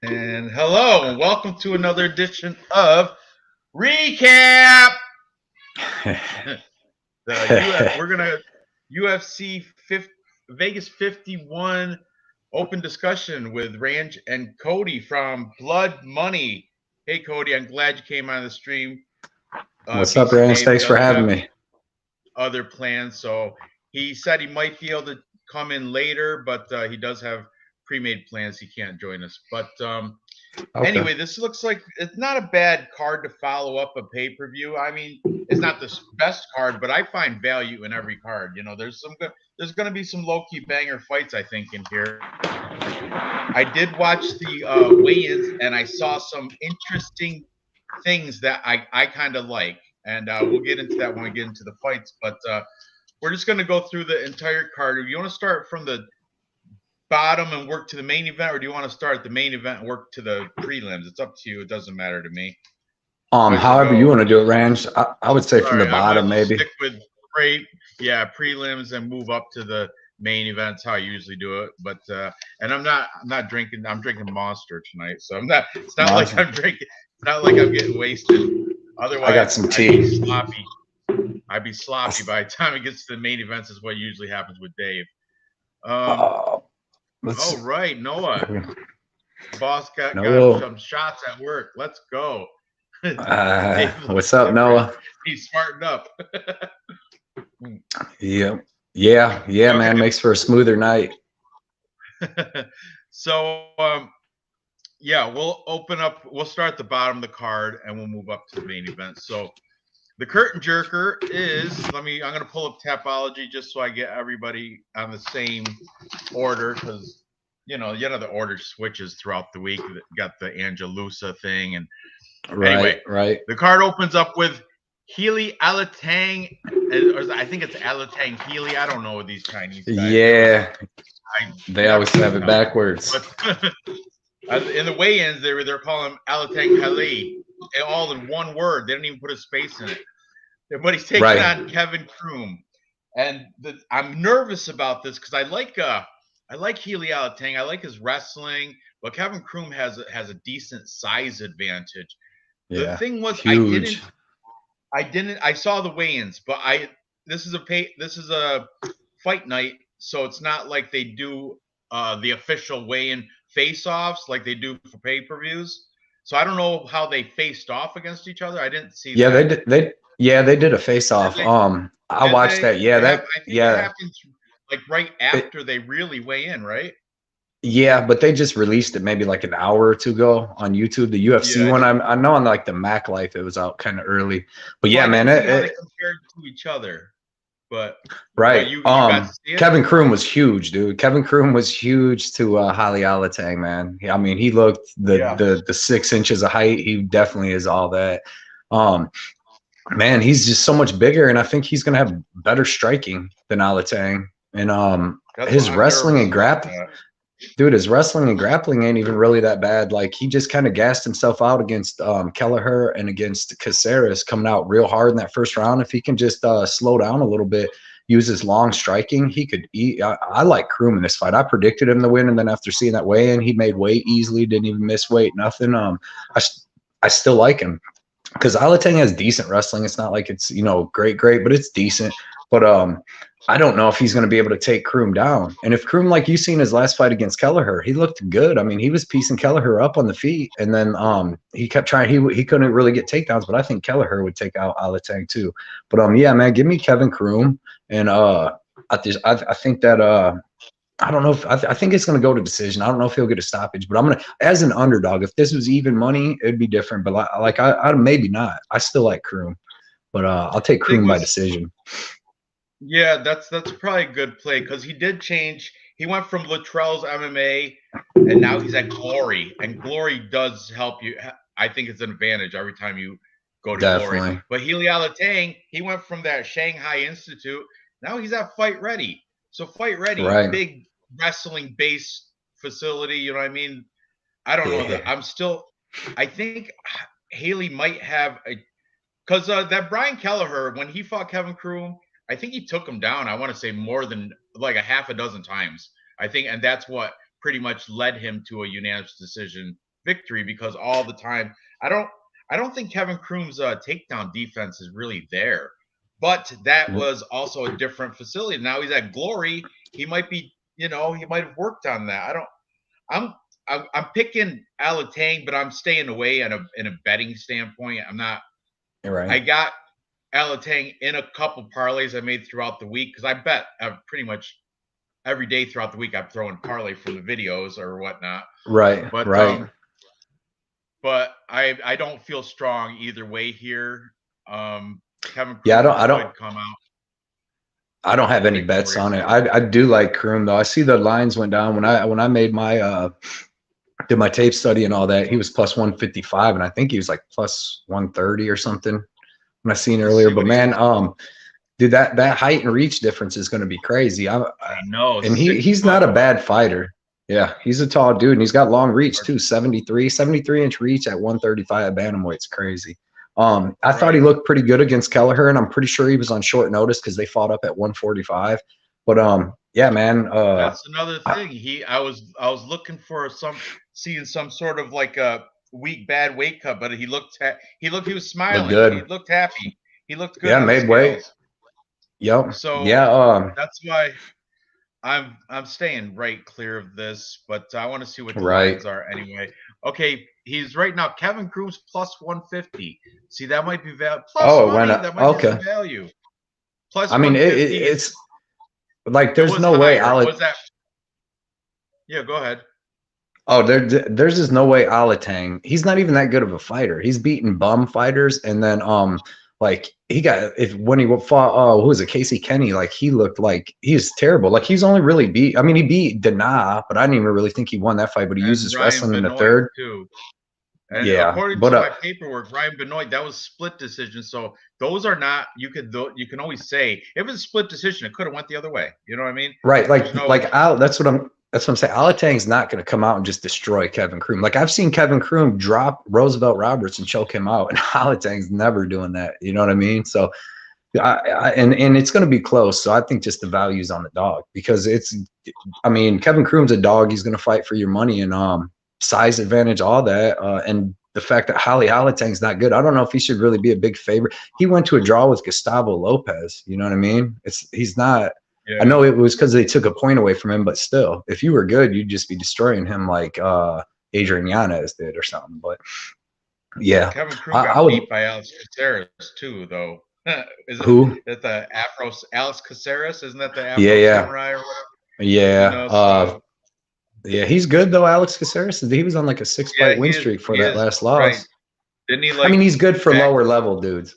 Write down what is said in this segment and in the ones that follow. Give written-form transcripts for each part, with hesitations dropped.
And hello, and welcome to another edition of Recap. We're gonna UFC Vegas 51 open discussion with Ranj and Cody from Blood Money. Hey, Cody, I'm glad you came on the stream. What's up, BC Ranj? Dave Thanks for does having have me. other plans, so he said he might be able to come in later, but he does have pre-made plans. He can't join us, but Okay. anyway, this looks like it's not a bad card to follow up a pay-per-view. I mean, it's not the best card, but I find value in every card. You know, there's going to be some low-key banger fights, I think, in here. I did watch the weigh-ins, and I saw some interesting things that I kind of like, and we'll get into that when we get into the fights. But we're just going to go through the entire card. You want to start from the bottom and work to the main event, or do you want to start at the main event and work to the prelims? It's up to you. It doesn't matter to me. However you want to do it, Ranj. I would say All from the right, I might bottom, as well maybe. stick with prelims and move up to the main events. How I usually do it, but and I'm not drinking. I'm drinking Monster tonight, so I'm not. It's not like Awesome. I'm drinking. It's not like I'm getting wasted. I got Otherwise, some I'd be tea. sloppy. I'd be sloppy by the time it gets to the main events. Is what usually happens with Dave. Uh, let's. Oh right, Noah. Boss got Noah. some shots at work. Let's go. Dave looks What's up, different. Noah? He's smartened up. Yeah, man. Okay. Makes for a smoother night. So yeah, we'll open up. We'll start at the bottom of the card and we'll move up to the main event. So the curtain jerker is. I'm gonna pull up Tapology just so I get everybody on the same order because the order switches throughout the week. You got the Angelusa thing and anyway, Right. the card opens up with Healy Alatang, or I think it's Alatang Healy. I don't know these Chinese guys. Yeah. They always have it backwards. But in the weigh-ins, they're calling him Alatang Healy, all in one word. They didn't even put a space in it. But he's taking on Kevin Kroom, and I'm nervous about this because I like Healy Alatang. I like his wrestling, but Kevin Kroom has a decent size advantage. The thing was, huge. I saw the weigh-ins, but this is a fight night, so it's not like they do the official weigh-in face-offs like they do for pay-per-views. So I don't know how they faced off against each other. I didn't see Yeah, that. they did a face off. I Did watched they? that. Yeah, I think that happens like right after they really weigh in, right? Yeah, but they just released it maybe like an hour or two ago on YouTube. The UFC Yeah. one, I know on like the Mac Life it was out kind of early. But yeah, Well, I man, didn't see how they compared to each other, but right. you got to see it. Kevin Kroom was huge, dude. Kevin Kroom was huge to Holly Alatang, man. I mean, he looked the 6 inches of height. He definitely is all that. Man, he's just so much bigger, and I think he's gonna have better striking than Alatang. And his wrestling and grappling. Dude, his wrestling and grappling ain't even really that bad. Like, he just kind of gassed himself out against Kelleher and against Caceres, coming out real hard in that first round. If he can just slow down a little bit, use his long striking, he could eat. I like Kroom in this fight. I predicted him to win, and then after seeing that weigh-in, he made weight easily, didn't even miss weight, nothing. I still like him because Alatang has decent wrestling. It's not like it's great, but it's decent. But I don't know if he's going to be able to take Kroom down. And if Kroom, like you seen his last fight against Kelleher, he looked good. I mean, he was piecing Kelleher up on the feet, and then he kept trying. He couldn't really get takedowns, but I think Kelleher would take out Alatang too. But yeah, man, give me Kevin Kroom, and I think that I don't know if I think it's going to go to decision. I don't know if he'll get a stoppage, but I'm gonna, as an underdog, if this was even money, it'd be different. But I maybe not. I still like Kroom, but I'll take Kroom by decision. Yeah, that's probably a good play because he did change. He went from Latrell's MMA, and now he's at Glory, and Glory does help you. I think it's an advantage every time you go to Glory. But Healy Alatang, he went from that Shanghai Institute. Now he's at Fight Ready. So Fight Ready, big wrestling base facility. You know what I mean? I don't know that. I think Healy might have because that Brian Kelleher, when he fought Kevin Kroom, I think he took him down. I want to say more than like a half a dozen times. I think, and that's what pretty much led him to a unanimous decision victory because all the time I don't think Kevin Kroom's takedown defense is really there. But that was also a different facility. Now he's at Glory. He might be, he might have worked on that. I'm picking Alatang, but I'm staying away in a betting standpoint. I'm not. Right. I got Alatang in a couple parlays I made throughout the week because I bet pretty much every day throughout the week I'm throwing parlay for the videos or whatnot. Right. But right. But I don't feel strong either way here. Kevin Kroom I don't come out. I don't have any bets on it. I do like Kroom though. I see the lines went down when I made my did my tape study and all that. He was plus 155, and I think he was like plus 130 or something when I seen earlier. But man, dude, that height and reach difference is going to be crazy. I know, and he's not a bad fighter. Yeah, he's a tall dude, and he's got long reach too. 73-inch reach at 135 at bantamweight's crazy. I thought he looked pretty good against Kelleher, and I'm pretty sure he was on short notice because they fought up at 145. But yeah, man. That's another thing. I was looking for seeing some sort of like a weak bad weight cut, but he was smiling. Good. He looked happy. He looked good. Yeah, made weight. Yep. So yeah, that's why I'm staying right clear of this, but I want to see what the lines are anyway. Okay, he's right now. Kevin Kroom's plus 150. See, that might be value. That might be value. Plus, I mean, it's like there's no way. Yeah, go ahead. Oh, there's just no way Alatang. He's not even that good of a fighter. He's beaten bum fighters, and then like he got when he fought who was it, Casey Kenny, like he looked like he's terrible. Like he's only really he beat Dana, but I didn't even really think he won that fight, but he used his wrestling in the third. Too. And according to my paperwork, Ryan Benoit, that was split decision. So those are not, you can always say if it's a split decision, it could have went the other way. You know what I mean? Right. That's what I'm saying. Alatang's not going to come out and just destroy Kevin Kroom. Like I've seen Kevin Kroom drop Roosevelt Roberts and choke him out, and Alatang's never doing that. You know what I mean? So, and it's going to be close. So I think just the value's on the dog because Kevin Kroom's a dog. He's going to fight for your money and size advantage, all that, and the fact that Alatang's not good. I don't know if he should really be a big favorite. He went to a draw with Gustavo Lopez. You know what I mean? He's not. Yeah. I know it was because they took a point away from him, but still, if you were good, you'd just be destroying him like Adrian Yanez did or something. But yeah, Kevin Kroom got beat by Alex Caceres too, though. Who? That the Afro Alex Caceres? Isn't that the Afro Samurai or whatever? Yeah. Yeah, he's good though. Alex Caceres, he was on like a 6-fight win streak for that last loss. Right. Didn't he? He's good for lower level dudes.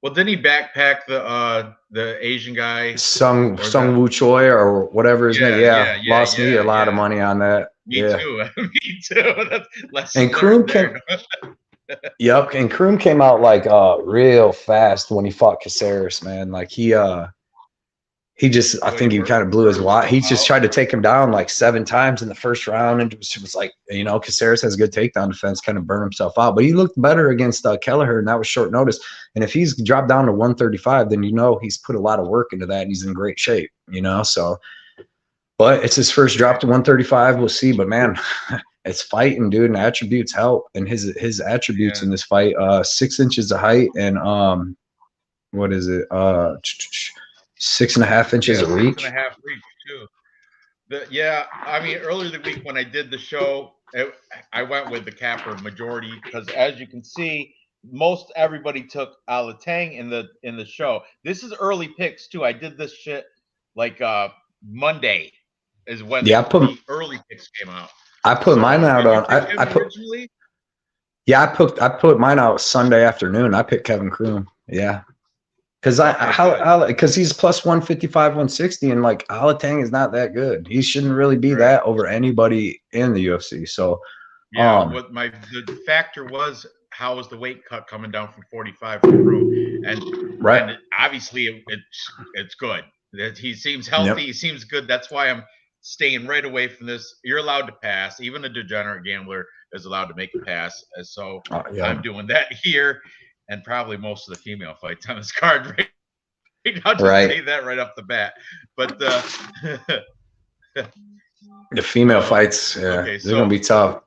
Well, didn't he backpack the Asian guy? Sung Woo Choi or whatever his name. Yeah, lost me a lot of money on that. Me too. Me too. And Kroom came. Yep, and Kroom came out like real fast when he fought Caceres, man. Like he just, I think he kind of blew his wad. He just tried to take him down like 7 times in the first round, and it was like, Caceres has good takedown defense, kind of burned himself out. But he looked better against Kelleher, and that was short notice. And if he's dropped down to 135, then he's put a lot of work into that, and he's in great shape, So, but it's his first drop to 135. We'll see. But man, it's fighting, dude, and attributes help. And his attributes in this fight, 6 inches of height, and what is it? 6.5 inches of reach. 6.5 reach too. Earlier the week when I did the show, I went with the capper majority because, as you can see, most everybody took Alatang in the show. This is early picks too. I did this shit like Monday is when the early picks came out. I put mine out on. I put mine out Sunday afternoon. I picked Kevin Kroom. Yeah. Because he's plus 155, 160, and like Alatang is not that good. He shouldn't really be that over anybody in the UFC. So the factor was, how was the weight cut coming down from 45 from Kroom, and obviously it's good. He seems healthy. Yep. He seems good. That's why I'm staying right away from this. You're allowed to pass. Even a degenerate gambler is allowed to make a pass. And so I'm doing that here. And probably most of the female fights on this card right now. Just say that right off the bat. But the female fights, they're gonna be tough.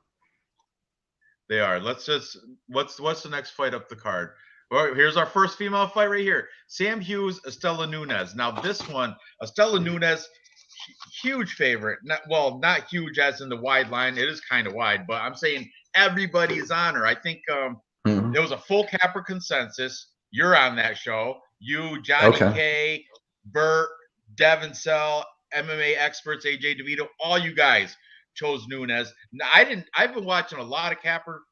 They are. Let's just what's the next fight up the card? All right, here's our first female fight right here. Sam Hughes, Estela Nunes. Now this one, Estela Nunes, huge favorite. Not huge as in the wide line. It is kind of wide, but I'm saying everybody's on her. I think there was a full capper consensus. You're on that show. You, Johnny K, Burt, Devin Sell, MMA experts, AJ DeVito, all you guys chose Nunes. Now, I've been watching a lot of capper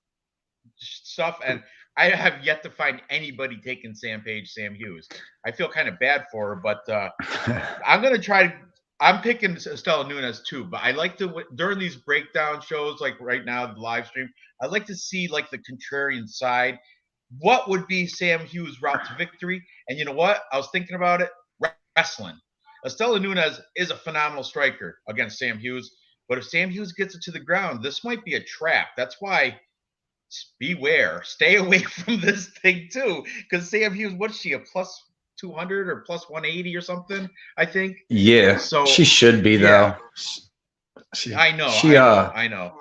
stuff, and I have yet to find anybody taking Sam Hughes. I feel kind of bad for her, but I'm gonna try. I'm picking Estela Nunes too, but I like to during these breakdown shows, like right now the live stream. I'd like to see like the contrarian side. What would be Sam Hughes' route to victory? And you know what? I was thinking about it. Wrestling. Estela Nunes is a phenomenal striker against Sam Hughes, but if Sam Hughes gets it to the ground, this might be a trap. That's why beware. Stay away from this thing too, because Sam Hughes, what's she, a plus 200 or plus 180 or something? I think. Yeah. So she should be though. I know. I know.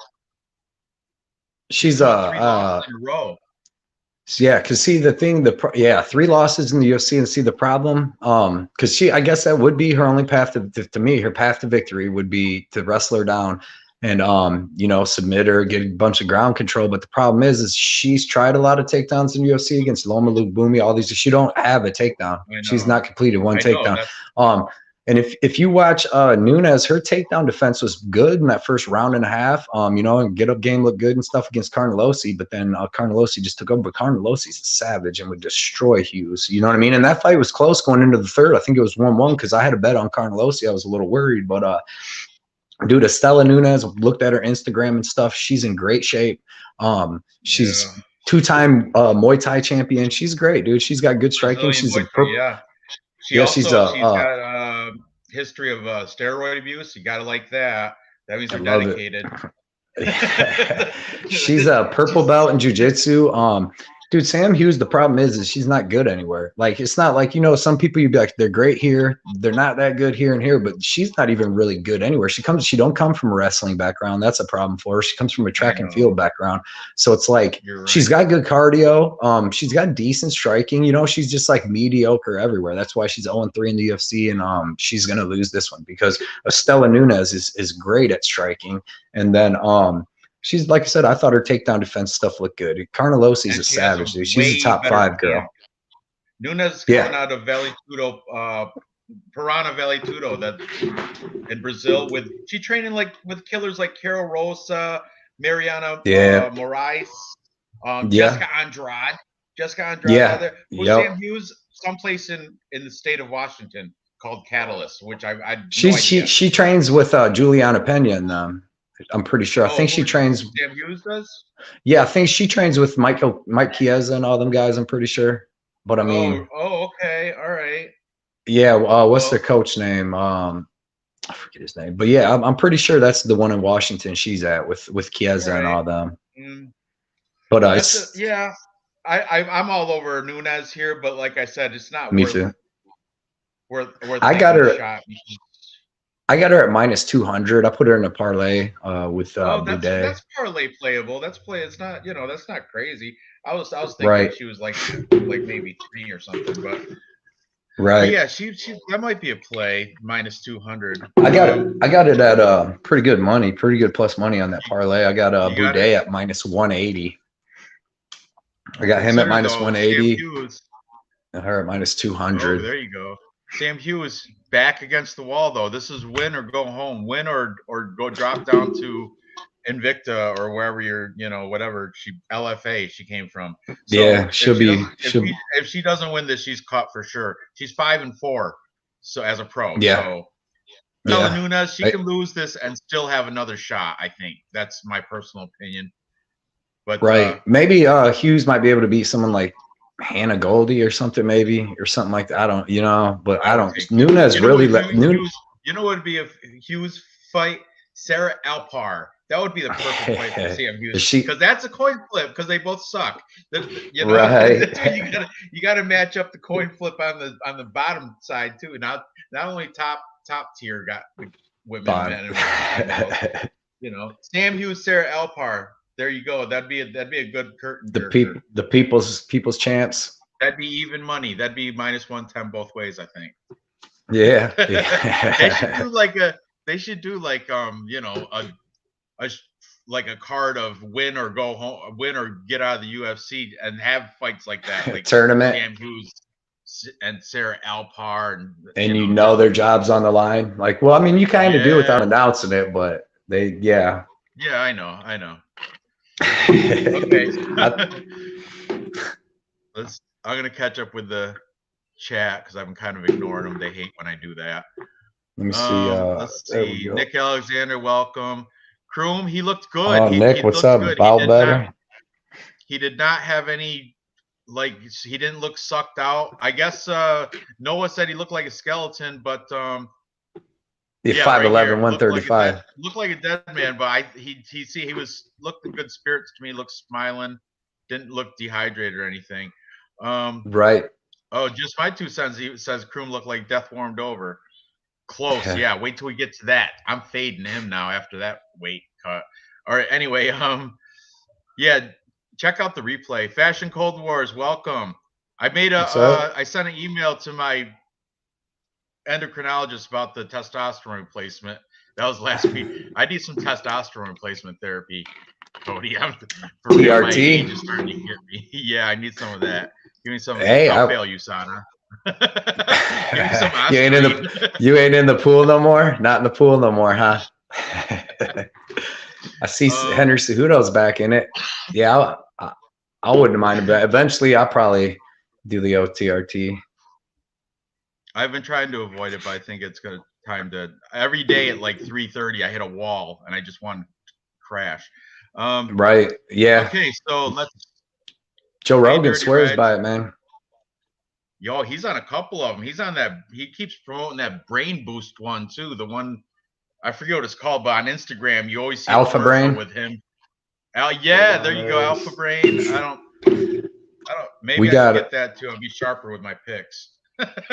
She's 3 losses in a row. Yeah, because see the thing, 3 losses in the UFC, and see the problem, because I guess that would be her only path to me. Her path to victory would be to wrestle her down and submit her, get a bunch of ground control. But the problem is she's tried a lot of takedowns in UFC against Loma Lubumi, all these. She don't have a takedown. She's not completed one takedown. And if you watch Nunes, her takedown defense was good in that first round and a half. And get up game looked good and stuff against Carnelossi, but then Carnelossi just took over. But Carnellossi's a savage and would destroy Hughes. You know what I mean? And that fight was close going into the third. I think it was 1-1 because I had a bet on Carnelossi. I was a little worried, but dude, Estela Nunes, looked at her Instagram and stuff. She's in great shape. She's 2-time Muay Thai champion. She's great, dude. She's got good striking. She's a she's got a history of steroid abuse. You gotta like that. That means you're dedicated. She's a purple belt in jiu-jitsu. Dude, Sam Hughes, the problem is she's not good anywhere. Like, it's not like, some people you'd be like, they're great here, they're not that good here and here, but she's not even really good anywhere. She don't come from a wrestling background. That's a problem for her. She comes from a track and field background. So it's like, she's got good cardio. She's got decent striking. She's just like mediocre everywhere. That's why she's 0-3 in the UFC, and she's going to lose this one because Estela Nunes is great at striking. And then, she's, like I said, I thought her takedown defense stuff looked good. Carnelossi's a savage, dude. She's a top 5 girl. Nunes coming out of Vale Tudo, Piranha Vale Tudo, that in Brazil. She training with killers like Carol Rosa, Mariana Moraes, Jessica Andrade. There. Sam Hughes, someplace in the state of Washington called Catalyst, which she trains with Juliana Pena and I'm pretty sure. I think she trains. Sam Hughes does? Yeah, I think she trains with Mike Chiesa and all them guys. I'm pretty sure. But I mean. Oh, okay, all right. Yeah. What's their coach name? I forget his name. But yeah, I'm pretty sure that's the one in Washington she's at with Chiesa and all them. But I'm all over Nunes here. But like I said, it's not. Me too. Worth I got her. I got her at -200. I put her in a parlay with Boudet. That's parlay playable. It's not, that's not crazy. I was thinking she was like maybe 3 or something, but yeah, she that might be a play -200. I got it at pretty good money, pretty good plus money on that parlay. I got Boudet at -180. I got him at -180. And her at -200. Oh, there you go. Sam Hughes back against the wall, though. This is win or go home. Win or go drop down to Invicta or wherever whatever LFA she came from. So yeah, if she doesn't win this, she's caught for sure. She's 5-4, so as a pro. Yeah. So Nunes, she can lose this and still have another shot. I think that's my personal opinion. But maybe Hughes might be able to beat someone like Hannah Goldie or something, maybe, or something like that. I don't, but I don't. Nunes really let Nunes. You know what would be a Hughes fight? Sarah Alpar. That would be the perfect fight for Sam Hughes because that's a coin flip because they both suck. You got to match up the coin flip on the bottom side too. Not only top tier got women, men, and Sam Hughes, Sarah Alpar. There you go. That'd be a good curtain. The people's champs. That'd be even money. That'd be -110 both ways, I think. Yeah. They should do like you know, like a card of win or go home, win or get out of the UFC, and have fights like that, like tournament. Sam Hughes and Sarah Alpar, and you know their job's on the line. Like, well, I mean, you kind of do without announcing it, but yeah. Yeah, I know. Okay. I'm gonna catch up with the chat because I'm kind of ignoring them. They hate when I do that. Let me see. Let's see. Nick Alexander, welcome. Kroom, he looked good. Oh, Nick, what's up? About better. He did not have any, like, he didn't look sucked out. I guess Noah said he looked like a skeleton, but yeah, 5'11", 135. Looked like a dead man, but he looked in good spirits to me. Looked smiling, didn't look dehydrated or anything. Right. Oh, just my 2 cents. He says Kroom looked like death warmed over. Close. Yeah. Wait till we get to that. I'm fading him now after that weight cut. All right. Anyway, yeah. Check out the replay. Fashion Cold Wars. Welcome. I made I sent an email to my endocrinologist about the testosterone replacement. That was last week. I need some testosterone replacement therapy, Cody. TRT is starting to get me. Yeah, I need some of that. Give me some. Hey, I'll fail you, Sana. Give me some you ain't in the pool no more. Not in the pool no more, huh? I see Henry Cejudo's back in it. Yeah, I wouldn't mind, but eventually I'll probably do the OTRT. I've been trying to avoid it, but I think it's gonna time to. Every day at like 3:30, I hit a wall and I just want to crash. Right. Yeah. Okay, so let's. Joe Rogan swears by it, man. Yo, he's on a couple of them. He's on that. He keeps promoting that Brain Boost one too. The one I forget what it's called, but on Instagram you always see Alpha Brain with him. Yeah, there you go, Alpha Brain. I don't. Maybe we got to get that too. I'll be sharper with my picks.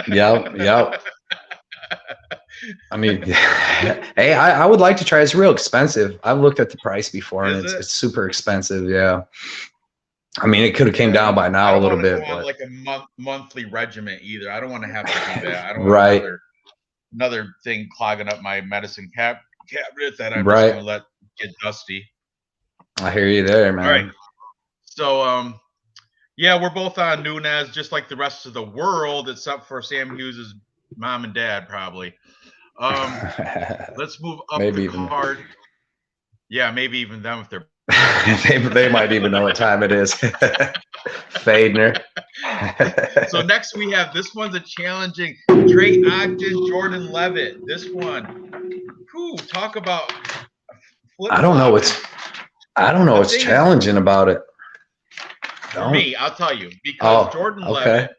Yep. I mean, hey, I would like to try. It's real expensive. I've looked at the price before, and it's super expensive. Yeah. I mean, it could have came down by now a little bit, but like a monthly regimen either. I don't want to have to do that. I don't want another thing clogging up my medicine cabinet that I'm just gonna let get dusty. I hear you there, man. All right. So, yeah, we're both on Nunes, just like the rest of the world, except for Sam Hughes' mom and dad, probably. Let's move up the card. Yeah, maybe even them if they're. they might even know what time it is. Fading her. So next we have, this one's a challenging Trey Ogden, Jordan Levitt. This one, talk about. I don't know what's challenging about it. For me, I'll tell you, because Jordan Levitt,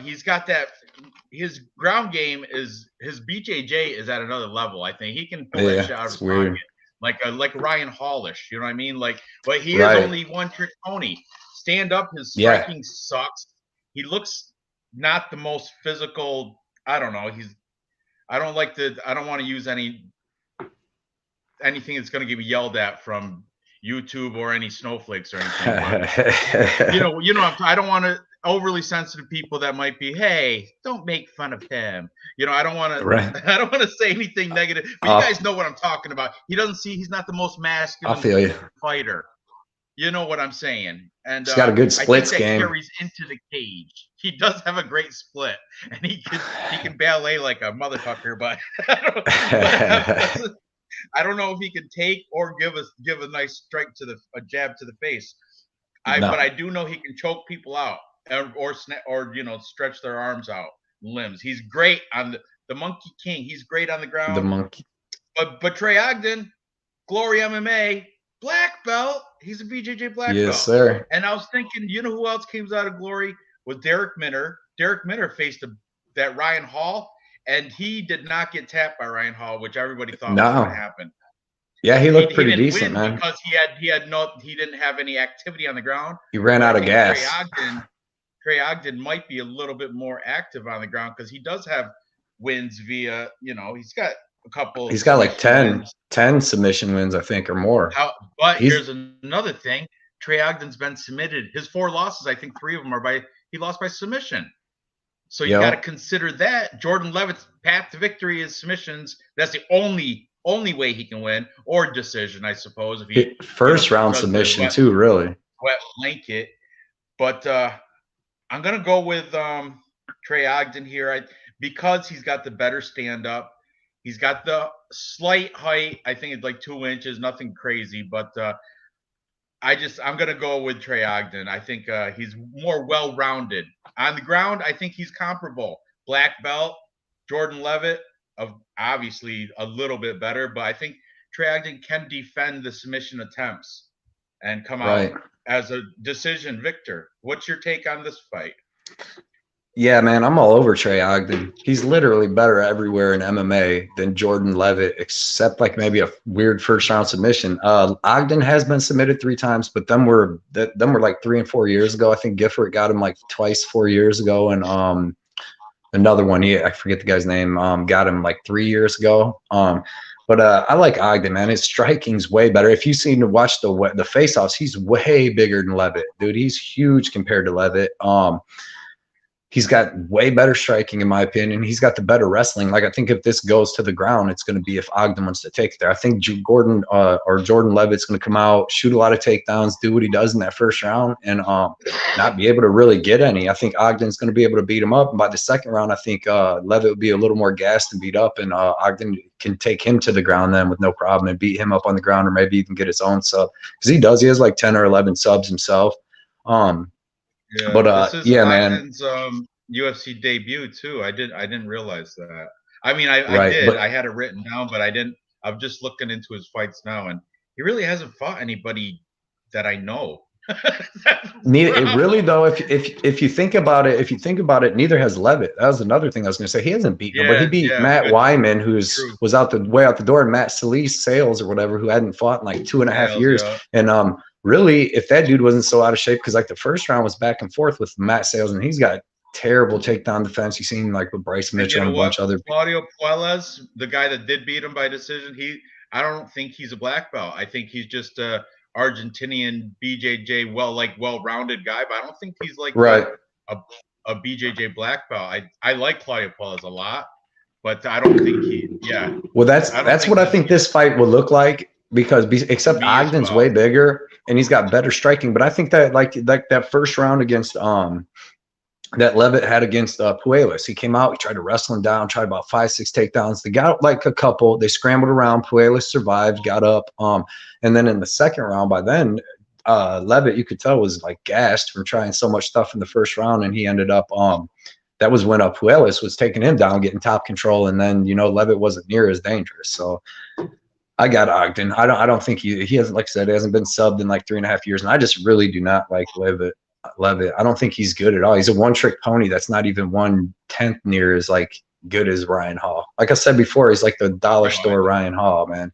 he's got that. His ground game his BJJ is at another level. I think he can pull that shot out of his pocket. Like Ryan Hallish, you know what I mean? Like, but he is only one trick pony. Stand up, his striking sucks. He looks not the most physical. I don't know. I don't want to use anything that's going to get me yelled at from YouTube or any snowflakes or anything. But, you know, I don't want to overly sensitive people that might be, hey, don't make fun of him. You know, I don't want to. I don't want to say anything negative. But you guys know what I'm talking about. He's not the most masculine fighter. You know what I'm saying? And he's got a good splits game. Carries into the cage. He does have a great split, and he can ballet like a motherfucker. But I don't know if he can take or give a nice strike a jab to the face. But I do know he can choke people out or stretch their arms out, limbs. He's great on the Monkey King. He's great on the ground. The monkey. But Trey Ogden, Glory MMA, black belt. He's a BJJ black belt. Yes, sir. And I was thinking, you know who else came out of Glory? Was Derek Minner. Derek Minner faced that Ryan Hall, and he did not get tapped by Ryan Hall, which everybody thought was going to happen. Yeah, he looked pretty decent, man. Because he didn't have any activity on the ground. He ran out of gas. Trey Ogden might be a little bit more active on the ground because he does have wins via, he's got couple He's got like submission 10 wins. submission wins, I think, or more. But He's here's another thing. Trey Ogden's been submitted. His 4 losses, I think 3 of them are he lost by submission. So you got to consider that. Jordan Levitt's path to victory is submissions. That's the only way he can win, or decision, I suppose. If he first round submission too, really. Wet blanket. But I'm gonna go with Trey Ogden here. Because he's got the better stand up. He's got the slight height. I think it's like 2 inches, nothing crazy. But I'm gonna go with Trey Ogden. I think he's more well-rounded. On the ground, I think he's comparable. Black belt, Jordan Levitt, obviously a little bit better, but I think Trey Ogden can defend the submission attempts and come out as a decision victor. What's your take on this fight? Yeah, man, I'm all over Trey Ogden. He's literally better everywhere in MMA than Jordan Levitt, except like maybe a weird first round submission. Ogden has been submitted 3 times, but them were like 3 and 4 years ago. I think Gifford got him like twice 4 years ago, and another one, I forget the guy's name, got him like 3 years ago. But I like Ogden, man. His striking's way better. If you've seen to watch the face-offs, he's way bigger than Levitt, dude. He's huge compared to Levitt. He's got way better striking, in my opinion. He's got the better wrestling. Like, I think if this goes to the ground, it's going to be if Ogden wants to take it there. I think Jordan Levitt's going to come out, shoot a lot of takedowns, do what he does in that first round, and not be able to really get any. I think Ogden's going to be able to beat him up. And by the second round, I think Levitt would be a little more gassed and beat up, and Ogden can take him to the ground then with no problem and beat him up on the ground, or maybe even get his own sub. Because he does. He has like 10 or 11 subs himself. Yeah, but this is Ogden's, man. UFC debut too. I didn't realize that. I mean, I did. I had it written down, but I didn't. I'm just looking into his fights now, and he really hasn't fought anybody that I know. Really though, if you think about it, neither has Levitt. That was another thing I was going to say. He hasn't beaten him, but he beat Matt Wyman, who's was way out the door, and Matt Sales or whatever, who hadn't fought in like 2.5 years, and really, if that dude wasn't so out of shape, because like the first round was back and forth with Matt Sales, and he's got terrible takedown defense. You've seen like with Bryce Mitchell and a bunch of other. Claudio Puelles, the guy that did beat him by decision, I don't think he's a black belt. I think he's just a Argentinian BJJ, well-rounded guy, but I don't think he's like a BJJ black belt. I like Claudio Puelles a lot, but I don't think Well, that's what I think this fight will look like. Because except Ogden's way bigger and he's got better striking, but I think that like that first round against that Levitt had against Puelles, he came out, he tried to wrestle him down, tried about 5-6 takedowns. They got like a couple, they scrambled around, Puelles survived, got up, and then in the second round, by then Levitt, you could tell, was like gassed from trying so much stuff in the first round, and he ended up that was when Puelles was taking him down, getting top control, and then Levitt wasn't near as dangerous. So I got Ogden. I don't think he hasn't, like I said, he hasn't been subbed in like 3.5 years, and I just really do not like Levitt. I don't think he's good at all. He's a one-trick pony that's not even 1/10 near as like good as Ryan Hall. Like I said before, he's like the dollar store Ryan Hall, man.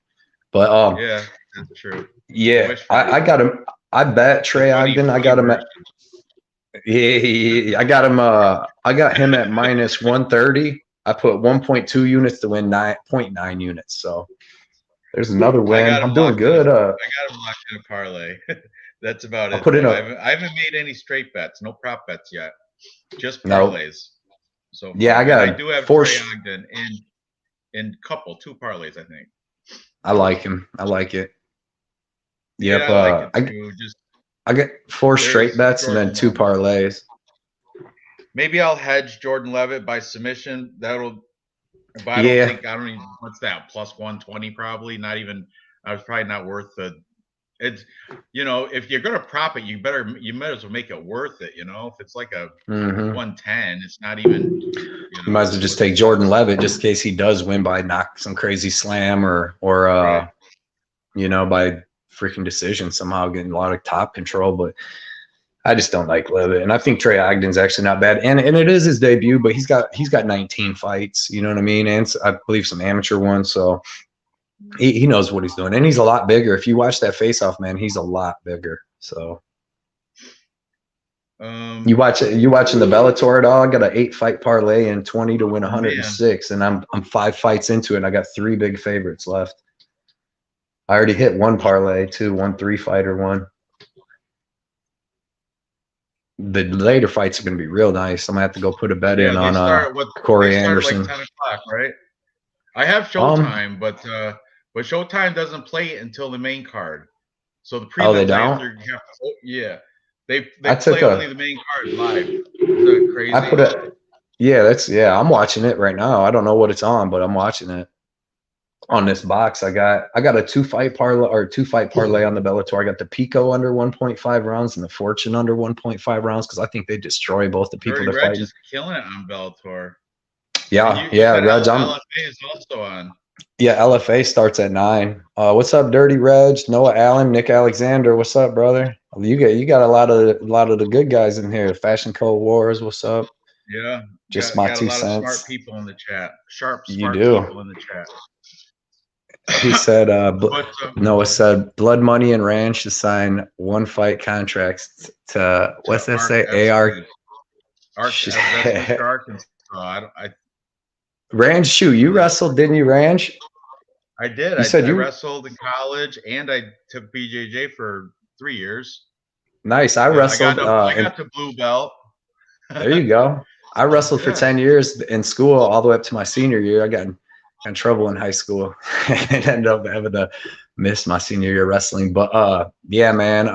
But yeah, that's true. Yeah, I got him. I bet Trey Ogden. I got him at. Yeah, I got him. I got him at -130. I put 1.2 units to win 9.9 units. So. There's another win. I'm doing good. I got him locked in a parlay. That's about it. I haven't made any straight bets, no prop bets yet. Just parlays. So yeah, I do have Trey Ogden in 2 parlays, I think. I like him. I like it. Yep. Yeah, I like it too. I get 4 straight bets and then 2 parlays. Maybe I'll hedge Jordan Levitt by submission. But I don't even, what's that, +120 probably, not even, I was probably not worth it's, if you're going to prop it, you might as well make it worth it, if it's like a 110, it's not even, You might as well just take Jordan Levitt just in case he does win by knock some crazy slam or by freaking decision somehow, getting a lot of top control, but I just don't like Levitt, and I think Trey Ogden's actually not bad, and it is his debut, but he's got 19 fights, you know what I mean, and I believe some amateur ones, so he knows what he's doing, and he's a lot bigger. If you watch that face-off, man, he's a lot bigger. So You watching the Bellator at all? I got an 8-fight parlay and 20 to win 106, and I'm 5 fights into it, and I got 3 big favorites left. I already hit one parlay too, 1 3-fighter one. The later fights are gonna be real nice. I'm gonna have to go put a bet in on Corey Anderson. Like 10 o'clock, right? I have Showtime, but Showtime doesn't play it until the main card. So the prelims, they don't? They play only the main card live. Is that crazy? I put it. Yeah, I'm watching it right now. I don't know what it's on, but I'm watching it on this box. I got a 2-fight parlay on the Bellator. I got the Pico under 1.5 rounds and the Fortune under 1.5 rounds because I think they destroy both the people they're fighting. Is killing it on Bellator. Yeah, Reg. LFA is also on. Yeah, LFA starts at 9. What's up, Dirty Reg? Noah Allen, Nick Alexander. What's up, brother? You got a lot of the good guys in here. Fashion Code Wars. What's up? Yeah, just my 2 cents. A lot of smart people in the chat. Smart you do. People in the chat. He said, Noah said, Blood Money and Ranch to sign 1-fight contracts to what's that say? AR. Ranch, shoot, you wrestled, didn't you, Ranch? I did. I wrestled in college, and I took BJJ for 3 years. Nice. I wrestled. I got to blue belt. There you go. I wrestled for 10 years in school, all the way up to my senior year. I got in trouble in high school and ended up having to miss my senior year wrestling. But yeah, man,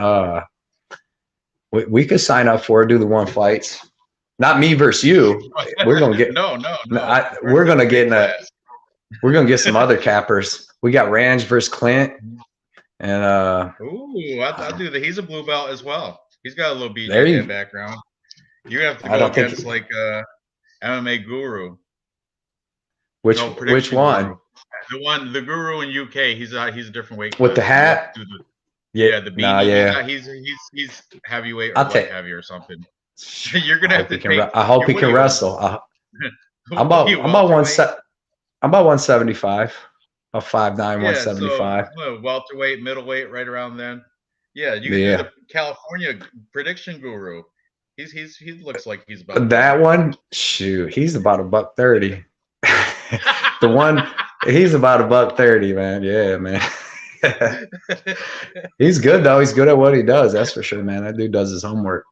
we could sign up for it, do the 1 fights. Not me versus you. We're gonna get we're gonna get some other cappers. We got Ranj versus Clint, and I'll do that. He's a blue belt as well. He's got a little BJJ background. You have to go against like MMA Guru. Which one? Guru. The Guru in UK. He's a different weight. With the hat. The beanie. He's heavyweight or light heavy or something. You're gonna have to take. I hope he can wrestle. I'm about 175. A 5'9", 175. So, welterweight, middleweight, right around then. Yeah, you can do the California prediction Guru. He looks like he's about that one. Shoot, he's about $130. The one, he's about $130, man. Yeah, man. He's good though. He's good at what he does. That's for sure, man. That dude does his homework.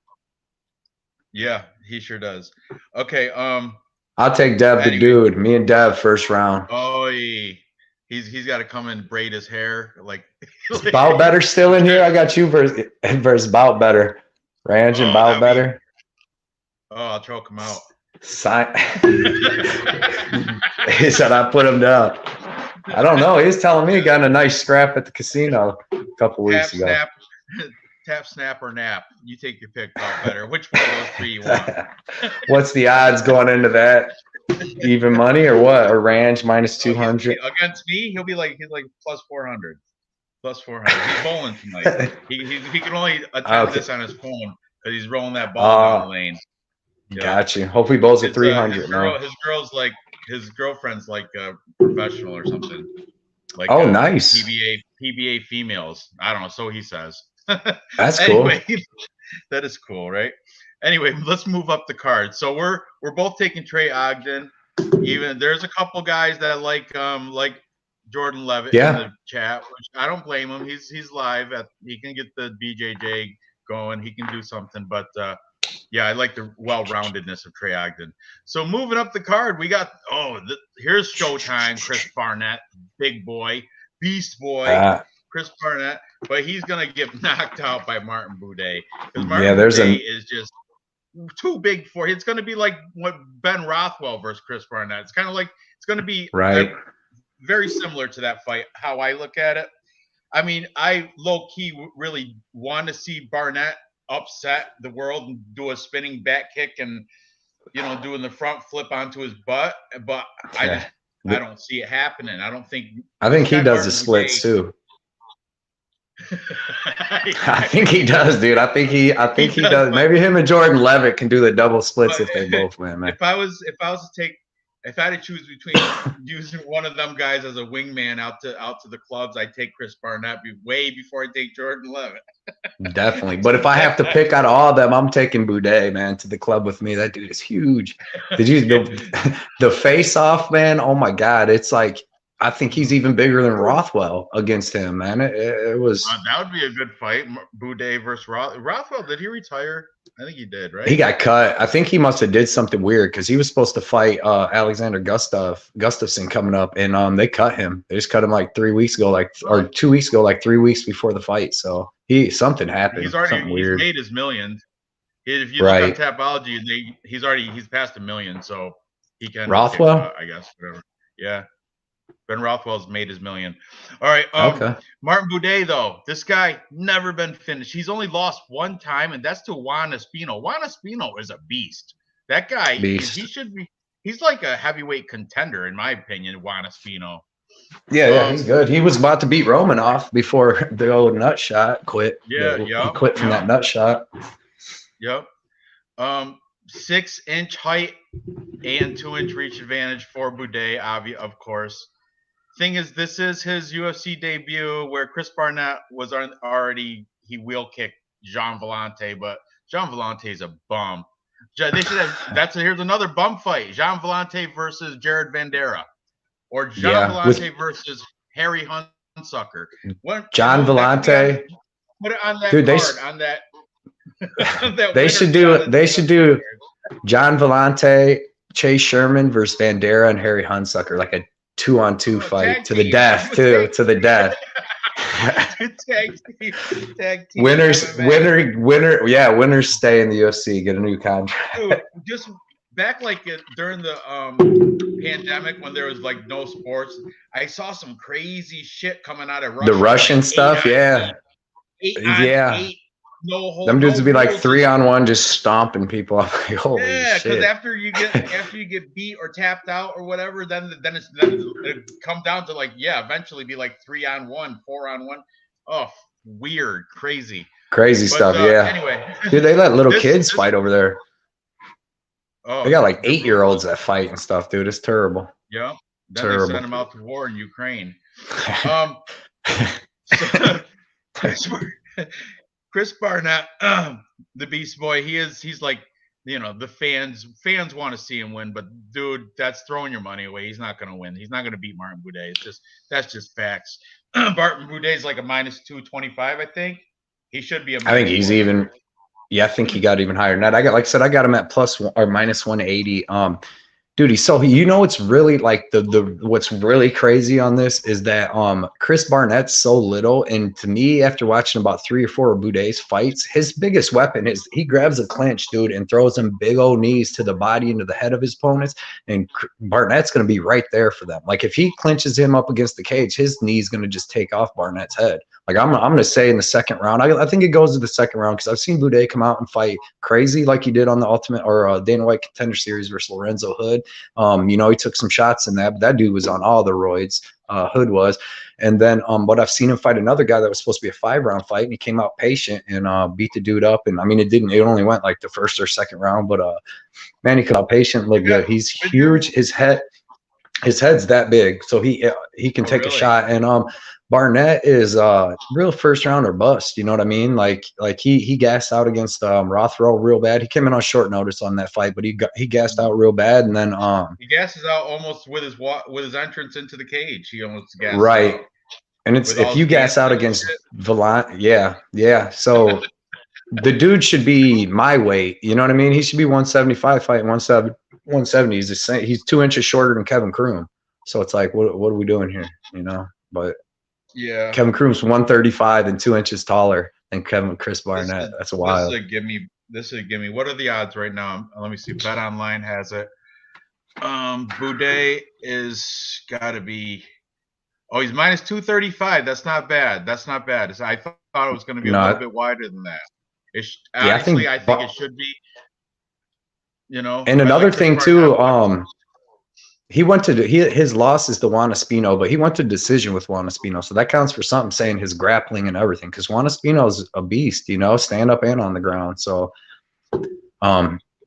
Yeah, he sure does. Okay, I'll take Dev the dude. Me and Dev first round. Oh, he's got to come and braid his hair like. Bout Better still in here. I got you versus Bout Better. Ranj and Bout Better. I'll choke him out. He said I put him down. I don't know. He was telling me he got a nice scrap at the casino a couple weeks ago. Tap, snap, or nap. You take your pick, Bout Better. Which one of those 3 you want? What's the odds going into that? Even money or what? Or Ranch minus 200? Against me, he's like plus 400. Plus 400. He's bowling tonight. He can only attempt this on his phone because he's rolling that ball down the lane. Yeah. Got you. Hope he bowls at 300. His girlfriend's like a professional or something. Like nice. PBA females. I don't know. So he says. That's cool. That is cool, right? Anyway, let's move up the card. So we're both taking Trey Ogden. Even there's a couple guys that like Jordan Levitt in the chat, which I don't blame him. He's live. He can get the BJJ going. He can do something, but I like the well-roundedness of Trey Ogden. So moving up the card, we got here's Showtime. Chris Barnett, big boy, beast boy. Chris Barnett, but he's gonna get knocked out by Martin Boudet because Martin Boudet is just too big for. It's gonna be like what Ben Rothwell versus Chris Barnett. It's kind of like it's gonna be very similar to that fight. How I look at it, I mean, I low key really want to see Barnett upset the world and do a spinning back kick and doing the front flip onto his butt, but I don't see it happening. I think he does the splits too. I think he does, dude. I think he does. Maybe him and Jordan Levitt can do the double splits if they both win, man. If I was to take if I had to choose between using one of them guys as a wingman out to the clubs, I'd take Chris Barnett way before I take Jordan Levitt. Definitely. But if I have to pick out of all of them, I'm taking Boudet, man, to the club with me. That dude is huge. Did you the face off, man? Oh my God. It's like I think he's even bigger than Rothwell against him, man. It was that would be a good fight. Boudet versus Rothwell. Did he retire? I think he did, right? He got cut. I think he must have did something weird because he was supposed to fight Alexander Gustafsson coming up, and they cut him. They just cut him like 3 weeks ago, or 2 weeks ago, like 3 weeks before the fight. So something happened. He's made his millions. If you look on Tapology, he's past $1 million, so he can Rothwell, I guess, whatever. Yeah. Ben Rothwell's made his $1 million. All right. Okay. Martin Boudet, though, this guy never been finished. He's only lost one time, and that's to Juan Espino. Juan Espino is a beast. That guy, he should be. He's like a heavyweight contender, in my opinion. Juan Espino. Yeah, he's good. He was about to beat Romanoff before the old nut shot quit. Yeah, he quit from that nut shot. Yep. 6-inch height and 2-inch reach advantage for Boudet, of course. Thing is, this is his UFC debut where Chris Barnett was already, he wheel kicked Jean Vellante, but Jean Vellante is a bum. They should have, here's another bum fight. Jean Vellante versus Jared Vandera, or Jean Vellante versus Harry Hunsucker. John Vellante. Put it on that dude, card, on that. They should do John Vellante, Chase Sherman versus Vandera and Harry Hunsucker, like a 2-on-2 fight to the death, to the death. Tag team winners stay in the UFC, get a new contract. Dude, just back during the pandemic when there was like no sports, I saw some crazy shit coming out of Russia. The Russian stuff, yeah. 8-on-8. Them dudes would be like 3-on-1 just stomping people up. Like, holy shit. Because after you get beat or tapped out or whatever, then it come down to eventually be like 3-on-1, 4-on-1. Oh, weird, crazy stuff. Yeah. Anyway, dude, they let little kids fight over there. Oh, they got like 8-year-olds that fight and stuff, dude. It's terrible. Yeah. Then terrible. They send them out to war in Ukraine. Chris Barnett, the Beast Boy, he's like, the fans want to see him win, but dude, that's throwing your money away. He's not going to win. He's not going to beat Martin Boudet. That's just facts. Martin Boudet's like a -225, I think. He should be I think he's even. Yeah, I think he got even higher than that. I got him at +1 or -180. Dude, it's really like what's really crazy on this is that Chris Barnett's so little, and to me, after watching about 3 or 4 of Boudet's fights, his biggest weapon is he grabs a clinch, dude, and throws him big old knees to the body and to the head of his opponents, and Barnett's going to be right there for them. Like if he clinches him up against the cage, his knee's going to just take off Barnett's head. Like I'm going to say in the second round, I think it goes to the second round because I've seen Boudet come out and fight crazy like he did on the Ultimate or Dana White Contender Series versus Lorenzo Hood. He took some shots in that, but that dude was on all the roids. Hood was, and then but I've seen him fight another guy that was supposed to be a 5-round fight, and he came out patient and beat the dude up. And I mean, it only went like the first or second round, but man, he came out patient, looked good. He's huge. His head's that big, so he can take a shot. And Barnett is real first round or bust. You know what I mean? Like he gassed out against Rothwell real bad. He came in on short notice on that fight, but he gassed out real bad, and then he gasses out almost with his entrance into the cage. He almost gassed out. And it's if you gas out against Vellante, yeah. So the dude should be my weight. You know what I mean? He should be 175 fighting 170. He's 2 inches shorter than Kevin Kroom. So it's like, what are we doing here? But. Yeah, Kevin Kroom's 135 and 2 inches taller than Chris Barnett. That's wild. This is a gimme. What are the odds right now? Let me see. Bet Online has it. Boudet is got to be. Oh, he's -235. That's not bad. I thought it was going to be a little bit wider than that. I think it should be. And another thing too. He went to his loss is to Juan Espino, but he went to decision with Juan Espino, so that counts for something. Saying his grappling and everything, because Juan Espino is a beast, stand up and on the ground. So,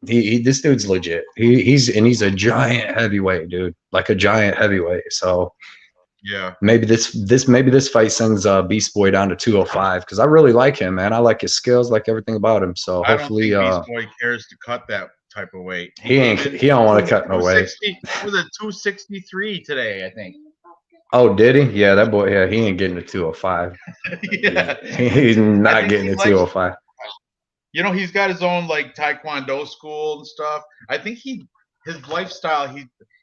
This dude's legit. He's a giant heavyweight, dude, like a giant heavyweight. So yeah, maybe this fight sends Beast Boy down to 205 because I really like him, man. I like his skills, like everything about him. So I don't hopefully, think Beast Boy cares to cut that type of weight. he don't want to cut no weight. Was it 263 today? I think. Oh, did he? Yeah, that boy. Yeah, he ain't getting to 205. Yeah, he's not getting to 205. You know, he's got his own like Taekwondo school and stuff. I think his lifestyle.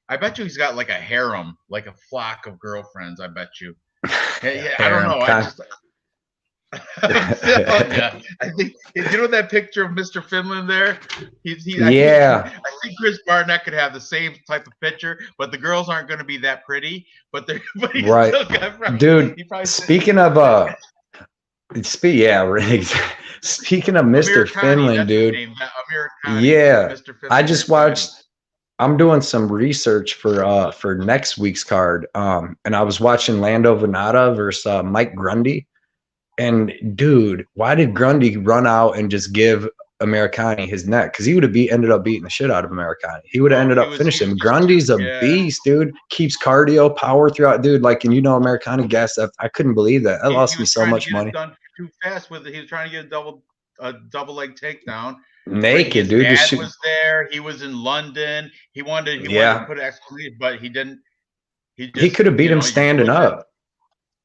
I bet you he's got like a harem, like a flock of girlfriends. I bet you. Yeah, I don't know. I think you know that picture of Mr. Finland there. I think Chris Barnett could have the same type of picture, but the girls aren't going to be that pretty. But he's right, still got, dude. Speaking of speaking of Mr. Finland, dude. Yeah, Mr. Finland, I just watched. I'm doing some research for next week's card, and I was watching Lando Venata versus Mike Grundy. And dude, why did Grundy run out and just give Americani his neck? Because he would have ended up beating the shit out of Americani. He would have ended up finishing him. Grundy's a beast, dude. Keeps cardio, power throughout, dude. Like, and Americani gassed up. I couldn't believe that. That lost me so much money. Done too fast with it. He was trying to get a double leg takedown. Naked, dude. His dad was there. He was in London. He wanted to put an exclamation, but he didn't. He could have beat him standing up.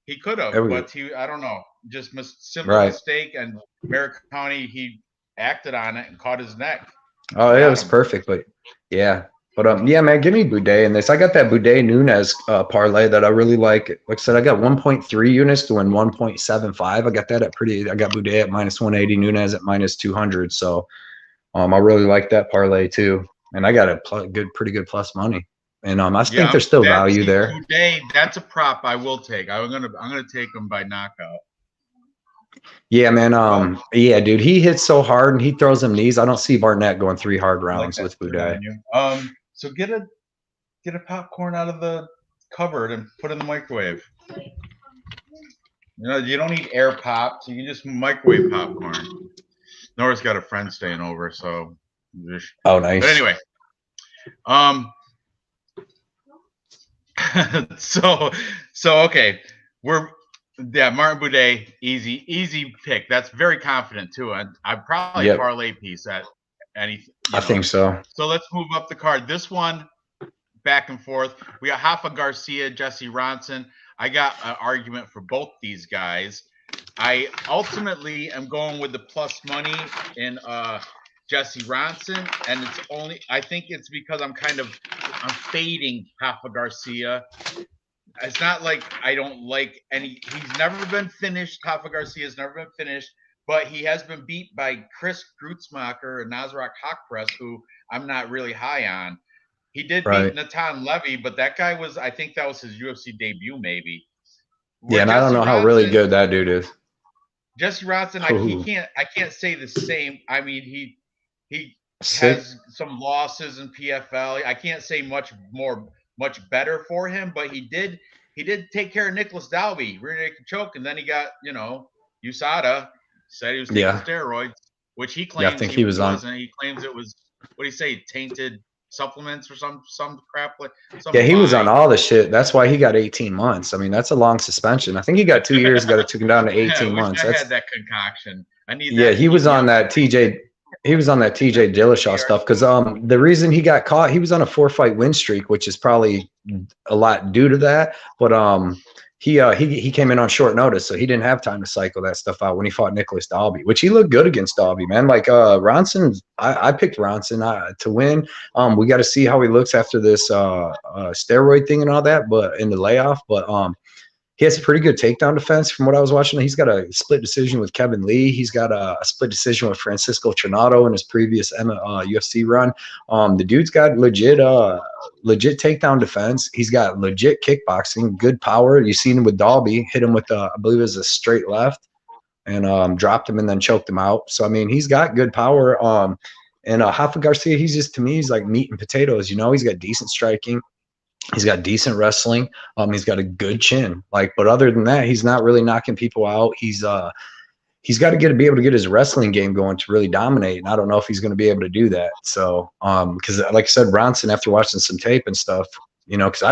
He could have, but I don't know. Just simple mistake, and Americani, he acted on it and caught his neck. Oh, yeah, it was perfect, but yeah. But yeah, man, give me Boudet in this. I got that Boudet Nunes parlay that I really like. Like I said, I got 1.3 units to win 1.75. I got that I got Boudet at -180, Nunes at -200. So I really like that parlay too. And I got a pretty good plus money. And I think there's still value there. Boudet, that's a prop I will take. I'm gonna take him by knockout. Yeah, man. Yeah, dude, he hits so hard and he throws them knees. I don't see Barnett going 3 hard rounds with Boudet. So get a popcorn out of the cupboard and put it in the microwave. You don't need air pops. You can just microwave popcorn. Nora's got a friend staying over, so. Oh, nice. But anyway, so okay, Martin Boudet, easy pick. That's very confident too. I'd probably parlay piece at anything. I think so. So let's move up the card. This one, back and forth. We got Rafa Garcia, Jesse Ronson. I got an argument for both these guys. I ultimately am going with the plus money in Jesse Ronson, and I think it's because I'm fading Rafa Garcia. It's not like I don't like he's never been finished. Rafa Garcia's never been finished, but he has been beat by Chris Grutzmacher and Nasrat Haqparast, who I'm not really high on. He did beat Natan Levy, but that guy I think that was his UFC debut, maybe. And I don't know how really good that dude is. Jesse Ronson, I can't say the same. I mean, he has some losses in PFL. I can't say much better for him, but he did take care of Nicholas Dalby, rear naked choke, and then he got USADA said he was taking steroids, which he claims. I think he was on. He claims it was what do you say, tainted supplements or some crap like. He was on all the shit. That's why he got 18 months. I mean, that's a long suspension. I think he got 2 years. Got it taken down to 18 months. I had that concoction. I need. Yeah, he was on that TJ. He was on that TJ Dillashaw stuff because the reason he got caught, he was on a 4-fight win streak, which is probably a lot due to that. But he came in on short notice, so he didn't have time to cycle that stuff out when he fought Nicholas Dalby, which he looked good against Dalby, man. Like Ronson, I picked Ronson to win. We got to see how he looks after this steroid thing and all that, but in the layoff. But he has a pretty good takedown defense from what I was watching. He's got a split decision with Kevin Lee. He's got a split decision with Francisco Trinado in his previous UFC run. The dude's got legit takedown defense. He's got legit kickboxing, good power. You've seen him with Dalby, hit him with I believe it was a straight left, and dropped him and then choked him out. So I mean, he's got good power. And Rafa Garcia, to me, he's like meat and potatoes. He's got decent striking. He's got decent wrestling. He's got a good chin. But other than that, he's not really knocking people out. He's he's got to be able to get his wrestling game going to really dominate. And I don't know if he's going to be able to do that. So, because like I said, Bronson, after watching some tape and stuff, you know, because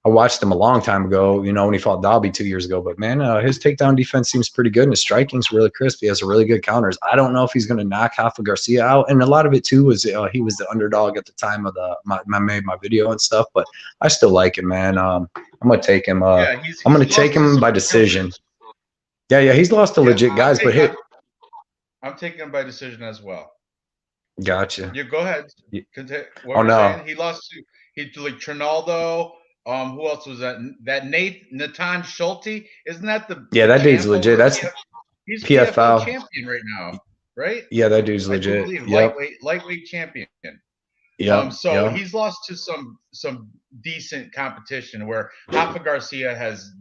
I watched him a long time ago, you know, when he fought Dalby 2 years ago. But man, his takedown defense seems pretty good, and his striking's really crisp. He has a really good counters. I don't know if he's going to knock Rafa Garcia out, and a lot of it too was he was the underdog at the time of I made my video and stuff. But I still like him, man. I'm gonna take him. I'm gonna take him by decision. Yeah, he's lost to legit guys, but I'm taking him by decision as well. Gotcha. You go ahead. Oh no, saying? He lost to like Trinaldo. Who else was that? That Natan Schulte? Isn't that the? Yeah, that dude's legit. He's PFL champion right now, right? Yeah, that dude's legit. Yep. Lightweight champion. Yeah. So he's lost to some decent competition where Rafa Garcia has.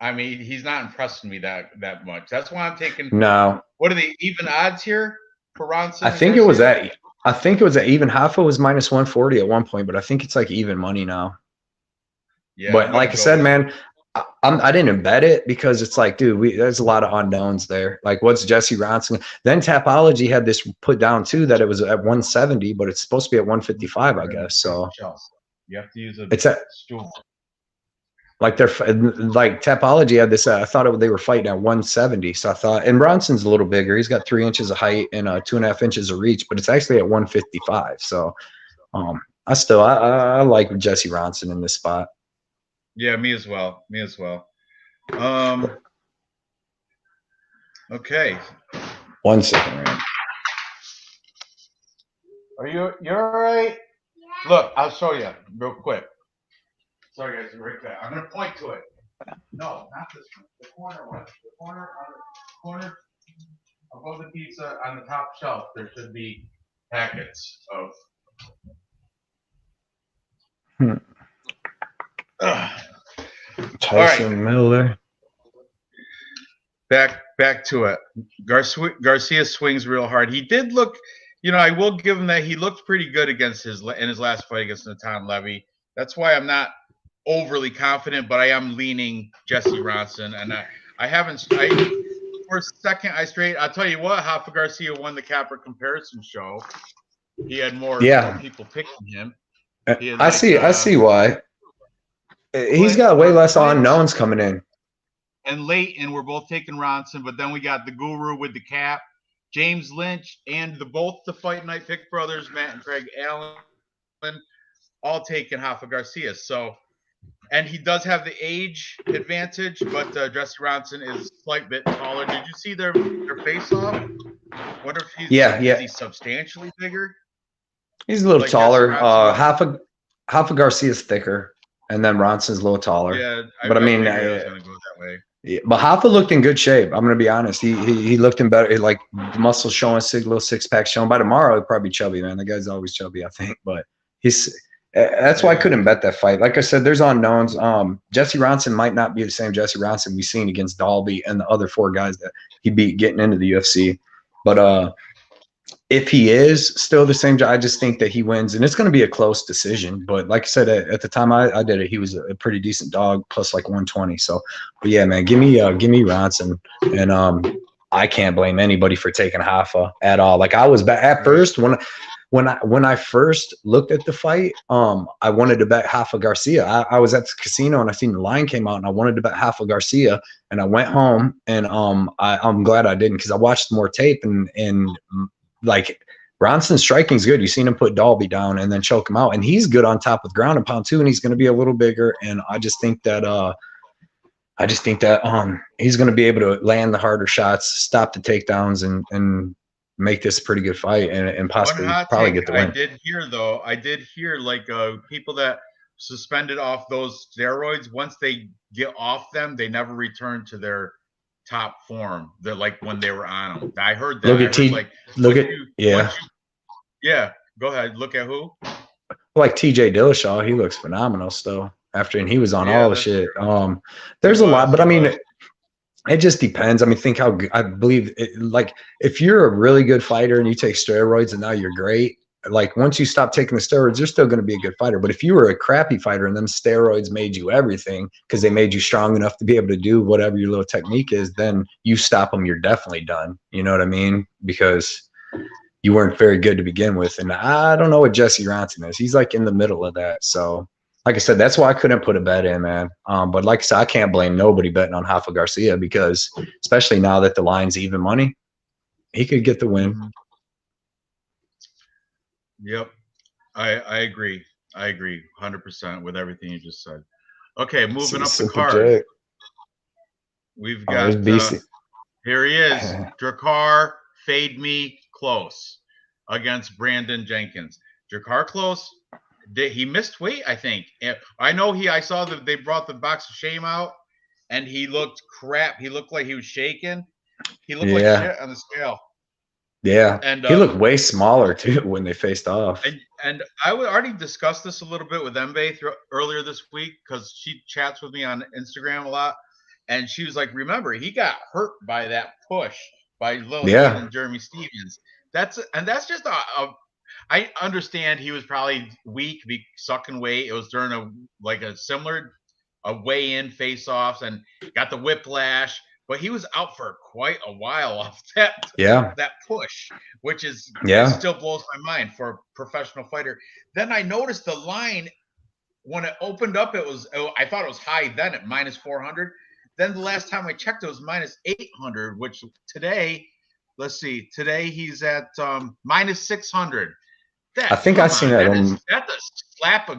I mean, he's not impressing me that much. That's why I'm taking. No. What are the even odds here for Ronson? I think it was at even. Rafa was minus 140 at one point, but I think it's like even money now. Yeah. But like I said, man, I didn't bet it because it's like, dude, there's a lot of unknowns there. Like, what's Jesse Ronson? Then Tapology had this put down too that it was at 170, but it's supposed to be at 155, I guess. So you have to use a stool. Like Tapology had this. I thought they were fighting at 170. So I thought, and Bronson's a little bigger. He's got 3 inches of height and 2.5 inches of reach, but it's actually at 155. So I like Jesse Ronson in this spot. Yeah, me as well. Okay. 1 second, Ranj. You're all right? Yeah. Look, I'll show you real quick. Sorry, guys, right there. I'm gonna point to it. No, not this one. The corner one. The corner above the pizza on the top shelf. There should be packets of. Tyson Miller. Back to it. Garcia swings real hard. He did look. You know, I will give him that. He looked pretty good in his last fight against Natan Levy. That's why I'm not overly confident, but I am leaning Jesse Ronson, and for a second I'll tell you what, Rafa Garcia won the Capper comparison show. He had more people picking him. I see why. He's got way less unknowns coming in. And Leighton, we're both taking Ronson, but then we got the Guru with the cap, James Lynch, and both the Fight Night Pick brothers, Matt and Craig Allen, all taking Rafa Garcia. So. And he does have the age advantage, but Jesse Ronson is a slight bit taller. Did you see their face-off? Wonder if he's is he substantially bigger? He's a little taller. Rafa Garcia's thicker, and then Ronson's a little taller. Yeah, but I mean, was gonna go that way. Yeah, but Rafa looked in good shape. I'm gonna be honest. He looked in better. Like muscles showing, little six-pack showing. By tomorrow, he'll probably be chubby, man. The guy's always chubby, I think. But that's why I couldn't bet that fight. Like I said, there's unknowns. Jesse Ronson might not be the same Jesse Ronson we've seen against Dalby and the other 4 guys that he beat getting into the UFC. But if he is still the same, I just think that he wins, and it's going to be a close decision. But like I said, at the time I did it, he was a pretty decent dog, plus like 120. So, but yeah, man, give me Ronson, and I can't blame anybody for taking Rafa at all. Like I was at first when I first looked at the fight, I wanted to bet Rafa Garcia. I was at the casino and I seen the line came out and I wanted to bet Rafa Garcia, and I went home and I'm glad I didn't, because I watched more tape and like Ronson's striking's good. You've seen him put Dalby down and then choke him out, and he's good on top with ground and pound too, and he's going to be a little bigger, and I just think that he's going to be able to land the harder shots, stop the takedowns, and make this a pretty good fight and possibly probably get the win. I did hear like people that suspended off those steroids, once they get off them, they never return to their top form. They're like when they were on them. I heard that. Go ahead. Look at who? Like TJ Dillashaw, he looks phenomenal still and he was on all the shit. There's a lot, but I mean, it just depends. I mean, I believe like if you're a really good fighter and you take steroids and now you're great, like once you stop taking the steroids, you're still going to be a good fighter. But if you were a crappy fighter and them steroids made you everything because they made you strong enough to be able to do whatever your little technique is, then you stop them, you're definitely done. You know what I mean? Because you weren't very good to begin with. And I don't know what Jesse Ronson is. He's like in the middle of that. So like I said, that's why I couldn't put a bet in, man. But like I said, I can't blame nobody betting on Rafa Garcia because especially now that the line's even money, he could get the win. Yep. I agree. I agree 100% with everything you just said. Okay, moving up the card. We've got here he is, Drakkar Fade Me Close against Brandon Jenkins. Drakkar Close, he missed weight, I think. I know I saw that they brought the box of shame out and he looked crap. He looked like he was shaking. He looked like shit on the scale. Yeah, and he looked way smaller too when they faced off. And I already discussed this a little bit with Mbe earlier this week because she chats with me on Instagram a lot, and she was like, "Remember, he got hurt by that push by Lil and Jeremy Stevens. That's just I understand he was probably weak, sucking weight. It was during a similar weigh-in face-offs and got the whiplash." But he was out for quite a while off that push, which is it still blows my mind for a professional fighter. Then I noticed the line when it opened up, I thought it was high then at -400. Then the last time I checked, it was -800, which today, let's see, today he's at -600. I think I've seen that. That's a slap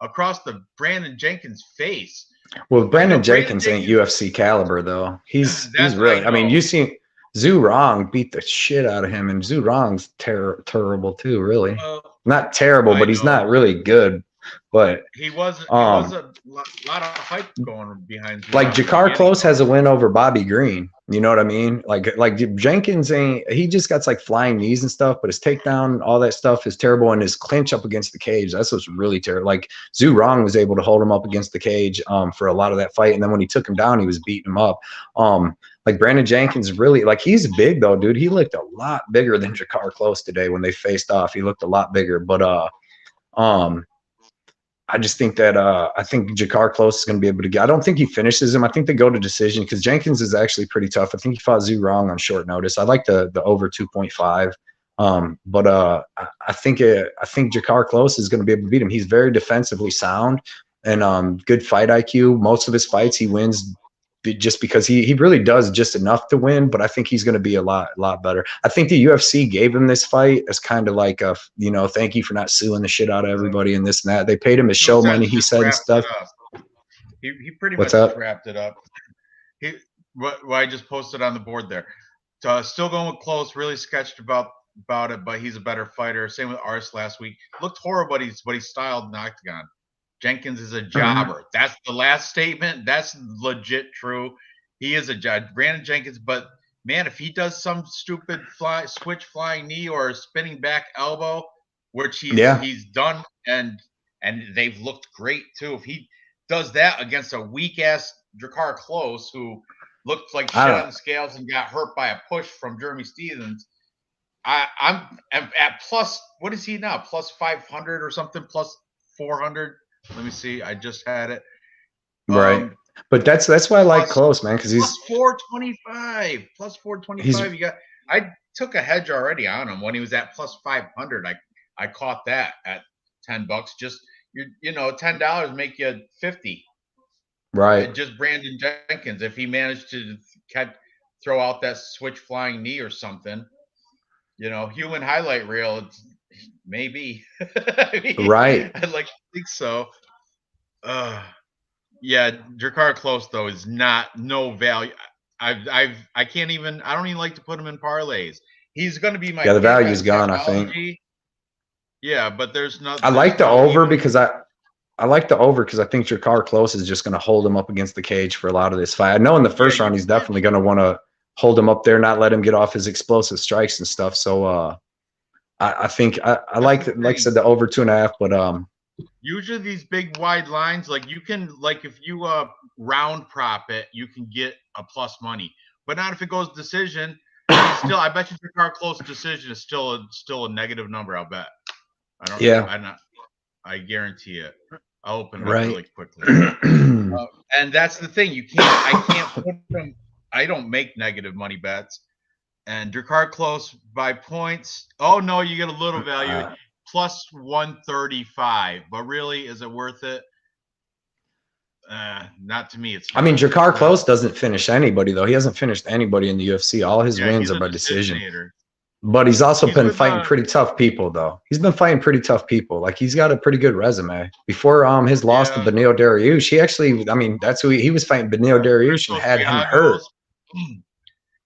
across the Brandon Jenkins face. Well, Brandon Jenkins ain't UFC caliber though. He's really. I mean, you see, Zhu Rong beat the shit out of him, and Zhu Rong's terrible too. Really, not terrible, but he's not really good. But he was a lot of hype going behind. Like Drakkar Close has a win over Bobby Green. You know what I mean? Like Jenkins ain't. He just got like flying knees and stuff, but his takedown, all that stuff is terrible, and his clinch up against the cage. That's what's really terrible. Like Zhu Rong was able to hold him up against the cage for a lot of that fight, and then when he took him down, he was beating him up. Like Brandon Jenkins really he's big though, dude. He looked a lot bigger than Drakkar Close today when they faced off. He looked a lot bigger, but I just think that I think Drakkar Close is going to be able to get. I don't think he finishes him. I think they go to decision because Jenkins is actually pretty tough. I think he fought Zhu Rong on short notice. I like the over 2.5. But I think Drakkar Close is going to be able to beat him. He's very defensively sound and good fight IQ. Most of his fights he wins just because he really does just enough to win, but I think he's going to be a lot better. I think the UFC gave him this fight as kind of like a, thank you for not suing the shit out of everybody and this and that. They paid him his show money, he said, and stuff. He pretty much wrapped it up. What I just posted on the board there. Still going with Close, really sketched about it, but he's a better fighter. Same with Ars last week. Looked horrible, but he's styled in the octagon. Jenkins is a jobber. That's the last statement. That's legit true. He is a judge, Brandon Jenkins. But man, if he does some stupid switch flying knee or spinning back elbow, which he's done, and they've looked great too. If he does that against a weak ass Drakkar Close, who looked like shit on the scales and got hurt by a push from Jeremy Stevens, I'm at plus. What is he now? Plus 500 or something? Plus 400. Let me see. I just had it. Right. But that's why I like Close, man, because he's plus 425. Plus 425. I took a hedge already on him when he was at plus 500. I caught that at $10. Just $10 make you 50. Right. And just Brandon Jenkins, if he managed to throw out that switch flying knee or something, human highlight reel. It's maybe. Right. I'd like to think so. Yeah, Drakkar Close though is no value. I can't even. I don't even like to put him in parlays. He's going to be my. Yeah, the value's gone. I think. Yeah, but there's nothing. I like the over because I like the over because I think Drakkar Close is just going to hold him up against the cage for a lot of this fight. I know in the first round he's definitely going to want to hold him up there, not let him get off his explosive strikes and stuff. So I think I like I said, the over 2.5, but usually these big wide lines, like you can, like if you round prop it, you can get a plus money, but not if it goes decision. Still, I bet you Drakkar Close decision is still a negative number. I'll bet. I don't. Yeah. I guarantee it. I'll open it up Right. really quickly. And that's the thing. I can't put them. I don't make negative money bets. And Drakkar Close by points. Oh no, you get a little value. Plus 135. But really, is it worth it? Not to me. It's not. I mean, Drakkar Close doesn't finish anybody, though. He hasn't finished anybody in the UFC. All his wins are by decision. But he's also been fighting pretty tough people, though. He's been fighting pretty tough people. Like, he's got a pretty good resume. Before his loss to Benil Dariush, he actually, I mean, that's who he was fighting, Benil Dariush, and had him hurt.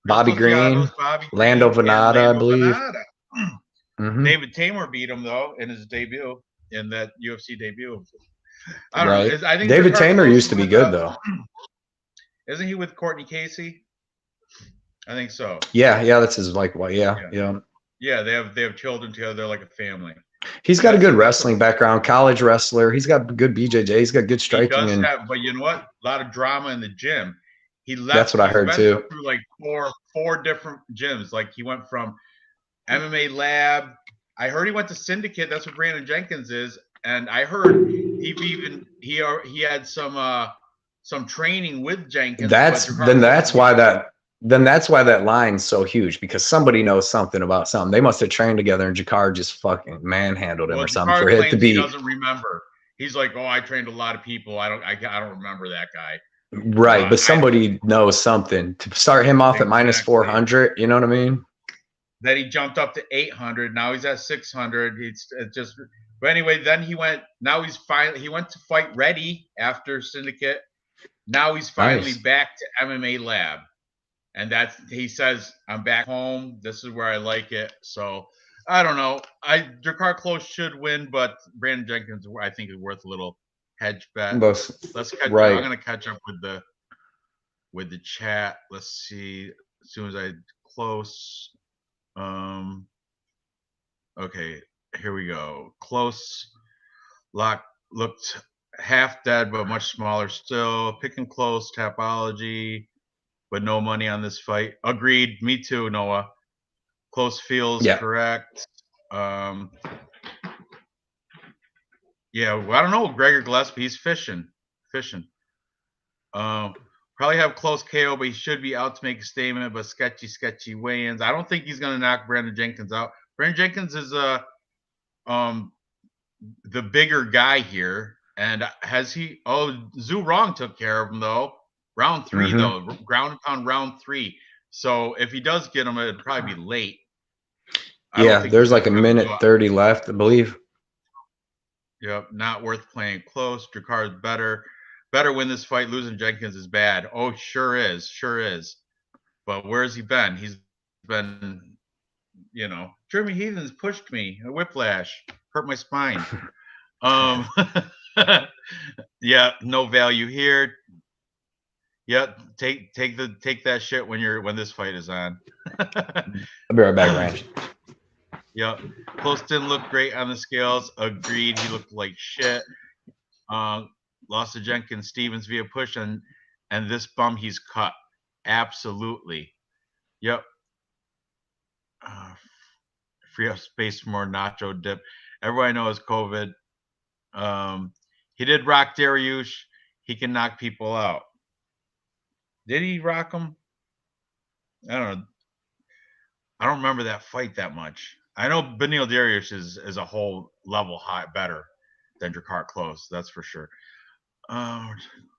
Bobby Green, Lando Venata, I believe. David Tamer beat him, though, in his debut, in that UFC debut. I don't know. I think David Tamer used to be good, though. Isn't he with Courtney Casey? I think so. Yeah, that's his like. Well, yeah. Yeah, they have children together. They're like a family. He's got a good wrestling background, college wrestler. He's got good BJJ. He's got good striking. He does have, but you know what? A lot of drama in the gym. He left. That's what I heard too. Through like four different gyms. Like he went from MMA Lab. I heard he went to Syndicate. That's what Brandon Jenkins is. And I heard he had some training with Jenkins. That's why that line's so huge, because somebody knows something about something. They must have trained together, and Jakar just fucking manhandled him or something for it to be. He doesn't remember. He's like, oh, I trained a lot of people. I don't remember that guy. Right, but somebody knows something to start him off at minus 400. You know what I mean? Then he jumped up to 800. Now he's at 600. It's just. But anyway, then he went. Now he went to Fight Ready after Syndicate. Now he's finally back to MMA Lab, and he says, "I'm back home. This is where I like it." So I don't know. Drakkar Close should win, but Brandon Jenkins, I think, is worth a little hedge bet. Let's catch. Right. I'm gonna catch up with the chat. Let's see. As soon as I close. Okay. Here we go. Close looked half dead, but much smaller still. Picking close, Tapology, but no money on this fight. Agreed. Me too, Noah. Close feels correct. Yeah, well, I don't know. Gregor Gillespie, he's fishing. Probably have close KO, but he should be out to make a statement. But sketchy weigh-ins. I don't think he's gonna knock Brandon Jenkins out. Brandon Jenkins is the bigger guy here, and has he? Oh, Zhu Rong took care of him though. Round 3 though, ground and pound round 3. So if he does get him, it'd probably be late. Yeah, there's like a minute 30 left, I believe. Yep, not worth playing close. Drakkar is better win this fight. Losing Jenkins is bad. Oh, sure is. But where's he been? He's been, Jeremy Heathens pushed me. A whiplash. Hurt my spine. Yeah, no value here. Yeah, take that shit when this fight is on. I'll be right back, Ranj. Yep. Close didn't look great on the scales. Agreed. He looked like shit. Lost to Jenkins Stevens via push, and this bum he's cut. Absolutely. Yep. Free up space for more nacho dip. Everyone I know is COVID. He did rock Dariush. He can knock people out. Did he rock him? I don't know. I don't remember that fight that much. I know Benil Dariush is a whole level high better than Drakkar Close. That's for sure.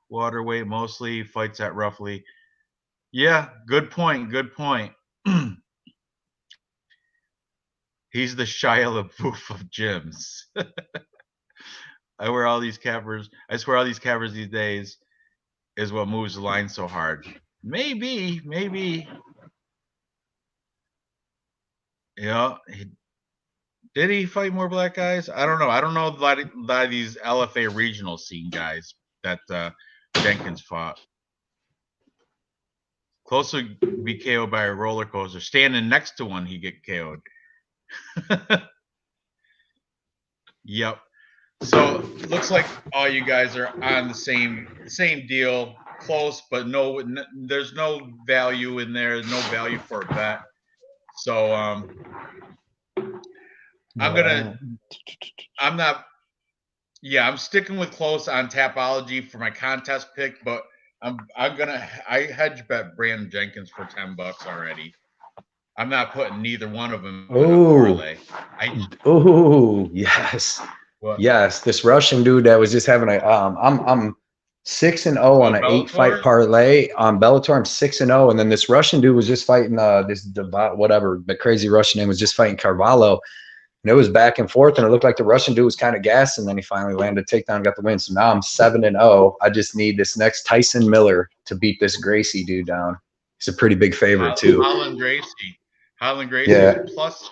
Waterweight mostly, fights at roughly. Yeah, good point. He's the Shia LaBeouf of gyms. I swear all these cappers these days is what moves the line so hard. Maybe. Yeah. Did he fight more black guys? I don't know. I don't know a lot of these LFA regional scene guys that Jenkins fought. Close to be KO'd by a roller coaster. Standing next to one, he get KO'd. Yep. So looks like all you guys are on the same deal. Close, but there's no value in there. No value for a bet. So I'm not. Yeah, I'm sticking with close on Tapology for my contest pick, but I hedge bet Brandon Jenkins for $10 already. I'm not putting neither one of them in a parlay. Oh, yes. What? Yes, this Russian dude that was just having a I'm 6-0 on an Bellator? 8-fight parlay on Bellator. I'm 6-0, and then this Russian dude was just fighting whatever the crazy Russian name was just fighting Carvalho, and it was back and forth, and it looked like the Russian dude was kind of gassed, and then he finally landed a takedown, and got the win. So now I'm 7-0. I just need this next Tyson Miller to beat this Gracie dude down. He's a pretty big favorite too. Holland Gracie, yeah, plus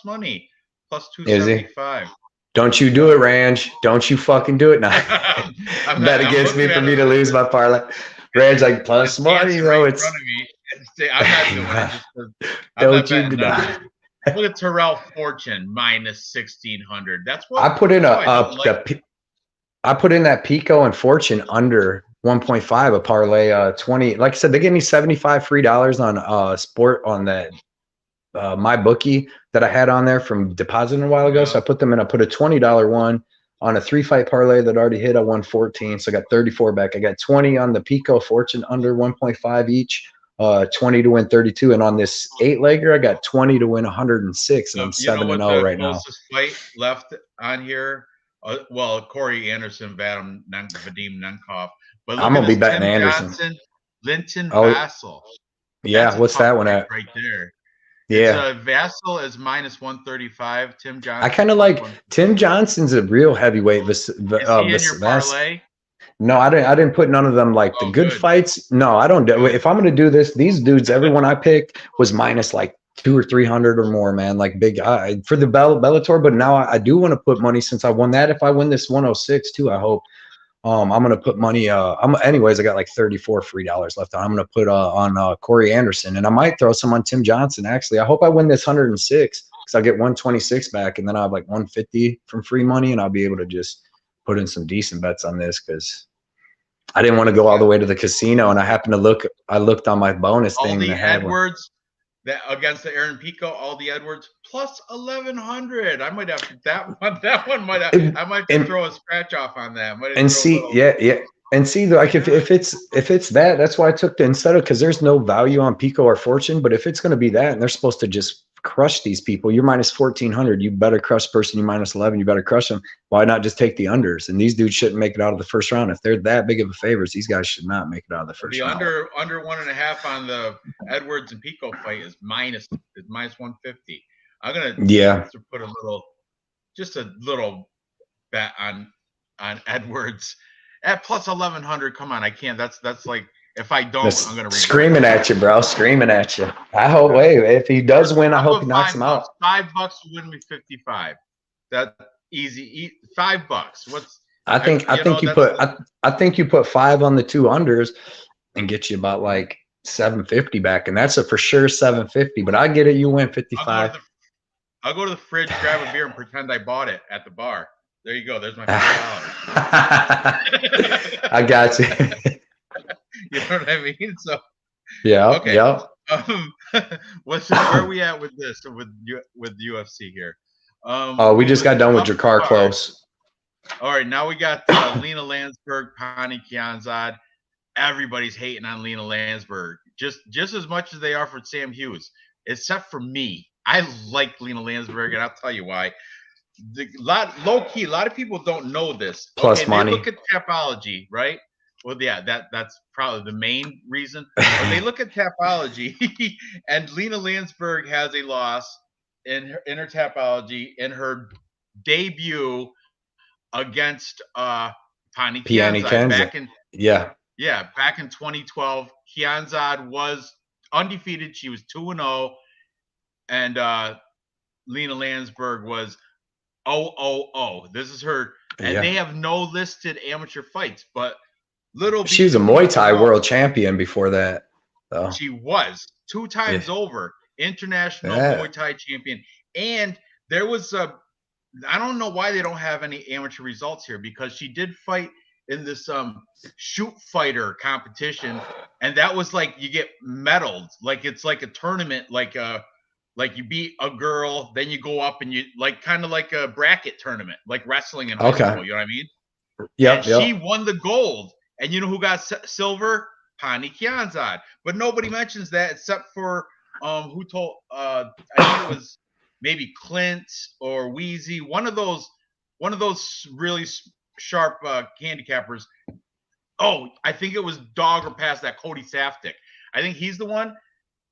money, plus 275. Don't you do it, Ranj. Don't you fucking do it now. Bet against me for me to lose my parlay. Ranj like plus money, though. It's I'm not doing it. Don't you do that. Look at Terrell Fortune minus 1,600. That's what I put in I put in that Pico and Fortune under 1.5 a parlay 20. Like I said, they gave me $75 free on sport on that my bookie that I had on there from depositing a while ago. So I put them in. I put a $20 one on a 3-fight parlay that already hit. I won 14, so I got 34 back. I got 20 on the Pico Fortune under 1.5 each, 20 to win 32, and on this 8-legger I got 20 to win 106, and I'm 7-0 right now. Closest fight left on here, well, Corey Anderson, Vadim Nemkov, but I'm gonna be betting Anderson. Johnson, Linton Vassell. Yeah, what's that one at? Right there. Yeah, Vassell is minus 135. Tim Johnson. I kind of like Tim Johnson's a real heavyweight. Is he in your parlay? No, I didn't put none of them like the good fights. No, I don't do. If I'm gonna do this, these dudes, everyone I picked was minus like 200 or 300 or more, man. Like big for the Bellator. But now I do want to put money since I won that. If I win this 106 too, I hope. I'm gonna put money. Anyways, I got like $34 free left. I'm gonna put on Corey Anderson, and I might throw some on Tim Johnson. Actually, I hope I win this 106 because I'll get 126 back, and then I'll have like 150 from free money, and I'll be able to just put in some decent bets on this because I didn't want to go all the way to the casino, and I happened to look. I looked on my bonus thing. All the Edwards that against the Aaron Pico, all the Edwards plus 1,100. I might have that one. That one might have. I might throw a scratch off on that. And see, and see, like if it's that's why I took the instead of because there's no value on Pico or Fortune, but if it's going to be that, and they're supposed to just crush these people, you're minus 1,400. You better crush person. You minus 11. You better crush them. Why not just take the unders? And these dudes shouldn't make it out of the first round. If they're that big of a favorites, these guys should not make it out of the first round. The under 1.5 on the Edwards and Pico fight is minus 150. I'm gonna put a little bet on Edwards at plus 1,100. Come on, I can't. That's like. If I don't, I'm gonna screaming at you, bro. Screaming at you. I hope. Wait, if he does win, I hope he knocks him out. $5 to win me 55. That easy. $5. What's? I think you put 5 on the 2 unders and get you about like 750 back, and that's a for sure 750. But I get it. You win 55. I'll go to the fridge, grab a beer, and pretend I bought it at the bar. There you go. There's my $5. I got you. You know what I mean? So yeah, okay. Yeah. Where are we at with this with UFC here? We just got done with Jakar Close. All right, now we got Lena Landsberg, Pani Kianzad. Everybody's hating on Lena Landsberg just as much as they are for Sam Hughes, except for me. I like Lena Landsberg, and I'll tell you why. Low key, a lot of people don't know this. Plus money. They look at Tapology, right? Well, yeah, that's probably the main reason. When they look at Tapology, and Lena Landsberg has a loss in her Tapology in her debut against Pani Kianzad back in back in 2012. Kianzad was undefeated. She was 2-0, and Lena Landsberg was 0-0-0. This is her, and they have no listed amateur fights, but. She was a Muay Thai world champion before that. Though. She was 2 times over international Muay Thai champion. And there was I don't know why they don't have any amateur results here because she did fight in this shoot fighter competition, and that was like you get medaled, like it's like a tournament, like like you beat a girl, then you go up and you like kind of like a bracket tournament, like wrestling in high school. You know what I mean? Yep. And she won the gold. And you know who got silver? Pani Kianzad. But nobody mentions that except for who told I think it was maybe Clint or Wheezy, one of those really sharp handicappers. Oh, I think it was Dog or Past that Cody Saftik. I think he's the one.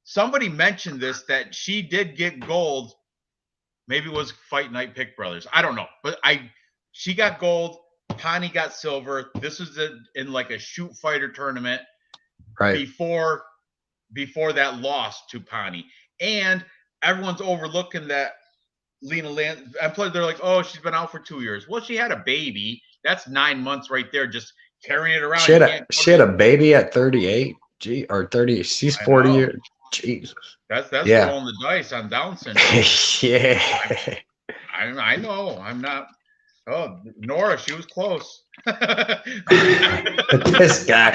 Somebody mentioned this that she did get gold. Maybe it was Fight Night Pick Brothers. I don't know, but she got gold. Pani got silver. This was in like a shoot fighter tournament, right? Before that loss to Pani, and everyone's overlooking that Lena Land. And plus, they're like, "Oh, she's been out for 2 years." Well, she had a baby. That's 9 months right there, just carrying it around. She had a baby at 38. Gee, or 30. She's 40 years. Jesus. That's rolling the dice on Down syndrome. Yeah. I know. I'm not. Oh, Nora, she was close. This guy.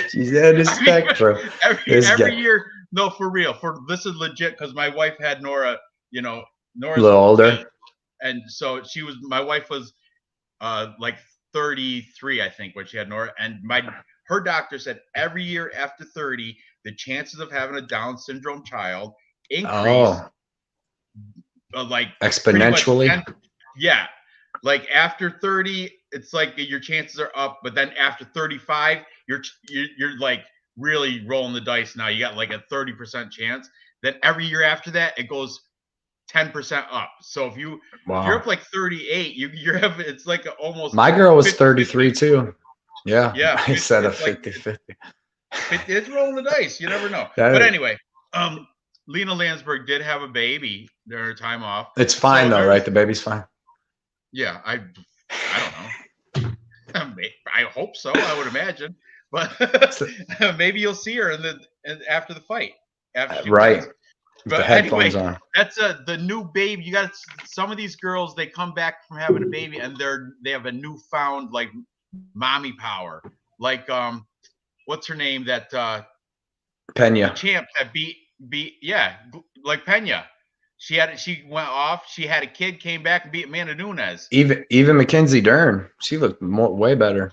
She's at the spectrum. Every year. No, for real. This is legit because my wife had Nora, Nora's a little older. And so my wife was like 33, I think, when she had Nora. And her doctor said every year after 30, the chances of having a Down syndrome child increase like exponentially. Yeah. Like after 30, it's like your chances are up, but then after 35, you're like really rolling the dice now. You got like a 30% chance. Then every year after that, it goes 10% up. So if you're up like 38, you're having, it's like almost. My girl was 33 too. Yeah. Yeah. I said a 50-50. It's rolling the dice. You never know. But anyway, Lena Landsberg did have a baby during her time off. It's fine though, right? The baby's fine. Yeah, I don't know. I hope so. I would imagine, but maybe you'll see her after the fight. Right. But the headphones on. That's the new baby. You got some of these girls. They come back from having a baby and they have a newfound like mommy power. Like what's her name? That Pena. The champ that beat like Pena. She went off. She had a kid, came back and beat Amanda Nunes. Even Mackenzie Dern, she looked way better.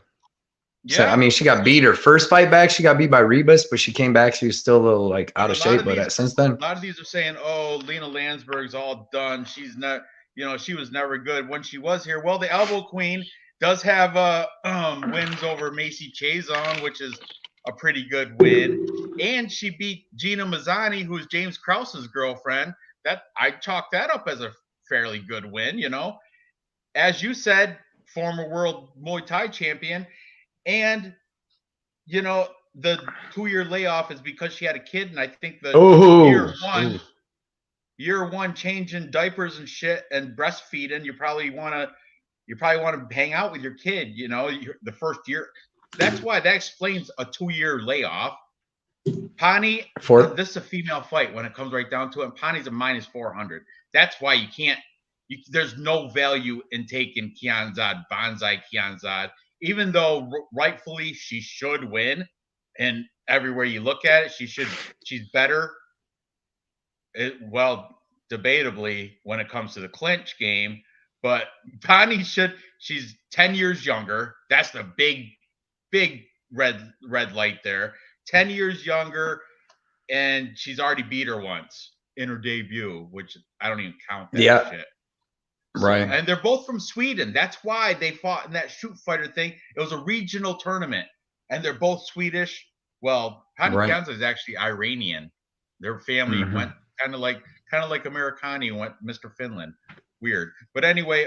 Yeah, so, I mean, she got beat her first fight back. She got beat by Rebus, but she came back. She was still a little like out of shape. But since then, a lot of these are saying, "Oh, Lena Landsberg's all done. She's not. She was never good when she was here." Well, the Elbow Queen does have wins over Macy Chazon, which is a pretty good win, and she beat Gina Mazzani, who's James Krause's girlfriend. That I chalk that up as a fairly good win, As you said, former world Muay Thai champion. And, the 2-year layoff is because she had a kid. And I think the year one changing diapers and shit and breastfeeding, you probably want to hang out with your kid, the first year. That's why that explains a 2-year layoff. Pani, this is a female fight when it comes right down to it. Pani's a -400. That's why you can't. There's no value in taking Kianzad, Banzai Kianzad, even though rightfully she should win. And everywhere you look at it, she's better. Debatably when it comes to the clinch game, but Pani she's 10 years younger. That's the big red light there. 10 years younger, and she's already beat her once in her debut, which I don't even count that shit. Right. And they're both from Sweden. That's why they fought in that shoot fighter thing. It was a regional tournament, and they're both Swedish. Well, Pani Kianzad is actually Iranian. Their family went kind of like Americani went Mr. Finland. Weird. But anyway,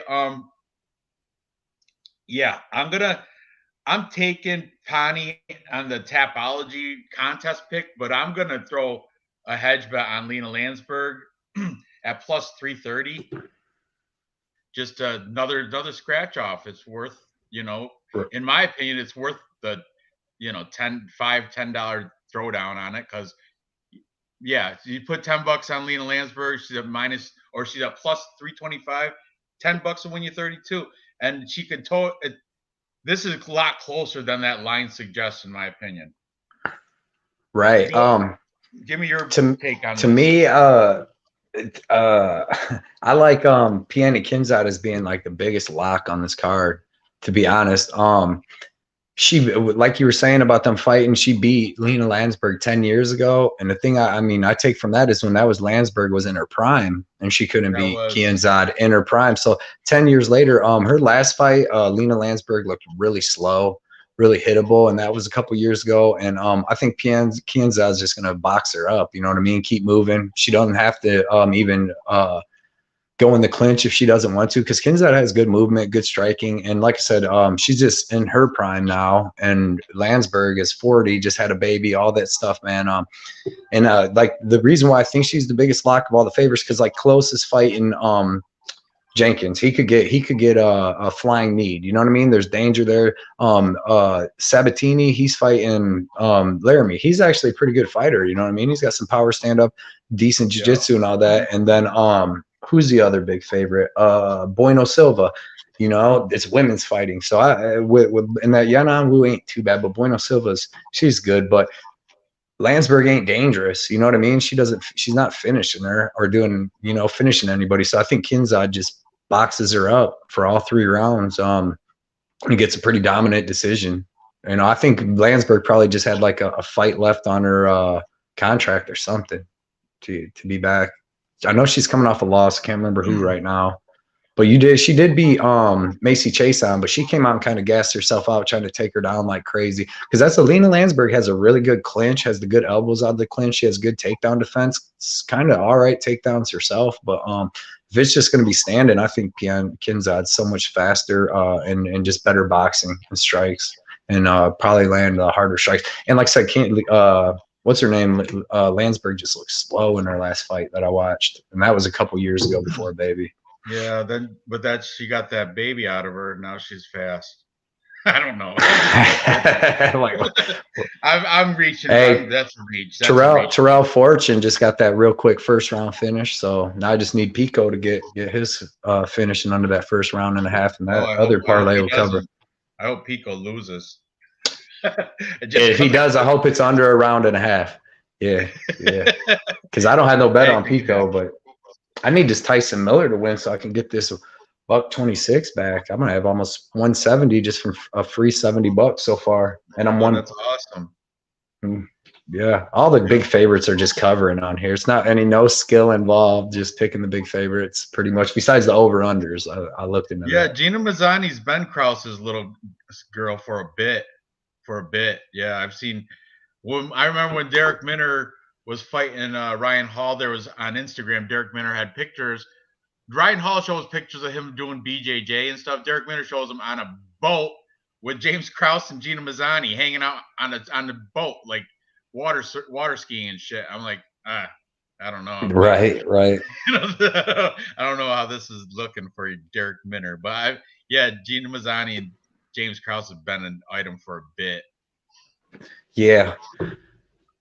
I'm taking Pani on the Tapology contest pick, but I'm going to throw a hedge bet on Lena Landsberg at plus 330. Just another scratch off. It's worth, in my opinion, it's worth the, $10 throwdown on it. Cause you put $10 on Lena Landsberg, she's at plus 325, $10 will win you 32. And she could this is a lot closer than that line suggests, in my opinion. Right. Give me your take on to this. me, I like Piani Kinzad as being like the biggest lock on this card, to be honest. She, like you were saying about them fighting, she beat Lena Landsberg 10 years ago. And the thing I mean, I take from that is when that was Landsberg was in her prime and she couldn't beat Kianzad in her prime. So 10 years later, her last fight, Lena Landsberg looked really slow, really hittable. And that was a couple years ago. And I think Kianzad is just going to box her up. You know what I mean? Keep moving. She doesn't have to even go in the clinch if she doesn't want to, because Kinzad has good movement, good striking, and like I said, she's just in her prime now. And Landsberg is 40, just had a baby, all that stuff, man. Like the reason why I think she's the biggest lock of all the favorites, because like Close is fighting Jenkins. He could get a flying knee. You know what I mean? There's danger there. Sabatini, he's fighting Laramie. He's actually a pretty good fighter. You know what I mean? He's got some power, stand up, decent jiu-jitsu and all that. And then who's the other big favorite? Bueno Silva. You know, it's women's fighting. So and that Yanan Wu ain't too bad, but Bueno Silva's, she's good, but Landsberg ain't dangerous. You know what I mean? She's not finishing her or doing, finishing anybody. So I think Kinzad just boxes her up for all 3 rounds. And gets a pretty dominant decision. I think Landsberg probably just had like a fight left on her contract or something to be back. I know she's coming off a loss. Can't remember who right now. But she did beat Macy Chase on, but she came out and kind of gassed herself out trying to take her down like crazy. Because that's Lena Landsberg has a really good clinch, has the good elbows out of the clinch. She has good takedown defense. It's kind of all right takedowns herself. But if it's just going to be standing, I think Kinzad's so much faster and just better boxing and strikes, and probably land harder strikes. And like I said, what's her name? Landsberg just looked slow in her last fight that I watched. And that was a couple years ago before a baby. Yeah, but she got that baby out of her. Now she's fast. I don't know. I'm reaching. Hey, that's a reach. Terrell Fortune just got that real quick first round finish. So now I just need Pico to get his finishing under that first round and a half, and that other parlay will cover. I hope Pico loses. If he does, I hope it's under a round and a half. Yeah. Because I don't have no bet on Pico, but I need this Tyson Miller to win so I can get this $126 back. I'm gonna have almost 170 just from a free $70 so far, and I'm one. That's awesome. Yeah, all the big favorites are just covering on here. It's not no skill involved, just picking the big favorites pretty much. Besides the over unders, I looked into. Yeah, that. Gina Mazzani's Ben Krause's little girl for a bit. Yeah, I've seen. I remember when Derek Minner was fighting Ryan Hall. There was on Instagram. Derek Minner had pictures. Ryan Hall shows pictures of him doing BJJ and stuff. Derek Minner shows him on a boat with James Krause and Gina Mazzani hanging out on the boat, like water skiing and shit. I'm like, I don't know. Right. I don't know how this is looking for Derek Minner, but Gina Mazzani and James Krause have been an item for a bit. Yeah.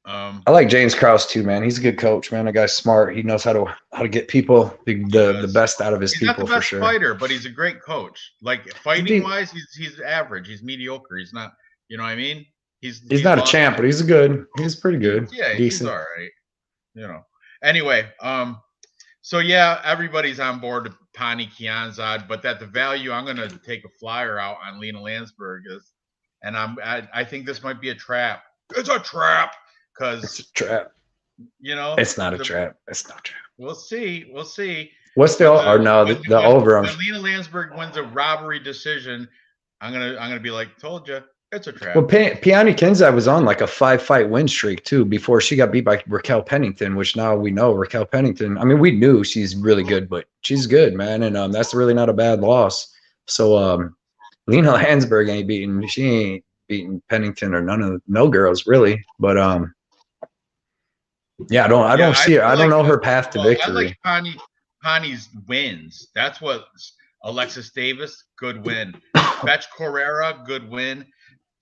I like James Krause too, man. He's a good coach, man. The guy's smart. He knows how to get people the best out of his people. He's not the best fighter, but he's a great coach. Like fighting wise, he's average. He's mediocre. He's not. You know what I mean? He's not a champ, but he's pretty good. Yeah, decent. He's all right. Anyway, so yeah, everybody's on board with Pani Kianzad, but that the value, I'm gonna take a flyer out on Lena Landsberg and I think this might be a trap. It's a trap. It's a trap. It's not a trap. It's not a trap. We'll see. What's the over? When Lena Landsberg wins a robbery decision, I'm gonna be like, told you, it's a trap. Well, Piani Kinzad was on like a 5-fight win streak too before she got beat by Raquel Pennington, which now we know Raquel Pennington. I mean, we knew she's really good, but she's good, man, and that's really not a bad loss. So Lena Landsberg ain't beating Pennington or no girls really, but yeah, I don't see her. I don't know her path to victory. I like Pani's wins. That's what Alexis Davis, good win. Betch Correra, good win.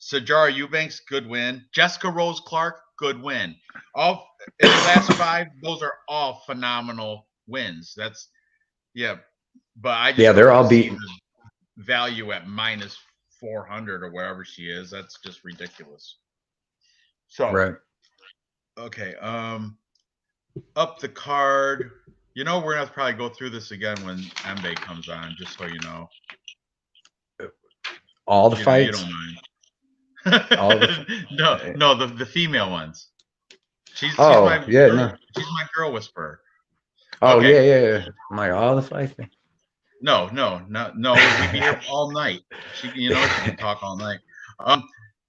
Sajara Eubanks, good win. Jessica Rose Clark, good win. All in the last 5, those are all phenomenal wins. But I just they're all beaten. Value at minus 400 or wherever she is. That's just ridiculous. So right. Okay. Up the card. You know, we're gonna have to probably go through this again when Mbe comes on, just so you know. All the You know, you fights. don't mind. All the. No, the female ones. She's Oh my yeah, girl. no. She's my girl whisperer. Oh Okay. yeah. I'm like all the fights. No. We'd be here all night. She can talk all night.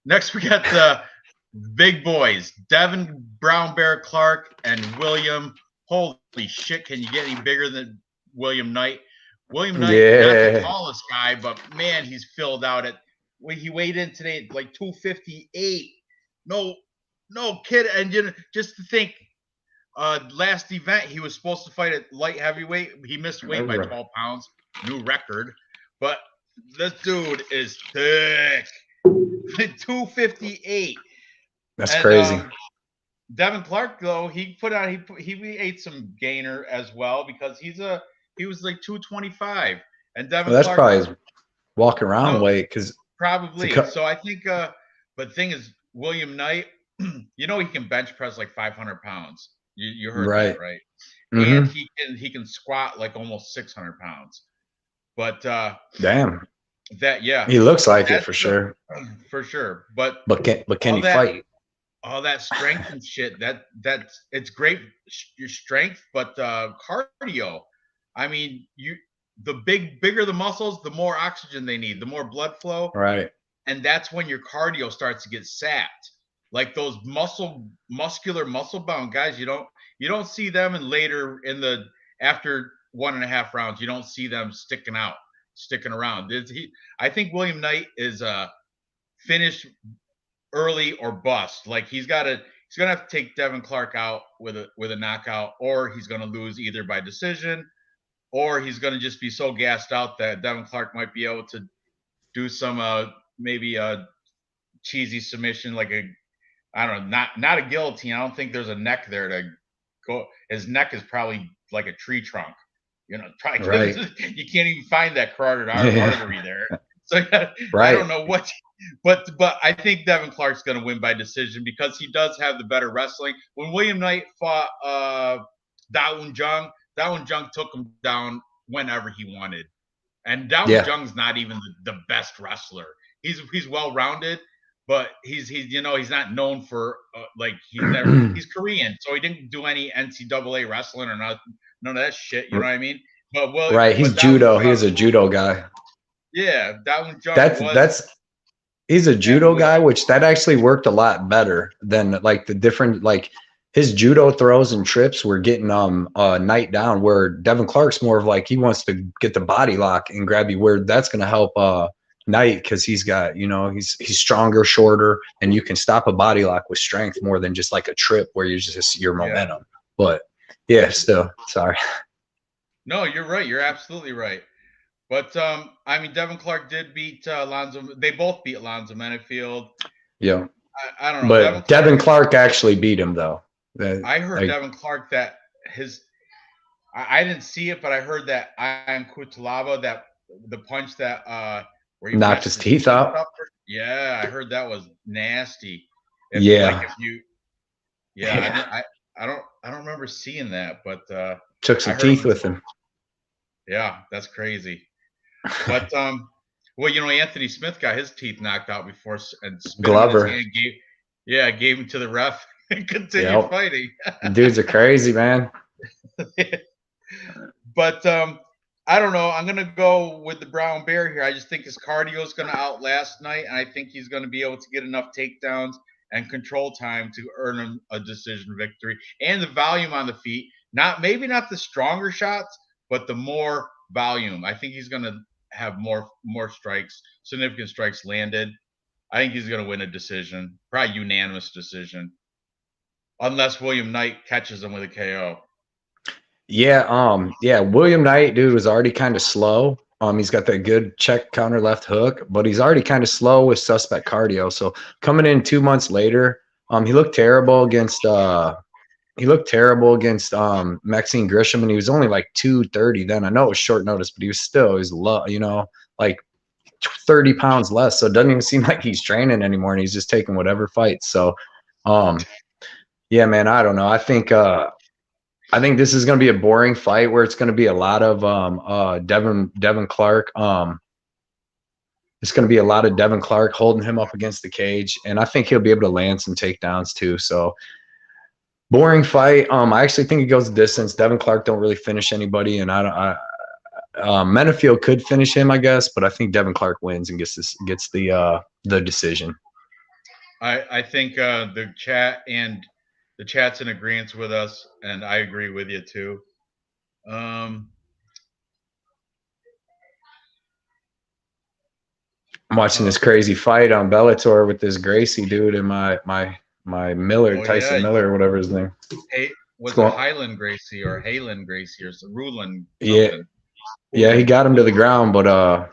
Next we got the big boys, Devin Brown Bear Clark and William. Holy shit! Can you get any bigger than William Knight? William Knight, not the Yeah. tallest guy, but man, he's filled out at. He weighed in today at like 258. No kid. And just to think, last event he was supposed to fight at light heavyweight. He missed weight by 12 pounds, new record. But this dude is thick. 258. That's And crazy. Devin Clark though, he ate some gainer as well because he was like 225. And Devin Well, that's Clark probably his walk around weight because probably. So I think but the thing is William Knight, he can bench press like 500 pounds. You heard right. that, right? Mm-hmm. And he can squat like almost 600 pounds. But damn. That he looks like it for sure. For sure. But can he fight? All that strength and shit, that's it's great, your strength, but cardio. I mean, the bigger the muscles, the more oxygen they need, the more blood flow. Right. And that's when your cardio starts to get sapped. Like those muscular muscle bound guys, you don't see them after 1.5 rounds, you don't see them sticking around. I think William Knight is finished early or bust. Like he's gonna have to take Devin Clark out with a knockout, or he's gonna lose either by decision, or he's gonna just be so gassed out that Devin Clark might be able to do some maybe a cheesy submission, like I don't know, not a guillotine. I don't think there's a neck there to go. His neck is probably like a tree trunk. Probably right. You can't even find that carotid artery there. So right. I don't know what, but I think Devin Clark's going to win by decision because he does have the better wrestling. When William Knight fought Dawoon Jung took him down whenever he wanted, and Dawoon Jung's not even the best wrestler. He's well rounded, but he's not known for he's Korean, so he didn't do any NCAA wrestling or none of that shit. You know what I mean? But right, he's judo. He's a judo guy. Yeah, Dawoon Jung he's a judo guy, which that actually worked a lot better than like the different his judo throws and trips were getting Knight down, where Devin Clark's more of like he wants to get the body lock and grab you, where that's going to help Knight because he's got he's stronger, shorter, and you can stop a body lock with strength more than just like a trip where you just your momentum. But still sorry. No, you're right. You're absolutely right. But I mean, Devin Clark did beat Alonzo. They both beat Alonzo Menifield. Yeah. I don't know. But Devin Clark actually beat him though. I heard Devin Clark that I didn't see it, but I heard that Ian Kutalaba, that the punch that where he knocked his teeth out. Yeah, I heard that was nasty. I don't remember seeing that, but took some teeth with him. Yeah, that's crazy. But well, Anthony Smith got his teeth knocked out before, and Glover gave him to the ref and continued fighting. Dudes are crazy, man. But I don't know. I'm gonna go with the Brown Bear here. I just think his cardio is gonna outlast Knight, and I think he's gonna be able to get enough takedowns and control time to earn him a decision victory. And the volume on the feet, maybe not the stronger shots, but the more volume. I think he's gonna have more strikes, significant strikes landed. I think he's gonna win a decision, probably unanimous decision, unless William Knight catches him with a KO. Yeah, William Knight, dude, was already kind of slow. He's got that good check counter left hook, but he's already kind of slow with suspect cardio. So coming in 2 months later, he looked terrible against Maxine Grisham, and he was only like 230 then. I know it was short notice, but he was low, like 30 pounds less. So it doesn't even seem like he's training anymore, and he's just taking whatever fights. So Yeah, man. I don't know. I think this is going to be a boring fight where it's going to be a lot of Devin Clark. It's going to be a lot of Devin Clark holding him up against the cage, and I think he'll be able to land some takedowns too. So boring fight. I actually think it goes the distance. Devin Clark don't really finish anybody, and Menafield could finish him, I guess, but I think Devin Clark wins and gets the decision. I think the chat's in agreement with us, and I agree with you too. I'm watching this crazy fight on Bellator with this Gracie dude and my Miller, Tyson Miller, or whatever his name. Hey, was it Highland Gracie or Hayland Gracie or Ruland? Yeah, he got him to the ground, but I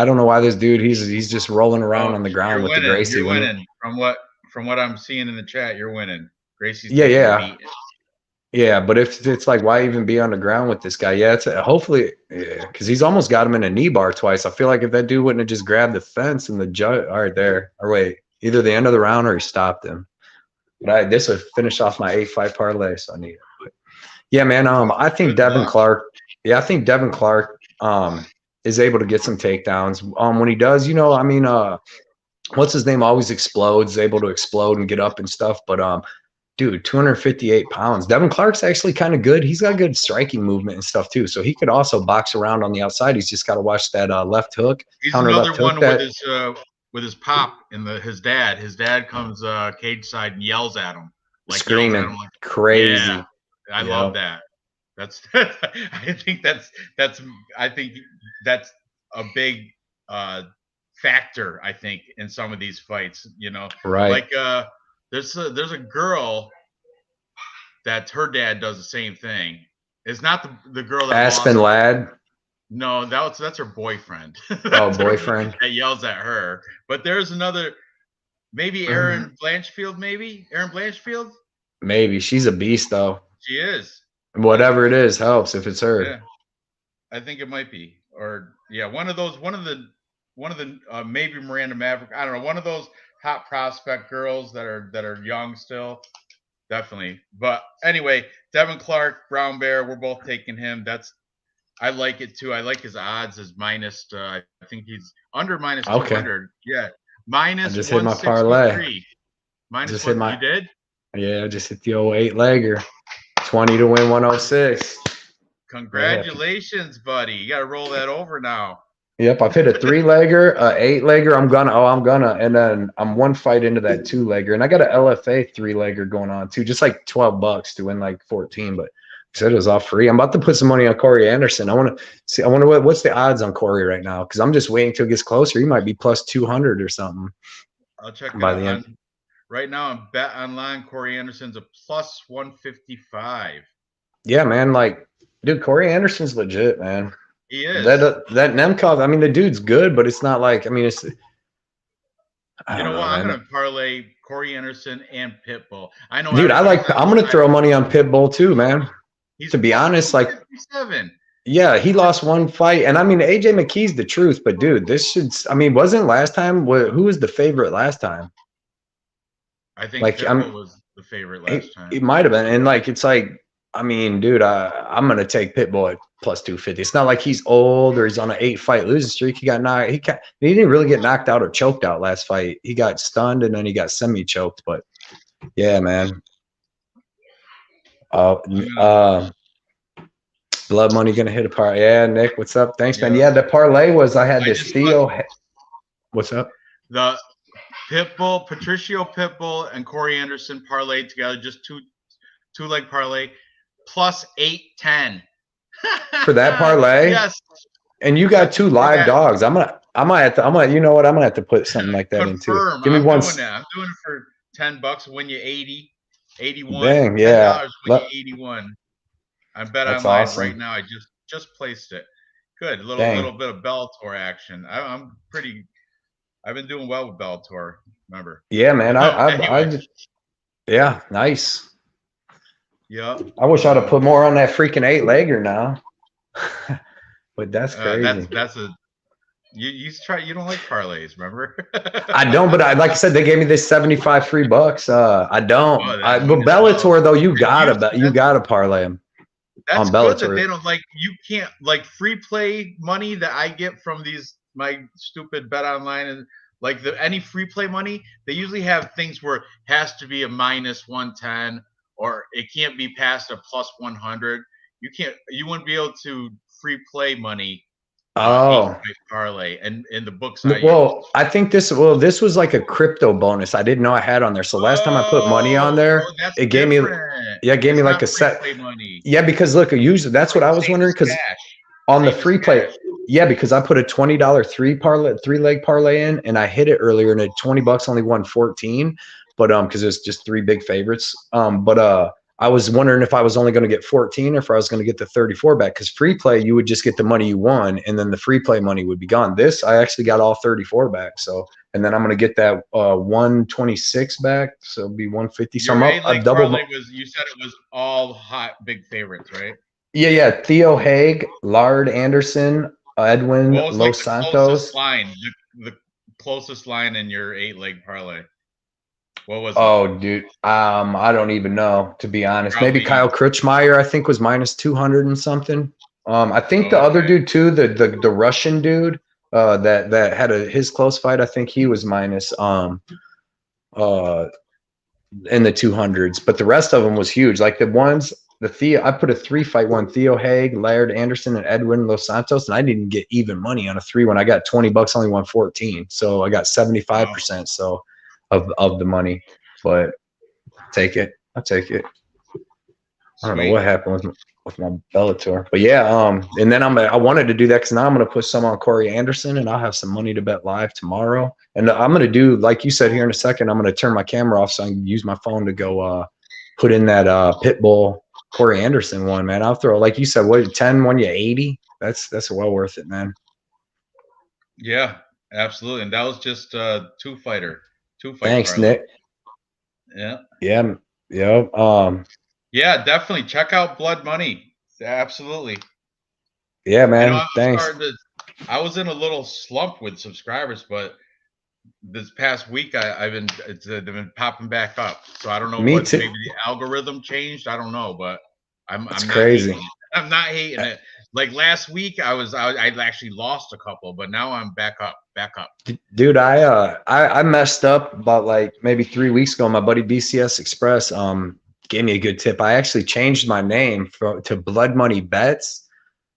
don't know why this dude he's just rolling around on the ground with the Gracie. You're winning. From what I'm seeing in the chat, you're winning. Gracie's Yeah, but if it's like, why even be on the ground with this guy? Yeah, it's hopefully because he's almost got him in a knee bar twice. I feel like if that dude wouldn't have just grabbed the fence and the judge, all right, there, or wait, either the end of the round or he stopped him. But this would finish off my 8-fight parlay, so I need it. But yeah, man. I think Devin Clark. Yeah, I think Devin Clark is able to get some takedowns. When he does, what's his name always explodes, able to explode and get up and stuff. But dude, 258 pounds. Devin Clark's actually kind of good. He's got good striking movement and stuff too. So he could also box around on the outside. He's just got to watch that left hook. He's another one with his pop and his dad. His dad comes cage side and yells at him, like screaming, like, crazy. Yeah, I love that. I think that's a big factor. I think in some of these fights, right? Like there's a girl that her dad does the same thing. It's not the girl that Aspen Ladd. No, that's her boyfriend. Boyfriend that yells at her. But there's another, maybe Erin Blanchfield. Maybe Erin Blanchfield. Maybe she's a beast though. She is. Whatever it is helps if it's her. Yeah, I think it might be, or yeah, one of the maybe Miranda Maverick. I don't know, one of those hot prospect girls that are young still. Definitely. But anyway, Devin Clark, Brown Bear, we're both taking him. I like it too. I like his odds as minus. I think he's under minus 200. Yeah, minus. I just hit my parlay. Minus what you did? Yeah, I just hit the old 8-legger. 20 to win 106. Congratulations, buddy. You got to roll that over now. Yep, I've hit a 3-legger, 8-legger. I'm gonna, and then I'm one fight into that 2-legger, and I got an LFA 3-legger going on too, just like $12 to win like 14. But I said it was all free. I'm about to put some money on Corey Anderson. I want to see. I wonder what's the odds on Corey right now, because I'm just waiting till it gets closer. He might be plus 200 or something. I'll check by the end. Right now, on Bet Online, Corey Anderson's a plus 155. Yeah, man. Like, dude, Corey Anderson's legit, man. He is. That Nemkov, I mean, the dude's good, but it's not like, I mean, it's. I'm going to parlay Corey Anderson and Pitbull. I know. Dude, I'm going to throw money on Pitbull too, man. To be honest, like. 57. Yeah, he lost one fight. And I mean, AJ McKee's the truth, but dude, wasn't last time, who was the favorite last time? I think Pitbull was the favorite last time. It might have been. And like, it's like, I mean, dude, I'm going to take Pitbull at plus 250. It's not like he's old or he's on an 8-fight losing streak. He got knocked. He didn't really get knocked out or choked out last fight. He got stunned and then he got semi-choked. But yeah, man. Blood Money going to hit a parlay. Yeah, Nick, what's up? Thanks, man. Yeah, the parlay was I had this Theo. What's up? The Pitbull, Patricio Pitbull, and Corey Anderson parlayed together, just two-leg parlay, plus 810. For that parlay? Yes. And you got 2 live dogs. I'm gonna you know what? I'm gonna have to put something like that in too. Give me one. I'm doing it for $10. Win you 80, 81. Dang, yeah. Win you 81. I bet online awesome. Right now. I just placed it. Good. A little bit of Bellator action. I've been doing well with Bellator. Remember? Yeah, man. Yeah, nice. Yeah. I wish I'd have put more on that freaking 8-legger now. But that's crazy. You try. You don't like parlays, remember? I don't, but like I said, they gave me this 75 free bucks. I don't. Oh, But that mean as well. Bellator though, And you gotta parlay them that's on good that Bellator. they don't like. You can't like free play money that I get from these my stupid bet online and like any free play money. They usually have things where it has to be a minus 110 or it can't be past a plus 100. You can't. You wouldn't be able to free play money on Oh, 8 parlay and in the books I use. well, I think this was like a crypto bonus. I didn't know I had on there. So last time I put money on there, That's it gave me, different. yeah, it gave me It's like not a free set. play money. Yeah, because look, usually that's what I was Same wondering as because cash. on the Same as free play, cash. yeah, because I put a $20 three leg parlay in and I hit it earlier and at $20 only won 14, but because it was just three big favorites. But I was wondering if I was only going to get 14 or if I was going to get the 34 back because free play you would just get the money you won and then the free play money would be gone. This I actually got all 34 back, so and then I'm going to get that 126 back, so it'll be 150. So Your I'm up a A-leg double. parlay was you said it was all hot big favorites, right? Yeah. Theo Haig, Lard Anderson, Edwin What was like Los the closest Santos. line? The closest line in your 8-leg parlay. What was it? Oh, dude. I don't even know, to be honest. Maybe Probably Kyle Krutschmeyer, I think, was minus 200 and something. I think the other okay. dude too, the Russian dude, that had his close fight, I think he was minus in the 200s, but the rest of them was huge. Like I put a 3-fight one, Theo Haig, Laird Anderson, and Edwin Los Santos, and I didn't get even money on a 3-1. I got $20, only won 14. So I got 75% so of the money. But take it. I'll take it. I don't know what happened with my Bellator, but yeah. And then I wanted to do that because now I'm gonna put some on Corey Anderson, and I'll have some money to bet live tomorrow. And I'm gonna do like you said here in a second. I'm gonna turn my camera off so I can use my phone to go put in that Pitbull Corey Anderson one. Man, I'll throw like you said, what 10 won you 80? That's well worth it, man. Yeah, absolutely. And that was just two fight. Thanks, parlay. Nick. Yeah. Yeah. Yeah. Yeah, definitely check out Blood Money. Absolutely. Yeah, man. Thanks. I was in a little slump with subscribers, but this past week they've been popping back up. So I don't know Me too. Maybe the algorithm changed. I don't know, but I'm crazy. Not hating it. I'm not hating it. Like last week I actually lost a couple, but now I'm back up. Dude, I messed up about like maybe 3 weeks ago. My buddy BCS Express gave me a good tip. I actually changed my name to Blood Money Bets.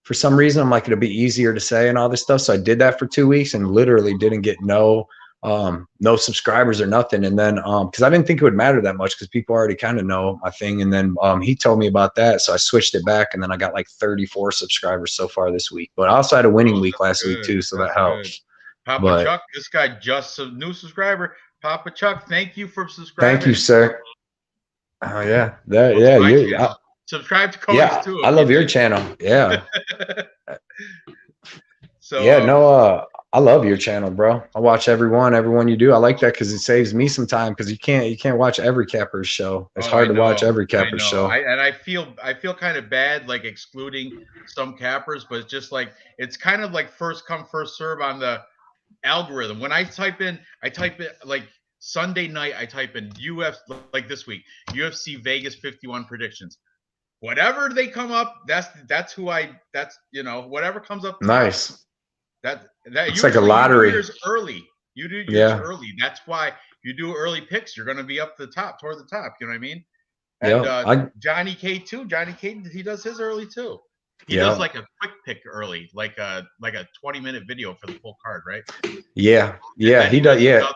For some reason, I'm like, it'll be easier to say and all this stuff. So I did that for 2 weeks and literally didn't get no subscribers or nothing. And then because I didn't think it would matter that much because people already kind of know my thing. And then he told me about that, so I switched it back, and then I got like 34 subscribers so far this week. But I also had a winning week last week too, so that helps. Papa Chuck, this guy just a new subscriber. Papa Chuck, thank you for subscribing. Thank you, sir. Oh yeah, subscribe to Cody's too. I love your channel. Yeah. So yeah, no, I love your channel, bro. I watch every one you do. I like that because it saves me some time because you can't watch every capper's show. It's hard to watch every capper's show. I feel kind of bad like excluding some cappers, but it's just like it's kind of like first come first serve on the algorithm. When I type in like Sunday night, I type in UFC like this week, UFC Vegas 51 predictions. Whatever they come up, that's who whatever comes up. Nice. It's like a lottery. You do yours early. That's why you do early picks. You're going to be up the top, toward the top. You know what I mean? And Johnny K too. Johnny K, he does his early too. He does like a quick pick early, like a 20-minute video for the full card, right? Yeah, he does. Yeah,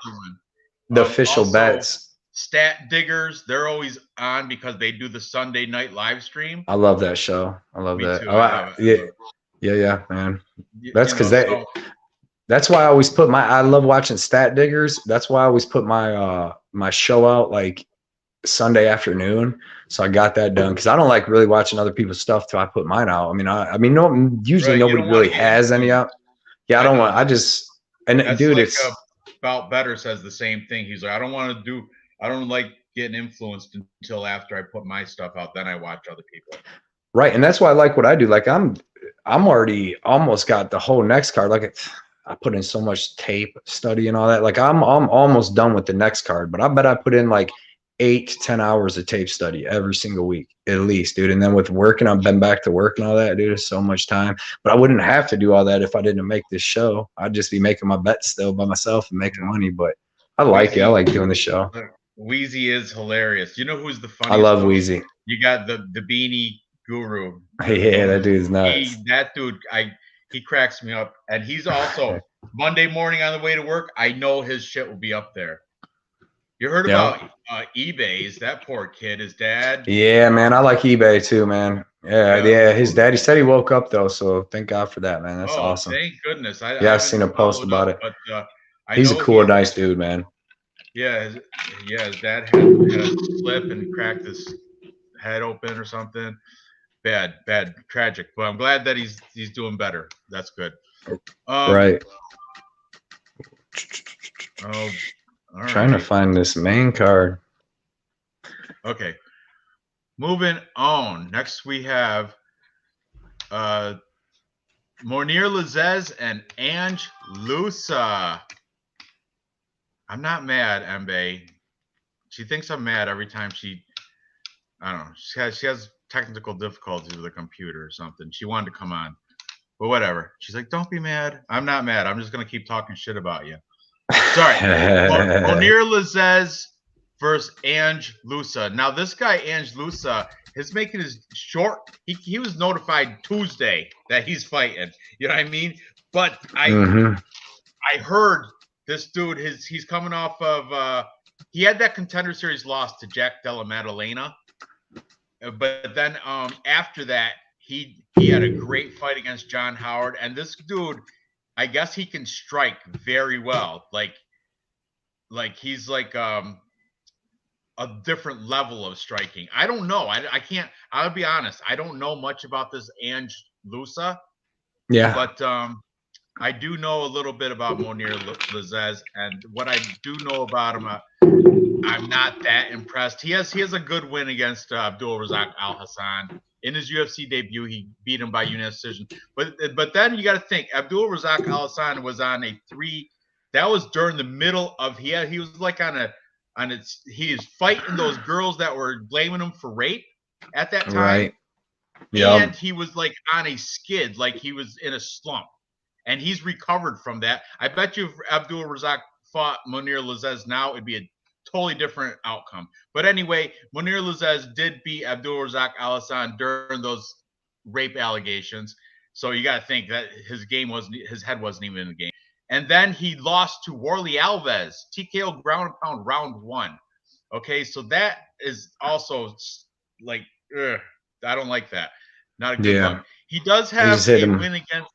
the official bets. Stat Diggers, they're always on because they do the Sunday night live stream. I love that show. I love that. Yeah, man. That's because that's why I always put I love watching Stat Diggers. That's why I always put my my show out like Sunday afternoon. So I got that done because I don't like really watching other people's stuff till I put mine out. Usually nobody really has any out. Yeah, I don't want. Dude, like About Better says the same thing. He's like, I don't like getting influenced until after I put my stuff out. Then I watch other people. Right, and that's why I like what I do. Like I'm already almost got the whole next card. Like I put in so much tape study and all that. Like I'm almost done with the next card, but I bet I put in like 8 to 10 hours of tape study every single week at least, dude. And then with working, I've been back to work and all that, dude. It's so much time. But I wouldn't have to do all that if I didn't make this show. I'd just be making my bets still by myself and making money. But I like it. I like doing the show. Wheezy is hilarious. You know who's the funniest? I love though? Wheezy. You got the beanie guru. Yeah, that dude's nuts. That dude, he cracks me up. And he's also Monday morning on the way to work. I know his shit will be up there. You heard about eBay's that poor kid, his dad? Yeah, man. I like eBay too, man. Yeah. His daddy said he woke up though, so thank God for that, man. That's awesome. Thank goodness. I've seen a post about it. But he's a cool, nice dude, man. Yeah, his dad had a slip and cracked his head open or something. Bad, tragic. But I'm glad that he's doing better. That's good. Right. Oh, all right. Trying to find this main card. Okay. Moving on. Next we have Mounir Lazzez and Ange Lusa. I'm not mad, Mbe. She thinks I'm mad every time I don't know. She has technical difficulties with the computer or something. She wanted to come on, but whatever. She's like, don't be mad. I'm not mad. I'm just going to keep talking shit about you. Sorry. Mounir Lazzez versus Ange Lusa. Now, this guy, Ange Lusa, is making his short. He was notified Tuesday that he's fighting. You know what I mean? But I heard this dude, he's coming off of he had that Contender Series loss to Jack Della Maddalena. But then after that, he had a great fight against John Howard. And this dude, I guess he can strike very well. Like he's like a different level of striking. I don't know. I can't. I'll be honest. I don't know much about this Ange Lusa. Yeah. But I do know a little bit about Mounir Lazzez, and what I do know about him, I'm not that impressed. He has a good win against Abdul Razak Al Hassan in his UFC debut. He beat him by unanimous decision. But then you got to think Abdul Razak Al Hassan was on a 3. That was during the middle of he was like he was fighting those girls that were blaming him for rape at that time. Right. And he was like on a skid, like he was in a slump. And he's recovered from that. I bet you if Abdul Razak fought Mounir Lazzez now, it'd be a totally different outcome. But anyway, Mounir Lazzez did beat Abdul Razak Al Hassan during those rape allegations. So you got to think that his head wasn't even in the game. And then he lost to Warley Alves, TKO ground and pound round 1. Okay, so that is also like, I don't like that. Not a good look. He does have a win against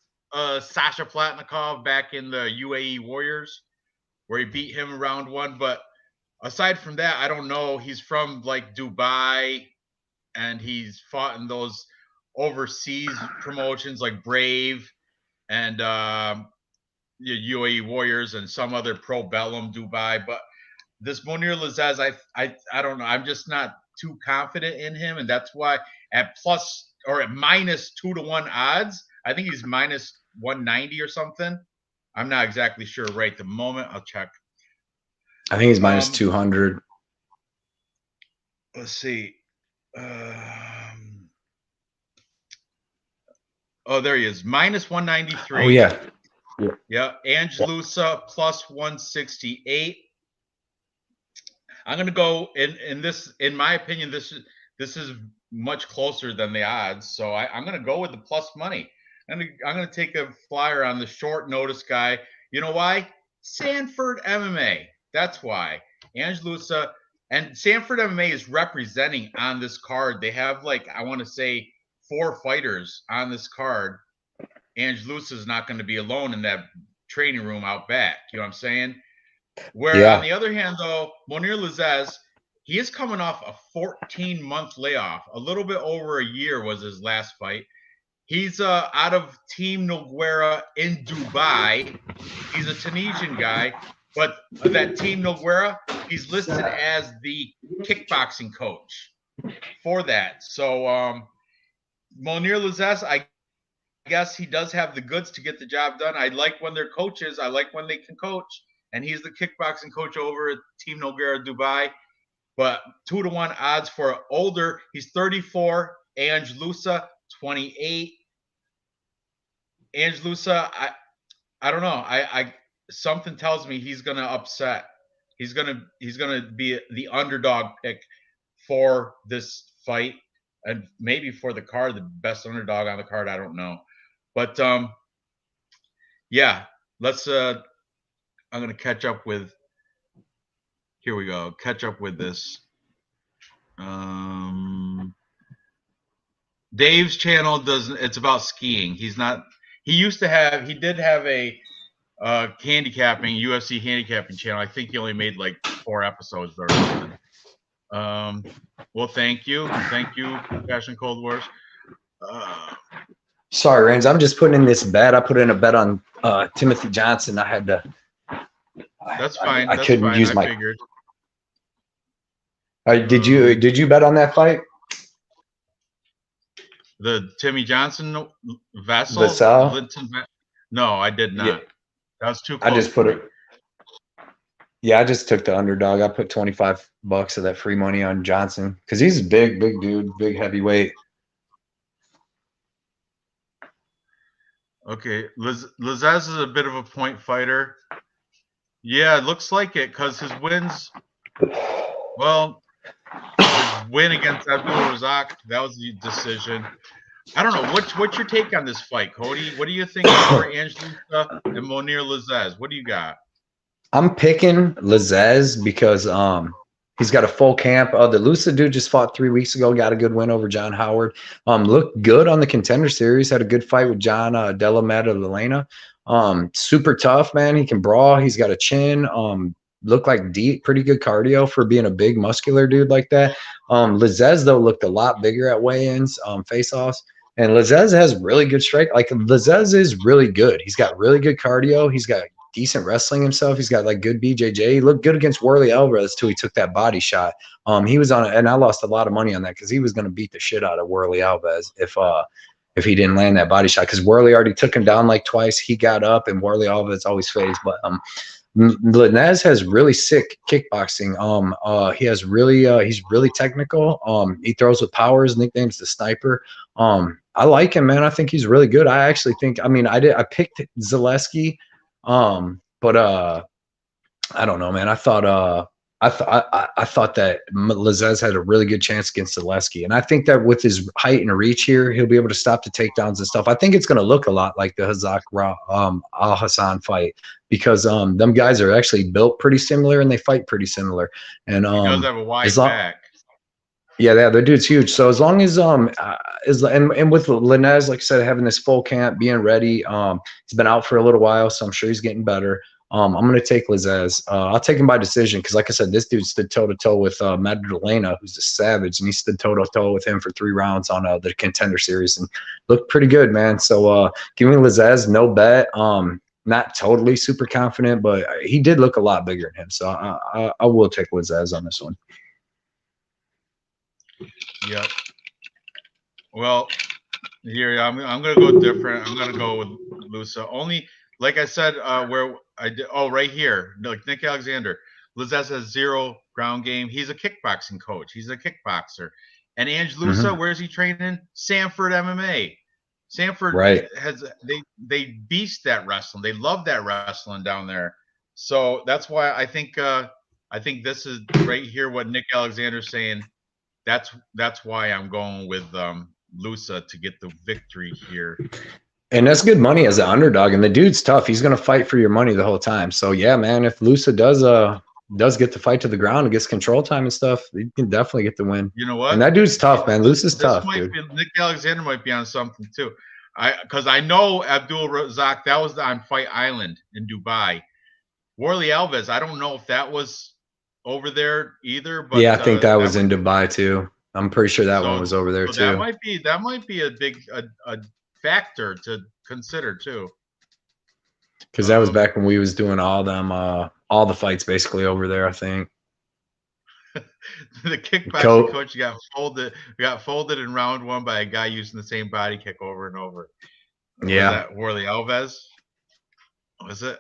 Sasha Platnikov back in the UAE Warriors, where he beat him in round 1. But aside from that, I don't know. He's from like Dubai, and he's fought in those overseas promotions like Brave and UAE Warriors and some other Pro Bellum Dubai. But this Mounir Lazzez, I don't know. I'm just not too confident in him, and that's why at plus or at minus 2-to-1 odds, I think he's minus 190 or something. I'm not exactly sure right at the moment. I'll check. I think he's minus 200. Let's see. There he is. Minus 193. Oh, yeah. Yeah. Ange Lusa plus 168. I'm going to go in this. In my opinion, this is much closer than the odds. So I'm going to go with the plus money. I'm going to take a flyer on the short notice guy. You know why? Sanford MMA. That's why. Ange Lusa and Sanford MMA is representing on this card. They have like, I want to say 4 fighters on this card. Ange Lusa is not going to be alone in that training room out back. You know what I'm saying? Where on the other hand, though, Mounir Lazzez, he is coming off a 14-month layoff. A little bit over a year was his last fight. He's out of Team Nogueira in Dubai. He's a Tunisian guy, but that Team Nogueira, he's listed as the kickboxing coach for that. So Mounir Lazzez, I guess he does have the goods to get the job done. I like when they're coaches. I like when they can coach. And he's the kickboxing coach over at Team Nogueira Dubai. But 2-1 odds for older. He's 34. Ange Lusa, 28. Ange Lusa, I don't know. I something tells me he's gonna upset. He's gonna be the underdog pick for this fight, and maybe for the card, the best underdog on the card. I don't know, but yeah. Let's. I'm gonna catch up with. Here we go. Catch up with this. Dave's channel doesn't. It's about skiing. He's not. He used to have. He did have a handicapping UFC handicapping channel. I think he only made like 4 episodes or something. Well, thank you, Passion Cold Wars. Sorry, Ranj. I'm just putting in this bet. I put in a bet on Timothy Johnson. I had to. That's fine. I couldn't use my. Figured. Did you bet on that fight? The Timmy Johnson Vassal? No, I did not. Yeah. That was too close. I just put it. Yeah, I just took the underdog. I put $25 of that free money on Johnson because he's a big dude, big heavyweight. Okay, Lizaz is a bit of a point fighter. Yeah, it looks like it because his wins. Well, his win against Abdul Razak, that was the decision. I don't know. What's your take on this fight, Cody? What do you think for Angelina and Monir Lizaz? What do you got? I'm picking Lizaz because he's got a full camp. The Lusa dude just fought 3 weeks ago, got a good win over John Howard. Looked good on the Contender Series, had a good fight with John Della Maddalena. Super tough, man. He can brawl. He's got a chin. Looked like pretty good cardio for being a big muscular dude like that. Lizaz, though, looked a lot bigger at weigh-ins, face-offs. And Lizaz has really good strike. Like, Lizaz is really good. He's got really good cardio. He's got decent wrestling himself. He's got, like, good BJJ. He looked good against Worley Alvarez, too. He took that body shot. He was on it, and I lost a lot of money on that because he was going to beat the shit out of Worley Alvarez if he didn't land that body shot. Because Worley already took him down, like, twice. He got up, and Worley Alvarez always fades. But Linares has really sick kickboxing. He's really technical. He throws with power. His nickname's the Sniper. I like him, man. I think he's really good. I actually think. I mean, I picked Zaleski, but I don't know, man. I thought that Lizaz had a really good chance against Zaleski, and I think that with his height and reach here, he'll be able to stop the takedowns and stuff. I think it's going to look a lot like the Hazak Al Hassan fight because them guys are actually built pretty similar and they fight pretty similar. And he does have a wide back. Yeah, the dude's huge. So as long as and with Linares, like I said, having this full camp, being ready, he's been out for a little while, so I'm sure he's getting better. I'm going to take Lizaz. I'll take him by decision because, like I said, this dude stood toe-to-toe with Magdalena, who's a savage, and he stood toe-to-toe with him for 3 rounds on the Contender Series and looked pretty good, man. So give me Lizaz, no bet. Not totally super confident, but he did look a lot bigger than him. So I will take Lizaz on this one. Yep. Well, here I'm going to go different. I'm going to go with Lusa. Only, like I said, where I did. Oh, right here, like Nick Alexander. Lizaz has 0 ground game. He's a kickboxing coach. He's a kickboxer. And Ange Lusa, where's he training? Sanford MMA. Sanford has they beast that wrestling. They love that wrestling down there. So that's why I think this is right here what Nick Alexander's saying. That's why I'm going with Lusa to get the victory here. And that's good money as an underdog. And the dude's tough. He's going to fight for your money the whole time. So yeah, man, if Lusa does get the fight to the ground and gets control time and stuff, he can definitely get the win. You know what? And that dude's tough, man. Lusa's tough, dude. Nick Alexander might be on something too. Because I know Abdul Razak, that was on Fight Island in Dubai. Worley Alves, I don't know if that was over there either. But yeah, I think that was in Dubai too. I'm pretty sure that one was over there too. That might be a big factor to consider too. Because that was back when we was doing all the fights basically over there, I think. The kickboxing coach got folded in round 1 by a guy using the same body kick over and over. Was that Worley Alves? Was it?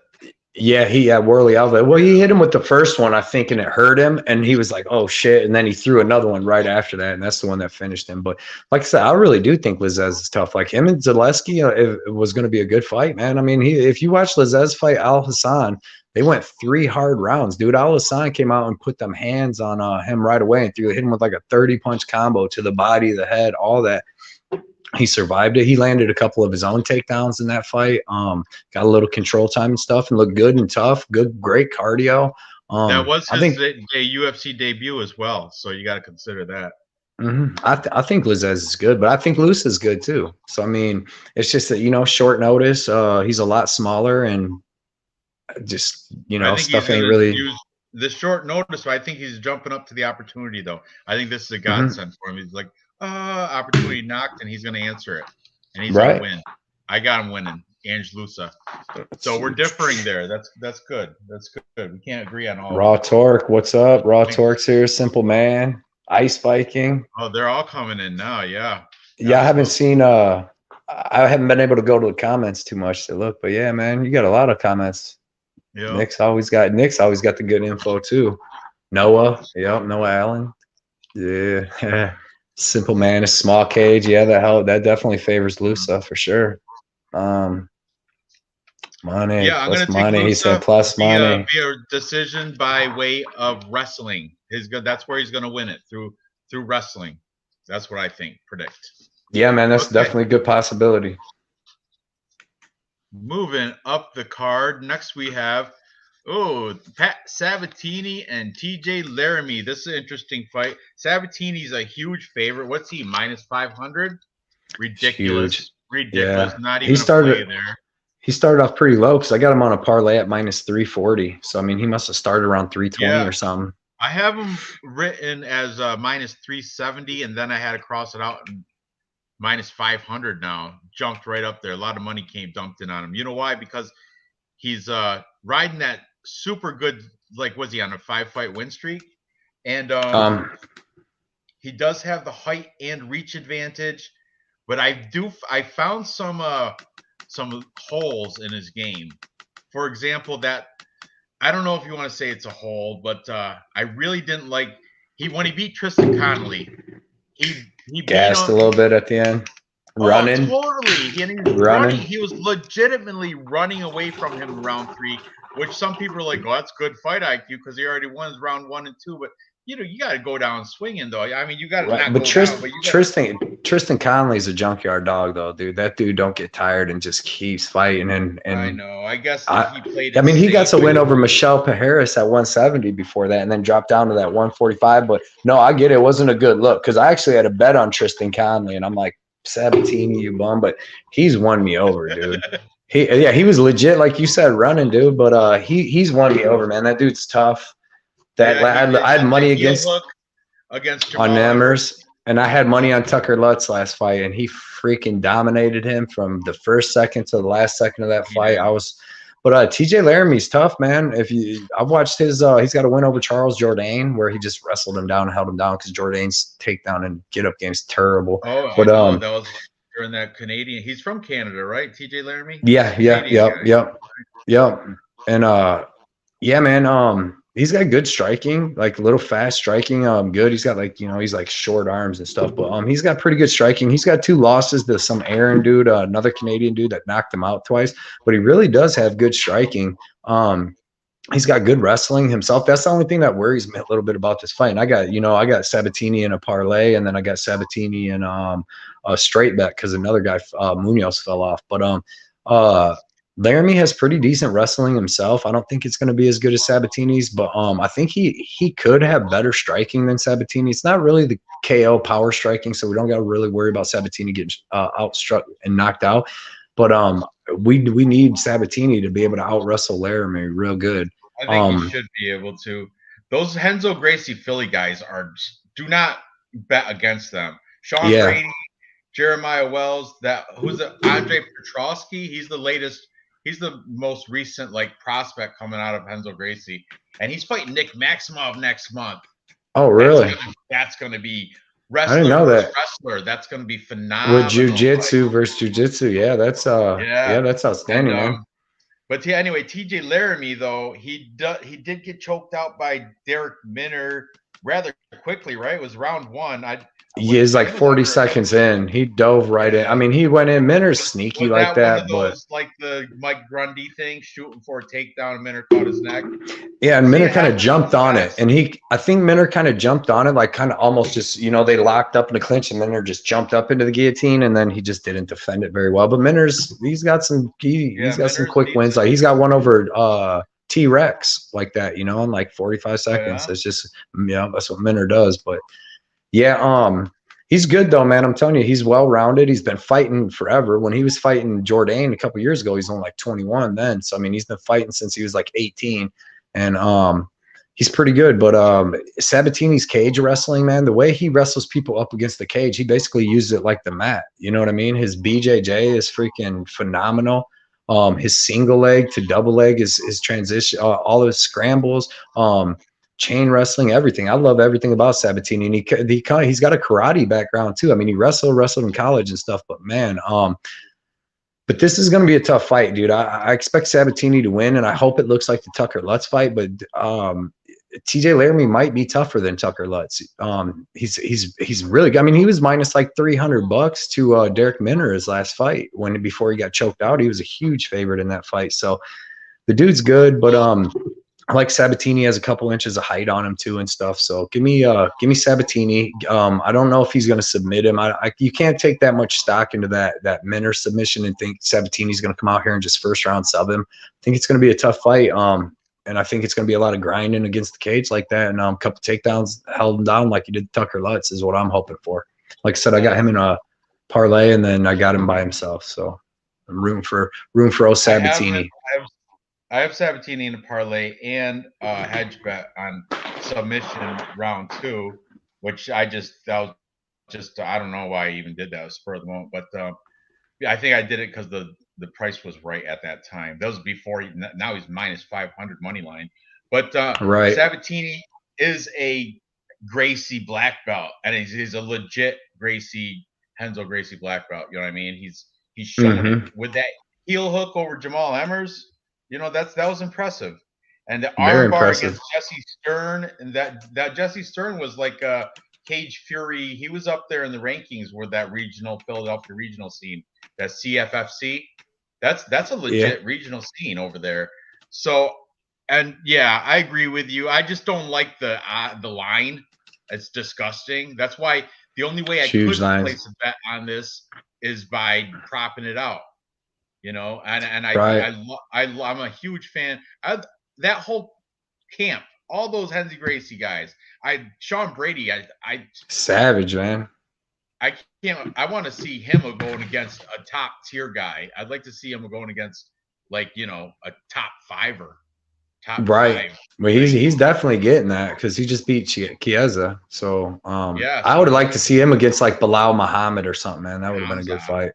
Yeah, he had Worley Alves. Well, he hit him with the first one, I think, and it hurt him, and he was like, "Oh shit!" And then he threw another one right after that, and that's the one that finished him. But like I said, I really do think Lizez is tough. Like him and Zaleski, it was going to be a good fight, man. I mean, if you watch Lizez fight Al Hassan, they went 3 hard rounds, dude. Al Hassan came out and put them hands on him right away and hit him with like a 30-punch combo to the body, the head, all that. He survived it. He landed a couple of his own takedowns in that fight. Got a little control time and stuff, and looked good and tough. Great cardio. That was his UFC debut as well, so you got to consider that. I think Lizez is good, but I think Luce is good too. So I mean, it's just that short notice. He's a lot smaller, and just stuff ain't really. The short notice, I think he's jumping up to the opportunity, though. I think this is a godsend for him. He's like, opportunity knocked, and he's going to answer it, and he's going to win. I got him winning, Ange Lusa. So we're differing there. That's good. That's good. We can't agree on all. Raw Torque, what's up? Raw Torque's here. Simple Man, Ice Viking. Oh, they're all coming in now. Yeah. Yeah, I haven't seen. I haven't been able to go to the comments too much to look, but yeah, man, you got a lot of comments. Yeah. Nick's always got the good info too. Noah, Noah Allen. Yeah. Simple Man is small cage. Yeah, that definitely favors Lusa for sure. Money, yeah, I'm plus gonna money. Take he said plus money. Via decision by way of wrestling. That's where he's gonna win it through wrestling. That's what I predict. Yeah, man, that's definitely a good possibility. Moving up the card, next we have Pat Sabatini and Tj Laramie. This is an interesting fight. Sabatini's a huge favorite. What's he, minus 500? Ridiculous. Huge. Ridiculous. Yeah. Not even a play there. He started off pretty low because I got him on a parlay at minus 340. So, I mean, he must have started around 320 or something. I have him written as minus 370, and then I had to cross it out and minus 500 now. Jumped right up there. A lot of money came dumped in on him. You know why? Because he's riding that super good, was he on a 5-fight win streak? And he does have the height and reach advantage, but I found some holes in his game. For example, that I don't know if you want to say it's a hole, but I really didn't like when he beat Tristan Connolly. He gassed a little bit at the end. Running. Totally. He was running. He was legitimately running away from him in round 3, which some people are like, "Oh, that's good fight IQ because he already won round 1 and 2." But you got to go down swinging, though. I mean, you got to not go down. But Tristan Connolly's a junkyard dog, though, dude. That dude don't get tired and just keeps fighting. And I know. I guess he played. I mean, he got to win over Michelle Pajares at 170 before that, and then dropped down to that 145. But no, I get it. It wasn't a good look because I actually had a bet on Tristan Connolly, and I'm like, Sabatini, you bum, but he's won me over, dude. He was legit, like you said, running, dude. But he's won me over, man. That dude's tough. I had money against on Nemers, and I had money on Tucker Lutz last fight, and he freaking dominated him from the first second to the last second of that fight. But TJ Laramie's tough, man. I've watched his, he's got a win over Charles Jourdain where he just wrestled him down and held him down because Jourdain's takedown and get up game's terrible. Oh, but that was during that Canadian. He's from Canada, right? TJ Laramie. Yeah, yep. And yeah, man. He's got good striking, like a little fast striking. Good. He's got he's like short arms and stuff, but he's got pretty good striking. He's got 2 losses to some Aaron dude, another Canadian dude that knocked him out twice, but he really does have good striking. He's got good wrestling himself. That's the only thing that worries me a little bit about this fight. And I got Sabatini in a parlay, and then I got Sabatini in a straight bet because another guy, Munoz, fell off. But Laramie has pretty decent wrestling himself. I don't think it's going to be as good as Sabatini's, but I think he could have better striking than Sabatini. It's not really the KO power striking, so we don't got to really worry about Sabatini getting outstruck and knocked out. But we need Sabatini to be able to out wrestle Laramie real good. I think he should be able to. Those Renzo Gracie Philly guys do not bet against them. Sean Brady, Jeremiah Wells, who's Andre Petrosky. He's the latest. He's the most recent prospect coming out of Renzo Gracie, and he's fighting Nick Maximov next month. Oh, really? That's going to be I didn't know versus that. wrestler. That's going to be With phenomenal. jujitsu versus jujitsu, yeah, that's outstanding, And man. but yeah, anyway, TJ Laramie though he did get choked out by Derek Minner rather quickly, right? It was round one. He is like 40 seconds in. He dove right in. I mean, he went in. Minner's sneaky was like that one of that, but those like the Mike Grundy thing, shooting for a takedown, and Minner caught his neck? yeah, and See, Minner it kind of happens so jumped on it, fast. and I think Minner kind of jumped on it, like kind of almost just, they locked up in the clinch, and Minner just jumped up into the guillotine, and then he just didn't defend it very well. But he's got some Minner's quick wins. decent. Like he's got one over T-Rex like that, in like 45 Oh, seconds. yeah? It's just, that's what Minner does. But yeah, he's good though, man. I'm telling you, he's well rounded. He's been fighting forever. When he was fighting Jourdain a couple years ago, he's only like 21 then. So I mean, he's been fighting since he was like 18, and he's pretty good. But Sabatini's cage wrestling, man, the way he wrestles people up against the cage, he basically uses it like the mat. You know what I mean? His BJJ is freaking phenomenal. His single leg to double leg is his transition, all his scrambles. Chain wrestling, everything. I love everything about Sabatini, and he's got a karate background too. I mean, he wrestled in college and stuff, but man, but this is going to be a tough fight, dude. I expect Sabatini to win, and I hope it looks like the Tucker Lutz fight, but TJ Laramie might be tougher than Tucker Lutz. He's really good. I mean, he was minus like $300 to Derek Minner his last fight before he got choked out. He was a huge favorite in that fight, so the dude's good, but I like Sabatini has a couple inches of height on him too and stuff. So give me Sabatini. I don't know if he's going to submit him. You can't take that much stock into that Minner submission and think Sabatini's going to come out here and just first round sub him. I think it's going to be a tough fight. And I think it's going to be a lot of grinding against the cage like that, and a couple takedowns held him down like he did Tucker Lutz is what I'm hoping for. Like I said, I got him in a parlay, and then I got him by himself. So I'm room for Sabatini. I have Sabatini in a parlay and a hedge bet on submission round 2, which I don't know why I even did that. It was spur of the moment, but I think I did it because the price was right at that time. That was before now he's minus 500 money line. But right. Sabatini is a Gracie black belt, and he's a legit Renzo Gracie black belt. You know what I mean? He's shown it with that heel hook over Jamal Emmers. That was impressive. And the armbar against Jesse Stern, and that Jesse Stern was like a Cage Fury. He was up there in the rankings with that Philadelphia regional scene, that CFFC. That's a legit regional scene over there. So, and yeah, I agree with you. I just don't like the line. It's disgusting. That's why the only way I could place a bet on this is by propping it out. And I'm a huge fan. That whole camp, all those Henry Gracie guys. Sean Brady, savage, man. I want to see him going against a top tier guy. I'd like to see him going against a top fiver. Right. Well, he's definitely getting that because he just beat Chiesa. So I would like to see him against like Bilal Muhammad or something, man. That would have been a good fight.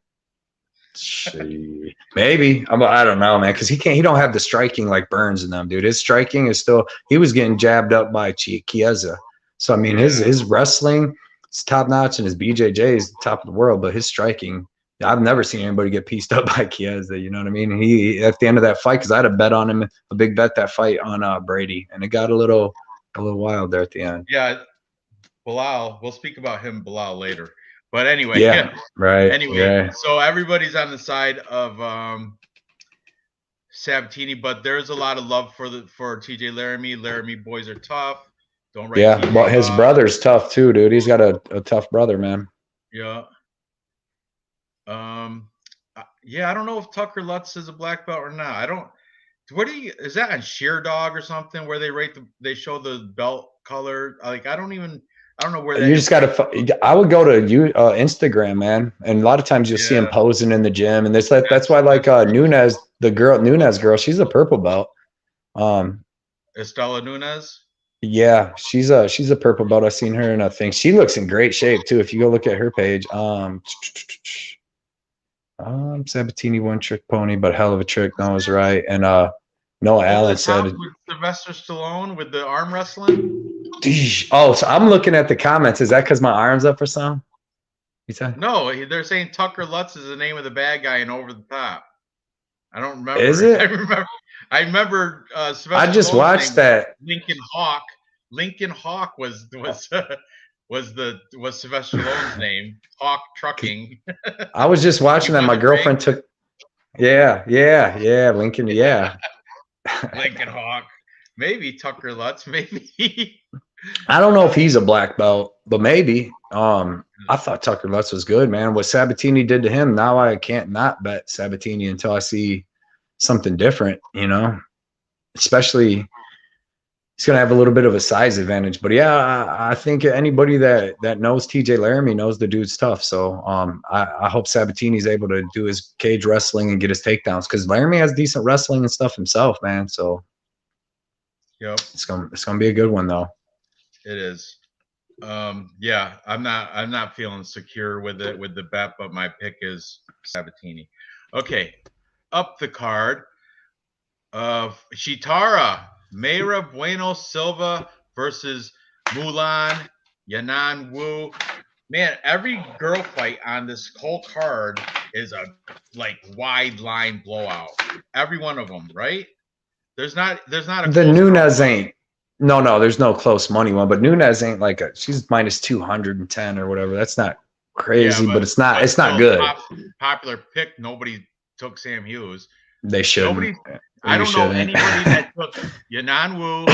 Maybe. I don't know, man, because he don't have the striking like Burns and them, dude. His striking is still, he was getting jabbed up by Chiesa. So I mean, his wrestling is top notch, and his BJJ is top of the world, but his striking, I've never seen anybody get pieced up by Chiesa. You know what I mean? He at the end of that fight, because I had a bet on him, a big bet that fight on Brady, and it got a little wild there at the end. Yeah, Bilal. We'll speak about Bilal later. But anyway, right. Anyway, so everybody's on the side of Sabatini, but there's a lot of love for TJ Laramie. Laramie boys are tough. Don't write. Yeah, but his brother's tough too, dude. He's got a tough brother, man. Yeah. Yeah, I don't know if Tucker Lutz is a black belt or not. I don't. Is that on Sheer Dog or something where they show the belt color? Like I don't know where that. You just gotta. I would go to Instagram, man, and a lot of times you'll see him posing in the gym, and that's why like Nunes, Nunes girl, she's a purple belt. Estela Nunes. Yeah, she's a purple belt. I've seen her in a thing. She looks in great shape too. If you go look at her page, Sabatini one trick pony, but hell of a trick. That was right. And Noah Over Allen the top said, with Sylvester Stallone with the arm wrestling. oh, so I'm looking at the comments. Is that because my arm's up or something? You said? No, they're saying Tucker Lutz is the name of the bad guy in Over the Top. I don't remember. Is it? I remember Sylvester I just Stallone's watched name that. Lincoln Hawk. Lincoln Hawk was Sylvester Stallone's name. Hawk Trucking. I was just watching that. My girlfriend took. Yeah, Lincoln. Yeah. Lincoln Hawk. Maybe Tucker Lutz. Maybe. I don't know if he's a black belt, but maybe. I thought Tucker Lutz was good, man. What Sabatini did to him, now I can't not bet Sabatini until I see something different, you know. Especially he's gonna have a little bit of a size advantage. But yeah, I think anybody that knows TJ Laramie knows the dude's tough. So I hope Sabatini's able to do his cage wrestling and get his takedowns, because Laramie has decent wrestling and stuff himself, man. So yep, it's gonna be a good one though. It is. Yeah, I'm not feeling secure with the bet, but my pick is Sabatini. Okay, up the card of Shitara Mayra Bueno Silva versus Mulan Yanan Wu. Man, every girl fight on this whole card is a wide line blowout. Every one of them, right? There's not a the Nunes ain't. No, there's no close money one, but Nunes ain't she's minus 210 or whatever. That's not crazy, but it's not good. Popular pick. Nobody took Sam Hughes. They should. I don't know anybody that took Yanan Wu,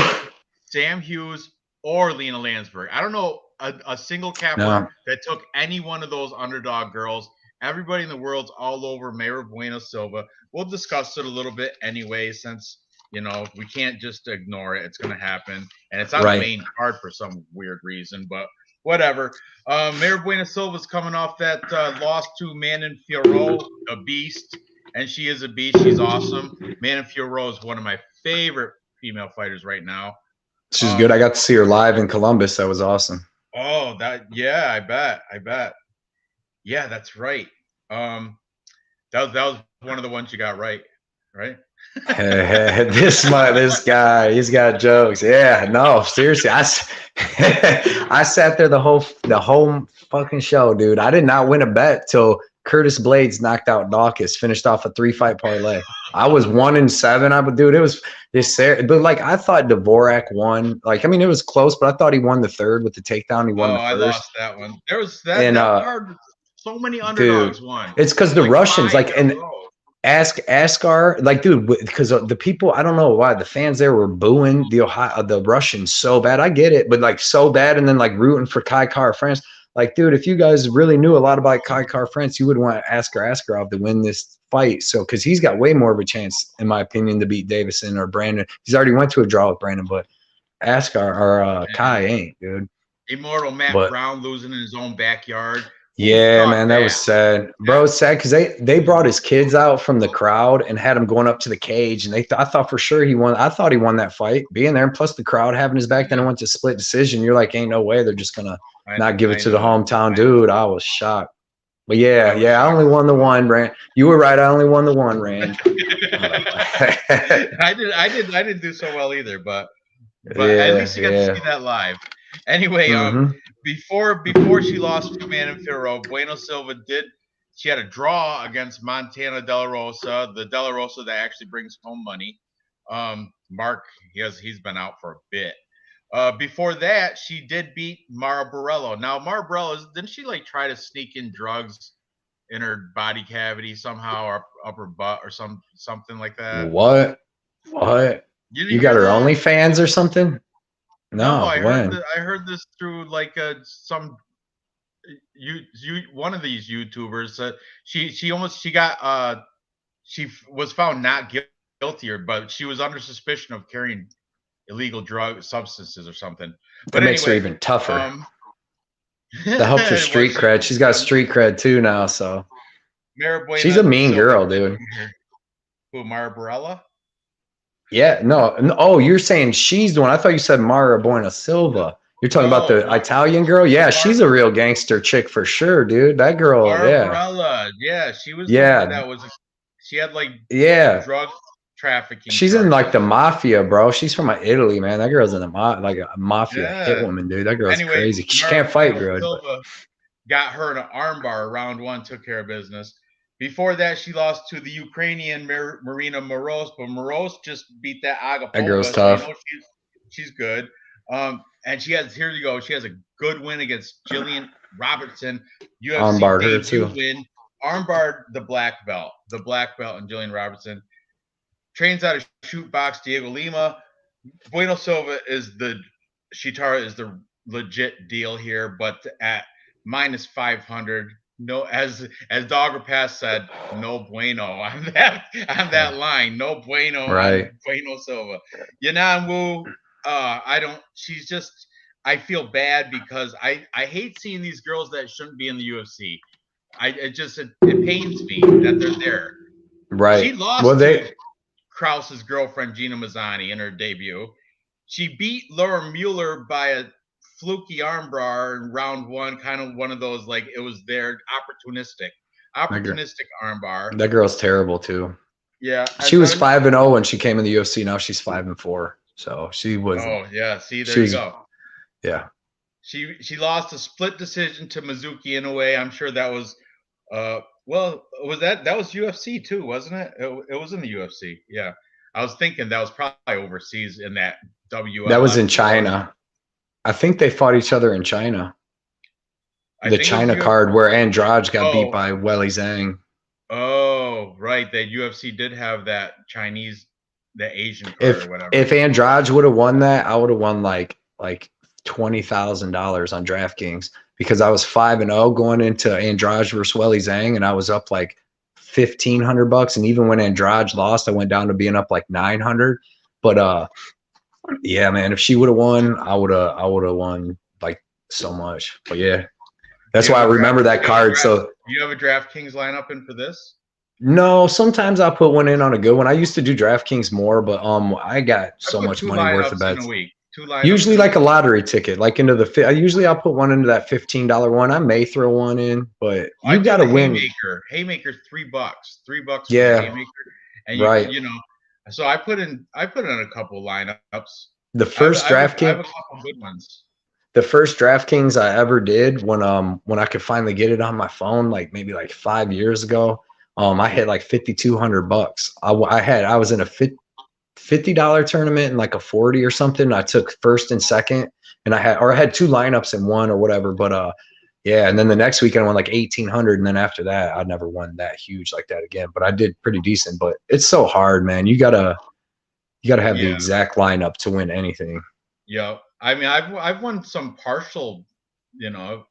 Sam Hughes, or Lena Landsberg. I don't know a single capper that took any one of those underdog girls. Everybody in the world's all over Mayra Bueno Silva. We'll discuss it a little bit anyway, since we can't just ignore it. It's going to happen, and it's on the main card for some weird reason. But whatever. Mayra Bueno Silva's coming off that loss to Manon Fiorot, a beast. And she is a beast. She's awesome. Manon Fiorot is one of my favorite female fighters right now. She's good. I got to see her live in Columbus. That was awesome. Oh, I bet. Yeah, that's right. That was one of the ones you got right? This guy, he's got jokes. Yeah, no, seriously. I sat there the whole fucking show, dude. I did not win a bet till Curtis Blades knocked out Dawkins, finished off a 3-fight parlay. I was 1-7. Dude, it was this, but I thought Dvorak won. It was close, but I thought he won the third with the takedown. He won the first. I lost that one. There was that card. So many underdogs won. It's because the Russians Askar, dude, because the people, I don't know why the fans there were booing the Russians so bad. I get it, but so bad, and then rooting for Kai Kara France. Dude, if you guys really knew a lot about Kai Kara France, you would want Askar Askarov to win this fight. So, because he's got way more of a chance, in my opinion, to beat Davison or Brandon. He's already went to a draw with Brandon, but Askar or Kai ain't, dude. Immortal Matt Brown losing in his own backyard. Yeah, man, that was sad. Bro, it's sad because they brought his kids out from the crowd and had him going up to the cage, and I thought for sure he won. I thought he won that fight, being there, and plus the crowd having his back. Then it went to split decision. You're like, ain't no way they're just gonna not give it to the hometown dude. I was shocked. But yeah, I only won the one, Rand. You were right. I only won the one, Rand. I didn't do so well either, but at least you got to see that live. Anyway, before she lost to Manon Fiorot, Bueno Silva she had a draw against Montana De La Rosa, the De La Rosa that actually brings home money. Mark, he's been out for a bit. Before that, she did beat Mara Borello. Now, Mara Borello, didn't she try to sneak in drugs in her body cavity somehow, or up her butt, or something like that? What? You got her OnlyFans or something? No, I heard this through some one of these YouTubers. She was found not guilty, but she was under suspicion of carrying illegal drug substances or something. That makes her even tougher. That helps her street cred. She's got street cred too now, so she's a mean girl, dude. Who, Mara Borello? Yeah, no. Oh, you're saying she's the one. I thought you said Mara Bueno Silva. You're talking about the Italian girl? Yeah, she's a real gangster chick for sure, dude. That girl, Mara Borello. Yeah, she was. That was. She had trafficking. She's in like the mafia, bro. She's from Italy, man. That girl's in a mafia hit woman, dude. That girl's crazy. She can't fight good. Silva got her in an armbar round 1, took care of business. Before that, she lost to the Ukrainian Marina Moroz, but Moroz just beat that Agapova. That girl's tough. So she's good. And she has, here you go, she has a good win against Jillian Robertson. UFC armbarred her too. Win. Armbarred the black belt and Jillian Robertson. Trains out of Shoot Box Diego Lima. Bueno Silva is Shitara is the legit deal here, but at minus 500. No, as Dogger Pass said, no bueno on that line. No bueno on Bueno Silva. Yanan Wu, I feel bad because I hate seeing these girls that shouldn't be in the UFC. It pains me that they're there. Right. She lost to Krause's girlfriend Gina Mazzani in her debut. She beat Laura Mueller by a fluky armbar in round 1, kind of one of those, like, it was their opportunistic armbar. That girl's terrible too. Yeah. She was 5-0 when she came in the UFC. Now she's 5-4. So she was. Oh yeah. See, there you go. Yeah. She lost a split decision to Mizuki Inoue. I'm sure that was that was UFC too, wasn't it? It was in the UFC. Yeah. I was thinking that was probably overseas in that WL. That was in China. I think they fought each other in China. The China card where Andrade got beat by Weili Zhang. Oh, right. That UFC did have that Chinese, the Asian card or whatever. If Andrade would have won that, I would have won like $20,000 on DraftKings because I was 5-0 going into Andrade versus Weili Zhang, and I was up like $1,500. And even when Andrade lost, I went down to being up like 900. But yeah, man, if she would have won, I would have won like so much. But yeah, that's why I remember that card. So you have a DraftKings lineup in for this? No, sometimes I'll put one in on a good one. I used to do DraftKings more, but I got so much money worth of bets. Usually like a lottery ticket, like into the I'll put one into that $15 one. I may throw one in, but you got to win. Haymaker, $3. $3 yeah. Haymaker. And you know, so I put in a couple lineups. The first DraftKings, I have a couple good ones. The first DraftKings I ever did when I could finally get it on my phone, like maybe like 5 years ago, I hit like $5,200. I was in a $50 tournament and like a 40 or something. I took first and second, and I had 2 lineups in one or whatever. But yeah, and then the next weekend I won like 1,800, and then after that I never won that huge like that again. But I did pretty decent. But it's so hard, man. You gotta have the exact lineup to win anything. Yeah, I mean, I've won some partial, you know,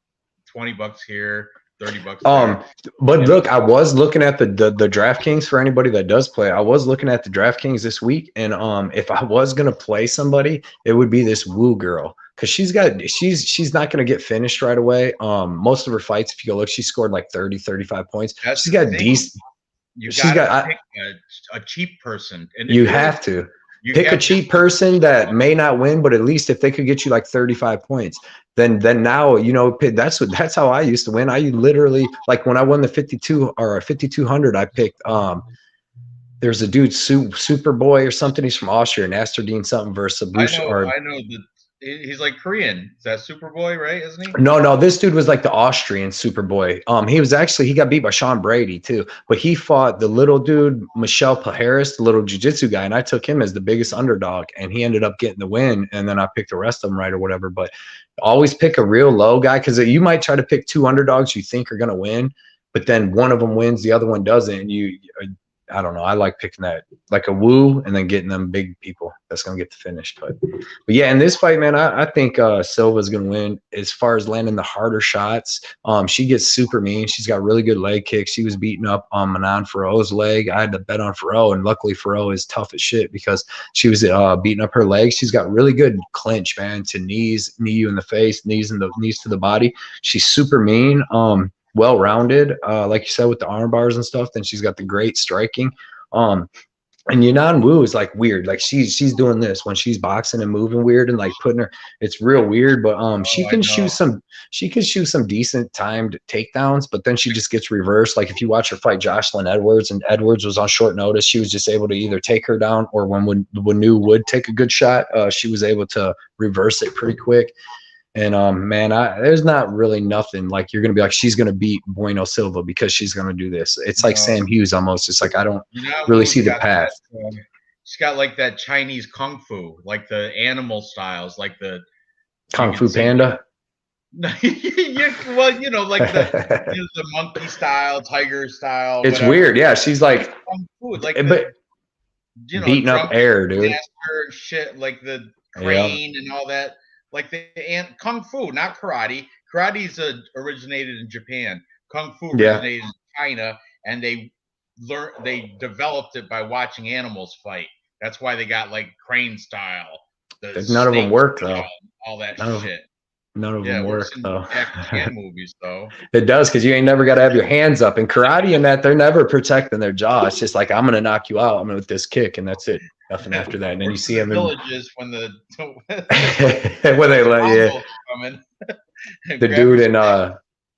$20 here, $30 there. But look, I was looking at the DraftKings for anybody that does play. I was looking at the DraftKings this week, and if I was gonna play somebody, it would be this Wu girl, because she's not gonna get finished right away. Most of her fights, if you go look, she scored like 30, 35 points. She's got decent. She's got a cheap person, and you have to. Pick a cheap person that may not win, but at least if they could get you like 35 points, then now, you know, that's how I used to win. I literally, like when I won the 5,200, I picked there's a dude Superboy or something. He's from Austria, Nastardine something versus Bush. I know that he's like Korean. Is that Superboy, right? Isn't he? No, this dude was like the Austrian Superboy. He got beat by Sean Brady too, but he fought the little dude Michel Paharis, the little jiu-jitsu guy, and I took him as the biggest underdog, and he ended up getting the win, and then I picked the rest of them right or whatever. But always pick a real low guy, because you might try to pick 2 underdogs you think are going to win, but then one of them wins, the other one doesn't, and I don't know. I like picking that, like a Wu, and then getting them big people that's going to get the finish. But yeah, in this fight, man, I think Silva's going to win as far as landing the harder shots. She gets super mean. She's got really good leg kicks. She was beating up Manon Farrow's leg. I had to bet on Farrow, and luckily Farrow is tough as shit because she was beating up her legs. She's got really good clinch, man, to knee you in the face, knees to the body. She's super mean. Well-rounded, like you said, with the arm bars and stuff. Then she's got the great striking. And Yanan Wu is like weird. Like she's doing this when she's boxing and moving weird and like putting her, it's real weird. But she can shoot some decent timed takedowns, but then she just gets reversed. Like if you watch her fight Jocelyn Edwards, and Edwards was on short notice, she was just able to either take her down, or when New would take a good shot, she was able to reverse it pretty quick. And man, there's not really nothing like you're gonna be like she's gonna beat Bueno Silva because she's gonna do this. It's like Sam Hughes almost. It's like I don't really see the path. She's got like that Chinese kung fu, like the animal styles, like the Kung Fu Panda. Well, you know, like the monkey style, tiger style. It's whatever. Weird, yeah. She's like kung fu, like you know, beating up air, dude. Master shit, like the crane and all that. Like the kung fu, not karate. Karate's originated in Japan. Kung fu originated in China, and they developed it by watching animals fight. That's why they got like crane style. None of them work though. All that shit. None of them work though. Movies though. It does, because you ain't never got to have your hands up. In karate and that, they're never protecting their jaw. It's just like, I'm gonna knock you out. I'm gonna with this kick, and that's it. Nothing after that. And then you see them villages when the when they let you. The dude in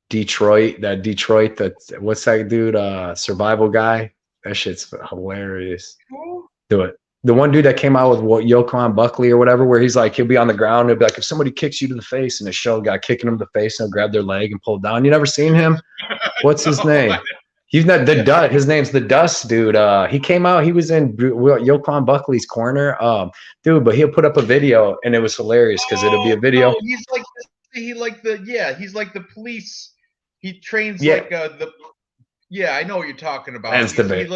Detroit, what's that dude? Survival guy. That shit's hilarious. Do it. The one dude that came out with Yoquan Buckley or whatever, where he's like, he'll be on the ground. He'll be like, if somebody kicks you to the face, and the show guy kicking him to the face, and he'll grab their leg and pull it down. You never seen him? What's his name? He's not the Dust. His name's the Dust dude. He came out. He was in Yoquan Buckley's corner, dude. But he'll put up a video, and it was hilarious because it'll be a video. No, he's like the police. He trains like the. Yeah, I know what you're talking about. That's the bit.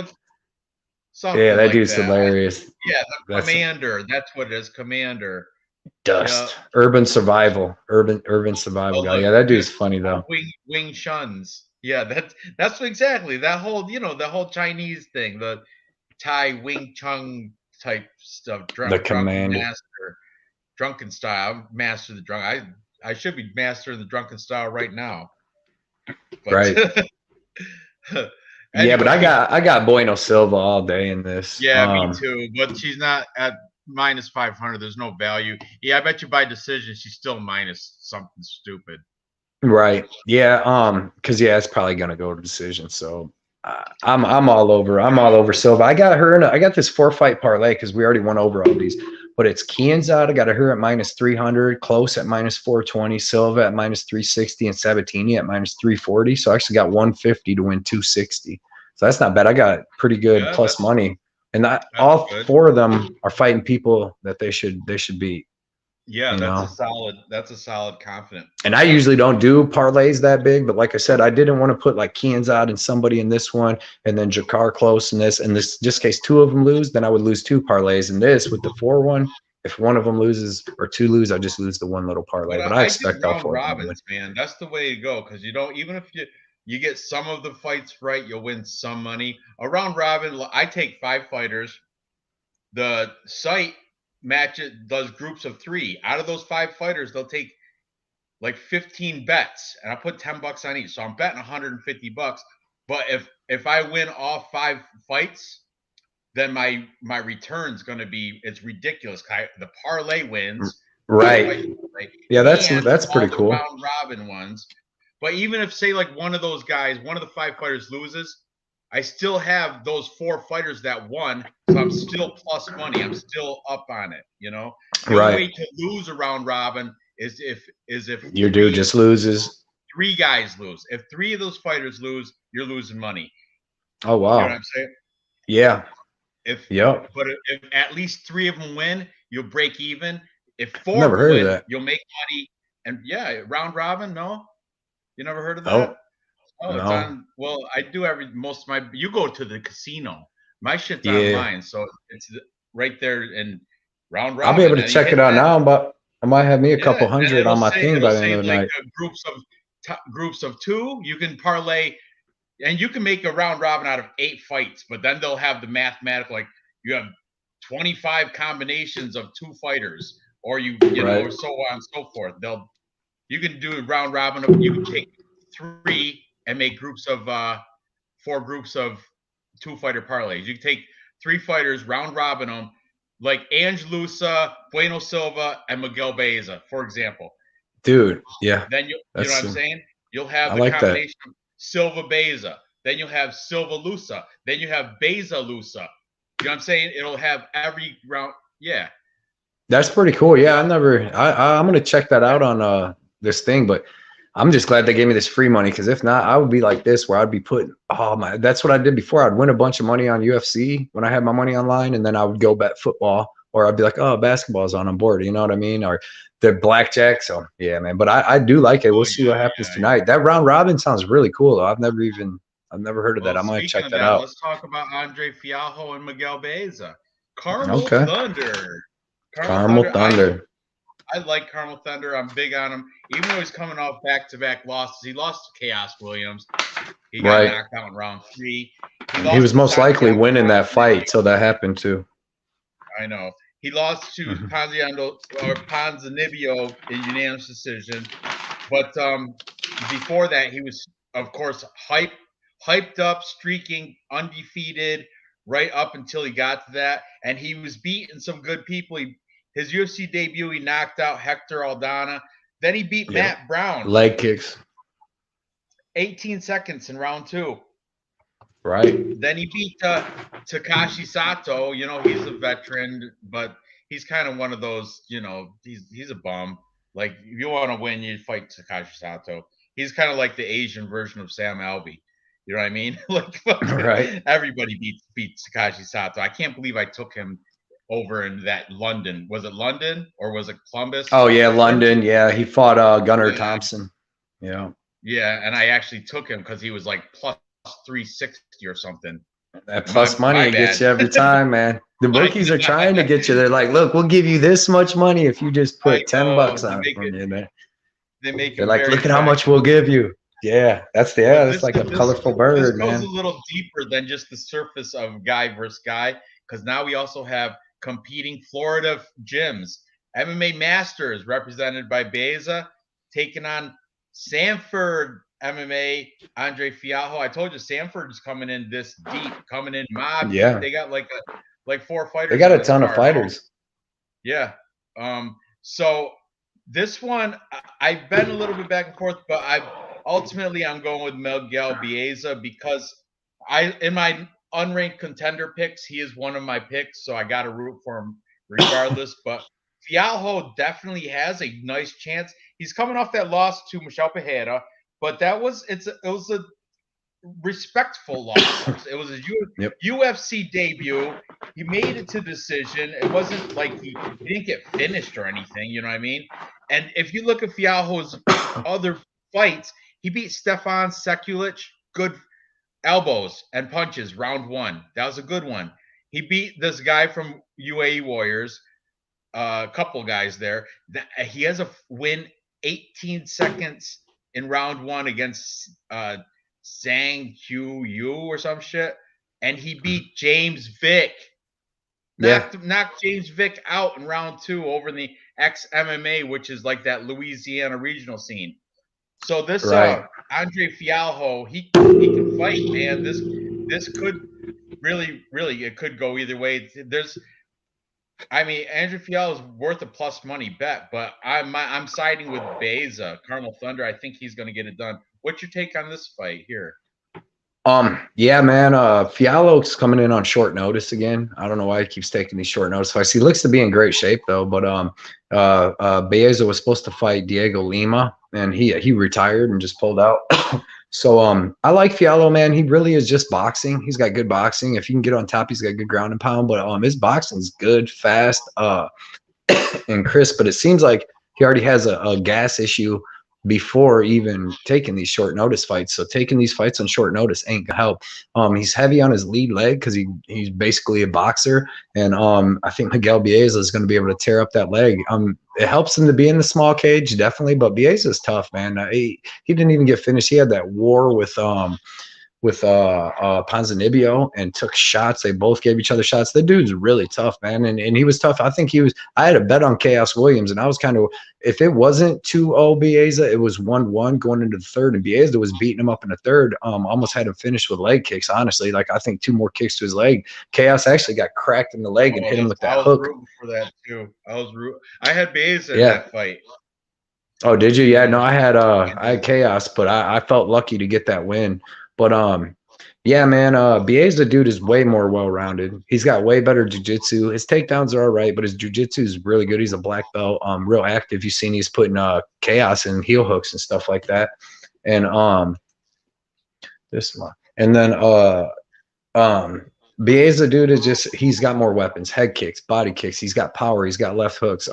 That like dude's hilarious. The Commander. That's what it is, Commander. Dust. Urban survival guy. Yeah, that dude's funny though. Wing Shuns. Yeah, that's exactly that whole, the whole Chinese thing, the Thai Wing Chun type stuff. The Commander. Drunken style. Master the drunk. I should be mastering the drunken style right now. But, right. Anyway, yeah, but I got Bueno Silva all day in this. Yeah, me too. But she's not at minus 500. There's no value. Yeah, I bet you by decision she's still minus something stupid. Right. Yeah. Because it's probably gonna go to decision. So I'm all over Silva. I got her. I got this 4-fight parlay because we already went over all these. But it's Kianzad. I got her at minus 300, Close at minus 420, Silva at minus 360, and Sabatini at minus 340. So I actually got 150 to win 260. So that's not bad. I got pretty good plus money, and all four of them are fighting people that they should beat. Yeah, that's a solid confident. And I usually don't do parlays that big, but like I said, I didn't want to put like Kianzad and somebody in this one, and then Jakar Close in this, and this just in case two of them lose, then I would lose 2 parlays. And this with the 4-1, if one of them loses or 2 lose, I just lose the one little parlay. But I expect all 4 robins, man. That's the way to go, because even if you get some of the fights right, you'll win some money. A round robin, I take 5 fighters. The site does groups of 3. Out of those 5 fighters, they'll take like 15 bets, and I put $10 on each. So I'm betting $150. But if I win all 5 fights, then my return's going to be, it's ridiculous. The parlay wins. Right. Yeah, that's pretty cool. Round robin ones. But even if, say, like one of those guys, one of the 5 fighters loses, I still have those 4 fighters that won, so I'm still plus money. I'm still up on it, The only way to lose a round robin is if your dude just loses. 3 guys lose. If 3 of those fighters lose, you're losing money. Oh wow! You know what I'm saying? Yeah. But if at least 3 of them win, you'll break even. If 4 never heard win, of that. You'll make money. And round robin, no. You never heard of that? Oh, no. It's on. Well, I do most of my. You go to the casino. My shit's online, so it's right there in round robin. I'll be able to check it out now, but I might have me a couple hundred on my thing by the end of the night. Groups of 2, you can parlay, and you can make a round robin out of 8 fights. But then they'll have the mathematical, like you have 25 combinations of 2 fighters, or you know, so on and so forth. You can do a round robin. You can take 3 and make groups of 4 groups of 2 fighter parlays. You can take 3 fighters, round robin them, like Ange Lusa, Bueno Silva, and Miguel Baeza, for example. Dude, yeah. Then you know what I'm saying? You'll have I the like combination of Silva Baeza. Then you'll have Silva Lusa. Then you have Baeza Lusa. You know what I'm saying? It'll have every round. Yeah. That's pretty cool. Yeah, I'm gonna check that out on this thing, but I'm just glad they gave me this free money, because if not, I would be like this, where I'd be putting that's what I did before. I'd win a bunch of money on UFC when I had my money online, and then I would go bet football, or I'd be like, oh, basketball's on board, you know what I mean? Or the blackjack. So yeah, man. But I do like it. We'll see what happens tonight. That round robin sounds really cool though. I've never heard of that. I might check that out. Let's talk about Andre Fialho and Miguel Baeza. Caramel Thunder. Caramel Thunder. I like Caramel Thunder. I'm big on him. Even though he's coming off back-to-back losses, he lost to Chaos Williams. He got knocked out in round 3. He was most likely winning that fight till that happened too. I know. He lost to Ponzinibbio in unanimous decision. But before that, he was, of course, hyped up, streaking, undefeated, right up until he got to that. And he was beating some good people. His UFC debut, he knocked out Hector Aldana. Then he beat Matt Brown. Leg kicks. 18 seconds in round 2. Right. Then he beat Takashi Sato. You know, he's a veteran, but he's kind of one of those, you know, he's a bum. Like, if you want to win, you fight Takashi Sato. He's kind of like the Asian version of Sam Alvey. You know what I mean? Like, right. Everybody beats Takashi Sato. I can't believe I took him over in that London. Was it London or was it Columbus? Oh yeah, London. Yeah, he fought Gunnar Thompson. Yeah. Yeah, and I actually took him because he was like plus 360 or something. That plus money gets you every time, man. The bookies are trying to get you. They're like, look, we'll give you this much money if you just put $10 on it. They're like, look at how much we'll give you. Yeah, that's like a colorful bird, man. This goes a little deeper than just the surface of guy versus guy, because now we also have competing Florida gyms. MMA Masters, represented by Baeza, taking on Sanford MMA, Andre Fialho. I told you Sanford is coming in this deep, coming in mob. Yeah, they got like 4 fighters. They got a ton of fighters. Yeah. So this one, I've been a little bit back and forth, but I'm going with Miguel Baeza because in my unranked contender picks, he is one of my picks, so I got to root for him regardless. But Fialho definitely has a nice chance. He's coming off that loss to Michel Pereira, but it was a respectful loss. It was a UFC debut. He made it to decision. It wasn't like he didn't get finished or anything. You know what I mean? And if you look at Fialho's other fights, he beat Stefan Sekulic, good elbows and punches, round 1. That was a good one. He beat this guy from UAE Warriors, a couple guys there. He has a win 18 seconds in round 1 against Sang Hu Yu or some shit. And he beat James Vick. Knocked James Vick out in round 2 over in the ex-MMA, which is like that Louisiana regional scene. So this Andre Fialho, he can fight, man. This could really it could go either way. Andre Fialho is worth a plus money bet, but I'm siding with Baeza, Caramel Thunder. I think he's going to get it done. What's your take on this fight here? Yeah, man. Fialho's coming in on short notice again. I don't know why he keeps taking these short notice fights. He looks to be in great shape though. But Baeza was supposed to fight Diego Lima, and he retired and just pulled out. So I like Fialho, man. He really is just boxing. He's got good boxing. If you can get on top, he's got good ground and pound. But his boxing's good, fast, and crisp. But it seems like he already has a gas issue before even taking these short notice fights. So taking these fights on short notice ain't gonna help. He's heavy on his lead leg because he's basically a boxer. And I think Miguel Baeza is going to be able to tear up that leg. It helps him to be in the small cage, definitely, but Baeza is tough, man. He didn't even get finished. He had that war with with Ponzinibbio and took shots. They both gave each other shots. The dude's really tough, man. And he was tough. I think I had a bet on Chaos Williams, and I was kind of, if it wasn't 2-0 Bieza, it was 1-1 going into the third, and Bieza was beating him up in the third. Almost had him finished with leg kicks, honestly. Like, I think 2 more kicks to his leg. Chaos actually got cracked in the leg and hit him with that hook. I was rooting for that too. I had Bieza in that fight. Oh, did you? Yeah, no, I had Chaos, but I felt lucky to get that win. But yeah, man, Bieza dude is way more well-rounded. He's got way better jiu-jitsu. His takedowns are all right, but his jiu-jitsu is really good. He's a black belt, real active. You've seen he's putting Chaos and heel hooks and stuff like that. And this one. And then Bieza dude is just, he's got more weapons, head kicks, body kicks. He's got power. He's got left hooks.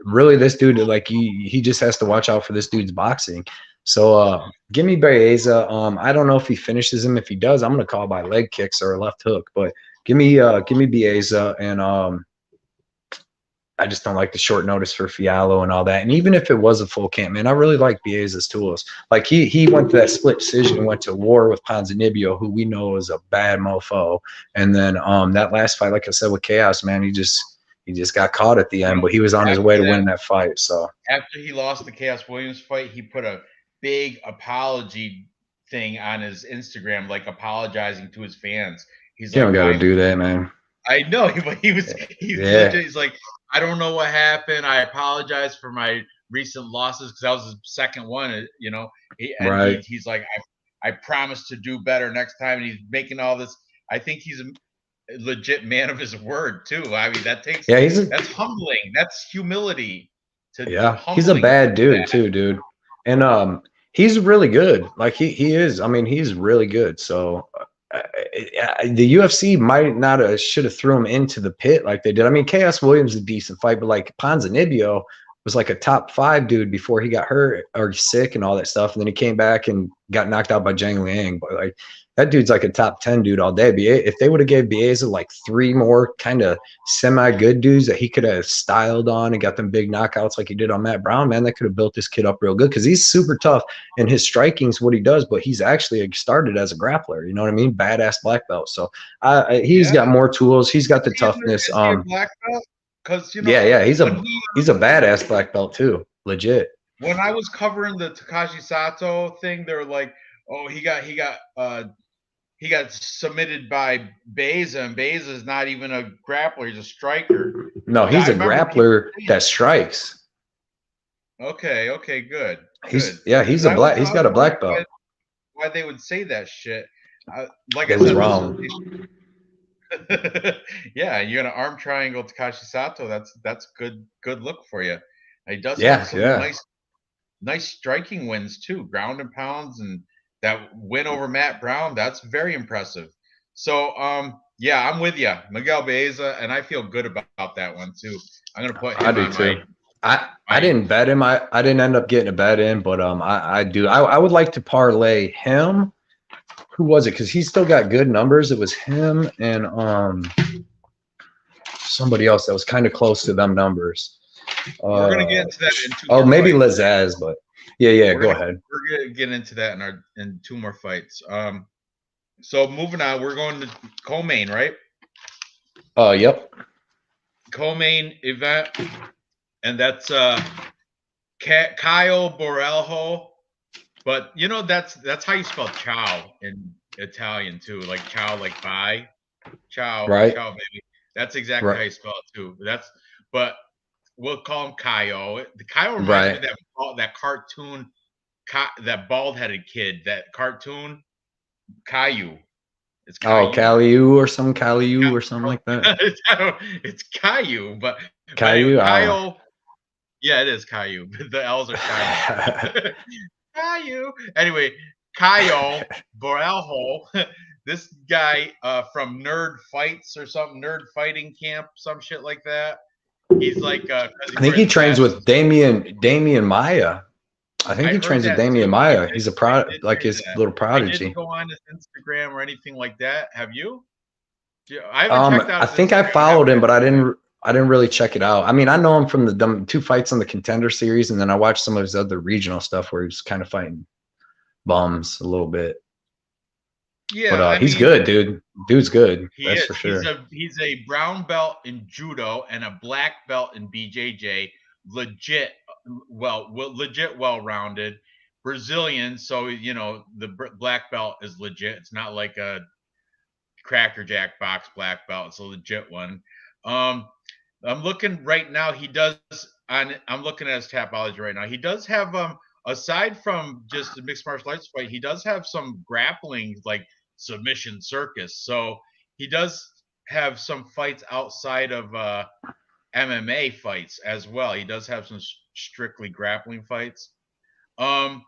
Really, this dude, like, he just has to watch out for this dude's boxing. So give me Bieza. I don't know if he finishes him. If he does, I'm gonna call by leg kicks or a left hook. But give me Bieza, and I just don't like the short notice for Fiallo and all that. And even if it was a full camp, man, I really like Bieza's tools. Like, he went to that split decision and went to war with Ponzinibbio, who we know is a bad mofo. And then that last fight, like I said, with Chaos, man, he just got caught at the end, but he was on his way to winning that fight. So after he lost the Chaos Williams fight, he put a big apology thing on his Instagram, like apologizing to his fans. He's you don't got to do that, man. I know, but he's like, I don't know what happened. I apologize for my recent losses, because that was his second one, you know. He's like, I promise to do better next time, and he's making all this. I think he's a legit man of his word too. I mean, that takes that's humbling. That's humility. He's a bad dude too, dude. And he's really good. Like, he is. I mean, he's really good. So the UFC might not have should have threw him into the pit like they did. I mean, Chaos Williams is a decent fight, but like Ponzinibbio was like a top 5 dude before he got hurt or sick and all that stuff, and then he came back and got knocked out by Zhang Liang. But like, that dude's like a top 10 dude all day. If they would have gave Bieza like 3 more kind of semi-good dudes that he could have styled on and got them big knockouts like he did on Matt Brown, man, that could have built this kid up real good, because he's super tough and his striking's what he does, but he's actually started as a grappler. You know what I mean? Badass black belt. So he's got more tools. He's got the toughness. Black belt? Because, you know, he's a badass black belt too. Legit. When I was covering the Takashi Sato thing, they were like, oh, he got submitted by Bieza, and Bieza is not even a grappler; he's a striker. No, he's a grappler that strikes. Okay, good. He's got a black belt. Why they would say that shit? Like, it was wrong. Yeah, you're gonna arm triangle Takashi Sato. That's good look for you. He does have some nice striking wins too, ground and pounds, and that win over Matt Brown, that's very impressive. So yeah, I'm with you, Miguel Bieza, and I feel good about that one too. I'm gonna put him I do too. I didn't bet him. I didn't end up getting a bet in, but I do. I would like to parlay him. Who was it? Because he's still got good numbers. It was him and somebody else that was kind of close to them numbers. We're gonna get into that in 2 more maybe Lazaz, but yeah, go ahead. We're gonna get into that in 2 more fights. So moving on, we're going to co-main, right? Yep. Co-main event, and that's Caio Borrello. But you know, that's how you spell ciao in Italian too, like ciao, like bye, ciao, right? Ciao, baby. That's exactly how you spell it too. But we'll call him Caio. The Caio reminds me of that cartoon, that bald-headed kid, that cartoon, Caillou. It's Caillou. Oh, Caillou or some Caillou or something like that. It's Caillou, but Caillou. Caio. Yeah, it is Caillou. The L's are Caillou. Caillou. Anyway, Caio Borrello. This guy from Nerd Fights or something, Nerd Fighting Camp, some shit like that. He's like, I think he trains with Damian Maya. I think he trains with Damian Maya. He's a like his little prodigy. I didn't go on his Instagram or anything like that. Have you? I haven't checked out. I think I followed him, but I didn't really check it out. I mean, I know him from the 2 fights on the Contender Series, and then I watched some of his other regional stuff where he's kind of fighting bums a little bit. Yeah, But I he's mean, good, dude. Dude's good. he That's is. for sure. He's a brown belt in judo and a black belt in BJJ. Legit, legit, well rounded. Brazilian, so the black belt is legit. It's not like a Cracker Jack box black belt. It's a legit one. Um, I'm looking right now. He does I'm looking at his Tapology right now. He does have aside from just the mixed martial arts fight, he does have some grappling like submission circus. So he does have some fights outside of MMA fights as well. He does have some strictly grappling fights. Um,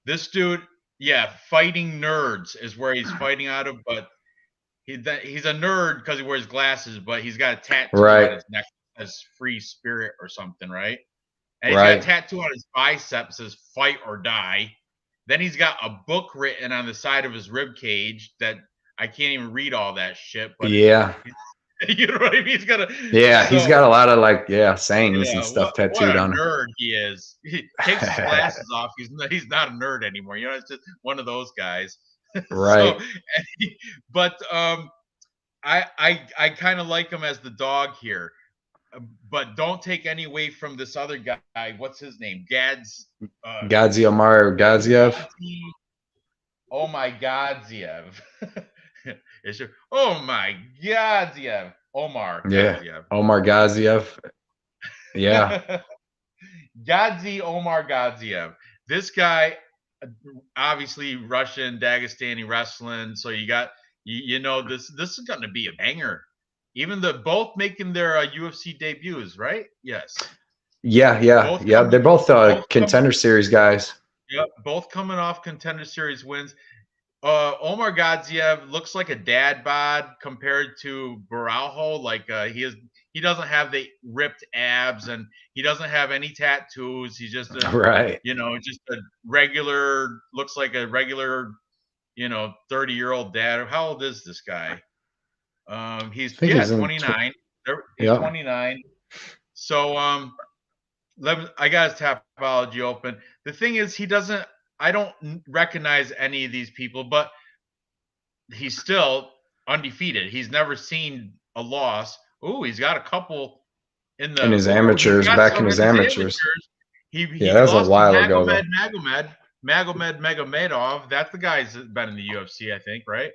this dude, yeah, fighting nerds is where he's fighting out of, but he's a nerd because he wears glasses, but he's got a tattoo on Right. his neck that says "Free Spirit" or something, right? And he's got a Right. tattoo on his bicep that says "Fight or Die." Then he's got a book written on the side of his rib cage that I can't even read all that shit, but Yeah. you know what I mean? He's got Yeah. He's got a lot of like sayings and yeah, stuff what tattooed a on him. nerd he is. He takes his glasses off. He's not a nerd anymore. It's just one of those guys. Right. So, but I kind of like him as the dog here, but don't take any away from this other guy. What's his name? Omar Gadziev. Oh my Gadziev. Oh my Gadziev. Omar Yeah. Gadziev. Omar Gadziev. Yeah. Omar Gadziev. This guy, obviously Russian, Dagestani wrestling. So you got this is going to be a banger. Even both making their UFC debuts, right? Yes. Yeah. They're both Contender Series guys. Yep, both coming off Contender Series wins. Omar Gadziev looks like a dad bod compared to Baralho. Like he doesn't have the ripped abs and he doesn't have any tattoos. He's just right. Just a regular, looks like a regular, 30-year-old dad. How old is this guy? He's 29. He's 29. So I got his Tapology open. The thing is, I don't recognize any of these people, but he's still undefeated. He's never seen a loss. Ooh, he's got a couple in his amateurs, back in his amateurs. He that was lost a while to ago. Magomed Magomedov. That's the guy who's been in the UFC, I think, right?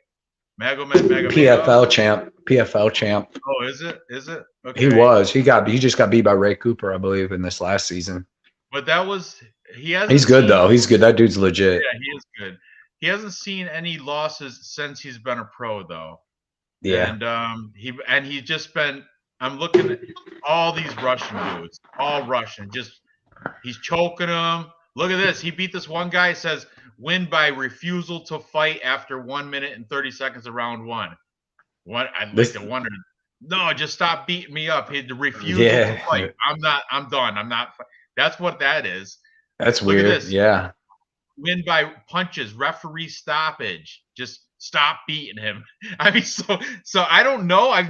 Magomedov. PFL champ. Oh, is it? Okay. He just got beat by Ray Cooper, I believe, in this last season. But he's good though. He's good. That dude's legit. Yeah, he is good. He hasn't seen any losses since he's been a pro though. Yeah. And he's just been, I'm looking at all these Russian dudes, all Russian. He's choking them. Look at this. He beat this one guy, says win by refusal to fight after 1 minute and 30 seconds of round one. I'd like to wonder. No, just stop beating me up. He had to refuse to fight. I'm done. I'm not. That's what that is. That's weird. Look at this. Yeah. Win by punches, referee stoppage. Just stop beating him. I mean, so I don't know. I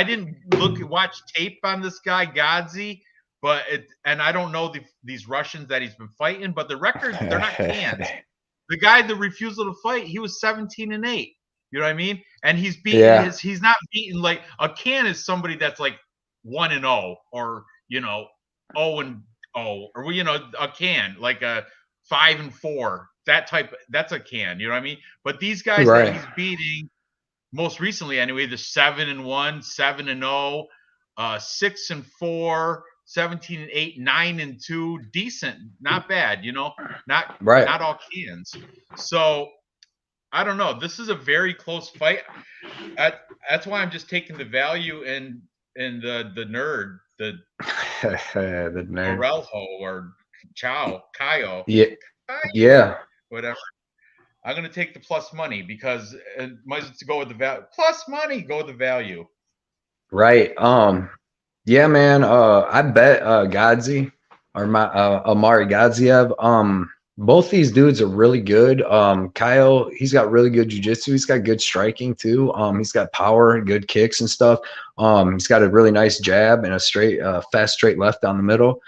didn't watch tape on this guy Gadzi, and I don't know these Russians that he's been fighting, but the records, they're not cans. The guy, the refusal to fight, he was 17-8. You know what I mean? And he's beating he's not beating like a can is somebody that's like 1-0 or 0-0 or a can like a 5-4. That's a can, you know what I mean? But these guys that he's beating most recently anyway, the 7-1, 7-0, 6-4, 17-8, 9-2, decent, not bad, not all cans. So I don't know. This is a very close fight. That's why I'm just taking the value in the nerd, the nerd, Morelho or Kaio. Yeah. Whatever. I'm gonna take the plus money because it might as well go with the value. Plus money, go with the value. Right. Yeah, man. I bet Gadzi or Amari Gadziev. Both these dudes are really good. Kyle, he's got really good jiu-jitsu. He's got good striking too. He's got power, good kicks and stuff. He's got a really nice jab and a fast straight left down the middle.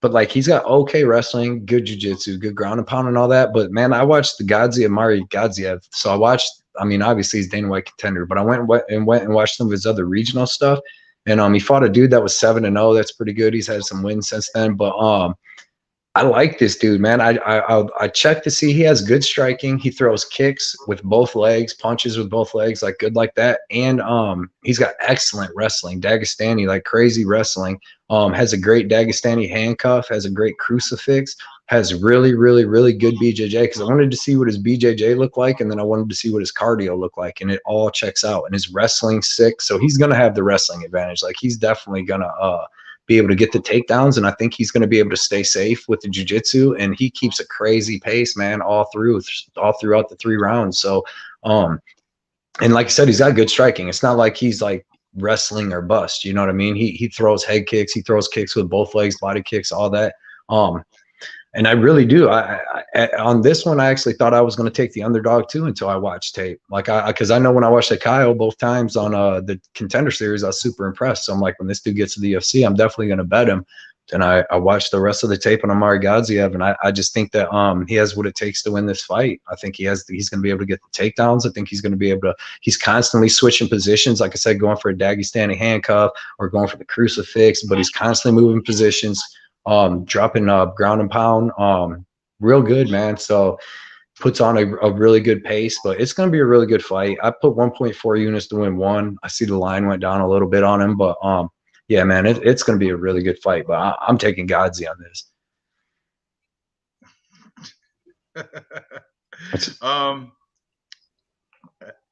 but like he's got okay wrestling, good jiu-jitsu, good ground and pound and all that. But man, I watched the Mari Gadziev. So I watched, I mean, obviously he's Dana White contender, but I went and watched some of his other regional stuff. And he fought a dude that was 7-0. That's pretty good. He's had some wins since then. But I like this dude, man. I checked to see he has good striking. He throws kicks with both legs, punches with both legs, like good like that. And he's got excellent wrestling, Dagestani, like crazy wrestling. Has a great Dagestani handcuff, has a great crucifix, has really, really, really good BJJ. Because I wanted to see what his BJJ looked like, and then I wanted to see what his cardio looked like, and it all checks out. And his wrestling's sick, so he's gonna have the wrestling advantage. Like he's definitely gonna be able to get the takedowns, and I think he's going to be able to stay safe with the jiu-jitsu, and he keeps a crazy pace, man, all throughout the 3 rounds. So and like I said, he's got good striking. It's not like he's like wrestling or bust, you know what I mean? He throws head kicks, he throws kicks with both legs, body kicks, all that. And I really do. On this one, I actually thought I was going to take the underdog too until I watched tape. Like because I know when I watched the Kyle both times on the Contender Series, I was super impressed. So I'm like, when this dude gets to the UFC, I'm definitely going to bet him. And I watched the rest of the tape on Amari Gadziev, and I just think that he has what it takes to win this fight. I think he's going to be able to get the takedowns. I think he's going to be able to. He's constantly switching positions. Like I said, going for a Dagestani handcuff or going for the crucifix, but he's constantly moving positions. Dropping ground and pound, real good, man. So puts on a really good pace, but it's going to be a really good fight. I put 1.4 units to win 1. I see the line went down a little bit on him, but yeah, man, it's going to be a really good fight. But I'm taking Godzi on this.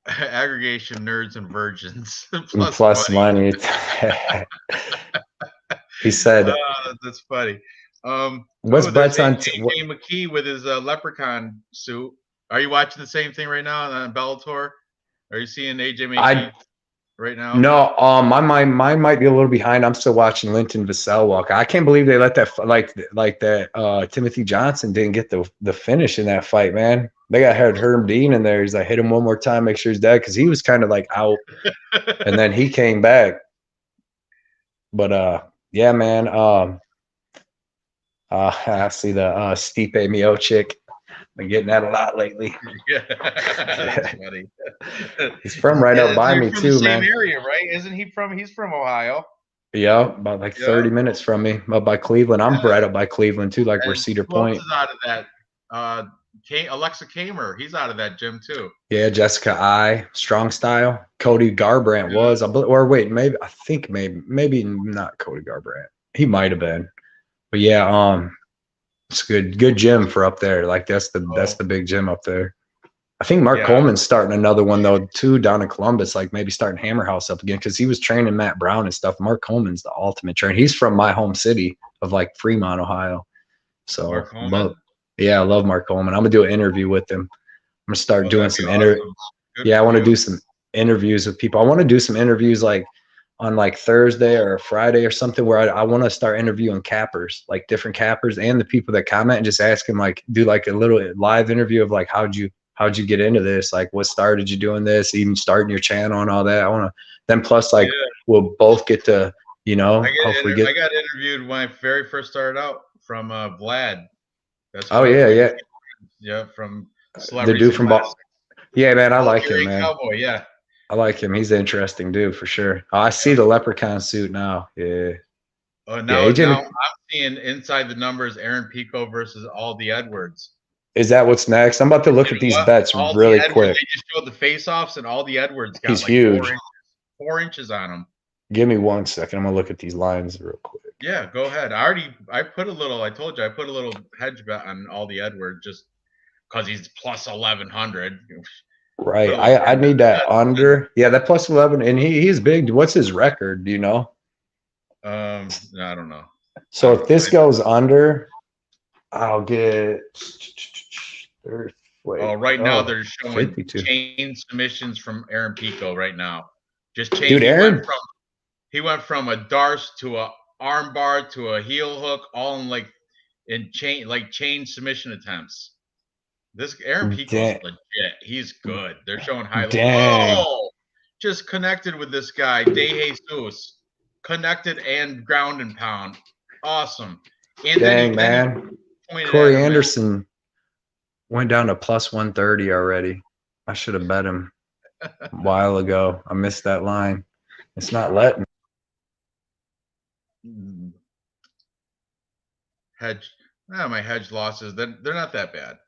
Aggregation nerds and virgins plus money. He said, "That's funny." What's bets on AJ McKee with his leprechaun suit? Are you watching the same thing right now on Bellator? Are you seeing AJ McKee right now? No, mine might be a little behind. I'm still watching Linton Vassell walk. I can't believe they let that like that. Timothy Johnson didn't get the finish in that fight, man. They got Herm Dean in there. He's like, hit him one more time, make sure he's dead, because he was kind of like out, and then he came back. But yeah, man. I see the Stipe Miocic. Been getting that a lot lately. Yeah, that's funny. He's from right up by me too, man. Same area, right? Isn't he from? He's from Ohio. Yeah, about like 30 minutes from me, up by Cleveland. I'm right up by Cleveland too, like we're Cedar Point. Is out of that. Alexa Kamer, he's out of that gym too. Yeah, Jessica I, Strong Style. Cody Garbrandt was, or wait, maybe I think maybe not Cody Garbrandt. He might have been, but yeah, it's good gym for up there. Like that's the big gym up there. I think Mark Coleman's starting another one though too down in Columbus, like maybe starting Hammer House up again, because he was training Matt Brown and stuff. Mark Coleman's the ultimate trainer. He's from my home city of like Fremont, Ohio. So yeah, I love Mark Coleman. I'm gonna do an interview with him. I'm gonna start doing some I want to do some interviews with people. I want to do some interviews like on like Thursday or Friday or something, where I want to start interviewing cappers, like different cappers and the people that comment, and just ask them, like, do like a little live interview of like, how'd you get into this? Like, what started you doing this? Even starting your channel and all that. I want to, then plus like we'll both get to, I got interviewed when I very first started out from Vlad. That's from Celebrity. The dude from Boston. Yeah, man, I like him, man. Cowboy, yeah. I like him. He's an interesting dude for sure. I see the leprechaun suit now. Yeah. Now I'm seeing inside the numbers Aaron Pico versus Aldi Edwards. Is that what's next? I'm about to look at these bets really quick. They just showed the face-offs, and Aldi Edwards got He's like huge. 4 inches on him. Give me 1 second. I'm gonna look at these lines real quick. Yeah, go ahead. I put a little hedge bet on Aldi Edwards just because he's plus 1100. Right. I need that under. Yeah, that plus 11, and he's big. What's his record? Do you know? I don't know. So if this goes under, I'll get. Now they're showing 52 chain submissions from Aaron Pico right now. Just change. Dude, Aaron. He went from a darce to a arm bar to a heel hook, all in chain submission attempts. This Aaron Pico is legit. He's good. They're showing highlights. Oh, just connected with this guy, De Jesus. Connected and ground and pound. Awesome. Dang, man. Corey Anderson went down to plus 130 already. I should have bet him a while ago. I missed that line. It's not letting. Hedge. My hedge losses, they're not that bad.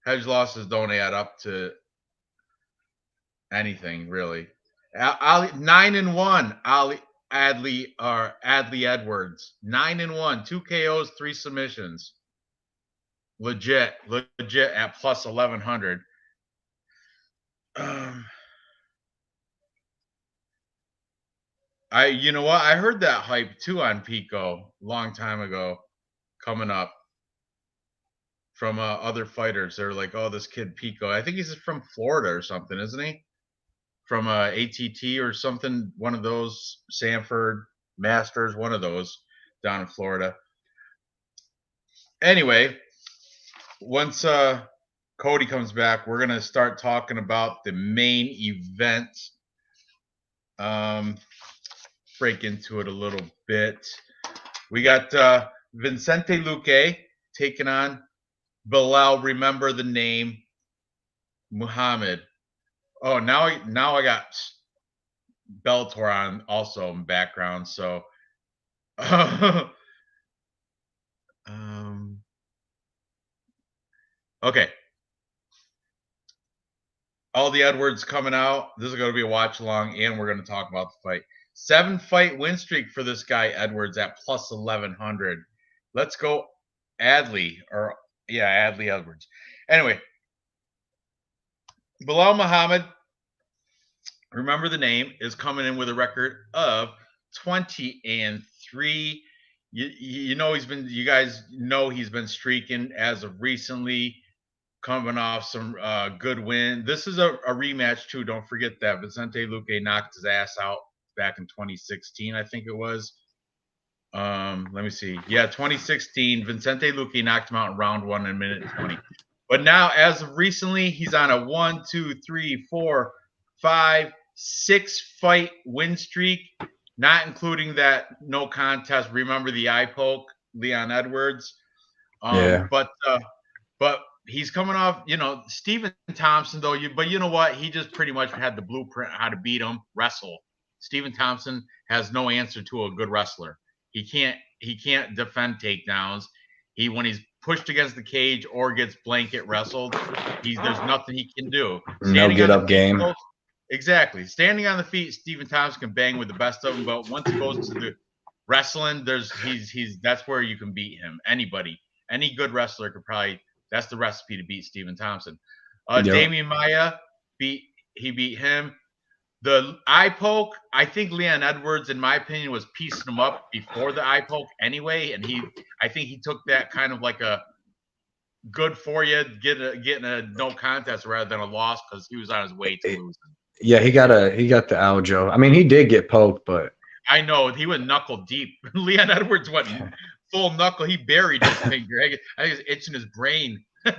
Hedge losses don't add up to anything really. Ali 9-1. Adley Edwards 9-1. 2 KOs, 3 submissions. Legit at plus 1100. You know what? I heard that hype too on Pico a long time ago, coming up from other fighters. They're like, "Oh, this kid Pico. I think he's from Florida or something, isn't he? From ATT or something. One of those Sanford Masters, one of those down in Florida." Anyway, once Cody comes back, we're gonna start talking about the main event. Break into it a little bit. We got Vicente Luque taking on Bilal. Remember the name, Muhammad. Oh, now I got Bellator on also in background. So, okay. All the Edwards coming out. This is going to be a watch along, and we're going to talk about the fight. 7-fight win streak for this guy Edwards at plus 1100. Let's go Adley Edwards. Anyway, Bilal Muhammad, remember the name, is coming in with a record of 20-3. You know you guys know he's been streaking as of recently, coming off some good win. This is a rematch too. Don't forget that Vicente Luque knocked his ass out back in 2016, I think it was. Let me see. Yeah, 2016. Vicente Luque knocked him out in round 1 in minute 20. But now, as of recently, he's on a 1, 2, 3, 4, 5, 6-fight win streak, not including that no contest. Remember the eye poke, Leon Edwards. Yeah. But he's coming off, Stephen Thompson, though. But you know what? He just pretty much had the blueprint how to beat him, wrestle. Stephen Thompson has no answer to a good wrestler. He can't defend takedowns. When he's pushed against the cage or gets blanket wrestled, there's nothing he can do. No get up game. Exactly. Standing on the feet, Stephen Thompson can bang with the best of them, but once he goes to the wrestling, that's where you can beat him. Anybody, any good wrestler could probably. That's the recipe to beat Stephen Thompson. Damian Maia beat him. The eye poke, I think Leon Edwards, in my opinion, was piecing him up before the eye poke anyway, and I think he took that kind of like a good for you, getting a no contest rather than a loss because he was on his way to losing. Yeah, he got the Aljo. I mean, he did get poked, but I know he went knuckle deep. Leon Edwards went full knuckle. He buried his finger. I was itching his brain. He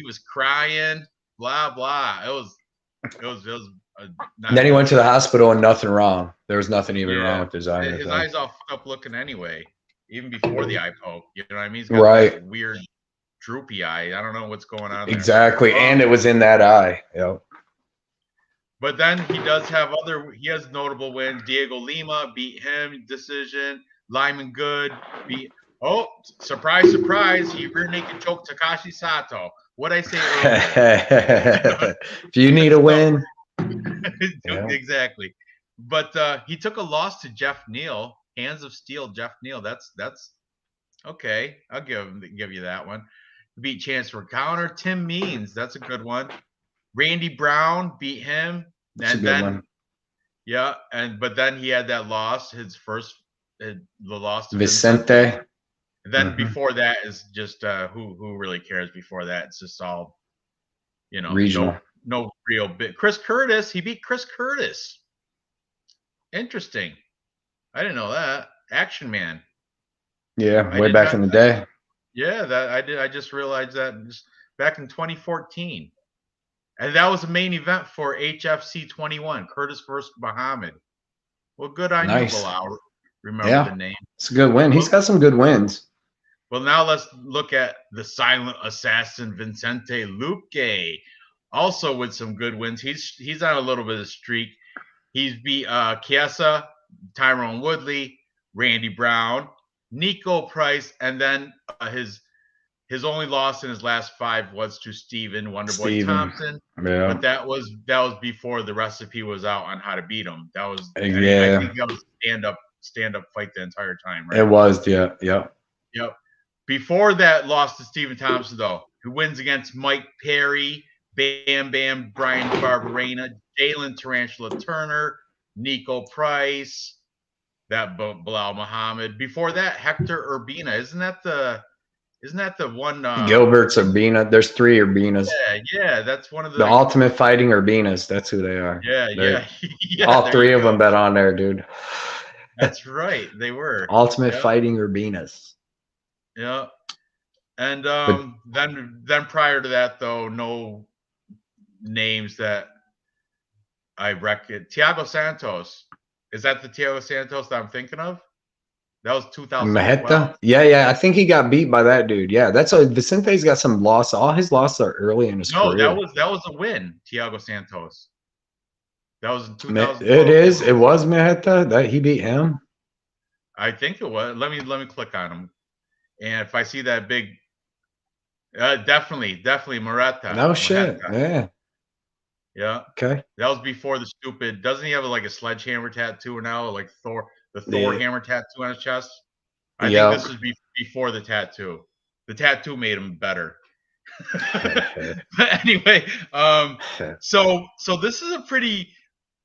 was crying. Blah blah. It was. Then he went to the hospital and nothing wrong. There was nothing even wrong with his eye. His eyes all fucked up looking anyway, even before the eye poke. You know what I mean? He's got that weird droopy eye. I don't know what's going on there. Exactly, and it was in that eye. Yep. But then he has notable wins. Diego Lima beat him, decision. Lyman Good beat. Oh, surprise, surprise! He rear naked choked Takashi Sato. What'd I say earlier? If you need a win. Exactly. But he took a loss to Jeff Neal. Hands of Steel, Jeff Neal. That's okay. I'll give you that one. Beat Chance for Counter. Tim Means. That's a good one. Randy Brown beat him. That's a good one. Yeah, but then he had that loss, the loss to Vicente. And then before that is just who really cares before that? It's just all, regional. No real bit. Chris Curtis, he beat Chris Curtis. Interesting. I didn't know that. Action Man. Yeah, way back in the day. Yeah, that I did. I just realized that back in 2014. And that was the main event for HFC 21, Curtis versus Muhammad. Well, good on you, Bilal. Remember the name. It's a good win. He's got some good wins. Well, now let's look at the silent assassin Vicente Luque, also with some good wins. He's on a little bit of streak. He's beat Chiesa, Tyrone Woodley, Randy Brown, Nico Price, and then his only loss in his last 5 was to Steven Wonderboy Thompson. Yeah. But that was before the recipe was out on how to beat him. That was yeah. I think that was stand up fight the entire time, right? It was, yeah. Yep. Before that loss to Steven Thompson, though, who wins against Mike Perry, Bam Bam, Brian Barberena, Jalen Tarantula Turner, Nico Price, that Bilal Muhammad. Before that, Hector Urbina. Isn't that the one? Gilbert's Urbina. There's 3 Urbinas. Yeah, that's one of the Ultimate Fighting Urbinas. That's who they are. Yeah. All 3 of them bet on there, dude. That's right. They were Ultimate Fighting Urbinas. Yeah, and then prior to that, though, no names that I reckon. Thiago Santos, is that the Thiago Santos that I'm thinking of? That was 2012. Maheta? Yeah. I think he got beat by that dude. Yeah, that's Vicente's got some loss. All his losses are early in his career. No, that was a win. Thiago Santos. That was in 2012. It was Maheta that he beat him. I think it was. Let me click on him. And if I see that big, definitely Moretta. No shit. Yeah. Yeah. Okay. That was before the stupid. Doesn't he have like a sledgehammer tattoo now, like Thor hammer tattoo on his chest? I think this was before the tattoo. The tattoo made him better. But anyway, so this is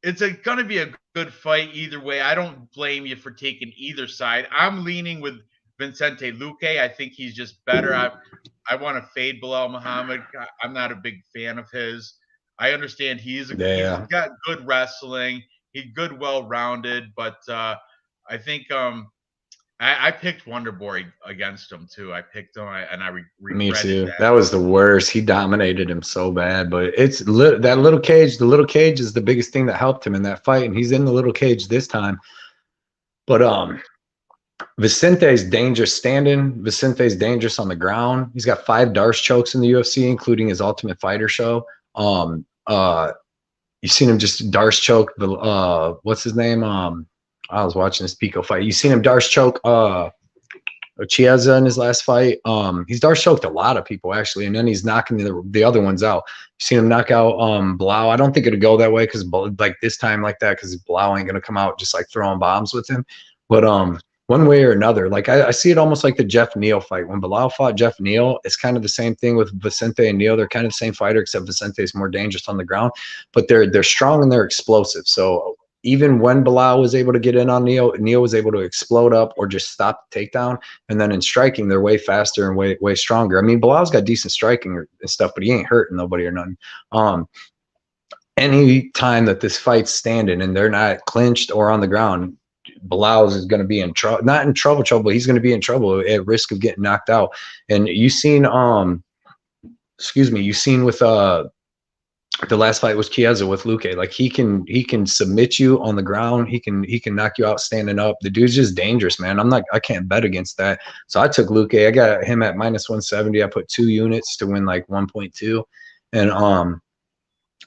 it's gonna be a good fight either way. I don't blame you for taking either side. I'm leaning with Vicente Luque. I think he's just better. I want to fade Bilal Muhammad. I'm not a big fan of his. I understand he's got good wrestling. He's good, well-rounded, but I think I picked Wonderboy against him too. I picked him, and I regretted Me too. that. That was the worst. He dominated him so bad, but it's that little cage. The little cage is the biggest thing that helped him in that fight, and he's in the little cage this time. But Vicente's dangerous standing. Vicente's dangerous on the ground. He's got 5 Darce chokes in the UFC, including his Ultimate Fighter show. You've seen him just Darce choke. What's his name? I was watching this Pico fight. You seen him Darce choke Chiesa in his last fight. He's Darce choked a lot of people actually, and then he's knocking the other ones out. You seen him knock out Blau. I don't think it'll go that way because like this time like that because Blau ain't gonna come out just like throwing bombs with him. But one way or another, like I see it almost like the Jeff Neal fight. When Bilal fought Jeff Neal, it's kind of the same thing with Vicente and Neal. They're kind of the same fighter, except Vicente is more dangerous on the ground, but they're strong and they're explosive. So even when Bilal was able to get in on Neal, Neal was able to explode up or just stop the takedown. And then in striking, they're way faster and way stronger. I mean, Bilal's got decent striking and stuff, but he ain't hurting nobody or nothing. Any time that this fight's standing and they're not clinched or on the ground, Bilal is going to be in trouble, not in trouble, but he's going to be in trouble at risk of getting knocked out. And you seen, you seen with the last fight was Chiesa with Luque. Like he can submit you on the ground. He can knock you out standing up. The dude's just dangerous, man. I can't bet against that. So I took Luque. I got him at -170. I put 2 units to win like 1.2. And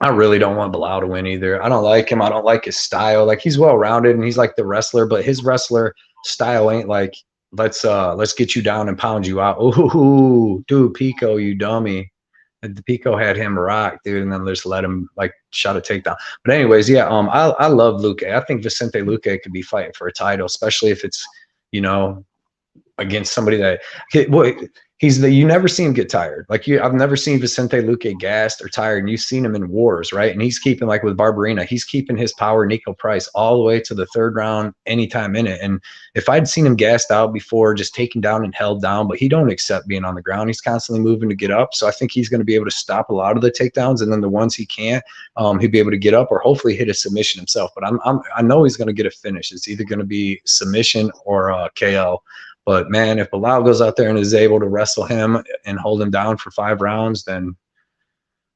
I really don't want Bilal to win either. I don't like him. I don't like his style. Like he's well rounded and he's like the wrestler, but his wrestler style ain't like let's get you down and pound you out. Ooh, dude, Pico, you dummy. The Pico had him rocked, dude, and then just let him like shot a takedown. But anyways, yeah, I love Luque. I think Vicente Luque could be fighting for a title, especially if it's, against somebody that you never see him get tired. Like I've never seen Vicente Luque gassed or tired, and you've seen him in wars, right? And he's keeping, like with Barberena, he's keeping his power, Nico Price, all the way to the 3rd round, anytime in it. And if I'd seen him gassed out before, just taken down and held down, but he don't accept being on the ground. He's constantly moving to get up. So I think he's going to be able to stop a lot of the takedowns, and then the ones he can't, he'll be able to get up or hopefully hit a submission himself. But I know he's going to get a finish. It's either going to be submission or KO. But man, if Bilal goes out there and is able to wrestle him and hold him down for 5 rounds, then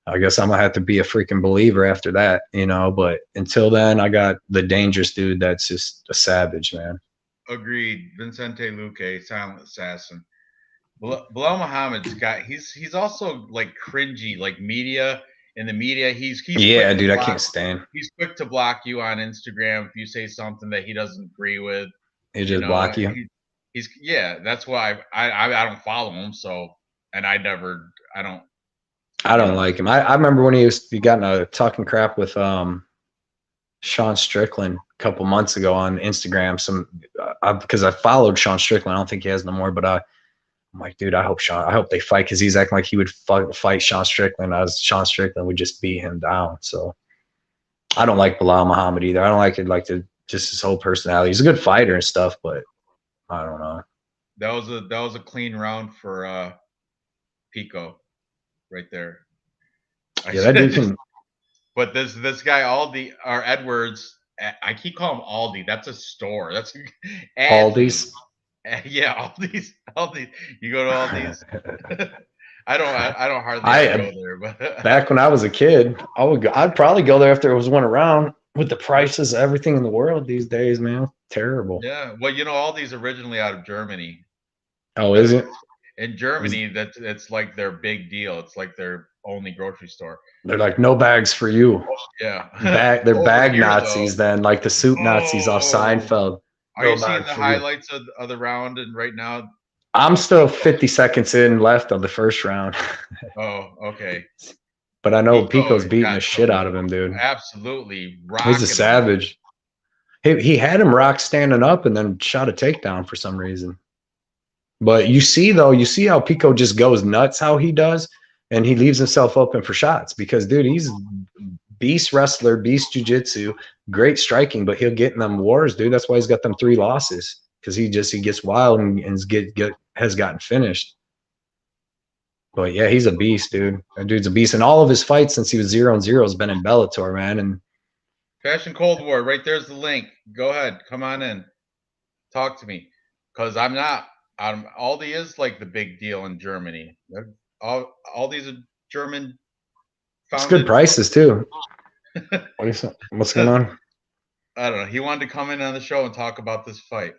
I guess I'm gonna have to be a freaking believer after that, you know. But until then, I got the dangerous dude that's just a savage, man. Agreed. Vincente Luque, silent assassin. Bilal Muhammad's got he's also like cringy, like media in the media. He's Yeah, quick to dude, I block. can't stand. He's quick to block you on Instagram if you say something that he doesn't agree with. He You just know, block you. he's yeah. That's why I don't follow him. So and I don't. I You don't know, like him. I remember when he got in a talking crap with Sean Strickland a couple months ago on Instagram. Because I followed Sean Strickland. I don't think he has no more, but I'm like, dude, I hope they fight, because he's acting like he would fight Sean Strickland, as Sean Strickland would just beat him down. So I don't like Bilal Muhammad either. I don't like it, like just his whole personality. He's a good fighter and stuff, but I don't know. that was a clean round for Pico right there. Yeah, that dude can. But this guy Aldi or Edwards, I keep calling him Aldi. That's a store. That's Aldi's. Yeah, Aldi's. You go to Aldi's. I don't hardly ever go there. But back when I was a kid, I'd probably go there if there was one around. With the prices of everything in the world these days, man, terrible. Yeah, well, Aldi's originally out of Germany. Oh, is it? In Germany, it's like their big deal. It's like their only grocery store. They're like, no bags for you. Yeah. They're bag Nazis, though. Then, like the soup Nazis off Seinfeld. Are you seeing the highlights of the round and right now? I'm still 50 seconds in left of the first round. Oh, okay. But I know Pico's beating the shit out of him, dude. Absolutely. He's a savage. He had him rock standing up and then shot a takedown for some reason. But you see how Pico just goes nuts, how he does, and he leaves himself open for shots because, dude, he's beast wrestler, beast jiu-jitsu, great striking, but he'll get in them wars, dude. That's why he's got them 3 losses, because he gets wild and has gotten finished. But yeah, he's a beast, dude. That dude's a beast. And all of his fights since he was 0-0 has been in Bellator, man. And Fashion Cold War, right there's the link. Go ahead, come on in, talk to me, because I'm not. Aldi is like the big deal in Germany. All these are German. It's good prices too. What's going on? I don't know. He wanted to come in on the show and talk about this fight.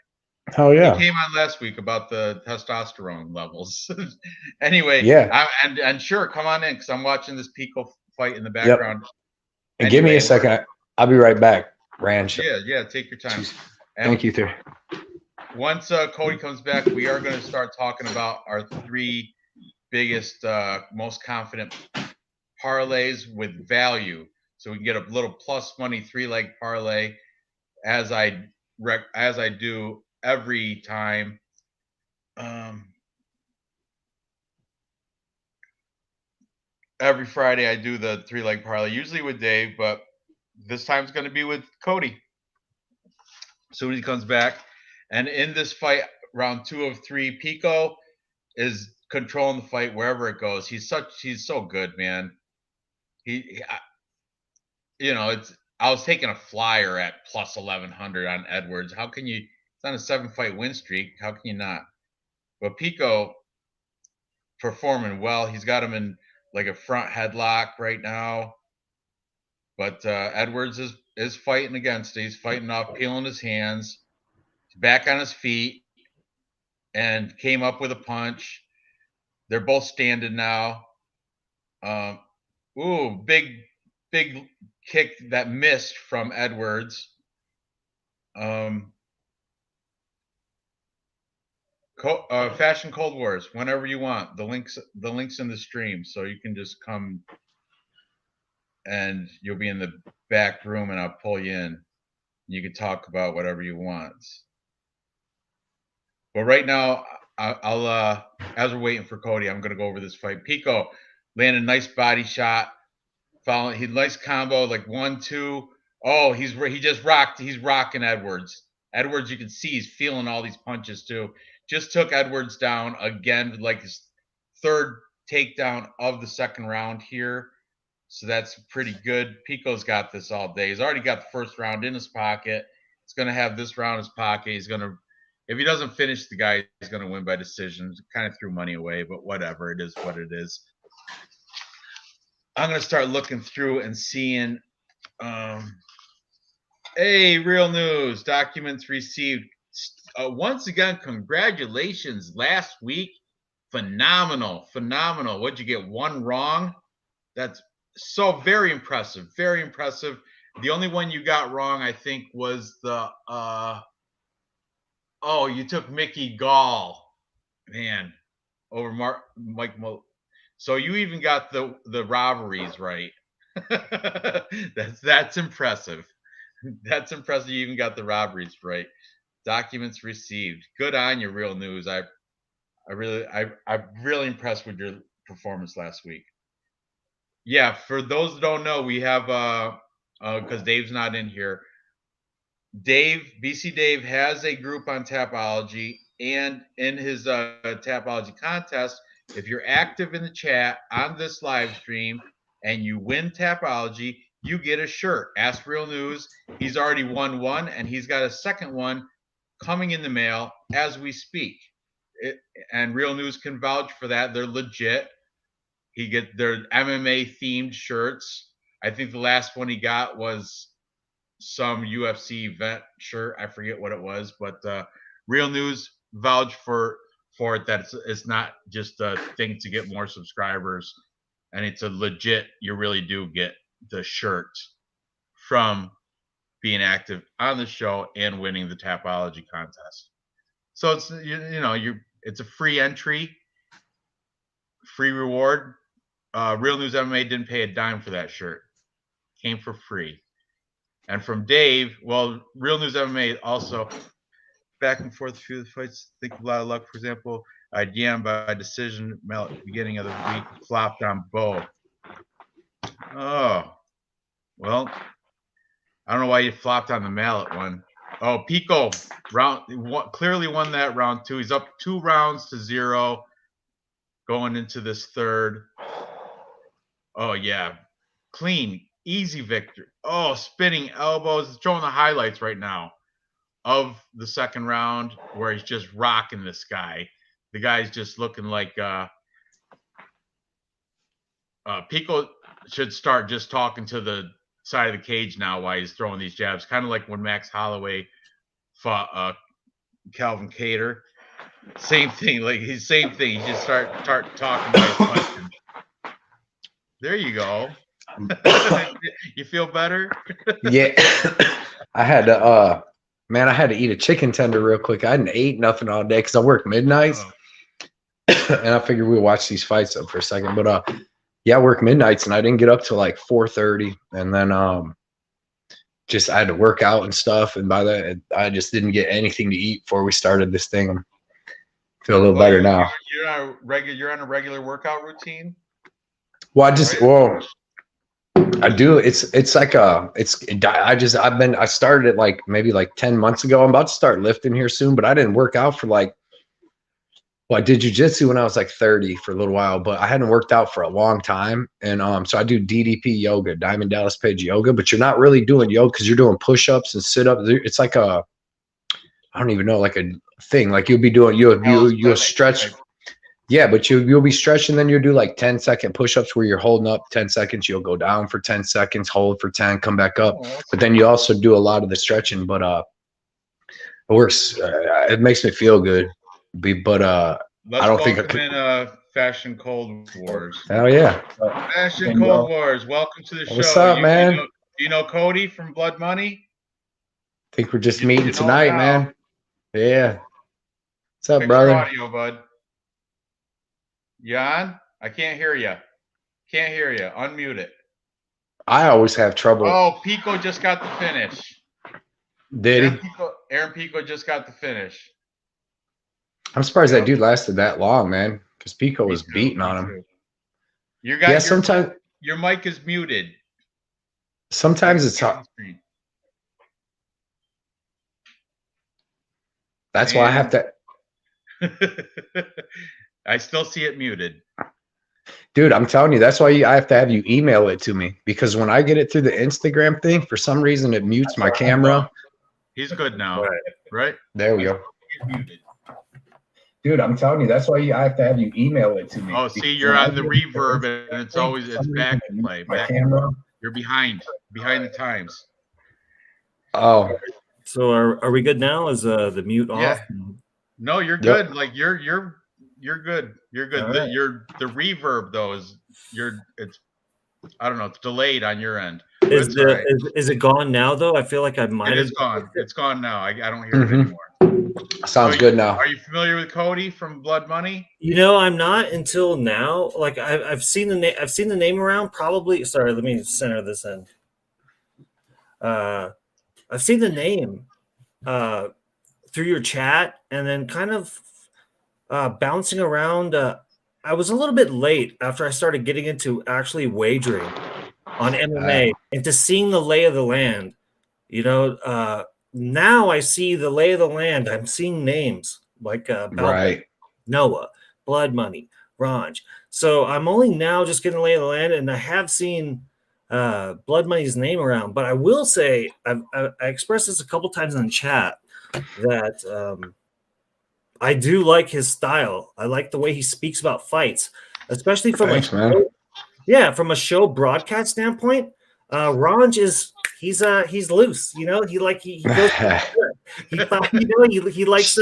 Oh yeah. He came on last week about the testosterone levels. Anyway, yeah. And sure, come on in because I'm watching this Pico fight in the background. Yep. And anyway, give me a second. I'll be right back, Ranj. Yeah, take your time. Thank you, sir. Once Cody comes back, we are going to start talking about our 3 biggest, most confident parlays with value, so we can get a little plus money 3-leg parlay, as I do every time. Every Friday I do the 3-leg parlay, usually with Dave, but this time it's going to be with Cody. As soon as he comes back. And in this fight, round 2 of 3, Pico is controlling the fight wherever it goes. He's so good, man. I was taking a flyer at plus 1100 on Edwards. How can you? It's on a 7-fight win streak. How can you not? But Pico performing well. He's got him in like a front headlock right now. But Edwards is fighting against it. He's fighting off, peeling his hands. He's back on his feet and came up with a punch. They're both standing now. Big kick that missed from Edwards. Fashion Cold Wars, whenever you want. The links in the stream, so you can just come and you'll be in the back room and I'll pull you in. You can talk about whatever you want. But right now, I'll as we're waiting for Cody, I'm gonna go over this fight. Pico landed a nice body shot. He nice combo, like 1-2. Oh, he just rocked. He's rocking Edwards. Edwards, you can see he's feeling all these punches too. Just took Edwards down again, like his 3rd takedown of the 2nd round here. So that's pretty good. Pico's got this all day. He's already got the 1st round in his pocket. He's going to have this round in his pocket. He's going to, if he doesn't finish the guy, he's going to win by decision. Kind of threw money away, but whatever. It is what it is. I'm gonna start looking through and seeing. Hey, real news documents received. Once again, congratulations. Last week, phenomenal. What'd you get? One wrong? That's so very impressive. Very impressive. The only one you got wrong, I think, was the you took Mickey Gall, man, over Mike. So you even got the robberies right. That's impressive. That's impressive. You even got the robberies right. Documents received. Good on you, real news. I'm really impressed with your performance last week. Yeah, for those that don't know, we have because Dave's not in here. BC Dave has a group on Tapology, and in his Tapology contest, if you're active in the chat on this live stream and you win Tapology, you get a shirt. Ask Real News. He's already won one, and he's got a second one coming in the mail as we speak. And Real News can vouch for that. They're legit. Their MMA themed shirts. I think the last one he got was some UFC event shirt. I forget what it was, but Real News vouch for it that it's not just a thing to get more subscribers, and it's a legit. You really do get the shirt from being active on the show and winning the Tapology contest. So it's it's a free entry, free reward. Real News MMA didn't pay a dime for that shirt. Came for free. And from Dave, well, Real News MMA also back and forth through the fights. Think of a lot of luck. For example, IDM by decision at the beginning of the week flopped on Bo. Oh, well, I don't know why you flopped on the mallet one. Oh, Pico clearly won that round 2. He's up 2 rounds to 0 going into this third. Oh yeah, clean, easy victory. Oh, spinning elbows. Showing the highlights right now of the second round where he's just rocking this guy. The guy's just looking like Pico should start just talking to the side of the cage now while he's throwing these jabs. Kind of like when Max Holloway fought Calvin Kattar. Same thing. Same thing. He just start talking about his punches. There you go. You feel better? Yeah. I had to I had to eat a chicken tender real quick. I hadn't ate nothing all day because I work midnights. And I figured we'd watch these fights up for a second. But yeah, I work midnights and I didn't get up till like 4:30. And then I had to work out and stuff. And by that I just didn't get anything to eat before we started this thing. I feel a little better now. You're on a regular workout routine? Well, I do. It's like I started it like maybe like 10 months ago. I'm about to start lifting here soon, but I didn't work out for I did jujitsu when I was like 30 for a little while, but I hadn't worked out for a long time. And so I do DDP yoga, Diamond Dallas Page yoga, but you're not really doing yoga because you're doing push-ups and sit-ups. It's like I don't even know, like a thing. Like you'll be doing you'll stretch. Yeah, but you'll be stretching, then you'll do like 10-second push-ups where you're holding up 10 seconds. You'll go down for 10 seconds, hold for 10, come back up. But then you also do a lot of the stretching. But it works. It makes me feel good. But I don't think I could. In Fashion Cold Wars. Oh yeah, Fashion Cold Wars. Welcome to the show. What's up, man? You know Cody from Blood Money? I think we're just meeting tonight, man. Yeah. What's up, brother? Audio, bud. Jan, I can't hear you. Can't hear you. Unmute it. I always have trouble. Oh, Pico just got the finish. Did he? Aaron Pico just got the finish. I'm surprised that dude lasted that long, man. Because Pico was beating on him. Sometimes your mic is muted. Sometimes it's hard. That's why I have to. I still see it muted. Dude, I'm telling you, that's why I have to have you email it to me. Because when I get it through the Instagram thing, for some reason it mutes my camera. He's good now, right? There we go. He's muted. Dude, I'm telling you, that's why I have to have you email it to me. Oh, see, you're on the reverb, and it's always back play. My camera. You're behind the times. Oh, so are we good now? Is the mute off? No, you're good. Like you're good. You're good. Right. The reverb though it's I don't know, it's delayed on your end. Is it gone now though? I feel like I might have. It is gone. It's gone now. I don't hear it anymore. Sounds good now. Are you familiar with Cody from Blood Money? You know, I'm not until now. Like I've seen the name. I've seen the name around. Probably. Sorry, let me center this in. I've seen the name through your chat, and then kind of bouncing around. I was a little bit late after I started getting into actually wagering on MMA, into seeing the lay of the land. You know, now I see the lay of the land. I'm seeing names like Noah, Blood Money, Ranj. So I'm only now just getting the lay of the land, and I have seen Blood Money's name around. But I will say, I expressed this a couple times in chat that I do like his style. I like the way he speaks about fights, especially from from a show broadcast standpoint. Ranj he's loose, you know. He goes he likes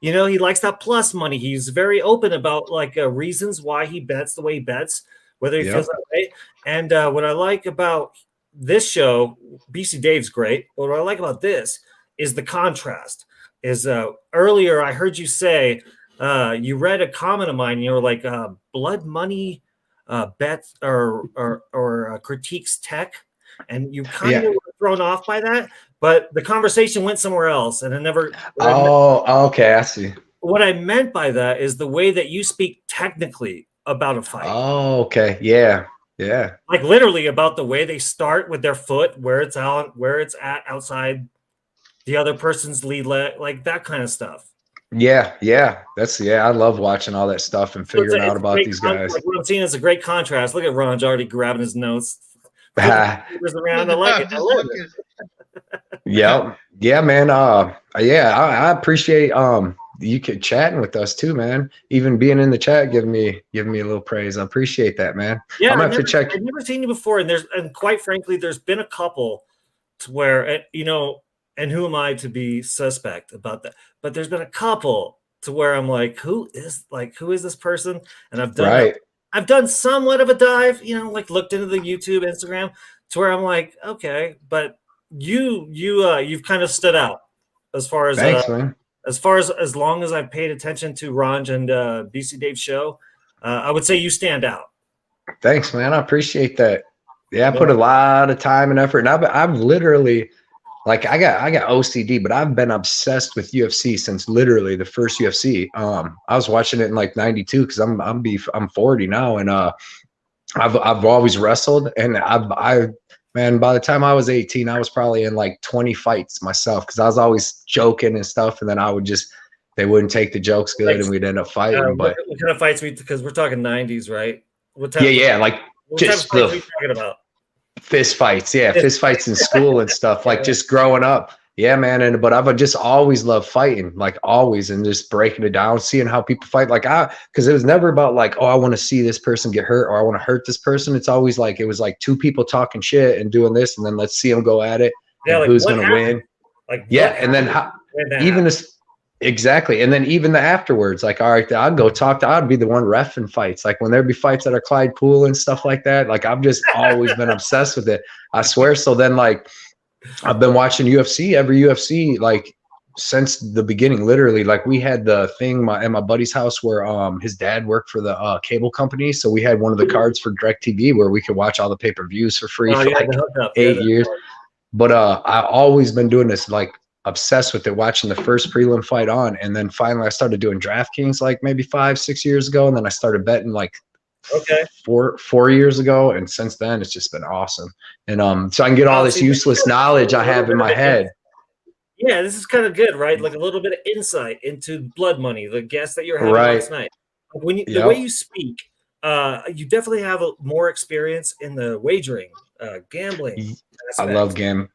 he likes that plus money. He's very open about reasons why he bets the way he bets, whether he feels that way. And what I like about this show, BC Dave's great, but what I like about this is the contrast. Is earlier I heard you say you read a comment of mine, and you were like Blood Money bets or critiques tech, and you kind of were thrown off by that, but the conversation went somewhere else, and I never. Okay, I see. What I meant by that is the way that you speak technically about a fight. Oh, okay, yeah, like literally about the way they start with their foot, where it's at outside the other person's lead leg, like that kind of stuff. Yeah. I love watching all that stuff and figuring out about these guys. Like what I'm seeing is a great contrast. Look at Ranj already grabbing his notes. Around. I like it. Yeah, man. I appreciate you chatting with us too, man. Even being in the chat, giving me a little praise. I appreciate that, man. Yeah, I'm gonna have to check. I've never seen you before, and quite frankly, there's been a couple to where and who am I to be suspect about that? But there's been a couple to where I'm like, who is this person? And I've done somewhat of a dive, looked into the YouTube, Instagram, to where I'm like, okay, but you've kind of stood out as far as man. as long as I've paid attention to Ranj and BC Dave's show, I would say you stand out. Thanks, man. I appreciate that. Yeah, I put a lot of time and effort, and I've literally. Like I got OCD, but I've been obsessed with UFC since literally the first UFC. I was watching it in like '92 because I'm 40 now, and I've always wrestled, and man, by the time I was 18, I was probably in like 20 fights myself because I was always joking and stuff, and then they wouldn't take the jokes good, and we'd end up fighting. But what kind of fights because we're talking '90s, right? What type of fights are we talking about? Fist fights, fist fights in school and stuff, like just growing up. Yeah, man. But I've just always loved fighting, like always, and just breaking it down, seeing how people fight. Because it was never about like, oh, I want to see this person get hurt or I want to hurt this person. It's always like, it was like two people talking shit and doing this, and then let's see them go at it. Yeah, like who's going to win? And then exactly. And then even the afterwards, like, all right, I'd go talk I'd be the one reffing fights. Like when there'd be fights at our Clyde pool and stuff like that. Like I've just always been obsessed with it. I swear. So then like I've been watching every UFC, like since the beginning, literally. Like we had the thing at my buddy's house where his dad worked for the cable company. So we had one of the cards for DirecTV where we could watch all the pay-per-views for free for like 8 years. But I've always been doing this, like obsessed with it, watching the first prelim fight on, and then finally I started doing DraftKings like maybe 5-6 years ago, and then I started betting like 4 years ago, and since then it's just been awesome. And so I can get all this useless knowledge I have in my head. Yeah, this is kind of good, right? Like a little bit of insight into Blood Money, the guest that you're having last night. When the way you speak, you definitely have more experience in the wagering, gambling aspect. I love gambling.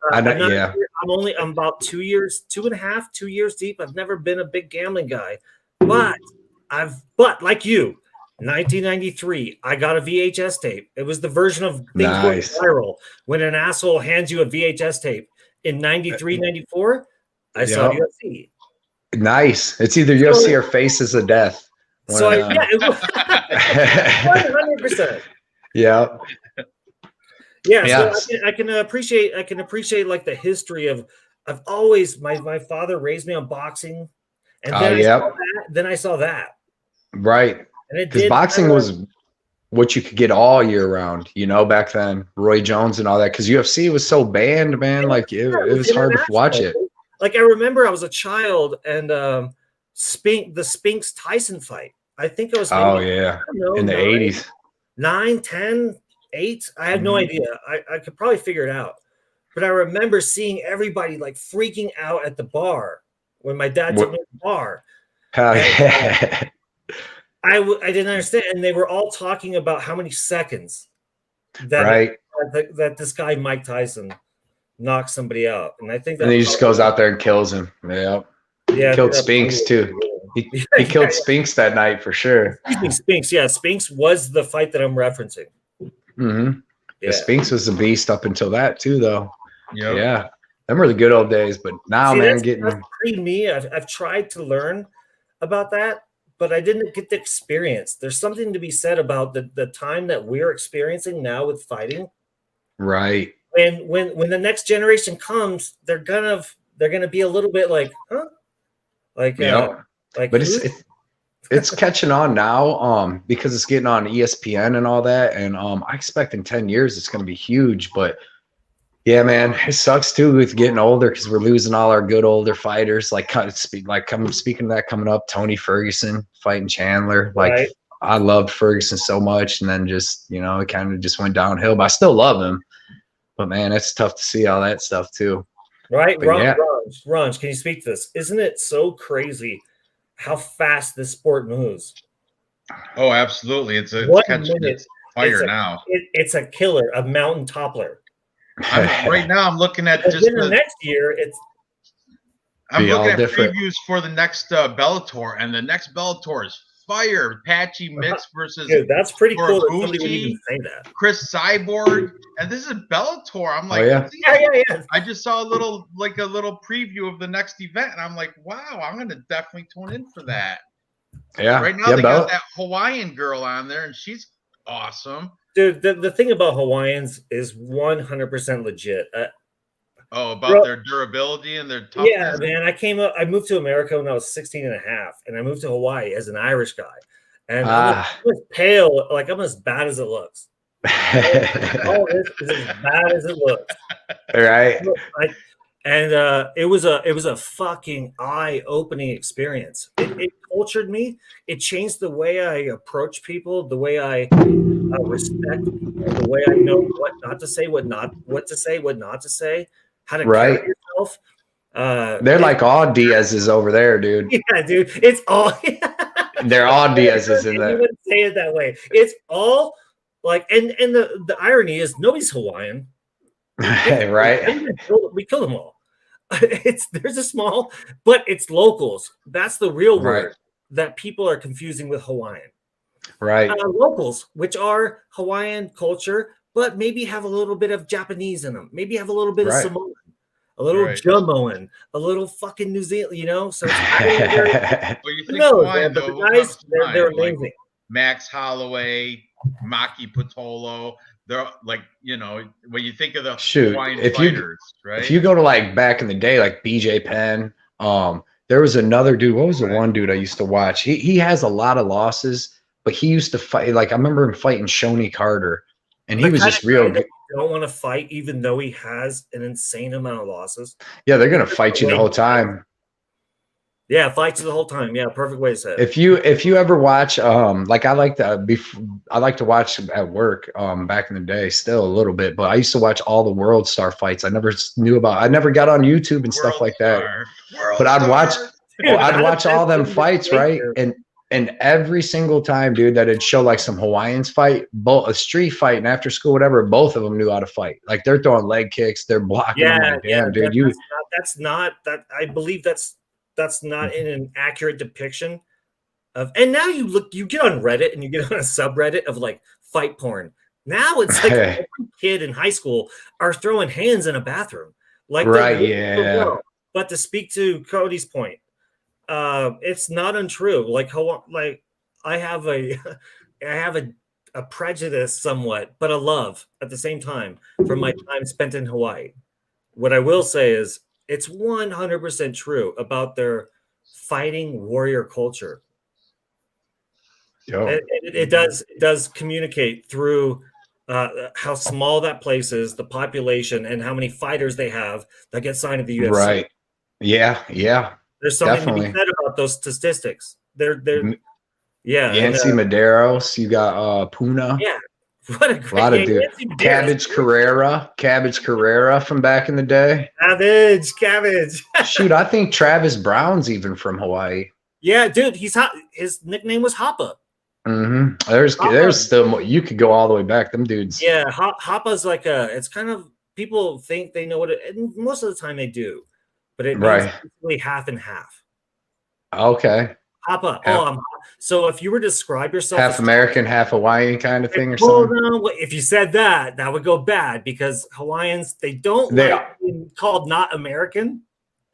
I'm about 2 years, 2.5 years deep. I've never been a big gambling guy, but but like you, 1993, I got a VHS tape. It was the version of things going viral when an asshole hands you a VHS tape. In 93, 94, I saw UFC. Nice. It's either UFC or Faces of Death. So it was 100%. Yeah. Yeah. So I can appreciate like the history of. I've always my father raised me on boxing, and then I saw that. Right. Because boxing was what you could get all year round, back then. Roy Jones and all that. Because UFC was so banned, man. Like it was hard to watch it. Like I remember I was a child and the Spinks Tyson fight. I think it was in the 80s. 9, 10, 8. I had no idea. I could probably figure it out. But I remember seeing everybody like freaking out at the bar when my dad took me to the bar. I didn't understand. And they were all talking about how many seconds that this guy, Mike Tyson, knocked somebody out. And I think that. And he just goes out there and kills him. Yeah. He killed Spinks too. He killed Spinks that night for sure. Spinks. Yeah. Spinks was the fight that I'm referencing. Mm-hmm. Yeah. Spinks was a beast up until that too, though. Yep. Yeah. Them were the good old days. But now, man, that's pretty me. I've tried to learn about that, but I didn't get the experience. There's something to be said about the time that we're experiencing now with fighting. Right. And when the next generation comes, they're gonna be a little bit like, huh? Like, but it's catching on now, because it's getting on ESPN and all that. And I expect in 10 years it's gonna be huge. But yeah, man, it sucks too with getting older because we're losing all our good older fighters. Speaking of that coming up, Tony Ferguson fighting Chandler. Like I loved Ferguson so much, and then just it kind of just went downhill. But I still love him. But man, it's tough to see all that stuff too. Right, Ranj, can you speak to this? Isn't it so crazy how fast this sport moves? Oh, absolutely! It's fire now. It's a killer, a mountain toppler. Right now, I'm looking at just the next year. I'm looking at previews for the next Bellator, and the next Bellator is fire. Patchy Mix versus. Dude, that's pretty cool. That somebody would even say that. Chris Cyborg, and this is Bellator. I'm like, yeah. I just saw a little preview of the next event, and I'm like, wow, I'm gonna definitely tune in for that. Yeah. Right now, they got that Hawaiian girl on there, and she's awesome. Dude, the thing about Hawaiians is 100% legit. About their durability and their toughness. Yeah, man. I moved to America when I was 16 and a half, and I moved to Hawaii as an Irish guy. And I'm pale, like I'm as bad as it looks. All this is as bad as it looks. Right. And it was a fucking eye-opening experience. It cultured me. It changed the way I approach people, the way I respect people, the way I know what not to say, what to say, what not to say, how to carry yourself. They're like all Diaz's over there, dude. Yeah, dude. It's all. They're all Diaz's in there. You wouldn't say it that way. It's all like, and the irony is nobody's Hawaiian. Right. We killed them all. There's a small, but it's locals. That's the real word that people are confusing with Hawaiian. Right. Locals, which are Hawaiian culture, but maybe have a little bit of Japanese in them. Maybe have a little bit of Samoan, a little Jamoan, a little fucking New Zealand, So it's the guys, they're amazing. Like Max Holloway, Maki Patolo. They're like, when you think of the Hawaiian fighters, right? If you go to like back in the day, like BJ Penn, there was another dude. What was the one dude I used to watch? He has a lot of losses, but he used to fight. Like I remember him fighting Shoney Carter, and he was just real good. Don't want to fight, even though he has an insane amount of losses. Yeah, they're gonna fight you the whole time. Yeah, fights the whole time. Yeah, perfect way to say it. If you ever watch, like I like to watch at work, back in the day, still a little bit, but I used to watch all the World Star fights. I never got on YouTube and stuff like that. But I'd watch all them fights, right? And every single time, dude, that it'd show like some Hawaiians fight, both a street fight and after school, whatever, both of them knew how to fight. Like they're throwing leg kicks, they're blocking. Yeah, damn, dude, that's not. I believe that's not in an accurate depiction And now you get on Reddit and you get on a subreddit of like fight porn. Now it's like every kid in high school are throwing hands in a bathroom. Like right, yeah. But to speak to Cody's point, it's not untrue. Like I have a prejudice somewhat, but a love at the same time from my time spent in Hawaii. What I will say is it's 100% true about their fighting warrior culture. It does communicate through how small that place is, the population, and how many fighters they have that get signed to the UFC. Right. Yeah. There's something to be said about those statistics. Yancy Medeiros, you got Puna. Yeah. What a lot of dudes. Cabbage Carrera from back in the day. Cabbage. Shoot, I think Travis Brown's even from Hawaii. Yeah, dude, his nickname was Hoppa. Mm-hmm. There's still you could go all the way back. Them dudes. Yeah, Hoppa's like it's kind of people think they know what it, and most of the time they do, but it means basically half and half. Okay. Hoppa. So if you were to describe yourself half American, half Hawaiian kind of thing or something. No, if you said that would go bad because Hawaiians they like being called not American.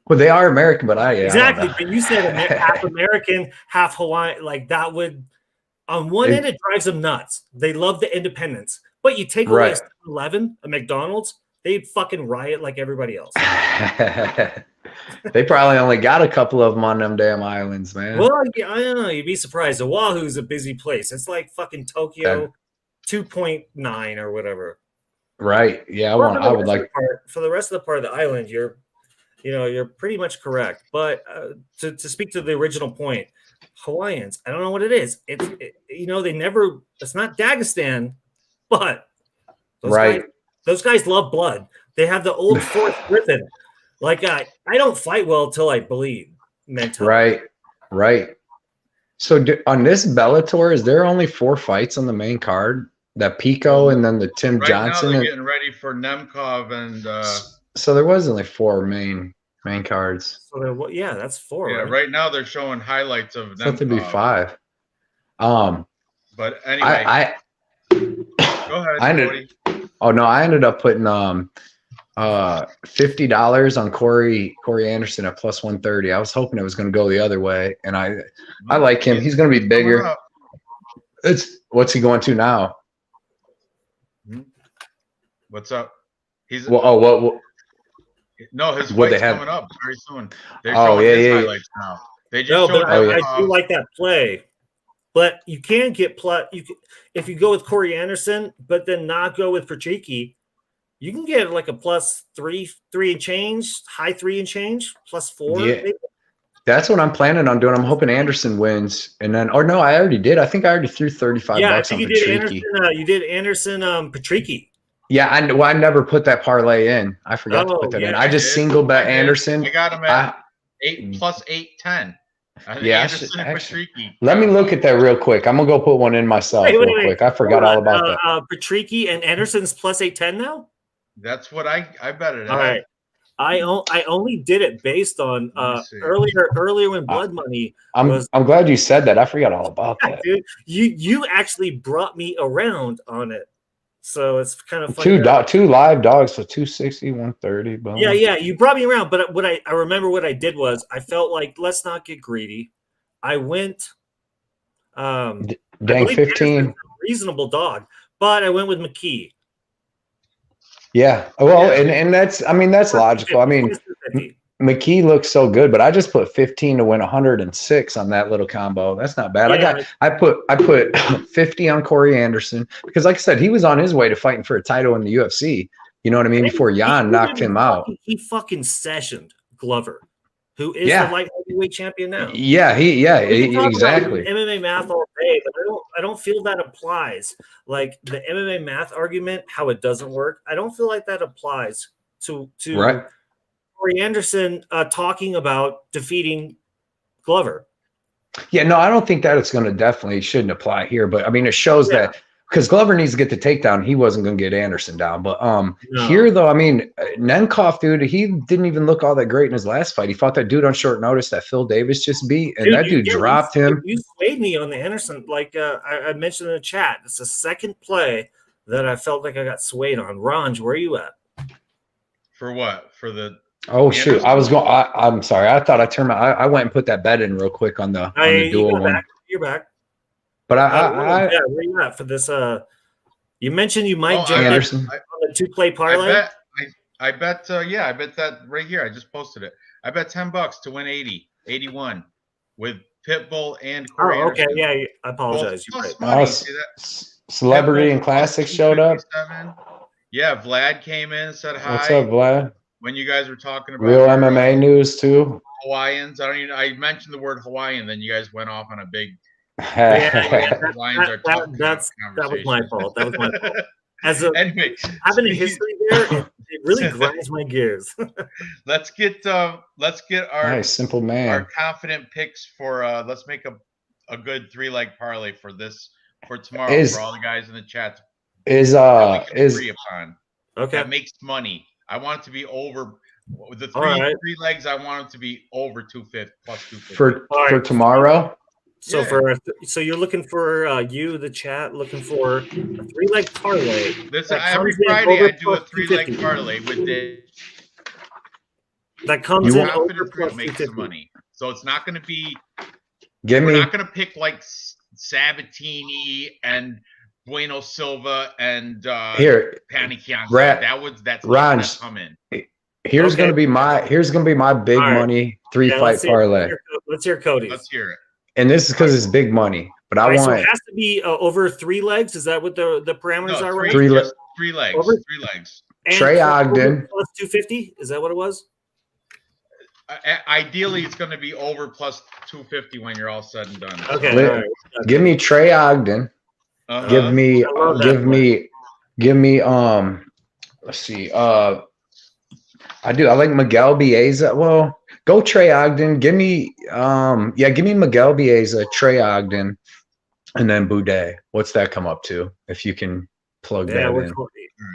Well, they are American, but exactly. But you said half American, half Hawaiian, like that would. On one end, it drives them nuts. They love the independence. But you take away a 7-Eleven, a McDonald's, they'd fucking riot like everybody else. They probably only got a couple of them on them damn islands, man. Well, I don't know. You'd be surprised. Oahu's a busy place. It's like fucking Tokyo 2.9 or whatever. Right. Yeah, for the rest of the part of the island, you're pretty much correct. But to speak to the original point, Hawaiians, I don't know what it is. They never. It's not Dagestan, but those guys love blood. They have the old Fort Griffin. Like I don't fight well till I bleed. Mentally. Right. So on this Bellator, is there only 4 fights on the main card? That Pico and then the Tim Johnson. Now they're getting ready for Nemkov and. So there was only 4 main cards. So that's 4. Yeah, right now they're showing highlights of them. To be 5. But anyway, go ahead. I ended up putting $50 on Corey Anderson at plus 130. I was hoping it was going to go the other way, and I like him. He's going to be bigger. What's he going to now? What's up? He's what? No, his fight's coming up very soon. They're showing his highlights now. They just I do like that play. But you can get if you go with Corey Anderson, but then not go with Patricky, you can get like a plus 3 and change, high 3 and change, plus 4. Yeah. That's what I'm planning on doing. I'm hoping Anderson wins, and then I already did. I think I already threw $35 on Patricky. You did Anderson, Patricky. Yeah, I never put that parlay in. I forgot to put that in. I just single bet Anderson. I got him at 8 plus 810. Actually, let me look at that real quick. I'm gonna go put one in myself real quick. I forgot all about that. Patricky and Anderson's plus 810 now. That's what I bet it. All right. I only did it based on earlier when Blood Money. I'm glad you said that. I forgot all about that. Dude, you actually brought me around on it. So it's kind of funny. Two live dogs for 260, 130. Boom. Yeah, you brought me around. But what I remember what I did was I felt like let's not get greedy. I went dang 15. Reasonable dog, but I went with McKee. Yeah. Well, and that's logical. I mean, McKee looks so good, but I just put 15 to win 106 on that little combo. That's not bad. Yeah. I put 50 on Corey Anderson because, like I said, he was on his way to fighting for a title in the UFC. You know what I mean? Before Jan knocked him out. He fucking sessioned Glover, who is the light heavyweight champion now. Yeah, exactly. MMA math all day, but I don't feel that applies. Like the MMA math argument, how it doesn't work. I don't feel like that applies to right. Corey Anderson talking about defeating Glover. Yeah, no, I don't think that it's going to shouldn't apply here. But I mean, it shows that because Glover needs to get the takedown. He wasn't going to get Anderson down. But No. here, though, I mean, Nemkov, dude, he didn't even look all that great in his last fight. He fought that dude on short notice that Phil Davis just beat, and that dude dropped him. You swayed me on the Anderson. Like I mentioned in the chat, it's the second play that I felt like I got swayed on. Ranj, where are you at? For what? For the shoot, I was going. I'm sorry. I thought I turned I went and put that bet in real quick on the dual one. You're back. But where you at for this? You mentioned you might jump Anderson on the 2-play parlay. I bet that right here. I just posted it. I bet $10 to win 81 with Pitbull and Corey. Oh, okay. Yeah, I apologize. You're right. Money. See that? Celebrity and Classics showed up. Yeah, Vlad came in and said hi. What's up, Vlad? When you guys were talking about real MMA news too. Hawaiians. I mentioned the word Hawaiian, then you guys went off on a big that was my fault. That was my fault. Anyway, having a history there, it really grinds my gears. Let's get our nice, simple man. Our confident picks for let's make a good 3-leg parlay for tomorrow for all the guys in the chat. Agree upon. Okay. That makes money. I want it to be over the three legs. I want it to be over 250 plus 250 for tomorrow. So so you're looking for the chat looking for a 3-leg parlay. Every Friday I do a 3-leg parlay with that comes in over plus make some money. So it's not going to be. We're not going to pick like Sabatini and Bueno Silva and Panikian. That's Ranj. Come in. Here's gonna be my big money 3-fight parlay. Let's hear Cody's. Let's hear it. And this is because it's big money. But I want so it has to be over 3 legs. Is that what the parameters are? Right? 3 legs. 3 legs. And Trey Ogden plus 250. Is that what it was? Ideally, it's going to be over plus 250 when you're all said and done. Okay. Give me Trey Ogden. Give me. Let's see. I like Miguel Bieza. Well, go Trey Ogden. Give me Miguel Bieza, Trey Ogden, and then Boudet. What's that come up to? If you can plug that in.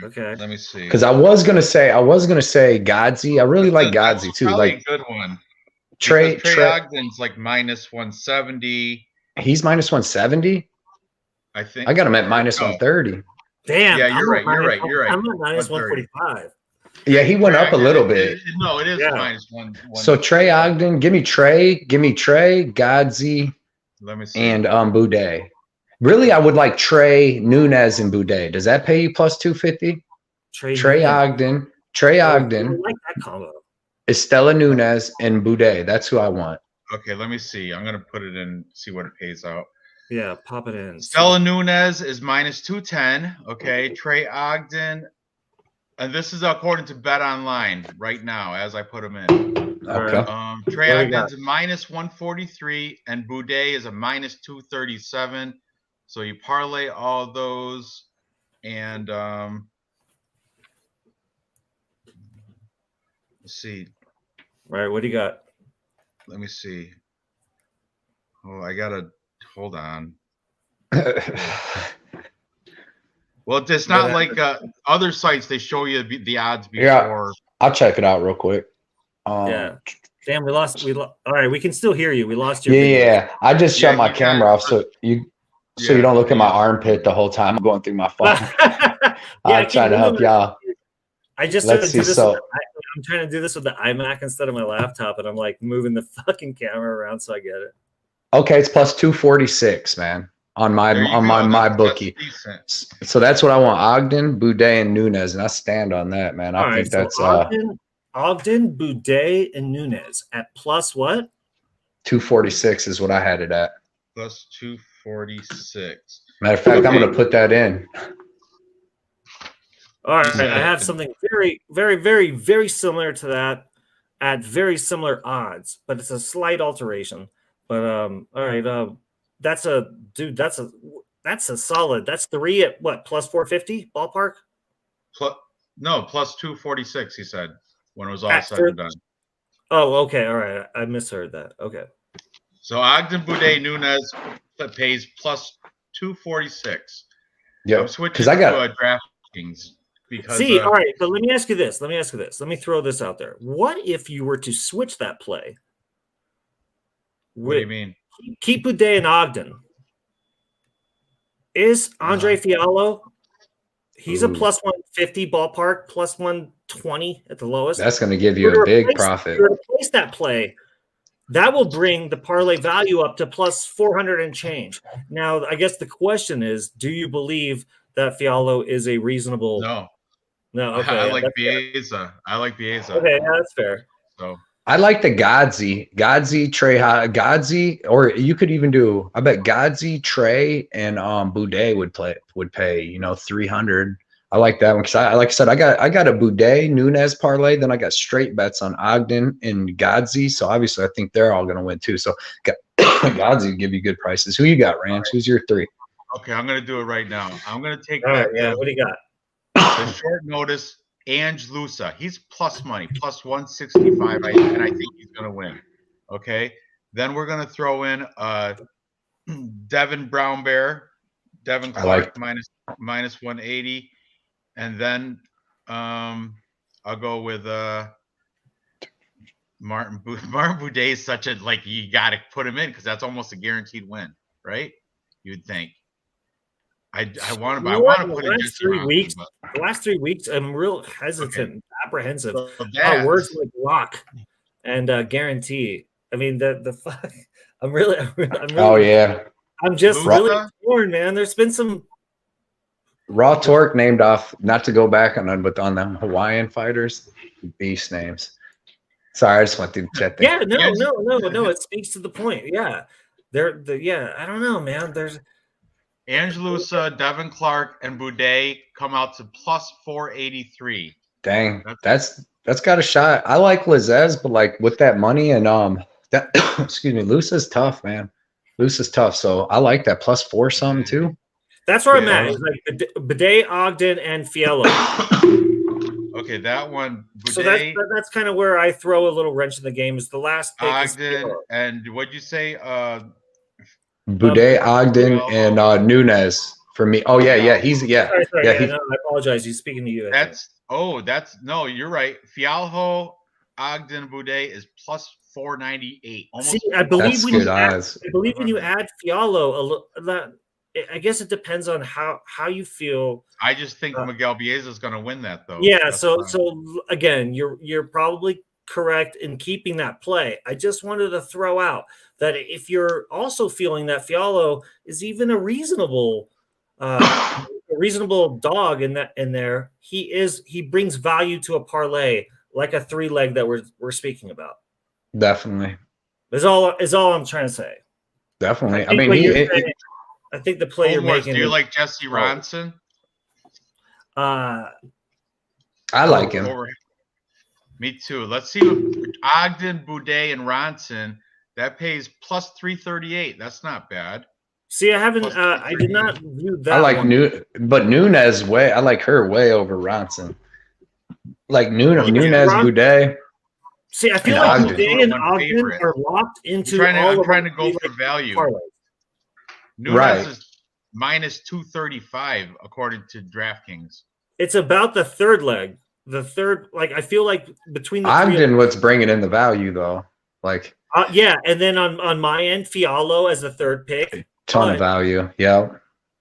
Okay. Let me see. Because I was gonna say Godzi. I really like Godzi too. Like a good one. Trey Ogden's like minus 170. He's minus 170. I think I got him at minus 130. Damn. Yeah, you're right. I'm at minus 145. Yeah, he went up a little bit. No, it is minus 1. So Trey Ogden, give me Trey, Godzi, let me see. And Boudet. Really, I would like Trey, Nunes, and Boudet. Does that pay you plus 250? Trey Ogden. I like that combo. Estela Nunes and Boudet. That's who I want. Okay, let me see. I'm gonna put it in, see what it pays out. Yeah, pop it in. Estela Nunes is minus 210. Okay, Trey Ogden. And this is according to Bet Online right now, as I put them in. Okay. Trey Ogden's a minus 143, and Boudet is a minus 237. So you parlay all those, and let's see. All right, what do you got? Let me see. Oh, I gotta hold on. Well, it's not like other sites. They show you the odds before. Yeah, I'll check it out real quick. Yeah. Damn, we lost. All right, we can still hear you. We lost your. Yeah. I just shut my camera off so you don't look at my armpit the whole time. I'm going through my phone. I'm trying to help y'all. I just I'm trying to do this with the iMac instead of my laptop, and I'm like moving the fucking camera around so I get it. Okay, it's plus 246, man. On my bookie. So that's what I want. Ogden, Boudet, and Nunes. And I stand on that, man. I think that's Ogden, Boudet, and Nunes at plus what? 246 is what I had it at. Plus 246. Matter of fact, I'm gonna put that in. All right. I have something very, very, very, very similar to that at very similar odds, but it's a slight alteration. But all right, that's a solid. That's 3 at what, plus 450 ballpark? Plus 246, he said, when it was all said and done. Oh, okay. All right. I misheard that. Okay. So Ogden, Boudet, Nunes pays plus 246. Yeah, I'm switching because I got to DraftKings because See, all right, but let me ask you this. Let me throw this out there. What if you were to switch that play? What do you mean? Keep Boudet and Ogden. Is Andre Fiallo? He's a plus 150 ballpark, plus 120 at the lowest. That's going to give you a big profit. If you replace that play, that will bring the parlay value up to plus 400 and change. Now, I guess the question is, do you believe that Fiallo is a reasonable? No. Okay, I like Bieza. I like Bieza. Okay, yeah, that's fair. So I like the Godzi, Godzi, or you could even do. I bet Godzi, Trey, and Boudet would pay 300. I like that one because like I said, I got a Boudet Nunez parlay. Then I got straight bets on Ogden and Godzi. So obviously, I think they're all going to win too. So Godzi give you good prices. Who you got, Ranch? Who's your 3? Okay, I'm going to do it right now. I'm going to take back. Yeah, what do you got? The short notice. Ange Lusa, he's plus money, plus 165, and I think he's going to win. Okay, then we're going to throw in Devin Brown Bear, Devin Clark minus 180, and then I'll go with Martin Boudet is such a you got to put him in because that's almost a guaranteed win, right? You'd think. I want to put it just 3 weeks. The last 3 weeks, I'm real hesitant, apprehensive. So words like lock and guarantee. I mean, the fuck. I'm really. Oh yeah. I'm just really torn, man. There's been some Raw Torque named off, not to go back on them, but on them Hawaiian fighters, beast names. Sorry, I just went through the chat thing. Yeah, no. It speaks to the point. Yeah, I don't know, man. There's. Angelusa, Devin Clark, and Boudet come out to plus 483. Dang, that's got a shot. I like Lizez, but with that money and that excuse me, Lusa's tough, man. Lusa's tough, so I like that plus 4 something too. That's where I'm at. It's like Boudet, Ogden, and Fiallo. Okay, that one. Boudet, so that's kind of where I throw a little wrench in the game. Is the last pick Ogden and what'd you say? Boudet, Ogden, and Nunez for me. Oh yeah, he's Sorry, I apologize. He's speaking to you. No, you're right. Fialho, Ogden, Boudet is plus 498. See, I believe when you add Fiallo, I guess it depends on how you feel. I just think Miguel Bieza is going to win that though. Yeah. So again, you're probably correct in keeping that play. I just wanted to throw out that if you're also feeling that Fiallo is even a reasonable dog in there, he brings value to a parlay like a 3-leg that we're speaking about. Definitely. Is all I'm trying to say. Definitely. I think the play you're making. Do you like Jesse Ronson? I like him. Me too. Let's see what Ogden, Boudet, and Ronson. That pays plus 338. That's not bad. See, I haven't. I did not view that. I like but Nunez way. I like her way over Ronson. Like Nunez, Boudet. See, I feel like Boudet and Ogden are locked into. I'm trying to go for value. Nunez is minus 235 according to DraftKings. It's about the third leg. The third, I feel like between the Ogden, what's bringing in the value though? And then on my end, Fiallo as the third pick, ton of value. Yeah,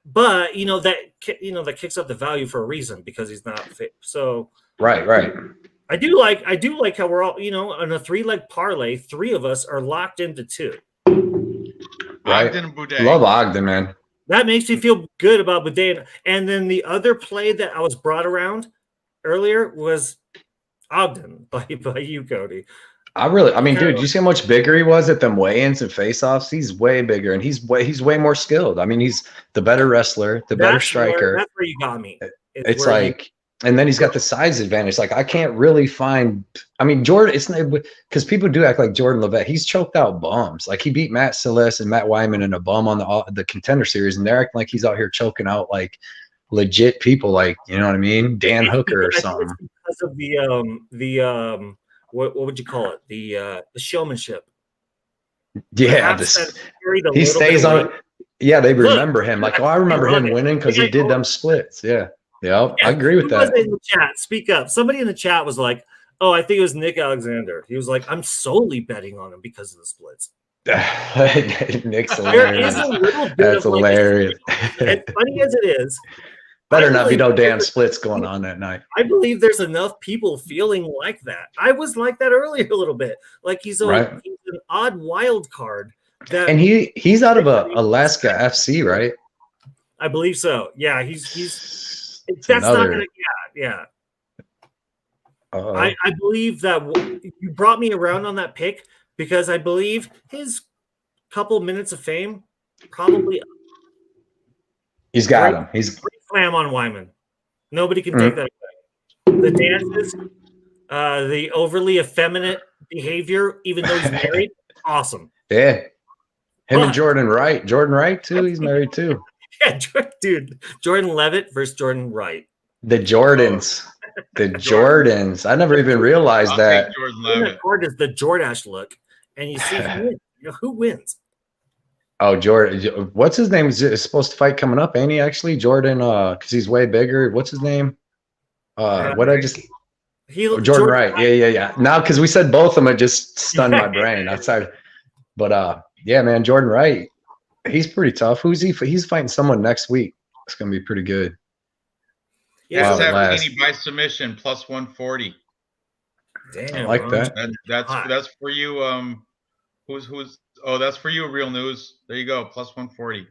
but that kicks up the value for a reason because he's not fit. So right. I do like how we're all on a 3-leg parlay. 3 of us are locked into 2. Right. Ogden and Boudet. Love Ogden, man. That makes me feel good about Boudet. And then the other play that I was brought around earlier was Ogden by you, Cody. Dude, you see how much bigger he was at them weigh-ins and face-offs? He's way bigger, and he's way more skilled. I mean, he's the better wrestler, better striker. That's where you got me. It's and then he's got the size advantage. I can't really find. I mean, Jordan. It's not because people do act like Jordan Levitt. He's choked out bums. He beat Matt Silas and Matt Wyman in a bum on the Contender Series, and they're acting like he's out here choking out legit people. You know what I mean? Dan Hooker or something. Because of the what would you call it? The showmanship. Yeah, he stays on. Yeah, they remember him. Like, oh, I remember him winning because he did Oh, them splits. Yeah. Yeah, I agree with who was that. in the chat? Speak up. Somebody in the chat was like, "Oh, I think it was Nick Alexander." He was like, "I'm solely betting on him because of the splits." Nick's There is hilarious. a little bit That's of like, hilarious. as funny as it is, Better I not be believe no damn splits going on that night. I believe there's enough people feeling like that. I was like that earlier a little bit. Like he's an odd wild card. That And he's out of Alaska FC, right? I believe so. Yeah, he's that's another, not gonna. Yeah. Uh-oh. I believe that you brought me around on that pick because I believe his couple minutes of fame probably. He's got him. He's great slam on Wyman. Nobody can take that away. The dances, the overly effeminate behavior, even though he's married, awesome. Yeah. Him and Jordan Wright. Jordan Wright, too. He's married, too. Yeah, dude. Jordan Levitt versus Jordan Wright. The Jordans. The Jordans. I never even realized that. Jordan Levitt. Is the Jordache look, and you see who wins. You know, who wins? Oh, Jordan. What's his name? Is supposed to fight coming up, ain't he, actually? Jordan, because he's way bigger. What's his name? Jordan Wright. Yeah. Now, because we said both of them, it just stunned my brain outside. But yeah, man, Jordan Wright, he's pretty tough. Who's he? He's fighting someone next week. It's gonna be pretty good. Yeah, Sabatini by submission plus 140. Damn, I like that. That's for you. Who's? Oh, that's for you. Real news. There you go. Plus 140.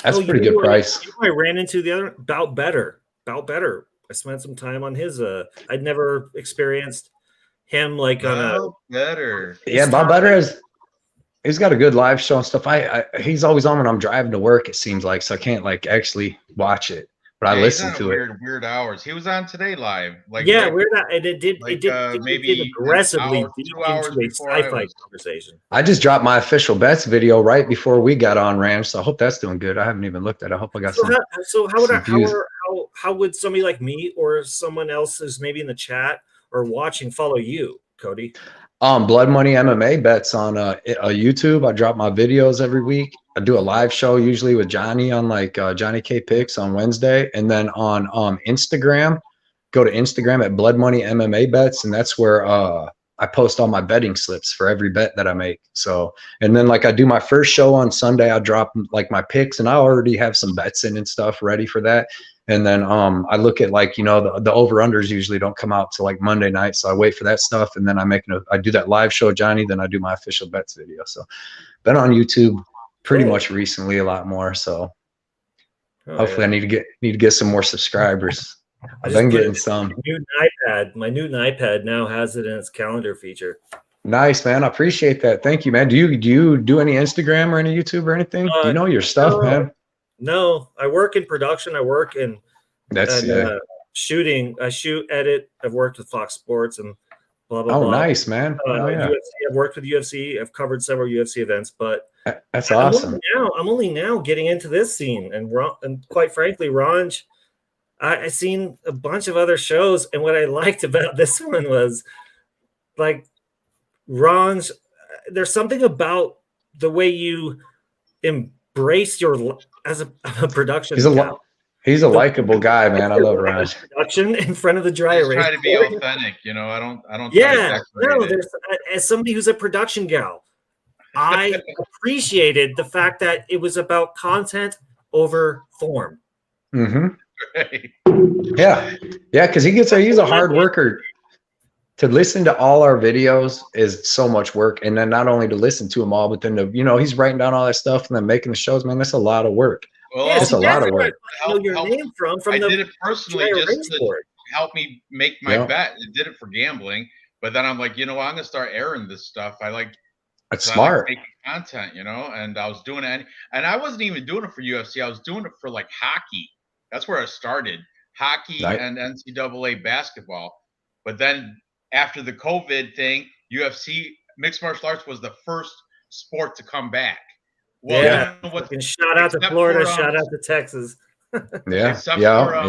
That's a pretty good price. I ran into the other Bout Better. I spent some time on his. I'd never experienced him like on a Better. Yeah, Bout Better he's got a good live show and stuff. He's always on when I'm driving to work, it seems like, so I can't like actually watch it. But I listen to it. Weird hours. He was on today live. Like weird. And it did maybe aggressively 2 hours into a sci-fi conversation. I just dropped my official bets video right before we got on, Ranj. So I hope that's doing good. I haven't even looked at it. I hope I got how would somebody like me or someone else who's maybe in the chat or watching follow you, Cody? Blood Money MMA bets on YouTube. I drop my videos every week. I do a live show usually with Johnny on like Johnny K Picks on Wednesday, and then on Instagram, go to Instagram at Blood Money MMA Bets, and that's where I post all my betting slips for every bet that I make. So, and then like I do my first show on Sunday, I drop like my picks, and I already have some bets in and stuff ready for that. And then I look at like, you know, the over-unders usually don't come out till like Monday night. So I wait for that stuff. And then I do that live show, Johnny. Then I do my official bets video. So been on YouTube pretty much recently a lot more. So hopefully I need to get some more subscribers. I've been getting some. My new iPad now has it in its calendar feature. Nice, man. I appreciate that. Thank you, man. Do you do any Instagram or any YouTube or anything? Do you know your stuff, man? No, I work in production. I work in shooting. I shoot, edit. I've worked with Fox Sports and blah blah. Oh, nice, man. UFC, I've worked with UFC. I've covered several UFC events, but that's awesome. I'm only now getting into this scene, and quite frankly, Ranj, I seen a bunch of other shows, and what I liked about this one was like Ranj. There's something about the way you embrace your as a production. He's a likable guy, man. I love Ranj. Production in front of the dry erase. Try to be authentic, you know. I don't. Yeah, no. As somebody who's a production gal, I appreciated the fact that it was about content over form. Mm-hmm. Yeah, because he's a hard worker. To listen to all our videos is so much work, and then not only to listen to them all, but then he's writing down all that stuff and then making the shows. Man, that's a lot of work. Well, that's a lot of work. I know your name from I did it personally just to help me make my bet. I did it for gambling, but then I'm like, I'm gonna start airing this stuff. That's smart. Making content, and I was doing it, and I wasn't even doing it for UFC. I was doing it for like hockey. That's where I started, hockey and NCAA basketball. But then after the COVID thing, UFC mixed martial arts was the first sport to come back. Well, shout out to Florida, shout out to Texas. Crazy soccer.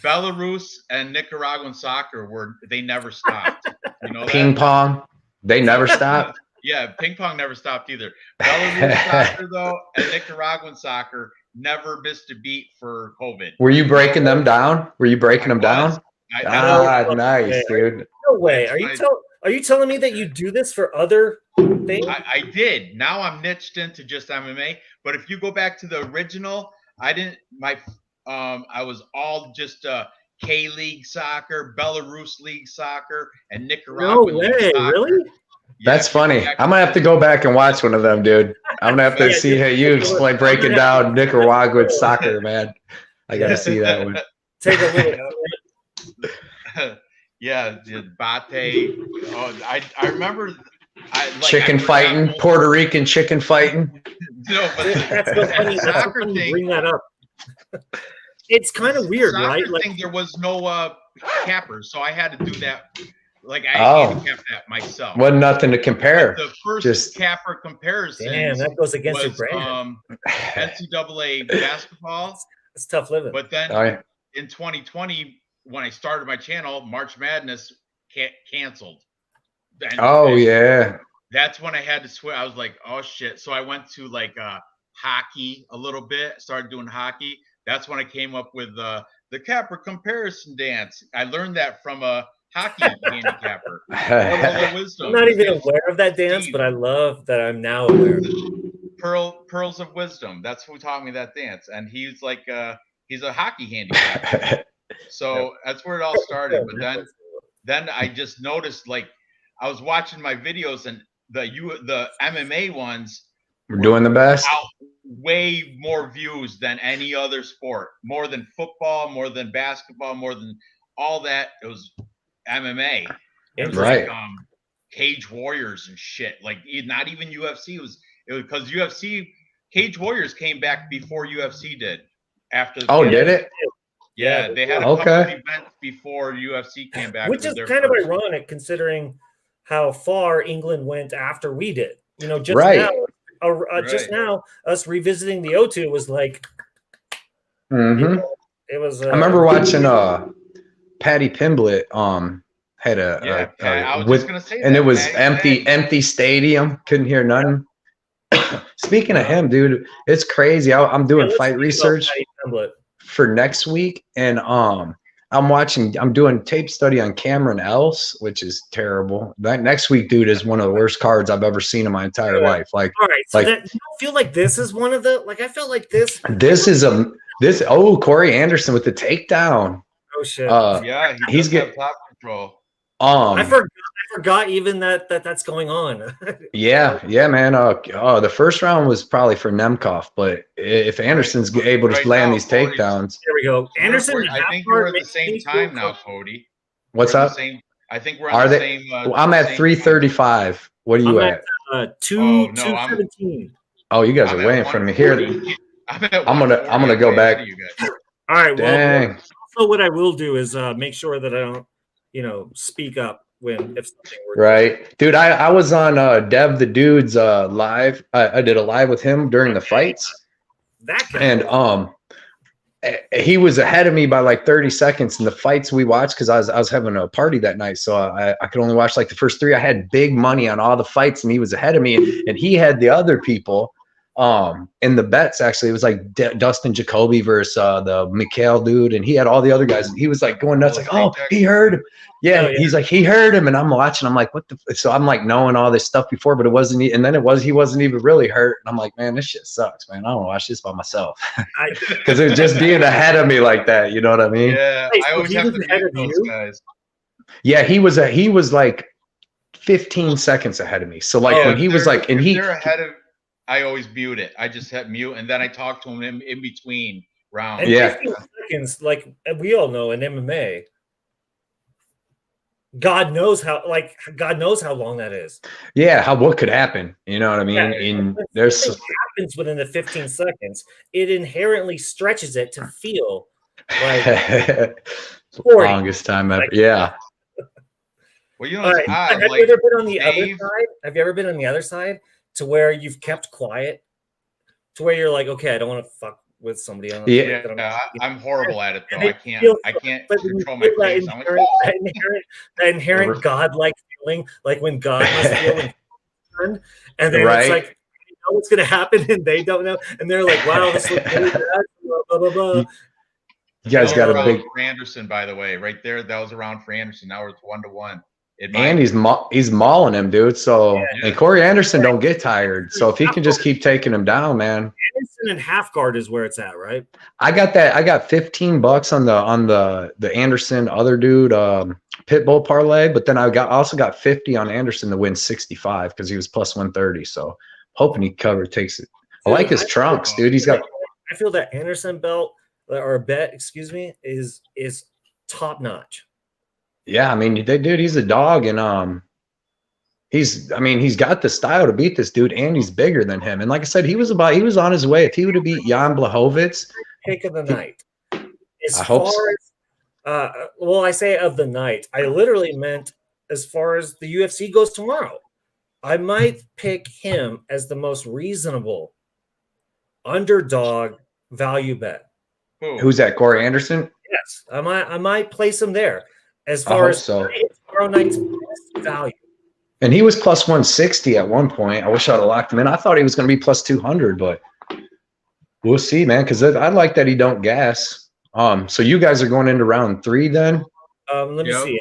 Belarus and Nicaraguan soccer they never stopped. Ping pong, they never stopped. Yeah, ping pong never stopped either. Belarus soccer though, and Nicaraguan soccer never missed a beat for COVID. Were you breaking them down? Were you breaking them down? Nice, dude. No way. Are you telling me that you do this for other things? I did. Now I'm niched into just MMA. But if you go back to the original, I didn't. I was all just K-League soccer, Belarus League soccer, and Nicaraguan No way, League soccer. Really? Yeah, that's funny. I'm gonna have to go back and watch one of them, dude. I'm gonna have to see how you explain breaking down Nicaraguan soccer, man. I gotta see that one. Take a look. Yeah, Bate. Oh, I remember. Chicken fighting, Puerto Rican chicken fighting. No, but that's so funny. Soccer thing. Bring that up. It's kind of weird, right? Like there was no cappers, so I had to do that. Like I handicapped that myself. Wasn't nothing to compare. But the first capper comparison. Damn, that goes against your brand. NCAA basketball. It's tough living. But then in 2020, when I started my channel, March Madness canceled. Yeah. That's when I had to switch. I was like, oh shit. So I went to like hockey a little bit. Started doing hockey. That's when I came up with the capper comparison dance. I learned that from a hockey handicapper. I'm not even aware of that dance, but I love that I'm now aware. Pearls of Wisdom. That's who taught me that dance, and he's like he's a hockey handicapper. So that's where it all started. But then I just noticed, like, I was watching my videos, and the MMA ones were doing the best. Way more views than any other sport. More than football, more than basketball, more than all that. It was MMA. It was right. Like Cage Warriors and shit. Like not even UFC. It was because UFC Cage Warriors came back before UFC did. After did it? Yeah, they had a couple of events before UFC came back. Which is kind of ironic considering how far England went after we did. You know, just just now, us revisiting the O2 was like, it was. I remember watching Paddy Pimblett had I was just gonna say and it was empty stadium, couldn't hear nothing. Speaking of him, dude, it's crazy. I'm doing fight research for next week, and I'm doing tape study on Cameron Else, which is terrible. That next week, dude, is one of the worst cards I've ever seen in my entire life. Like, all right, so you don't feel like this is one of the I felt like this. Corey Anderson with the takedown. Oh shit! He's getting top control. I forgot even that's going on. yeah, man. The first round was probably for Nemkov, but if Anderson's able to land these takedowns, there we go. Anderson. I think we're at the same time now, Cody. What's up? I think we're on the same. I'm at 335. What are you at? 217. Oh, you guys are way in front of me here. I'm gonna go back. All right. Dang. Well, also what I will do is make sure that I don't, speak up if something were right, dude. I was on Dev the Dude's live. I did a live with him during the fights. That guy. And he was ahead of me by like 30 seconds in the fights we watched because I was having a party that night, so I could only watch like the first three. I had big money on all the fights, and he was ahead of me, and he had the other people. In the bets, actually, it was like Dustin Jacoby versus the Mikhail dude, and he had all the other guys, and he was like going nuts, like, oh, he heard him. Yeah, he's like, he heard him, and I'm watching. I'm like, what the? So I'm like knowing all this stuff before, but it wasn't. And then he wasn't even really hurt. And I'm like, man, this shit sucks, man. I don't watch this by myself because it was just being ahead of me like that. You know what I mean? Yeah, I always have to beat those guys. Yeah, he was like 15 seconds ahead of me. So like when he was like, and they're ahead of. I always mute it. I just hit mute, and then I talk to him in between rounds. And 15 seconds, like we all know in MMA, God knows how long that is. Yeah, what could happen? You know what I mean? Yeah, there's happens within the 15 seconds. It inherently stretches it to feel like 40. Longest time ever. Yeah. Well, you know, have you ever been on the other side? Have you ever been on the other side? To where you've kept quiet, to where you're like, okay, I don't want to fuck with somebody else. I'm horrible at it though. I can't control my face. That inherent godlike feeling, like when God was feeling friend, and then it's like, you know what's going to happen, and they don't know, and they're like, "Wow, this looks really bad." Blah blah blah. You guys got a big for Anderson, by the way, right there. That was around for Anderson. Now it's 1-1. And he's mauling him, dude. So and Corey Anderson don't get tired. So if he can just keep taking him down, man. Anderson and half guard is where it's at, right? I got that. I got $15 on the Anderson other dude Pitbull parlay, but then I also got 50 on Anderson to win 65 because he was plus 130. So hoping he takes it. I like his trunks, dude. He's got. I feel that Anderson belt or bet, excuse me, is top notch. Yeah, I mean, dude, he's a dog, and he's got the style to beat this dude, and he's bigger than him. And like I said, he was on his way. If he would have beat Jan Blachowicz, pick of the night. I hope so. Well, I say of the night. I literally meant as far as the UFC goes tomorrow. I might pick him as the most reasonable underdog value bet. Who's that? Corey Anderson? Yes, I might place him there. As far as tomorrow night's best value. And he was plus 160 at one point. I wish I'd have locked him in. I thought he was going to be plus 200, but we'll see, man, because I like that he don't gas. So you guys are going into round 3 then? Let me see.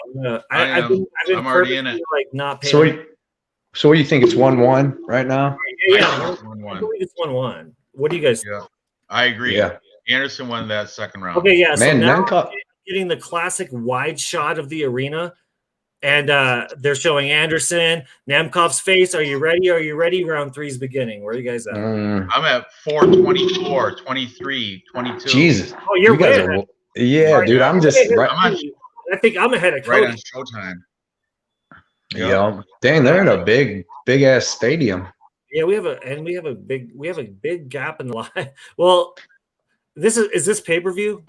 I've been already in it. Like not paying. So what do you think? It's 1-1 right now? Yeah, 1-1. I believe it's 1-1. What do you guys think? Yeah, I agree. Yeah. Anderson won that second round. Okay, yeah. Man, so now getting the classic wide shot of the arena, and they're showing Anderson, Nemkov's face. Are you ready? Are you ready? Round 3 is beginning. Where are you guys at? I'm at 424, 23, 22. Jesus. Oh, you're way yeah, dude. I'm just right. I think I'm ahead of Cody. Right on Showtime. Yeah. Dang, they're in a big ass stadium. Yeah, we have a big gap in the line. Well, is this pay-per-view?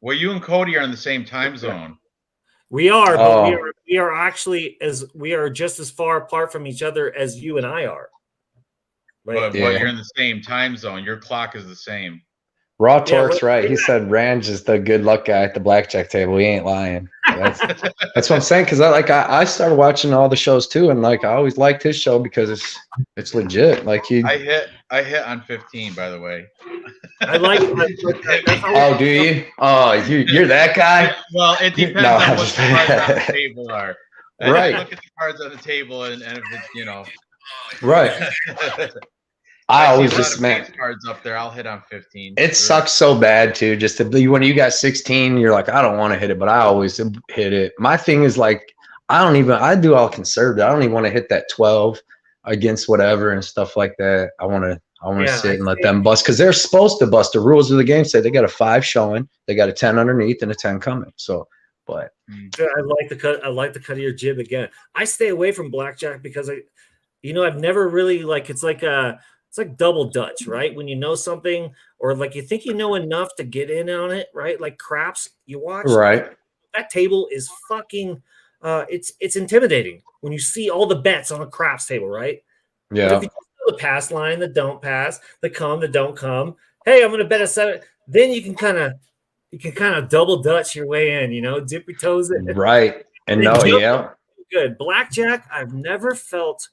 Well, you and Cody are in the same time zone. We are, but we are actually just as far apart from each other as you and I are. Right? But you're in the same time zone. Your clock is the same. Raw Torque's right. He said Ranj is the good luck guy at the blackjack table. He ain't lying. That's what I'm saying. Because I started watching all the shows too, and I always liked his show because it's legit. I hit on 15, by the way. I like. Oh, do you? Oh, you're that guy. Well, it depends on what the cards on the table are. Right. Look at the cards on the table, and if it's right. I always just meant cards up there. I'll hit on 15. It sucks so bad too. Just to be when you got 16, you're like, I don't want to hit it, but I always hit it. My thing is I do all conservative. I don't even want to hit that 12 against whatever and stuff like that. I want to sit and let them bust because they're supposed to bust. The rules of the game say they got a 5 showing, they got a 10 underneath, and a 10 coming. So, but I like the cut. I like the cut of your jib again. I stay away from blackjack because I've never really it's like double Dutch, right? When you know something or you think you know enough to get in on it, right? Like craps, you watch. Right. That table is fucking it's intimidating when you see all the bets on a craps table, right? Yeah. But if you know the pass line, the don't pass, the come, the don't come. Hey, I'm gonna bet a 7. Then you can kind of double Dutch your way in, dip your toes in. Right. And good. Blackjack, I've never felt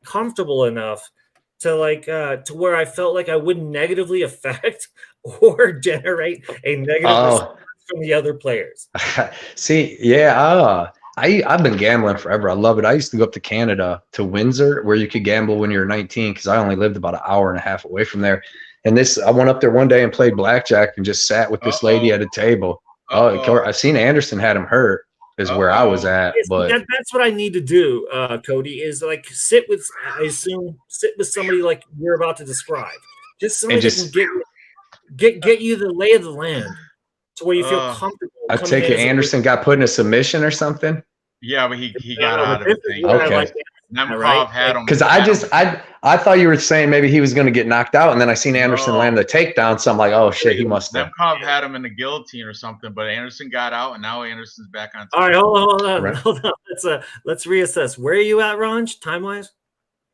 comfortable enough to where I felt like I wouldn't negatively affect or generate a negative response from the other players. See, yeah, I've been gambling forever. I love it. I used to go up to Canada to Windsor where you could gamble when you were 19 because I only lived about an hour and a half away from there. And I went up there one day and played blackjack and just sat with this lady at a table. I've seen Anderson had him hurt. Is where I was at, but that's what I need to do, Cody. Is sit with somebody like you're about to describe, just somebody that can get you the lay of the land to where you feel comfortable. I take it Anderson got put in a submission or something. Yeah, but he got out of it. Okay. Nemkov had him. Because I thought you were saying maybe he was going to get knocked out, and then I seen Anderson land the takedown, so I'm like, oh shit, he must have. Nemkov had him in the guillotine or something, but Anderson got out, and now Anderson's back on top. All right, hold on. Let's reassess. Where are you at, Ranj, time-wise?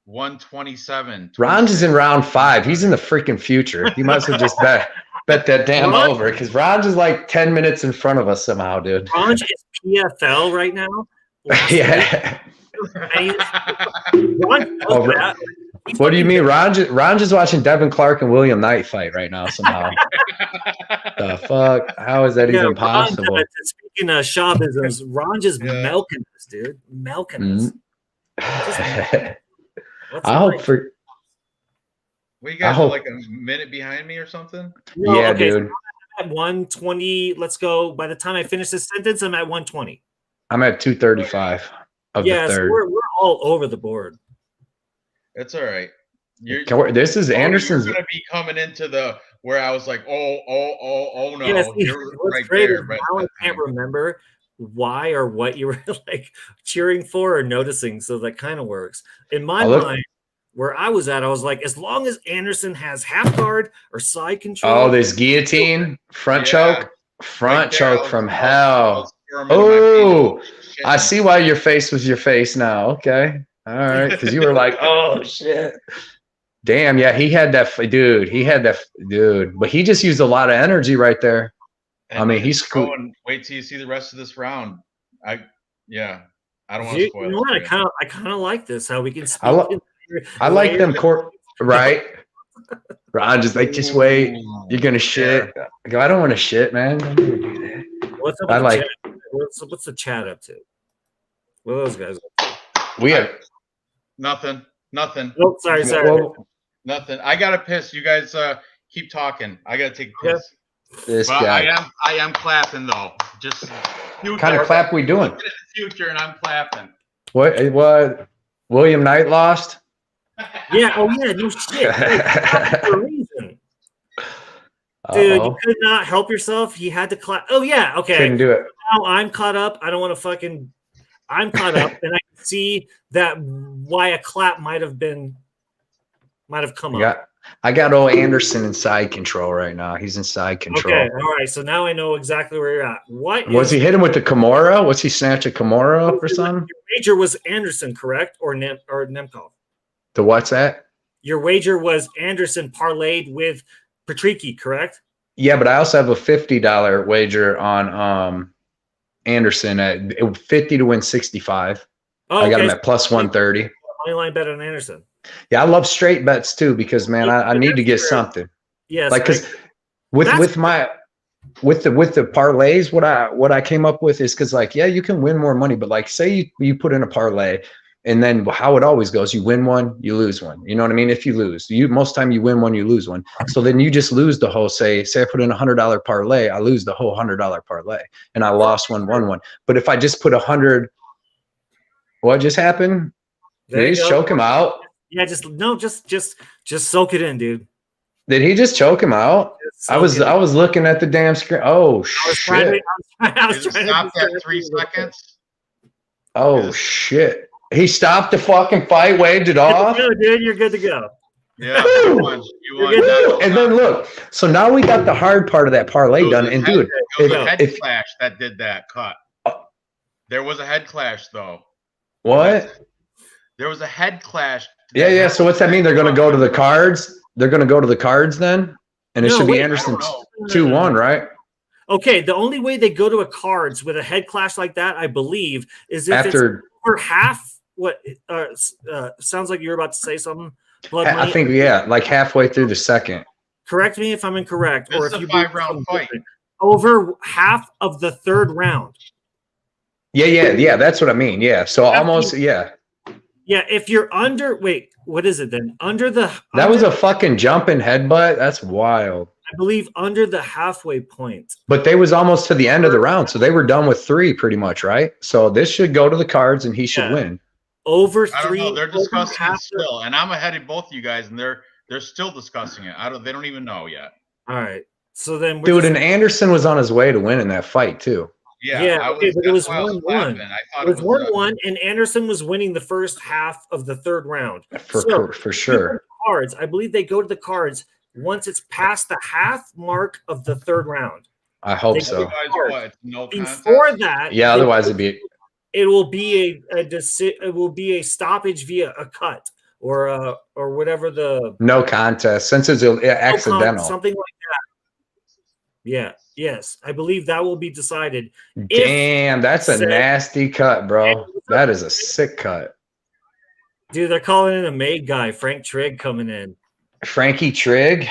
127. Ranj is in round 5. He's in the freaking future. He must have just bet that damn over because Ranj is like 10 minutes in front of us somehow, dude. Ranj is PFL right now. Yeah. What do you mean? Ranj is watching Devin Clark and William Knight fight right now somehow. The fuck? How is that even possible? Speaking of Shawbisms, Ranj is milking this, dude. Milking this. I hope for. Well, you guys are like a minute behind me or something? No, yeah, okay, dude. So I'm at 120. Let's go. By the time I finish this sentence, I'm at 120. I'm at 235 of the third. So we're all over the board. That's all right. This is Anderson's. You're going to be coming into the where I was like, oh no. Yeah, what's great is now I can't remember why or what you were like cheering for or noticing. So that kind of works. In my mind, where I was at, I was like, as long as Anderson has half guard or side control. Oh, this guillotine, front choke from hell. Oh, I see why your face was your face now. Okay. All right. Because you were like, oh, shit. Damn. Yeah, he had that, dude. But he just used a lot of energy right there. And I mean, he's going. Wait till you see the rest of this round. I don't want to spoil it. You know what? I kind of like this. How we can speak. I like them right? Ron just like, just wait. You're gonna shit. I go, I don't want to shit, man. Don't do that. What's up? What's the chat up to? What are those guys up to? We have nothing. Oh, sorry. Nothing. I gotta piss. You guys keep talking. I gotta take a piss. This guy. I am clapping though. Just what kind of clap we doing? Future, and I'm clapping. What? William Knight lost. Yeah. Oh yeah. No shit. For a reason. Dude, you could not help yourself. He had to clap. Oh yeah. Okay. Couldn't do it. Now I'm caught up. I don't want to fucking. I'm caught up, and I can see that why a clap might have come up. I got old Anderson in side control right now. He's in side control. Okay, all right. So now I know exactly where you're at. Was he hitting with the Kimura? Was he snatch a Kimura or something? Your wager was Anderson, correct, or Nemkov? The what's that? Your wager was Anderson parlayed with Patricky, correct? Yeah, but I also have a $50 wager on Anderson at 50 to win 65. Oh, I got him at plus 130. Money line bet on Anderson. Yeah, I love straight bets too because man, I need to get something. Yes, like because with the parlays, what I came up with is because like you can win more money, but like say you put in a parlay. And then how it always goes, you win one, you lose one. You know what I mean? If you lose, most time you win one, you lose one. So then you just lose the whole, say I put in $100 parlay, I lose the whole $100 parlay and I lost one, won one. But if I just put 100, what just happened? Did he just choke him out? Yeah, just soak it in, dude. Did he just choke him out? I was looking at the damn screen. Oh shit. I was trying to stop that 3 seconds. Oh shit. He stopped the fucking fight, waved it off. Dude, you're good to go. Yeah. You won. And then look, so now we got the hard part of that parlay done. And dude, it was a head clash that did that cut. There was a head clash though. What? There was a head clash. Yeah. So what's that mean? They're going to go to the cards? They're going to go to the cards then? And it should be Anderson 2-1, right? Okay, the only way they go to a cards with a head clash like that, I believe, is if it's over half. What sounds like you're about to say something. I think like halfway through the second. Correct me if I'm incorrect, or if you 5-round fight over half of the third round. Yeah. That's what I mean. Yeah, so almost Yeah, if you're under. Wait, what is it then? That was a fucking jumping headbutt. That's wild. I believe under the halfway point. But they was almost to the end of the round, so they were done with 3 pretty much, right? So this should go to the cards, and he should win. Over 3. I don't know. They're discussing it still, and I'm ahead of both of you guys, and they're still discussing it. They don't even know yet. All right. So then, dude, and Anderson was on his way to winning that fight too. Yeah. Okay, but it was 1-1. It was 1-1, and Anderson was winning the first half of the third round. For sure. Cards. I believe they go to the cards once it's past the half mark of the third round. I hope so. Before that, otherwise it will be a stoppage via a cut or whatever the no contest since it's accidental, something like that. Yeah. Yes. I believe that will be decided. Damn, that's a nasty cut, bro. That is a sick cut. Dude, they're calling in a made guy, Frank Trigg, coming in. Frankie Trigg?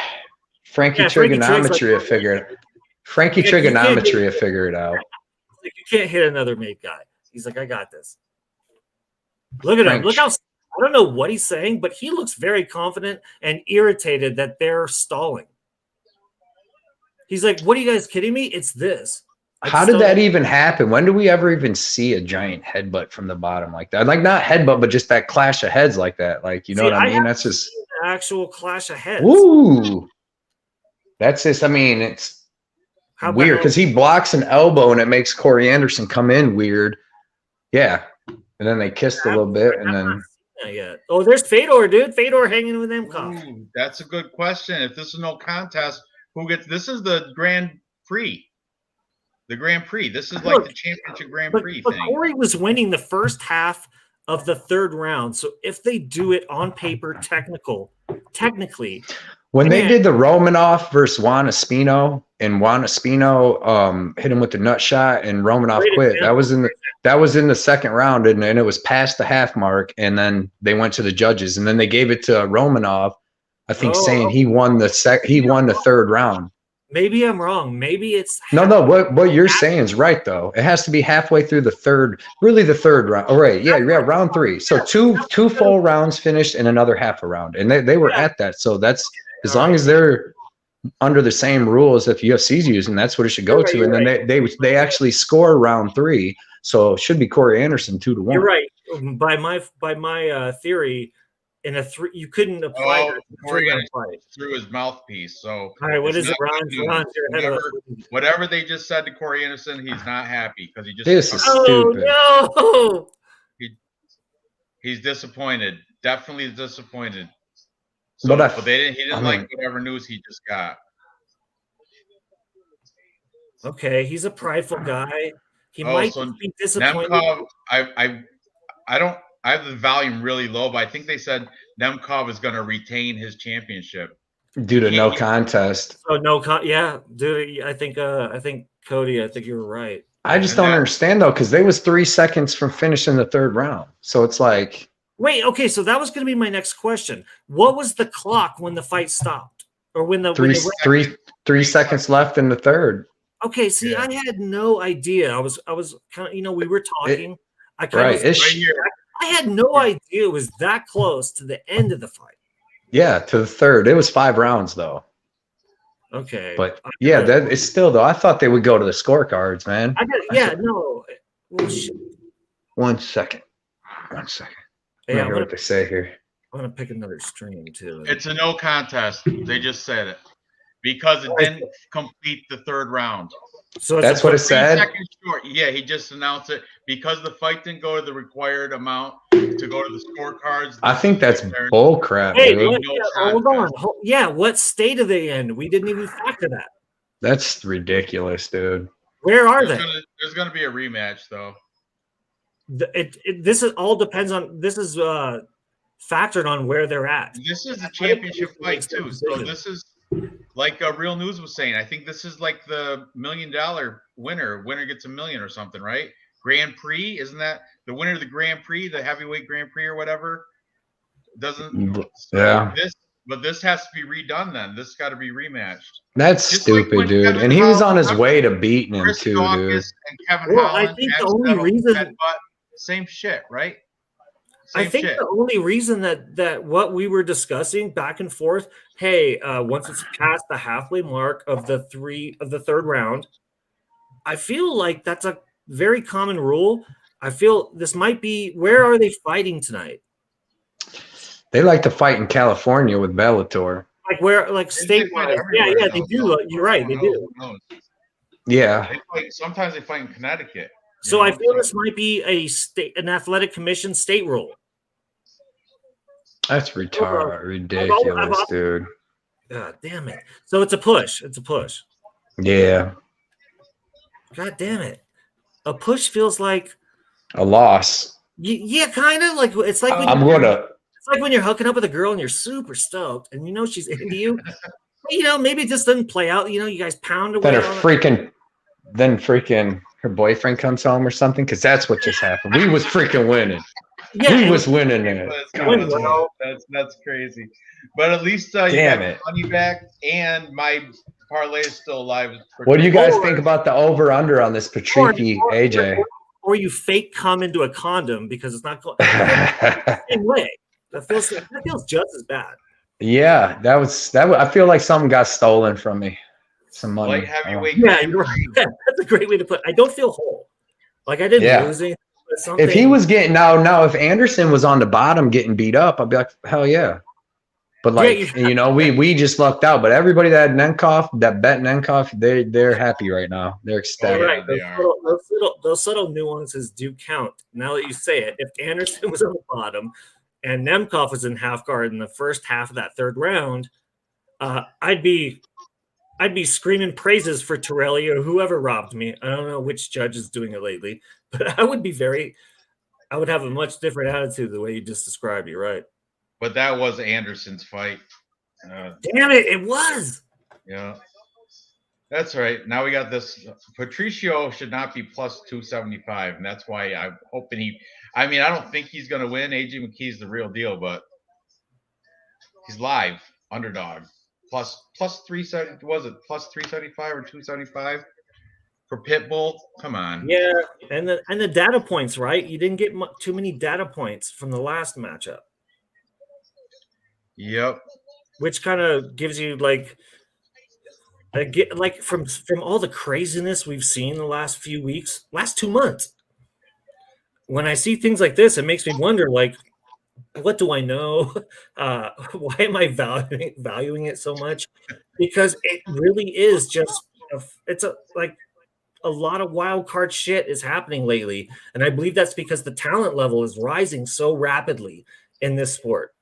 Frankie Trigonometry will figure it. Frankie Trigonometry will figure it out. Like, you can't hit another made guy. He's like, I got this. Look at him. Look how, I don't know what he's saying, but he looks very confident and irritated that they're stalling. He's like, what are you guys kidding me? It's this. How did that even happen? When do we ever even see a giant headbutt from the bottom like that? Like, not headbutt, but just that clash of heads like that. Like, you know what I mean? That's just an actual clash of heads. Ooh. That's just, I mean, it's weird because he blocks an elbow and it makes Corey Anderson come in weird. Yeah. And then they kissed a little bit and then. Oh, there's Fedor, dude. Fedor hanging with them. That's a good question. If this is no contest, who gets this? Is the Grand Prix. The Grand Prix. This is like the championship Grand Prix thing. Corey was winning the first half of the third round. So if they do it on paper, technically. When they did the Romanov versus Juan Espino, and Juan Espino hit him with the nut shot and Romanov quit. That was in the second round, and it was past the half mark, and then they went to the judges, and then they gave it to Romanov, I think, saying he won the third round. Maybe I'm wrong. Maybe it's no. What you're saying is right though. It has to be halfway through the third round. Oh, right, yeah, round 3. So two full rounds finished and another half a round, and they were at that. So that's as long as they're under the same rules that the UFC's using, that's what it should go to. And then they actually score round 3, so it should be Corey Anderson 2-1. You're right. By my theory. In a 3, you couldn't apply that through his mouthpiece. So, all right, what is it, Ron? Whatever they just said to Corey Anderson, he's not happy because he just. This is stupid. No, he's disappointed. Definitely disappointed. So, but he didn't like whatever news he just got. Okay, he's a prideful guy. He might be disappointed. Nemkov, I have the volume really low, but I think they said Nemkov is going to retain his championship due to no contest. So dude. I think Cody. I think you were right. I just don't understand though, because they was 3 seconds from finishing the third round. So it's like, wait, okay. So that was going to be my next question. What was the clock when the fight stopped, or when the 3 seconds left in the third? Okay, see, I had no idea. I was kind of, we were talking. I had no idea it was that close to the end of the fight. Yeah, to the third. It was 5 rounds though. Okay. But yeah, that is still though. I thought they would go to the scorecards, man. No. Well, shit. 1 second. Yeah, hear what they say here. I'm gonna pick another stream too. It's a no contest. They just said it because it didn't complete the third round. So that's what it said. Short. Yeah, he just announced it because the fight didn't go to the required amount to go to the scorecards. I think that's bull crap. Hey, hold on. What state are they in? We didn't even factor that. That's ridiculous, dude. Where are they? There's going to be a rematch, though. This is all depends on. This is factored on where they're at. This is a championship fight too. So this is. Like Real News was saying, I think this is like the $1 million winner. Winner gets $1 million or something, right? Grand Prix, isn't that the winner of the Grand Prix, the heavyweight Grand Prix or whatever? But this has to be redone then. This got to be rematched. That's just stupid, like dude. And he was on his way to beating him too, dude. And Kevin Holland, I think the only reason same shit, right? I think the only reason that what we were discussing back and forth, once it's past the halfway mark of the third round, I feel like that's a very common rule. I feel this might be, where are they fighting tonight? They like to fight in California with Bellator. Like statewide. Yeah, they do. You're right, they do. Yeah. Sometimes they fight in Connecticut. So I feel this might be an athletic commission state rule. That's ridiculous, dude. God damn it. So it's a push. Yeah. God damn it. A push feels like a loss. Yeah, kind of like it's like it's like when you're hooking up with a girl and you're super stoked and she's into you. You know, maybe it just doesn't play out. You know, you guys pound away. Then freaking her boyfriend comes home or something, because that's what just happened. We was freaking winning. Yeah, we was winning it. That's crazy. But at least you got your money back, and my parlay is still alive. What do you guys think about the over/under on this Patricky AJ? Or you fake come into a condom because it's not same way. That feels just as bad. Yeah, that. I feel like something got stolen from me. Some money. Light heavyweight. Yeah, you're right. Yeah, that's a great way to put it. I don't feel whole. Like I didn't lose anything. If he was getting now, if Anderson was on the bottom getting beat up, I'd be like, hell yeah. But like, you know, we just lucked out. But everybody that had Nemkov, that bet Nemkov, they're happy right now. They're ecstatic. Right. Those subtle nuances do count. Now that you say it, if Anderson was on the bottom and Nemkov was in half guard in the first half of that third round, I'd be screaming praises for Torelli or whoever robbed me. I don't know which judge is doing it lately, but I would have a much different attitude the way you just described. You're right. But that was Anderson's fight. Damn it, it was. Yeah. That's right. Now we got this. Patricio should not be plus 275, and that's why I'm hoping I don't think he's going to win. AJ McKee's the real deal, but he's live, underdog. Plus 370, was it plus 375 or 275 for Pitbull? Come on. Yeah, and the data points, right? You didn't get too many data points from the last matchup. Yep. Which kind of gives you like from all the craziness we've seen the last few weeks, last 2 months. When I see things like this, it makes me wonder, like, what do I know? Why am I valuing it so much? Because it really is just a lot of wild card shit is happening lately, and I believe that's because the talent level is rising so rapidly in this sport.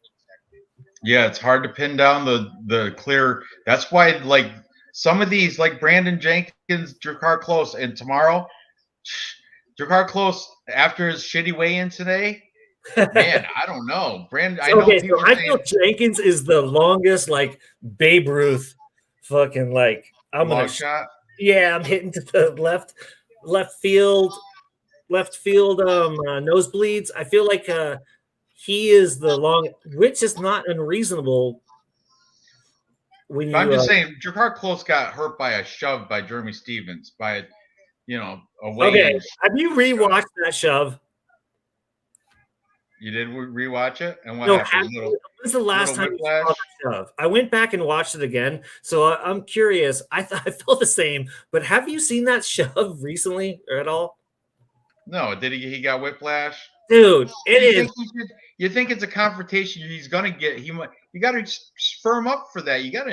Yeah, it's hard to pin down the clear. That's why, like, some of these, like Brandon Jenkins, Drakkar Klose, and tomorrow, Drakkar Klose, after his shitty weigh-in today, man, I don't know. Brandon, I feel Jenkins is the longest, like, Babe Ruth fucking, like, I'm long shot. Yeah, I'm hitting to the left field nosebleeds. I feel like he is the long, which is not unreasonable. I'm just saying, Drakkar Klose got hurt by a shove by Jeremy Stevens by a weigh-in. Okay, have you rewatched that shove? You did rewatch it, and what happened? When's the last time you saw that shove? I went back and watched it again, so I'm curious. I felt the same, but have you seen that shove recently or at all? No, did he got whiplash? Dude, You think it's a confrontation he's gonna get? You got to firm up for that. You got to,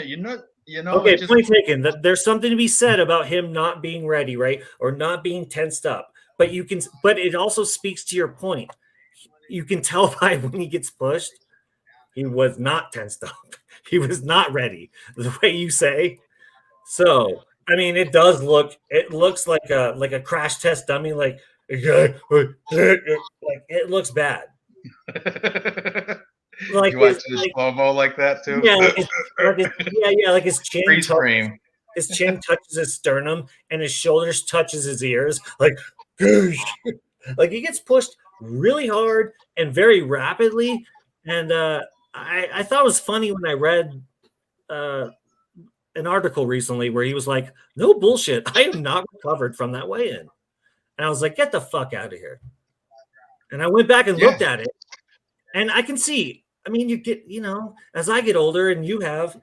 Okay, point taken. There's something to be said about him not being ready, right, or not being tensed up. But it also speaks to your point. You can tell by when he gets pushed, he was not tensed up. He was not ready, the way you say. So, I mean, it looks like a crash test dummy, like it looks bad. Like you watching the slow-mo like that too? Yeah, like his chin. His chin touches his sternum, and his shoulders touches his ears. Like he gets pushed really hard and very rapidly. And I thought it was funny when I read an article recently where he was like, "No bullshit, I am not recovered from that weigh-in." And I was like, "Get the fuck out of here." And I went back and looked at it, and I can see. I mean, you get, as I get older, and you have,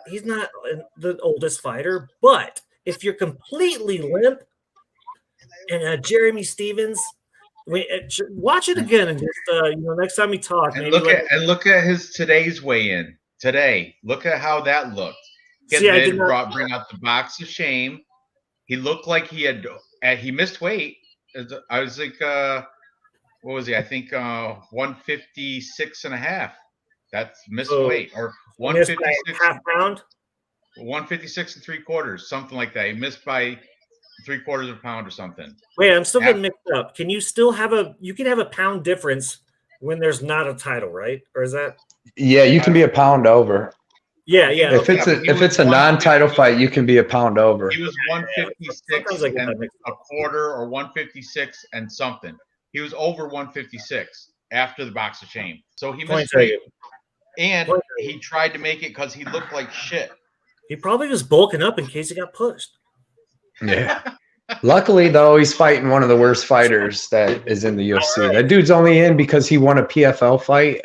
he's not the oldest fighter, but if you're completely limp, and Jeremy Stevens, watch it again, and just next time we talk, and look at his today's weigh-in today. Look at how that looked. Bring out the box of shame. He looked like he missed weight. I was like, what was he? I think 156 and a half. That's missed weight, or 156 half pound. 156 and 3/4, something like that. He missed by 3/4 of a pound or something. Wait, I'm still getting mixed up. Can you still have you can have a pound difference when there's not a title, right? Or is that? Yeah, you can be a pound over. Yeah, yeah. If it's a non-title fight, you can be a pound over. He was 156 and a quarter or 156 and something. He was over 156 after the box of shame. So he missed weight, and he tried to make it because he looked like shit. He probably was bulking up in case he got pushed. Yeah. Luckily, though, he's fighting one of the worst fighters that is in the UFC. That dude's only in because he won a PFL fight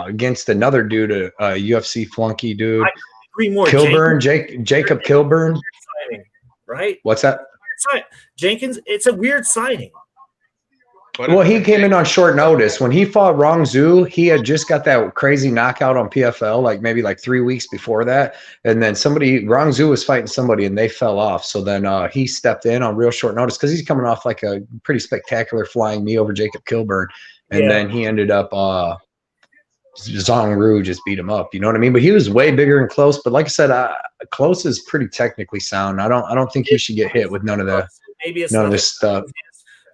against another dude, a UFC flunky dude. Kilburn, Jacob Kilburn. Signing, right? What's that? Jenkins, it's a weird signing. Well, he came in on short notice. When he fought Rong Zhu, he had just got that crazy knockout on PFL, maybe 3 weeks before that. And then Rong Zhu was fighting somebody and they fell off. So then he stepped in on real short notice because he's coming off a pretty spectacular flying knee over Jacob Kilburn. And then he ended up Zhang Ru just beat him up. You know what I mean? But he was way bigger and Close. But like I said, Close is pretty technically sound. I don't think he should get hit with none of this stuff.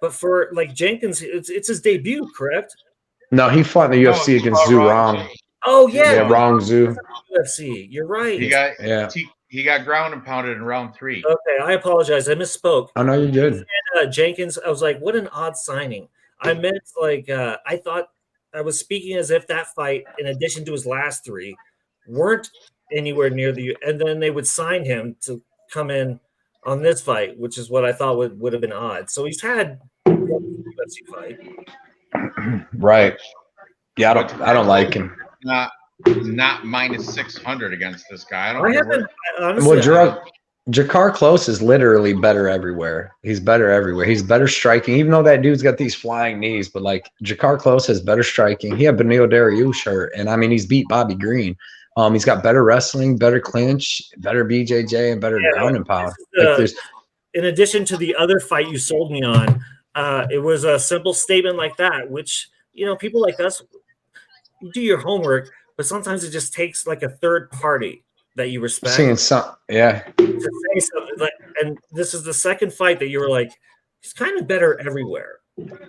But for Jenkins, it's his debut, correct? No, he fought in the UFC against Zhu Rong. Oh yeah, Rong Zhu. UFC, you're right. He got ground and pounded in round 3. Okay, I apologize. I misspoke. Oh no, you're good. And, Jenkins, I was like, what an odd signing. I meant I thought I was speaking as if that fight, in addition to his last 3, weren't anywhere near and then they would sign him to come in on this fight, which is what I thought would have been odd. So he's had a UFC fight. Right. Yeah, I don't like him. Not minus 600 against this guy. I don't honestly, Jakar Close is literally better everywhere. He's better everywhere. He's better striking, even though that dude's got these flying knees. But Jakar Close has better striking. He had Benil Dariush hurt, and I mean he's beat Bobby Green. He's got better wrestling, better clinch, better BJJ, and better ground and pound. In addition to the other fight you sold me on, it was a simple statement like that, which, people like us, you do your homework, but sometimes it just takes a third party that you respect. Seeing something, yeah. To say something, and this is the second fight that you were like, he's kind of better everywhere.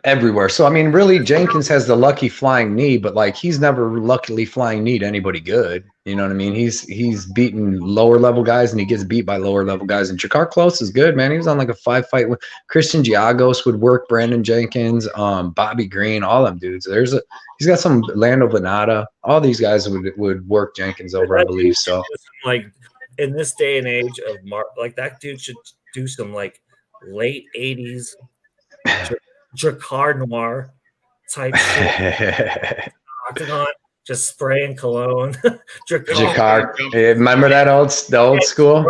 Everywhere. So I mean, really, Jenkins has the lucky flying knee, but he's never luckily flying knee to anybody good. You know what I mean? He's beaten lower level guys and he gets beat by lower level guys. And Jakar Close is good, man. He was on a 5-fight with Christian Giagos would work Brandon Jenkins, Bobby Green, all them dudes. He's got some Lando Venata. All these guys would work Jenkins over, I believe. So in this day and age of that dude should do some late 80s Jakar Noir type shit. Just spraying cologne. Jakar. Remember that the old school?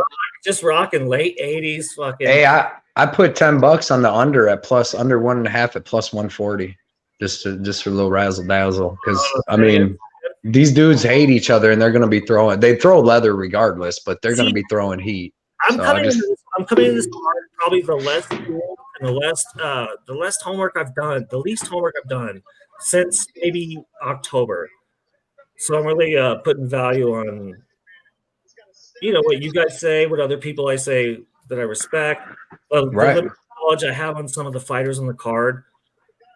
Just rocking late 80s fucking. Hey, I put $10 on the under 1.5 at plus 140. Just for a little razzle dazzle. Because I mean, these dudes hate each other and they're gonna be they throw leather regardless, but they're gonna be throwing heat. I'm coming in this part probably the less cool and the less homework I've done, the least homework I've done since maybe October. So I'm really putting value on, what you guys say, what other people I say that I respect, the limited knowledge I have on some of the fighters on the card.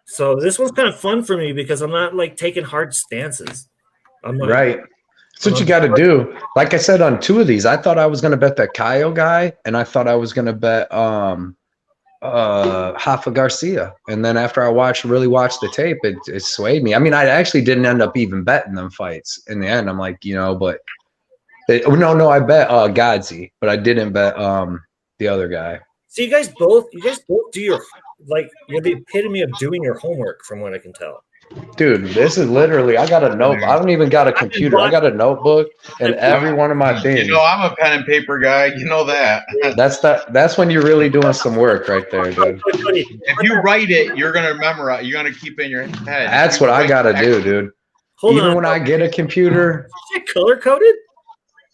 So this one's kind of fun for me because I'm not taking hard stances. Right. That's what you got to do. Like I said on 2 of these, I thought I was going to bet that Caio guy, and I thought I was going to bet Rafa Garcia. And then after I really watched the tape, it swayed me. I mean, I actually didn't end up even betting them fights in the end. I'm like, but I bet Godzi, but I didn't bet the other guy. So you guys both do your you're the epitome of doing your homework from what I can tell. Dude, this is literally, I got a notebook. I don't even got a computer. I got a notebook and every one of my things. I'm a pen and paper guy. You know that. That's when you're really doing some work right there, dude. If you write it, you're going to memorize. You're going to keep it in your head. That's what I got to do, dude. Even when I get a computer. Is it color-coded?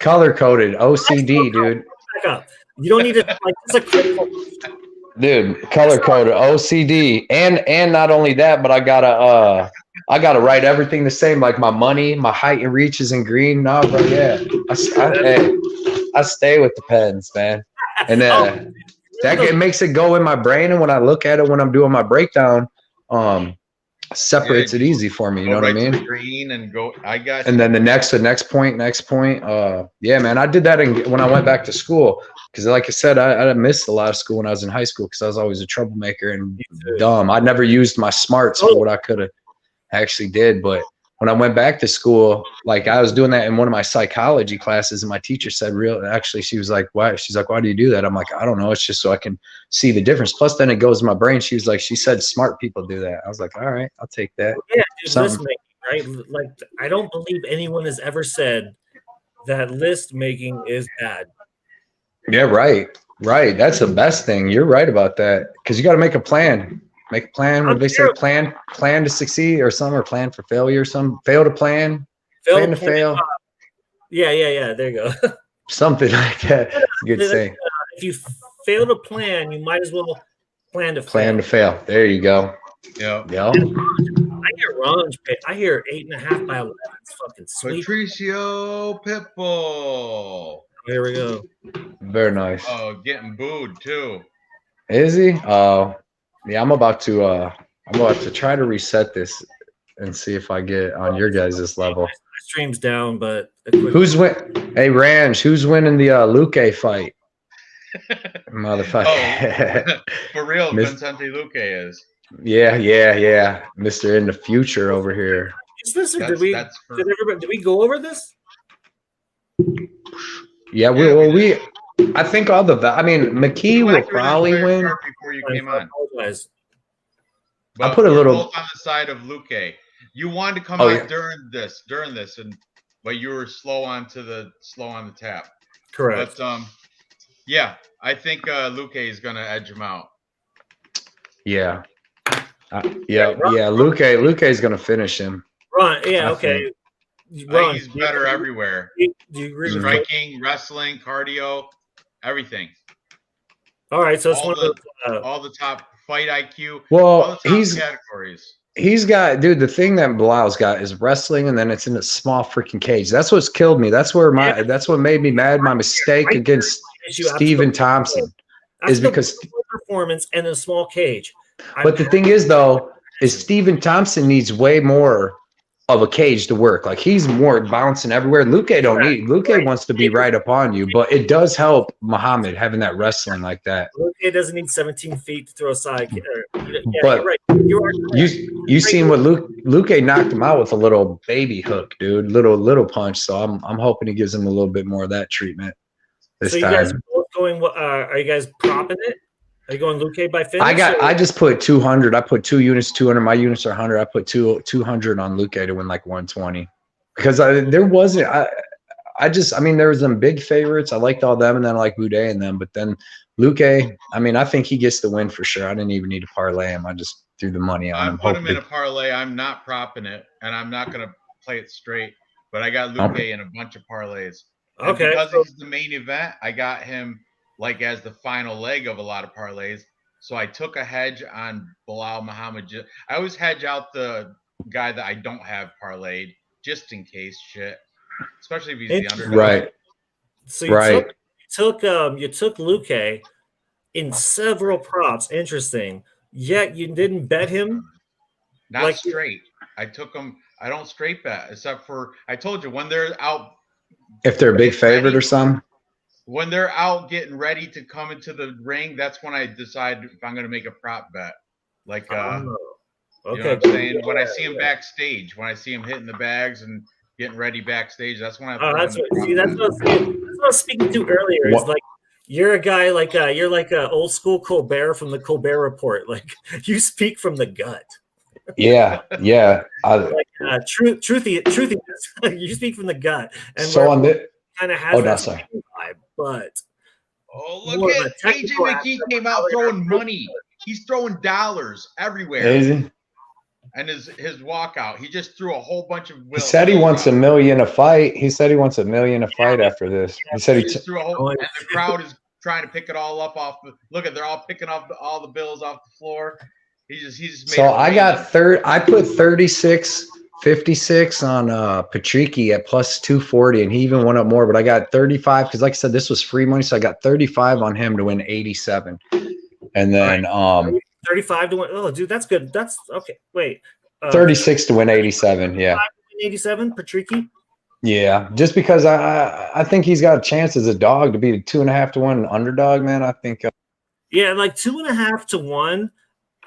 Color-coded. OCD, dude. Back up. You don't need to, it's a critical. Dude, color-coded, OCD, and not only that, but I gotta write everything the same, like my money, my height and reach is in green. No, bro, yeah, I stay with the pens, man, and it makes it go in my brain. And when I look at it when I'm doing my breakdown, separates it easy for me. You know what I mean? To the green and go. I got. And then the next point. Yeah, man, I did that when I went back to school because, like I said, I missed a lot of school when I was in high school because I was always a troublemaker and dumb. I never used my smarts for what I could have actually did. But when I went back to school, like I was doing that in one of my psychology classes, and my teacher said, she was like, why? She's like, why do you do that? I'm like, I don't know. It's just so I can see the difference. Plus, then it goes in my brain. She was like, she said smart people do that. I was like, all right, I'll take that. Yeah, dude, list making, right? Like, I don't believe anyone has ever said that list making is bad. Yeah, right. That's the best thing. You're right about that because you got to make a plan. Make a plan. What do they say? Plan to succeed or something, or plan for failure or something. Fail to plan. Plan to fail. Yeah. There you go. Something like that. That's a good saying. If you fail to plan, you might as well plan to fail. Plan to fail. There you go. Yeah. I hear Ranj. I hear 8.5 by 11. It's fucking sweet. Patricio Pitbull. Here we go. Very nice. Oh, getting booed too. Is he? Oh. Yeah, I'm about to try to reset this and see if I get on your guys' level. My stream's down, but who's win? Hey, Ranj, who's winning the Luque fight? Motherfucker. Oh, for real, Vicente Luque is. Yeah. Mr. in the future over here. Is this or did we go over this? Yeah, we I think McKee will probably win. Before you came on. I put a little on the side of Luque. You wanted to come out during this, but you were slow on the tap. Correct. But yeah, I think Luque is gonna edge him out. Yeah. Luque is gonna finish him. Right. Yeah. Okay. He's better everywhere. Do you agree with striking, wrestling, cardio, everything? All right, so it's all the top fight IQ. Well, all the top categories. He's got, dude. The thing that Bilal's got is wrestling, and then it's in a small freaking cage. That's what's killed me. That's what made me mad. My mistake against Stephen Thompson is because performance and a small cage. But the thing is, though, is Stephen Thompson needs way more of a cage to work. Like he's more bouncing everywhere. Luque don't need. Luque wants to be right up on you, but it does help Muhammad having that wrestling like that. Luque doesn't need 17 feet to throw a side. But you seen what Luque knocked him out with a little baby hook, dude. Little punch. So I'm hoping he gives him a little bit more of that treatment this time. You guys are both going. Are you guys propping it? Are you going Luque by finish? I just put 200. I put 2 units, 200. My units are 100. I put 200 on Luque to win like 120 because there wasn't. There was some big favorites. I liked all them, and then I like Boudet and them. But then Luque, I think he gets the win for sure. I didn't even need to parlay him. I just threw the money on him. I put him in a parlay. I'm not propping it, and I'm not going to play it straight. But I got Luque in a bunch of parlays. And because it's the main event, I got him like as the final leg of a lot of parlays. So I took a hedge on Belal Muhammad. I always hedge out the guy that I don't have parlayed just in case shit, especially if he's the underdog. Right. So you took Luque in several props. Interesting. Yet you didn't bet him? Not straight. I took him. I don't straight bet except for, I told you, when they're out. If they're a big favorite or something. When they're out getting ready to come into the ring, that's when I decide if I'm going to make a prop bet. Like, you know what I'm saying? When I see him backstage, when I see him hitting the bags and getting ready backstage, that's when I. That's what I was speaking to earlier. It's like you're a guy you're like a old school Colbert from the Colbert Report. Like you speak from the gut. Yeah. Truthy. You speak from the gut. And so on the kind of has that vibe, but look at AJ McKee came out throwing money. He's throwing dollars everywhere. Amazing. And his walkout, he just threw a whole bunch of. He said he wants $1 million a fight. He said he wants $1 million a fight after this. He said he threw a whole, and the crowd is trying to pick it all up off. They're all picking up all the bills off the floor. He's made. So I got I put 36.56 on Patricky at plus 240, and he even went up more. But I got 35 because, like I said, this was free money, so I got 35 on him to win 87. And then 35 to win. Oh, dude, that's good. That's okay. Wait, 36 to win 87. Yeah. 87, Patricky. Yeah, just because I think he's got a chance as a dog to be a 2.5 to 1 underdog, man. I think. Yeah, like 2.5 to 1.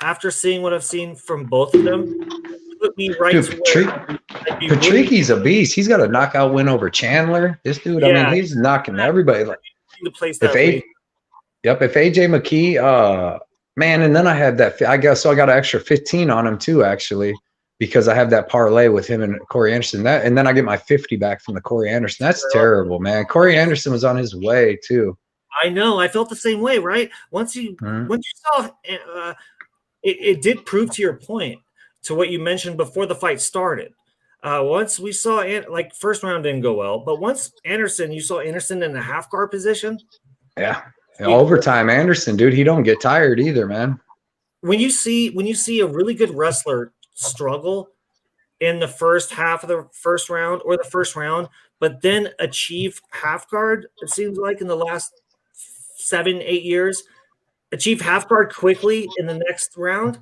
After seeing what I've seen from both of them, put me right dude, to where Patricky's a beast. He's got a knockout win over Chandler. This dude, I mean, he's knocking everybody. Like, if AJ McKee, man, and then I had that. I guess so. I got an extra 15 on him too, actually, because I have that parlay with him and Corey Anderson. And then I get my 50 back from the Corey Anderson. That's terrible, man. Corey Anderson was on his way too. I know. I felt the same way. Right. Once you saw, it did prove to your point, to what you mentioned before the fight started. Once we saw, like, first round didn't go well, but once you saw Anderson in the half guard position. Yeah. Overtime Anderson, dude, he don't get tired either, man. When you see a really good wrestler struggle in the first half of the first round or the first round, but then achieve half guard, it seems like in the last 7-8 years, achieve half guard quickly in the next round.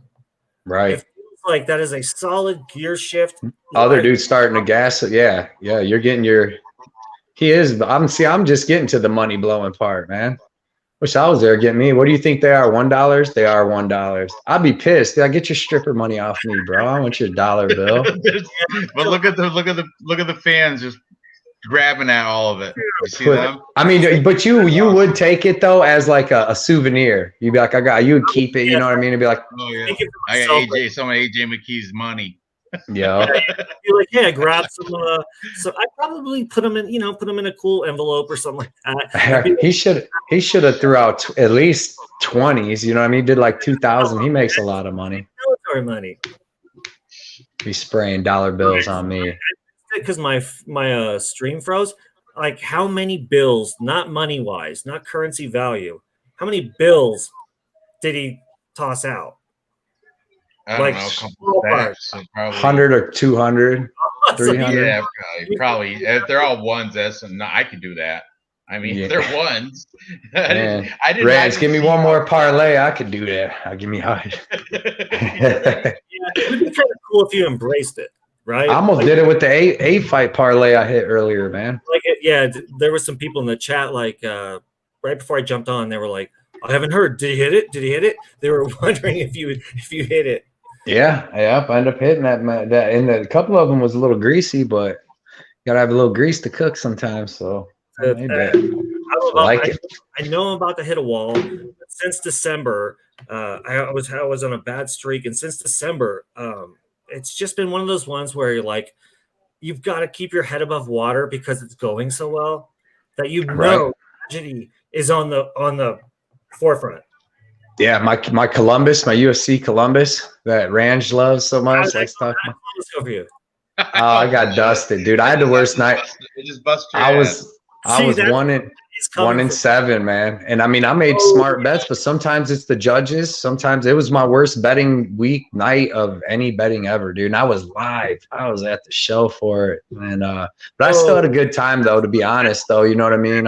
Right. It feels like that is a solid gear shift. Other dude's starting to gas it. Yeah. You're getting I'm just getting to the money blowing part, man. Wish I was there getting me. What do you think they are? $1? They are $1. I'd be pissed. I get your stripper money off me, bro. I want your dollar bill. But look at the fans just grabbing at all of it. You see them? I mean, but you would take it though as like a souvenir. You'd be like, you would keep it. You know what I mean? It'd be like, oh yeah, I got some of AJ McKee's money. Yeah. You're like, yeah, grab some. So I probably put them in a cool envelope or something like that. He should have threw out at least 20s. You know what I mean? He did like 2,000. He makes a lot of money. Military money. He's spraying dollar bills on me. Because my stream froze. Like, how many bills? Not money wise, not currency value. How many bills did he toss out? I don't know, a couple stacks, so 100 or 200, 300. Yeah, probably. If they're all ones, I could do that. I mean, they're ones. I didn't. Ranj, give me one more parlay. I could do that. I'll give me high. It would be kind of cool if you embraced it, right? I almost did it with the eight fight parlay I hit earlier, man. There were some people in the chat, like right before I jumped on, they were like, "I haven't heard. Did he hit it? Did he hit it?" They were wondering if you hit it. Yeah. I ended up hitting that, and a couple of them was a little greasy, but you gotta have a little grease to cook sometimes. So I know I'm about to hit a wall. Since December, I was on a bad streak, and since December, it's just been one of those ones where you're like, you've got to keep your head above water because it's going so well that tragedy is on the forefront. Yeah, my Columbus, my UFC Columbus that Ranj loves so much. Let's talk. Let's go for you. Oh, I got dusted, dude. I had the worst night. It just busted your I ass. was 1-7, man. And I mean, I made smart bets, but sometimes it's the judges. Sometimes it was my worst betting week night of any betting ever, dude. And I was live. I was at the show for it, and but I still had a good time, though. To be honest, though, you know what I mean.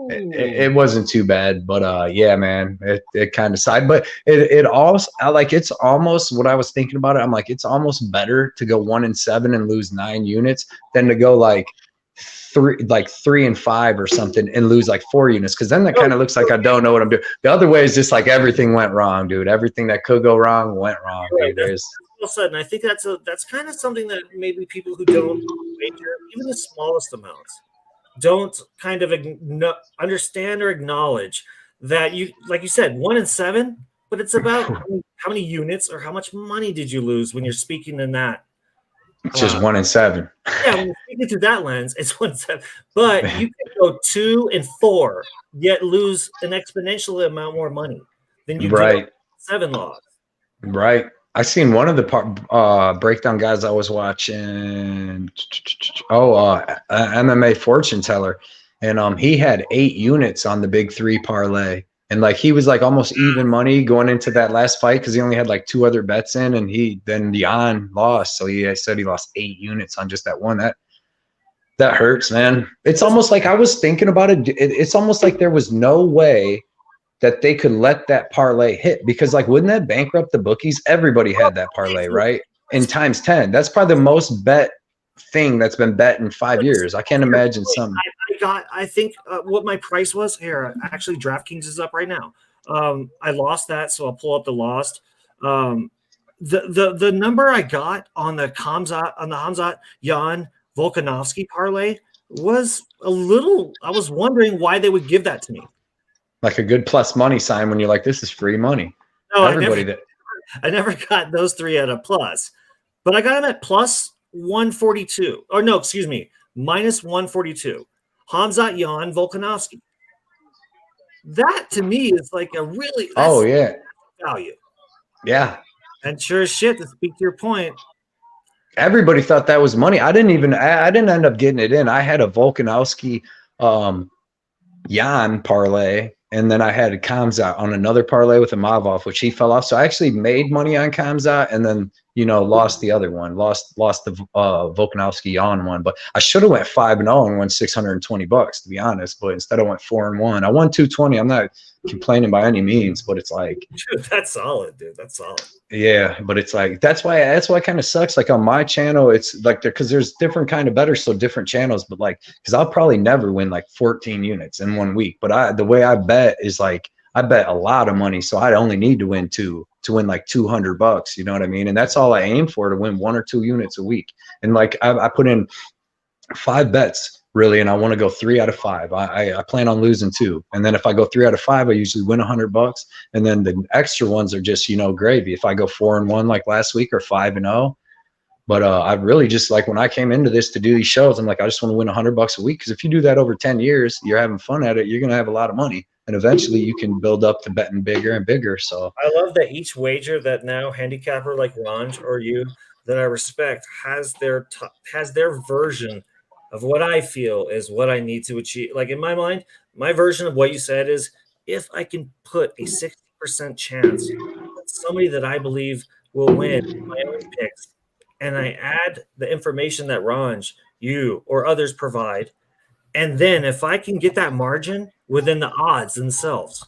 It wasn't too bad, but yeah, man, it kind of sighed. But it also, like, it's almost what I was thinking about it. I'm like, it's almost better to go 1-7 and lose 9 units than to go like 3-5 or something and lose like 4 units, because then that kind of looks like I don't know what I'm doing. The other way is just like everything went wrong, dude. Everything that could go wrong went wrong. Right. All of a sudden, I think that's kind of something that maybe people who don't wager even the smallest amounts don't kind of understand or acknowledge that you, like you said, 1-7, but it's about how many units or how much money did you lose when you're speaking in that. It's just 1-7. Yeah, when you're speaking through that lens, it's 1-7. But you can go 2-4, yet lose an exponential amount more money than you do 7 loss. Right. I seen one of the breakdown guys I was watching. MMA fortune teller, and he had 8 units on the big 3 parlay, and like he was like almost even money going into that last fight because he only had like 2 other bets in, and then Jan lost, so he said he lost 8 units on just that one. That hurts, man. It's almost like I was thinking about it. It's almost like there was no way that they could let that parlay hit, because like, wouldn't that bankrupt the bookies? Everybody had that parlay, right? and times 10. That's probably the most bet thing that's been bet in 5 years. I can't imagine something. I think what my price was here. Actually, DraftKings is up right now. I lost that, so I'll pull up the lost. The number I got on the Hamzat Jan Volkanovski parlay was a little. I was wondering why they would give that to me. Like a good plus money sign when you're like, this is free money. No, Everybody I never got those three at a plus, but I got them at plus 142. Or no, excuse me, minus 142. Hamzat Jan Volkanovski. That to me is like a really value. Yeah. And sure as shit, to speak to your point, everybody thought that was money. I didn't end up getting it in. I had a Volkanovski Jan parlay, and then I had a Kamzat on another parlay with a Mavov, which he fell off. So I actually made money on Kamzat, and then lost the other one, lost the Volkanovski Jan one. But I should have went 5-0 and won $620, to be honest. But instead I went 4-1. I won 220. I'm not complaining by any means, but it's like, dude, that's solid, dude. That's solid. Yeah, but it's like that's why it kind of sucks. Like on my channel, it's like because there's different kind of bettors, so different channels. But like, because I'll probably never win like 14 units in 1 week. But the way I bet is like I bet a lot of money, so I only need to win 2 to win like $200. You know what I mean? And that's all I aim for, to win 1 or 2 units a week. And like I put in 5 bets. Really, and I want to go 3 out of 5. I plan on losing 2, and then if I go 3 out of 5, I usually win $100, and then the extra ones are just gravy. If I go 4-1 like last week, or 5-0, but I really just like when I came into this to do these shows, I'm like, I just want to win $100 a week, because if you do that over 10 years, you're having fun at it, you're gonna have a lot of money, and eventually you can build up to betting bigger and bigger. So I love that each wager that now handicapper like Ranj or you that I respect has their version of what I feel is what I need to achieve. Like in my mind, my version of what you said is, if I can put a 60% chance that somebody that I believe will win my own picks, and I add the information that Ranj, you, or others provide, and then if I can get that margin within the odds themselves,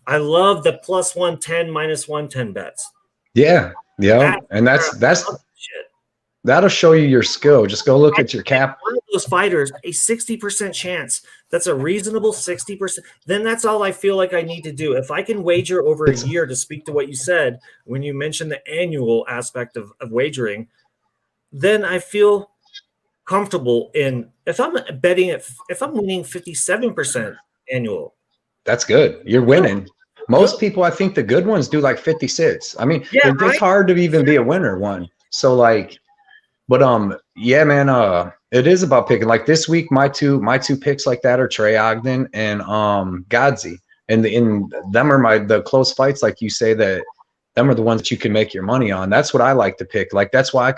I love the plus 110, minus 110 bets. Yeah. And that's shit. That'll show you your skill. Just go look at your cap. One of those fighters, a 60% chance. That's a reasonable 60%. Then that's all I feel like I need to do. If I can wager over a year, to speak to what you said when you mentioned the annual aspect of wagering, then I feel comfortable in, if I'm betting if I'm winning 57% annual. That's good. You're winning. Most people, I think the good ones do like 56. I mean, it's hard to even be a winner one. So like, but yeah, man, it is about picking. Like this week, my two picks like that are Trey Ogden and Godzi, and them are the close fights. Like you say, that them are the ones that you can make your money on. That's what I like to pick. Like that's why I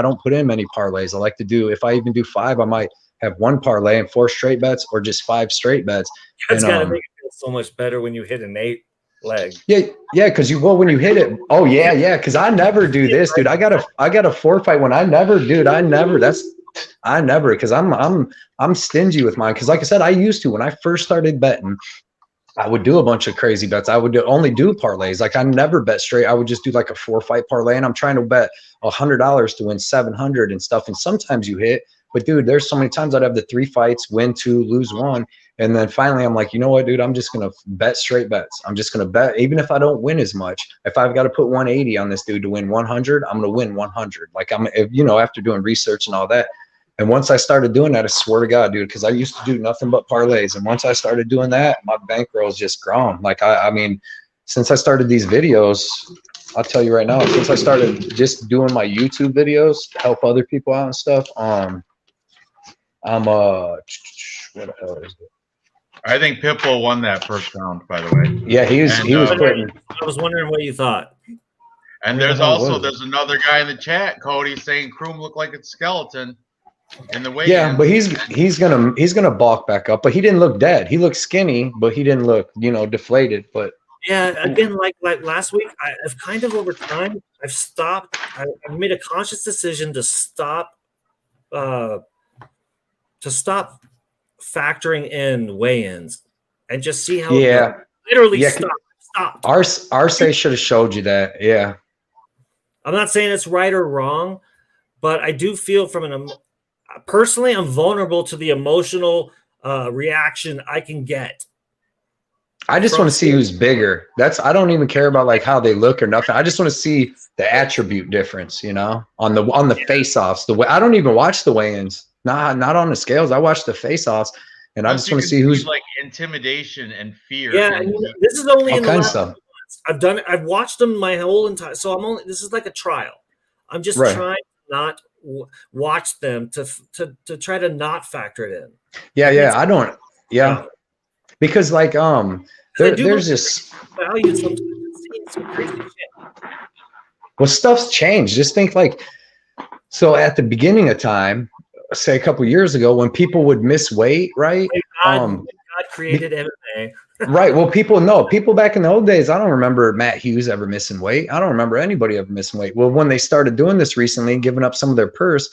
don't put in many parlays. I like to do, if I even do 5, I might have 1 parlay and 4 straight bets, or just 5 straight bets. That's gotta make it feel so much better when you hit an 8 leg. Yeah, because when you hit it, because I never do this, dude. I got a 4 fight when I never, because I'm stingy with mine. Because like I said, I used to, when I first started betting, I would do a bunch of crazy bets. I would only do parlays. Like I never bet straight. I would just do like a 4 fight parlay, and I'm trying to bet $100 to win 700 and stuff. And sometimes you hit, but dude, there's so many times I'd have the 3 fights, win 2, lose 1. And then finally I'm like, you know what, dude, I'm just going to bet straight bets. I'm just going to bet, even if I don't win as much. If I've got to put 180 on this dude to win 100, I'm going to win 100. Like after doing research and all that. And once I started doing that, I swear to God, dude, because I used to do nothing but parlays. And once I started doing that, my bankroll's just grown. Like, I mean, since I started these videos, I'll tell you right now, since I started just doing my YouTube videos to help other people out and stuff, what the hell is it? I think Pitbull won that first round, by the way. Yeah, he was putting. I was wondering what you thought. And there's another guy in the chat, Cody, saying Kroom looked like a skeleton in the way. Yeah, but he's gonna bulk back up. But he didn't look dead. He looked skinny, but he didn't look deflated. But yeah, again, like last week, I've kind of over time I've stopped. I've made a conscious decision to stop. Factoring in weigh-ins and just see how literally stop. Arce should have showed you that. Yeah. I'm not saying it's right or wrong, but I do feel personally, I'm vulnerable to the emotional reaction I can get. I just want to see who's bigger. I don't even care about like how they look or nothing. I just want to see the attribute difference, you know, on the face-offs. I don't even watch the weigh-ins. Not on the scales. I watch the face-offs, and I just want to see who's like intimidation and fear. Yeah, and this is only in the last stuff. I've watched them my whole entire. So this is like a trial. I'm just trying to not watch them to try to not factor it in. Yeah. I don't. Yeah. Because like there's this value sometimes some crazy shit. Well, stuff's changed. Just think like so at the beginning of time, say a couple years ago, when people would miss weight, right? God created MMA. Right. Well, people back in the old days, I don't remember Matt Hughes ever missing weight. I don't remember anybody ever missing weight. Well, when they started doing this recently and giving up some of their purse,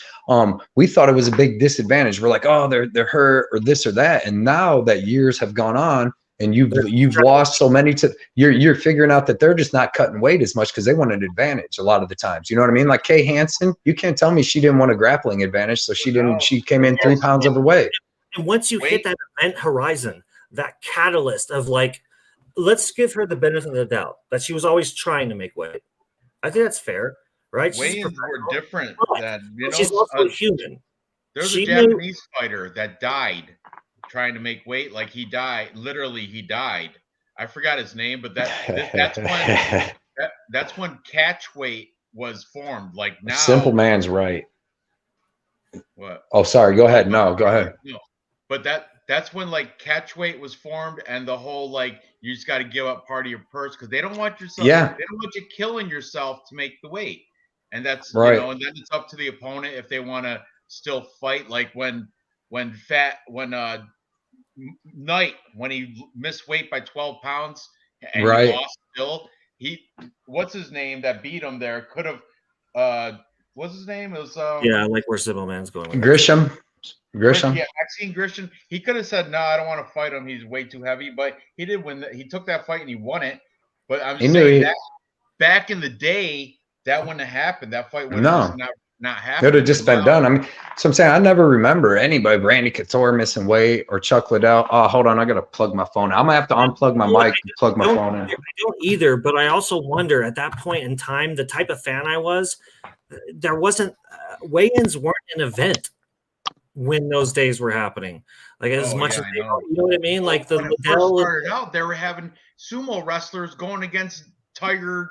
we thought it was a big disadvantage. We're like, oh, they're hurt or this or that. And now that years have gone on and you've lost so many you're figuring out that they're just not cutting weight as much because they want an advantage a lot of the times. You know what I mean? Like Kay Hansen, you can't tell me she didn't want a grappling advantage, so she came in 3 pounds overweight. And once you hit that event horizon, that catalyst of like, let's give her the benefit of the doubt that she was always trying to make weight. I think that's fair, right? Weigh-ins were different. She's also human. There's a Japanese fighter that died trying to make weight. Like he died. Literally, he died. I forgot his name, but that's when catch weight was formed. Like now, Simple Man's right. What? Oh, sorry. Go ahead. No, go ahead. No, but that's when like catch weight was formed, and the whole like you just got to give up part of your purse because they don't want yourself. Yeah. They don't want you killing yourself to make the weight, and that's right. You know, and then it's up to the opponent if they want to still fight. Like when Knight, when he missed weight by 12 pounds and he lost still, what's his name that beat him there could have what's his name? It was I like where Simple Man's going. Grisham. Yeah, Maxine Grisham. He could have said, "No, I don't want to fight him. He's way too heavy." But he did win. He took that fight and he won it. But I'm just saying that back in the day, that wouldn't have happened. That fight would have not happened. Could have just been done. I mean, so I'm saying I never remember anybody, Randy Couture missing weight or Chuck Liddell. Oh, hold on, I gotta plug my phone. I'm gonna have to unplug my mic and plug my phone in. I don't either, but I also wonder at that point in time, the type of fan I was, there wasn't weigh-ins weren't an event when those days were happening. Like as much as you know what I mean? Like the Liddell started out, they were having sumo wrestlers going against Tiger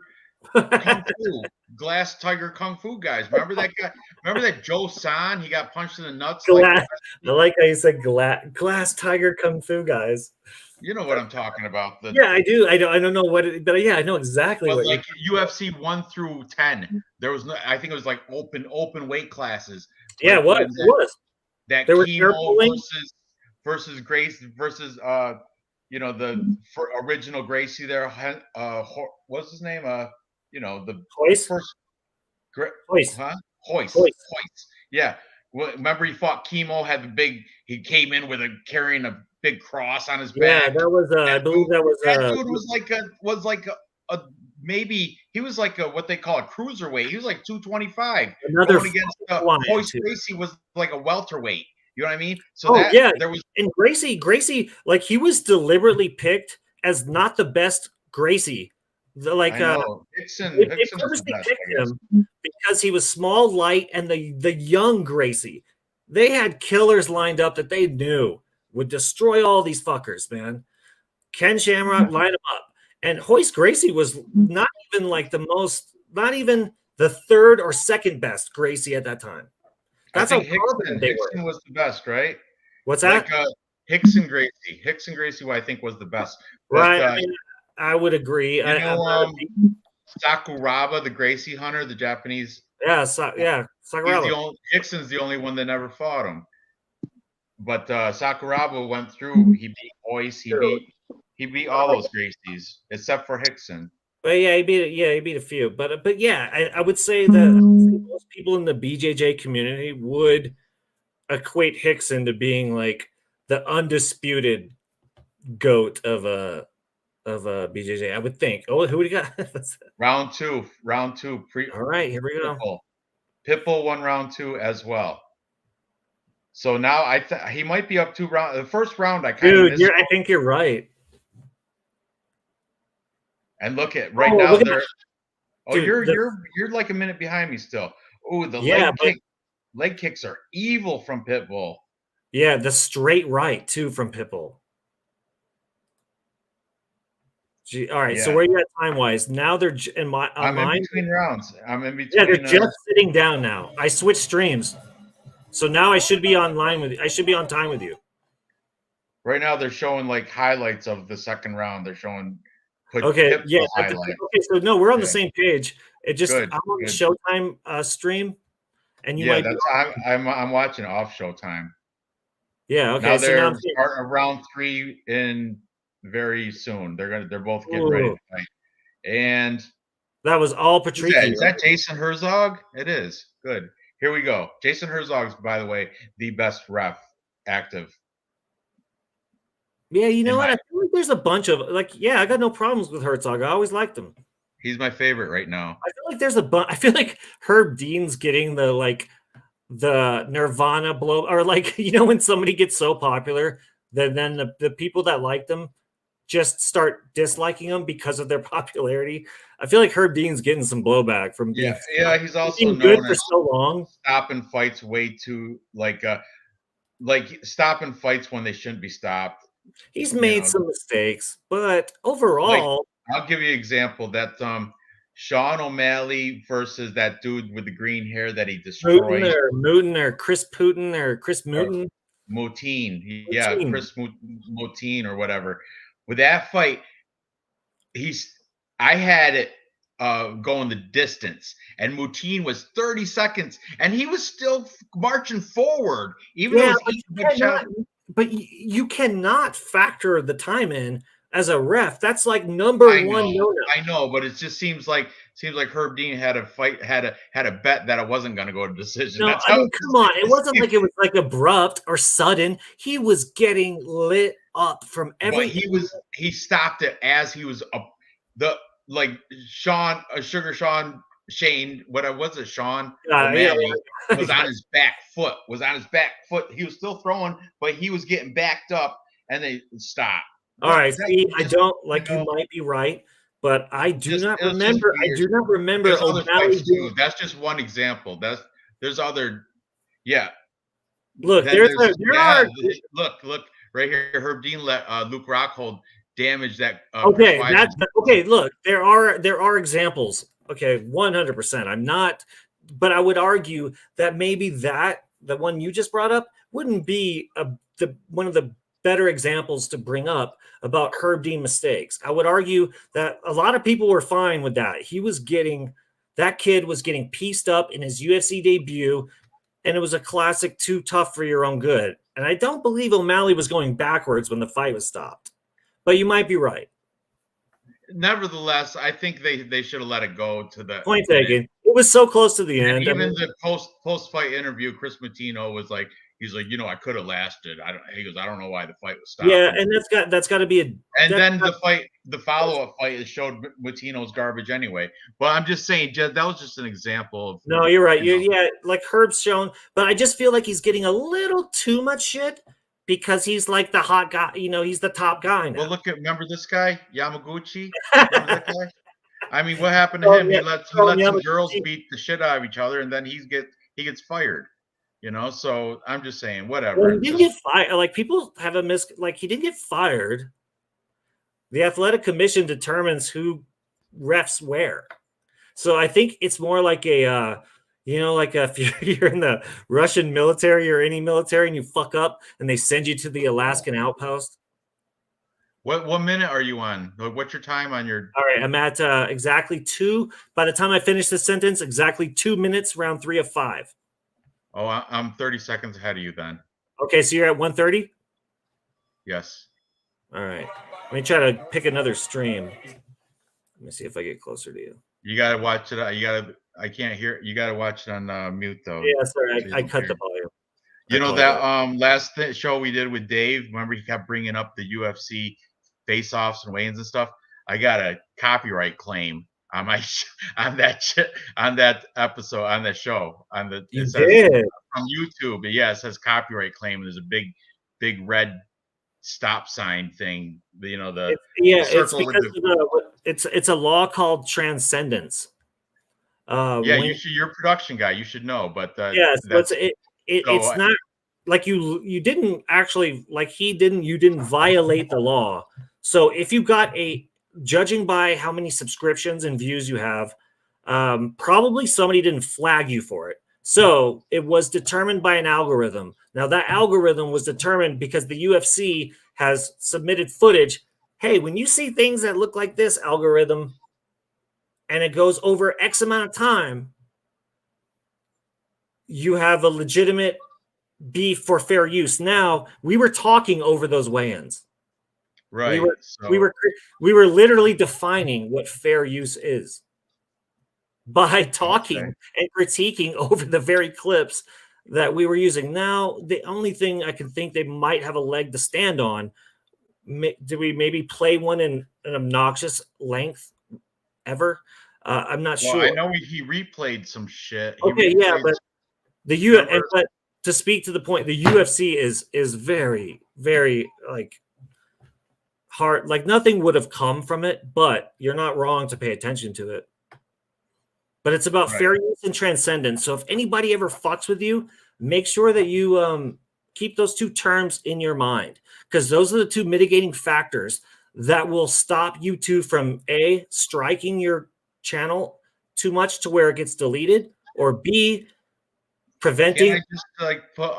Kung Fu, Glass Tiger Kung Fu guys. Remember that guy? Remember that Joe San? He got punched in the nuts. I like how you said Glass Tiger Kung Fu guys. You know what I'm talking about? Yeah, I do. I don't know what, but yeah, I know exactly. But like UFC 1 through 10, there was no. I think it was like open weight classes. Yeah, what it was that Chemo versus Grace versus the original Gracie there. What's his name? The Hoist. Hoist. Huh? Hoist. Yeah. Well, remember he fought Chemo. He came in carrying a big cross on his back. Yeah, that was. I believe that was. That dude was like a maybe he was like what they call a cruiserweight. He was like 225. Another going against Hoist Gracie was like a welterweight. You know what I mean? So there was. And Gracie, like he was deliberately picked as not the best Gracie. Hickson purposely picked him because he was small, light, and the young Gracie. They had killers lined up that they knew would destroy all these fuckers, man. Ken Shamrock lined him up. And Hoist Gracie was not even not even the third or second best Gracie at that time. That's how confident they were. Hickson was the best, right? What's that? Hickson Gracie, who I think was the best. But, right. I would agree. Sakuraba, the Gracie hunter, the Japanese. Yeah, Sakuraba. Hickson's the only one that never fought him. But Sakuraba went through. He beat Hoist. He beat all those Gracies except for Hickson. But yeah, he beat a few. But yeah, I would say that most people in the BJJ community would equate Hickson to being like the undisputed GOAT of BJJ, I would think. Oh, who do we got? Round two. All right, here we go. Pitbull won round 2 as well. So now he might be up 2 rounds. The first round I kind of missed. I think you're right. And look at now they're. Oh, you're like a minute behind me still. Oh, the leg kicks are evil from Pitbull. Yeah, the straight right too from Pitbull. All right, so where are you at time wise? Now they're in my. I'm in between rounds. I'm in between. Yeah, they're just sitting down now. I switched streams, so now I should be online with you. I should be on time with you. Right now, they're showing like highlights of the second round. They're showing. Okay, so no, we're on the same page. It just I'm on the Showtime stream, and you might. I'm watching off Showtime. Yeah. Okay. Now they're starting round 3 in very soon. They're both getting ready to fight. And that was all Patrici. Is that Jason Herzog? It is. Good. Here we go. Jason Herzog's, by the way, the best ref active. Yeah, you know what? I feel like there's a bunch of I got no problems with Herzog. I always liked him. He's my favorite right now. I feel like there's a bunch. I feel like Herb Dean's getting the Nirvana blow, or when somebody gets so popular, then the people that like them just start disliking them because of their popularity. I feel like Herb Dean's getting some blowback from he's also known good for so long, stopping fights way too stopping fights when they shouldn't be stopped. He's made some mistakes, but overall, I'll give you an example that Sean O'Malley versus that dude with the green hair that he destroyed. Mouton or Chris Putin or Chris Mouton. Moutin. Yeah, Chris Moutin or whatever. With that fight, I had it going the distance, and Moutin was 30 seconds, and he was still marching forward, even though but you cannot factor the time in as a ref. That's like number one no-no. I know, but it just seems like Herb Dean had a bet that it wasn't going to go to decision. No, I mean, come on. It wasn't like it was like abrupt or sudden. He was getting lit up from everything. But he stopped it as he was up. Shane, what was it? Sean O'Malley was on his back foot. He was still throwing, but he was getting backed up, and they stopped. All right. See, I don't you might be right, but I do not remember. I do not remember O'Malley. That's just one example. There's other. Yeah. Look, look right here. Herb Dean let Luke Rockhold damage that. Okay. Look, there are examples. Okay, 100%. I'm not, but I would argue that maybe the one you just brought up wouldn't be one of the better examples to bring up about Herb Dean mistakes. I would argue that a lot of people were fine with that. That kid was getting pieced up in his UFC debut, and it was a classic too tough for your own good. And I don't believe O'Malley was going backwards when the fight was stopped, but you might be right. Nevertheless, I think they should have let it go to the point taken. It was so close to the end. Even the post fight interview, Chris Matino was like, he's like, I could have lasted. He goes, I don't know why the fight was stopped. Yeah, and that's got to be the follow up fight showed Matino's garbage anyway. But I'm just saying that was just an example of. No, you're right. Like Herb's shown, but I just feel like he's getting a little too much shit. Because he's like the hot guy, he's the top guy now. Well, remember this guy, Yamaguchi? Remember that guy? I mean, what happened to him? He let some girls beat the shit out of each other, and then he gets fired. So I'm just saying, whatever. Well, he didn't get fired. Like, people have he didn't get fired. The athletic commission determines who refs where. So I think it's more like a if you're in the Russian military or any military and you fuck up and they send you to the Alaskan outpost. What minute are you on? What's your time on your? All right, I'm at exactly 2. By the time I finish this sentence, exactly 2 minutes, round 3 of 5. Oh, I'm 30 seconds ahead of you then. Okay, so you're at 1:30? Yes. All right. Let me try to pick another stream. Let me see if I get closer to you. You got to watch it. I can't hear it. You got to watch it on mute, though. Yeah, sorry. I cut the volume. That last show we did with Dave, remember he kept bringing up the UFC face-offs and weigh-ins and stuff, I got a copyright claim on my on that episode on that show on the You it says did. on YouTube. But yeah, it says copyright claim. There's a big red stop sign thing. The It's circle with because the it's a law called transcendence. yeah. You're a production guy. You should know. But Yeah, so that's it's not like you didn't actually like you didn't violate the law. So if you got judging by how many subscriptions and views you have, probably somebody didn't flag you for it. So it was determined by an algorithm. Now that algorithm was determined because the UFC has submitted footage. Hey, when you see things that look like this, algorithm, and it goes over X amount of time, you have a legitimate beef for fair use. Now we were talking over those weigh-ins. right. We were literally defining what fair use is by talking and critiquing over the very clips that we were using. Now, the only thing I can think they might have a leg to stand on, do we maybe play one in an obnoxious length ever? I'm not sure. I know he replayed some shit. Okay, yeah, but but to speak to the point, the UFC is very, very like hard. Like nothing would have come from it, but you're not wrong to pay attention to it. But it's about fair use and transcendence. So if anybody ever fucks with you, make sure that you keep those two terms in your mind, because those are the two mitigating factors that will stop YouTube from A, striking your channel too much to where it gets deleted, or B, preventing. Can I just like put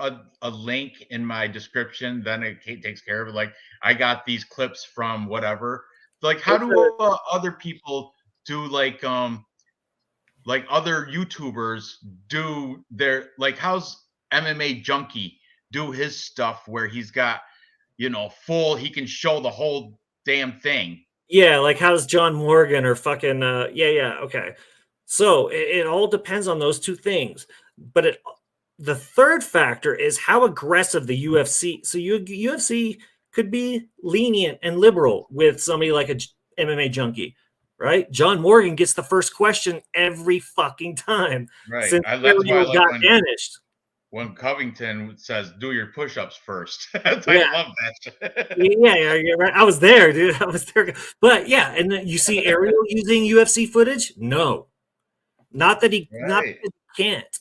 a link in my description? Then it takes care of it. Like I got these clips from whatever. Like how do other people do like other YouTubers do their like how's MMA Junkie do his stuff where he's got he can show the whole damn thing. Yeah, like how's John Morgan or fucking okay. So it all depends on those two things. But the third factor is how aggressive the UFC. So UFC could be lenient and liberal with somebody like a MMA Junkie, right? John Morgan gets the first question every fucking time. Right. Since That's why I like got banished. When Covington says, "Do your push-ups first." I love that. Yeah, you're right. I was there, dude. I was there. But yeah, and then you see Ariel using UFC footage? No. Not that he can't,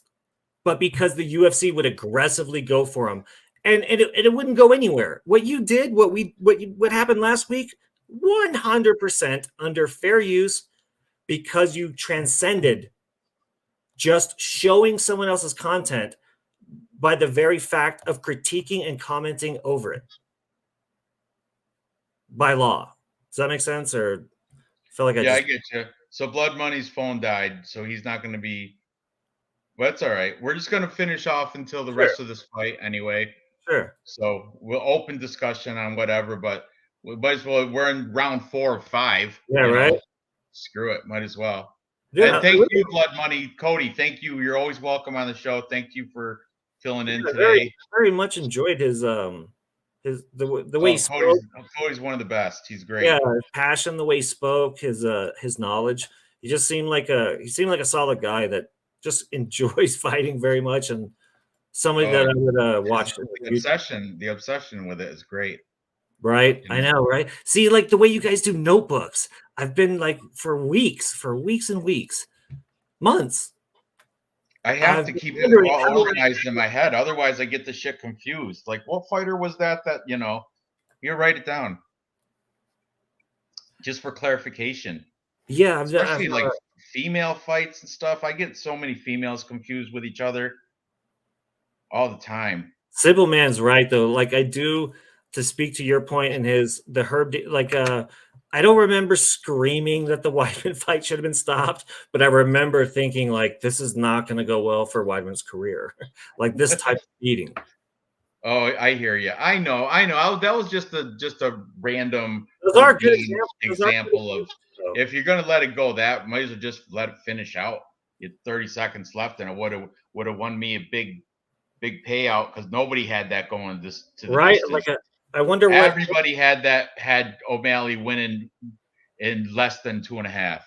but because the UFC would aggressively go for him. And it wouldn't go anywhere. What you did, what happened last week, 100% under fair use, because you transcended just showing someone else's content by the very fact of critiquing and commenting over it by law. Does that make sense? Or feel like I get you. So Blood Money's phone died, so he's not going to be. But that's all right. We're just going to finish off until the rest of this fight anyway. Sure. So we'll open discussion on whatever, but we might as well. We're in round 4 or 5. Yeah, right. Screw it. Might as well. Yeah, and thank you, Blood Money. Cody, thank you. You're always welcome on the show. Thank you for filling in today. Very much enjoyed his the way he spoke. Cody's one of the best. He's great. Yeah, his passion, the way he spoke, his knowledge. He just seemed like a solid guy that just enjoys fighting very much, and somebody that I would watch. The obsession with it is great. Right, I know, right? See, like the way you guys do notebooks. I've been like for weeks and weeks, months. I have to keep it all organized in my head. Otherwise, I get the shit confused. Like, what fighter was that? You write it down. Just for clarification. Yeah. Especially like female fights and stuff. I get so many females confused with each other all the time. Sybil Man's right, though. Like, I do, to speak to your point and the Herb, like, I don't remember screaming that the Weidman fight should have been stopped, but I remember thinking, like, this is not going to go well for Weidman's career. Like, this type of beating. Oh, I hear you. I know. That was just a random example of if you're going to let it go, that might as well just let it finish out. You had 30 seconds left, and it would have won me a big payout because nobody had that going to the right. distance. I wonder what everybody had O'Malley winning in less than 2.5.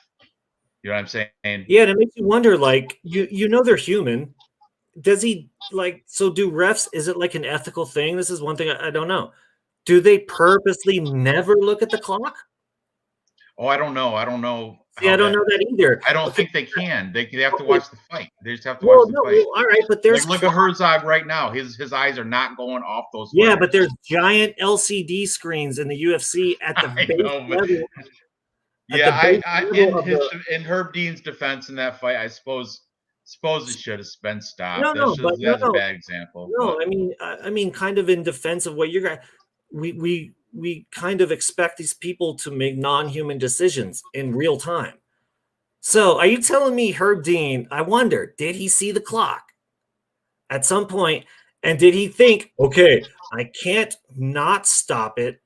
You know what I'm saying? Yeah, and it makes you wonder, like, you know they're human. Does he like so do refs? Is it like an ethical thing? This is one thing I don't know. Do they purposely never look at the clock? Oh, I don't know. I don't know See, I how don't that. know that either. I don't Okay, think they can. They have to okay. watch the fight. They just have to watch Well, the no, fight. well, all right, but Like there's look at Herzog right now. His eyes are not going off those yeah, fighters. but there's giant LCD screens in the UFC at the I base know, but level. At yeah, the base I level of the in Herb Dean's defense in that fight, I suppose it should have been stopped. no, no, but no, That's a no, bad example. But no. I mean, kind of in defense of what you're going. We kind of expect these people to make non-human decisions in real time. So, are you telling me Herb Dean? I wonder, did he see the clock at some point, and did he think, okay, I can't not stop it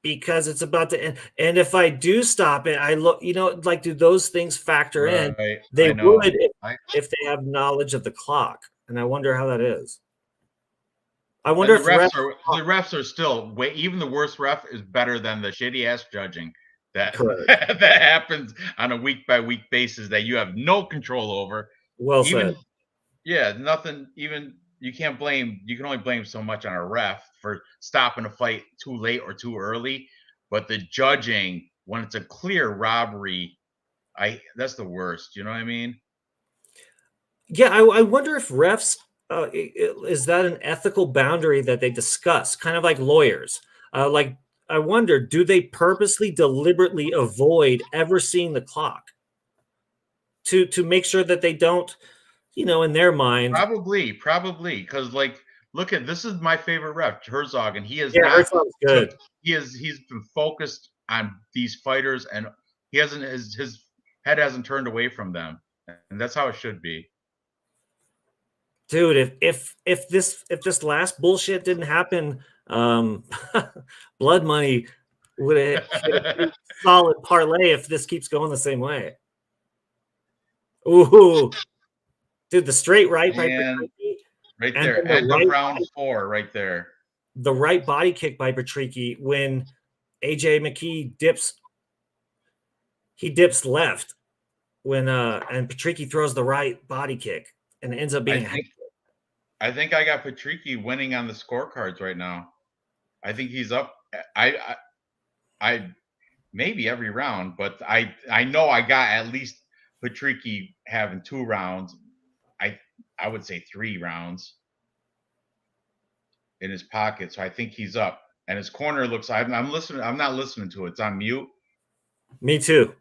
because it's about to end. And if I do stop it, I look, like, do those things factor in? right, They I know. would if they have knowledge of the clock. And I wonder how that is. I wonder And if the refs are still way. Even the worst ref is better than the shitty ass judging that correct. that happens on a week by week basis that you have no control over. Well Even said. yeah, nothing. Even you can't blame. You can only blame so much on a ref for stopping a fight too late or too early. But the judging, when it's a clear robbery, that's the worst. You know what I mean? Yeah, I wonder if refs is that an ethical boundary that they discuss, kind of like lawyers. Like I wonder, do they purposely, deliberately avoid ever seeing the clock to make sure that they don't, in their mind. Probably, because like, look at this is my favorite ref, Herzog, and he is Yeah, not Herzog's took. good. He's been focused on these fighters, and he hasn't his head hasn't turned away from them, and that's how it should be. Dude, if this last bullshit didn't happen, Blood Money would have hit a pretty solid parlay if this keeps going the same way. Ooh, dude, the straight right by And Patricky, right and there, then end of round 4, right there. the right body kick by Patricky when AJ McKee dips left when and Patricky throws the right body kick and it ends up being I think I got Patricky winning on the scorecards right now. I think he's up. I maybe every round, but I know I got at least Patricky having 2 rounds. I would say 3 rounds in his pocket. So I think he's up. And his corner looks. I'm listening. I'm not listening to it. It's on mute. Me too.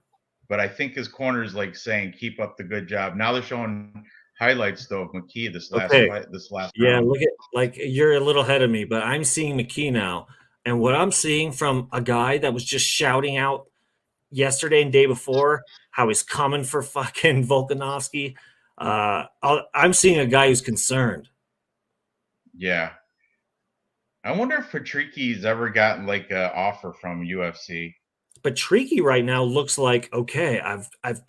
But I think his corner is like saying, "Keep up the good job." Now they're showing highlights though of McKee this last fight, this last round. Look at like you're a little ahead of me, but I'm seeing McKee now, and what I'm seeing from a guy that was just shouting out yesterday and day before how he's coming for fucking Volkanovski. I'm seeing a guy who's concerned. Yeah, I wonder if Patricky's ever gotten like an offer from UFC. Patricky right now looks like okay.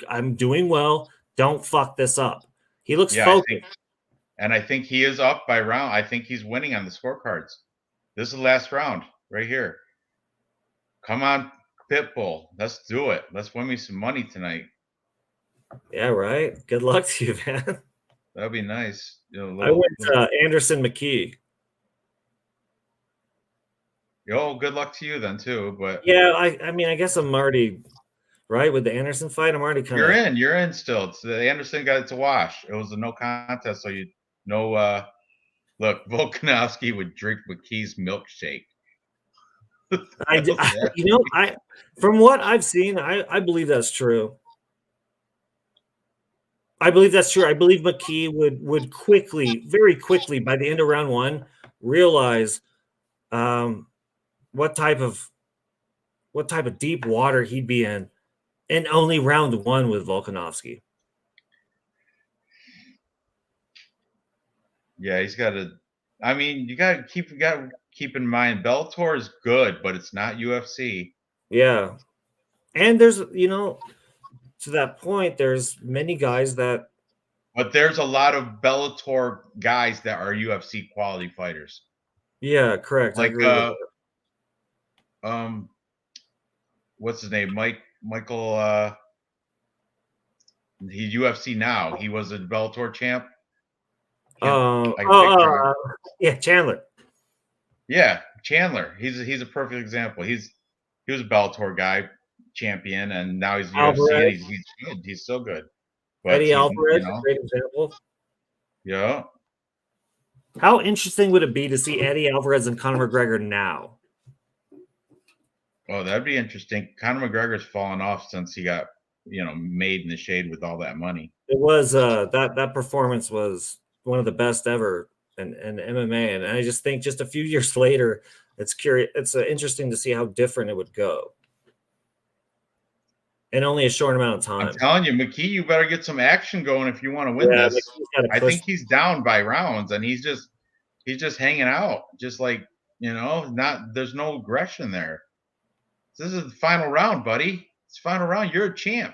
I'm doing well. Don't fuck this up. He looks focused. I think he is up by round. I think he's winning on the scorecards. This is the last round right here. Come on, Pitbull. Let's do it. Let's win me some money tonight. Yeah, right. Good luck to you, man. That'd be nice. I went Anderson McKee. Yo, good luck to you then too. But yeah, I mean, I guess I'm already right with the Anderson fight. I'm already kind of. You're in still. It's the Anderson got it to wash. It was a no contest, so you know. Look, Volkanovski would drink McKee's milkshake. From what I've seen, I believe that's true. I believe that's true. I believe McKee would quickly, very quickly, by the end of round 1, realize what type of deep water he'd be in only round 1 with Volkanovski. Yeah, he's got to. I mean, you got to keep in mind, Bellator is good, but it's not UFC. Yeah, and there's to that point, there's many guys that. But there's a lot of Bellator guys that are UFC quality fighters. Yeah, correct. I Like agree with um, what's his name? Michael. He's UFC now. He was a Bellator champ. Yeah, Chandler. Yeah, Chandler. He's a perfect example. He was a Bellator guy, champion, and now he's UFC, and he's good. He's so good. But Eddie Alvarez, you know, a great example. Yeah. How interesting would it be to see Eddie Alvarez and Conor McGregor now? Oh, that'd be interesting. Conor McGregor's fallen off since he got, made in the shade with all that money. It was that performance was one of the best ever in MMA, and I just think just a few years later, it's interesting to see how different it would go in only a short amount of time. I'm telling you, McKee, you better get some action going if you want to win this. I think he's down by rounds, and he's just hanging out, just like there's no aggression there. This is the final round, buddy. It's the final round. You're a champ.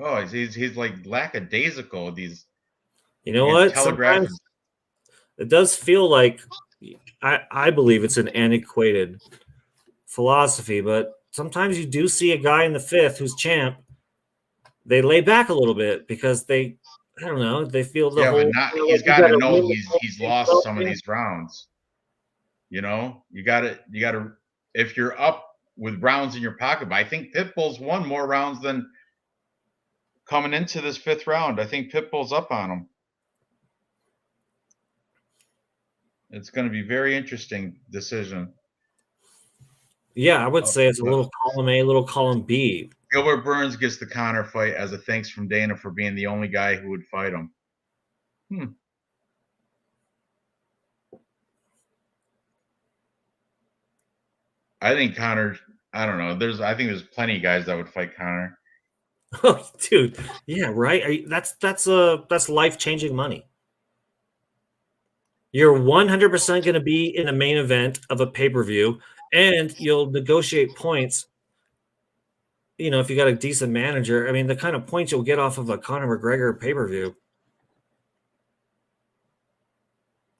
Oh, he's like lackadaisical. These, what? Sometimes it does feel like I believe it's an antiquated philosophy, but sometimes you do see a guy in the fifth who's champ. They lay back a little bit because they feel the whole. But he's got to know he's lost some of these rounds. You got to if you're up with rounds in your pocket. But I think Pitbull's won more rounds than coming into this fifth round. I think Pitbull's up on him. It's going to be very interesting decision. Yeah, I would say it's a little column A, little column B. Gilbert Burns gets the Conor fight as a thanks from Dana for being the only guy who would fight him. I think Conor. I don't know. I think there's plenty of guys that would fight Conor. Oh, dude, yeah, right. That's life-changing money. You're 100% going to be in the main event of a pay-per-view, and you'll negotiate points. If you got a decent manager, I mean, the kind of points you'll get off of a Conor McGregor pay-per-view,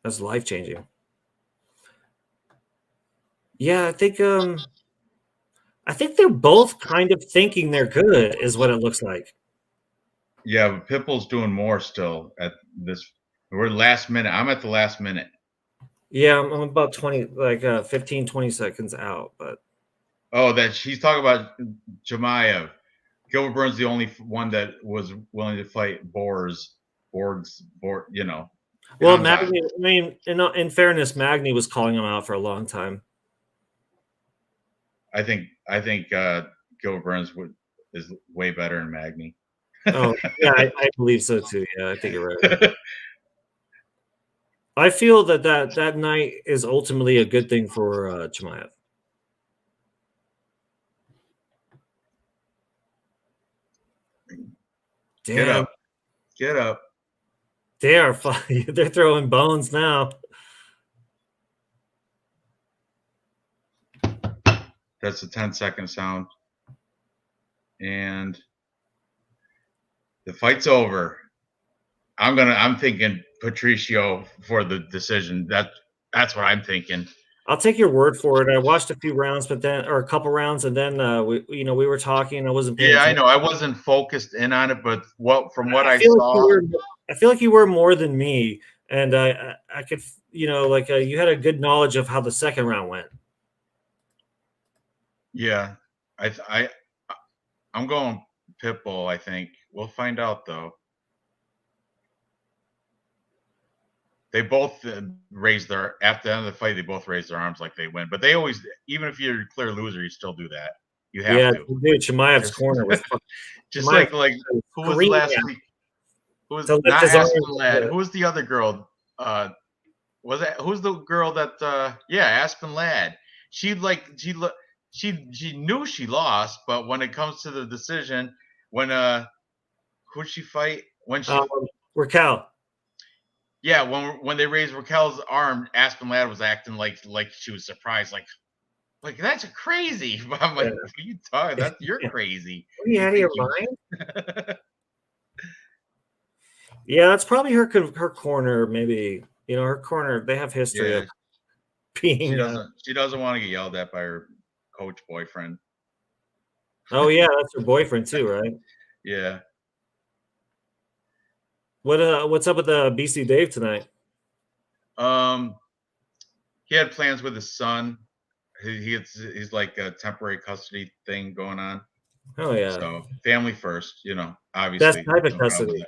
that's life-changing. Yeah, I think they're both kind of thinking they're good, is what it looks like. Yeah, but Pitbull's doing more still at this. We're last minute. I'm at the last minute. Yeah, I'm about 15, 20 seconds out, but. Oh, that she's talking about Chimaev. Gilbert Burns the only one that was willing to fight Borgs. Well, Magny. I mean, in fairness, Magny was calling him out for a long time. I think Gilbert Burns is way better than Magny. Oh yeah, I believe so too. Yeah, I think you're right. I feel that night is ultimately a good thing for Chimaev. Damn. Get up. They are they're throwing bones now. That's a 10-second sound. And the fight's over. I'm thinking Patricio for the decision. That's what I'm thinking. I'll take your word for it. I watched a few rounds, or a couple rounds, and then we were talking. I wasn't. Yeah, I know. I wasn't focused in on it, but I saw, I feel like you were more than me, and I could, you had a good knowledge of how the second round went. Yeah, I'm going Pitbull. I think we'll find out though. They both raise after the end of the fight. They both raise their arms like they win, but they always, even if you're a clear loser, you still do that. You have to. Dude, Chimaev's corner was just like who was last week? Who was not Aspen Ladd? Who was the other girl? Who's the girl that? Aspen Ladd. She knew she lost, but when it comes to the decision, who'd she fight? When she Raquel. Yeah, when they raised Raquel's arm, Aspen Ladd was acting like she was surprised, like that's crazy. But I'm like, what are you talking? You're crazy. Are you out of your mind? Yeah, that's probably her corner. Maybe You know, her corner, they have history of She being. doesn't want to get yelled at by her coach boyfriend. Oh yeah, that's her boyfriend too, right? Yeah. What's up with the BC Dave tonight? He had plans with his son. He's like a temporary custody thing going on. Oh yeah. So family first, you know, obviously. Best type of custody.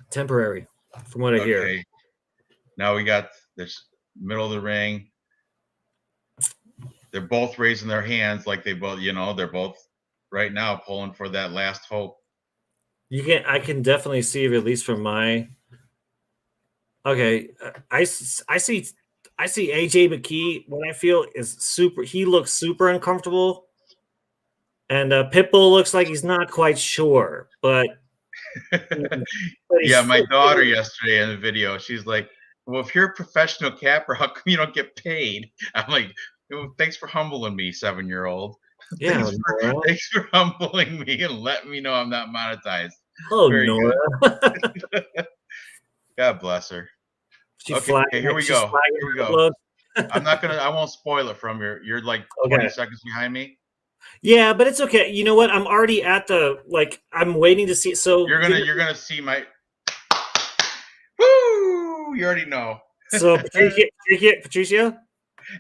Temporary, from what I hear. Now we got this middle of the ring. They're both raising their hands like they both, you know, they're both right now pulling for that last hope. I can definitely see, at least from my. Okay, I see AJ McKee. What I feel is super. He looks super uncomfortable, and Pitbull looks like he's not quite sure. But yeah, my daughter yesterday in the video, she's like, "Well, if you're a professional capper, how come you don't get paid?" I'm like, well, "Thanks for humbling me, 7-year-old. Yeah, thanks for humbling me and letting me know I'm not monetized." Oh, Nora. God bless her. Here we go. I won't spoil it from you're like 20 seconds behind me. Yeah, but it's okay. You know what? I'm already at I'm waiting to see. So you're gonna see my woo. You already know. So Patricia.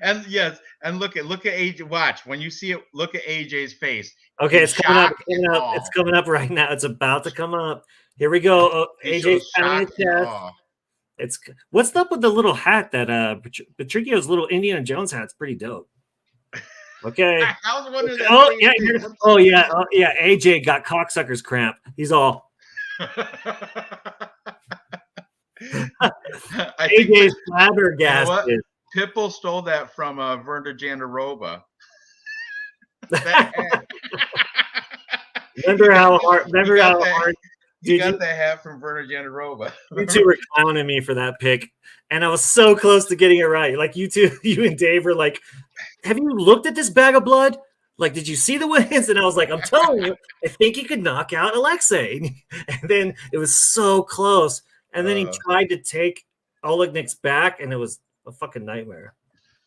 And yes, and look at AJ. Watch when you see it. Look at AJ's face. Okay, it's coming up. It's coming up right now. It's about to come up. Here we go. AJ's pounding his chest. What's up with the little hat that Patricio's little Indiana Jones hat's pretty dope. Okay. I was wondering that. Yeah. AJ got cocksucker's cramp. He's all. AJ's flabbergasted. You know Pitbull stole that from Verna Jandaroba. Remember how hard? You got that hat from Verna Jandaroba. You two were clowning me for that pick, and I was so close to getting it right. Like you and Dave were like, "Have you looked at this bag of blood? Like, did you see the wins?" And I was like, "I'm telling you, I think he could knock out Alexei." And then it was so close, and then he tried to take Olegnik's back, and it was a fucking nightmare.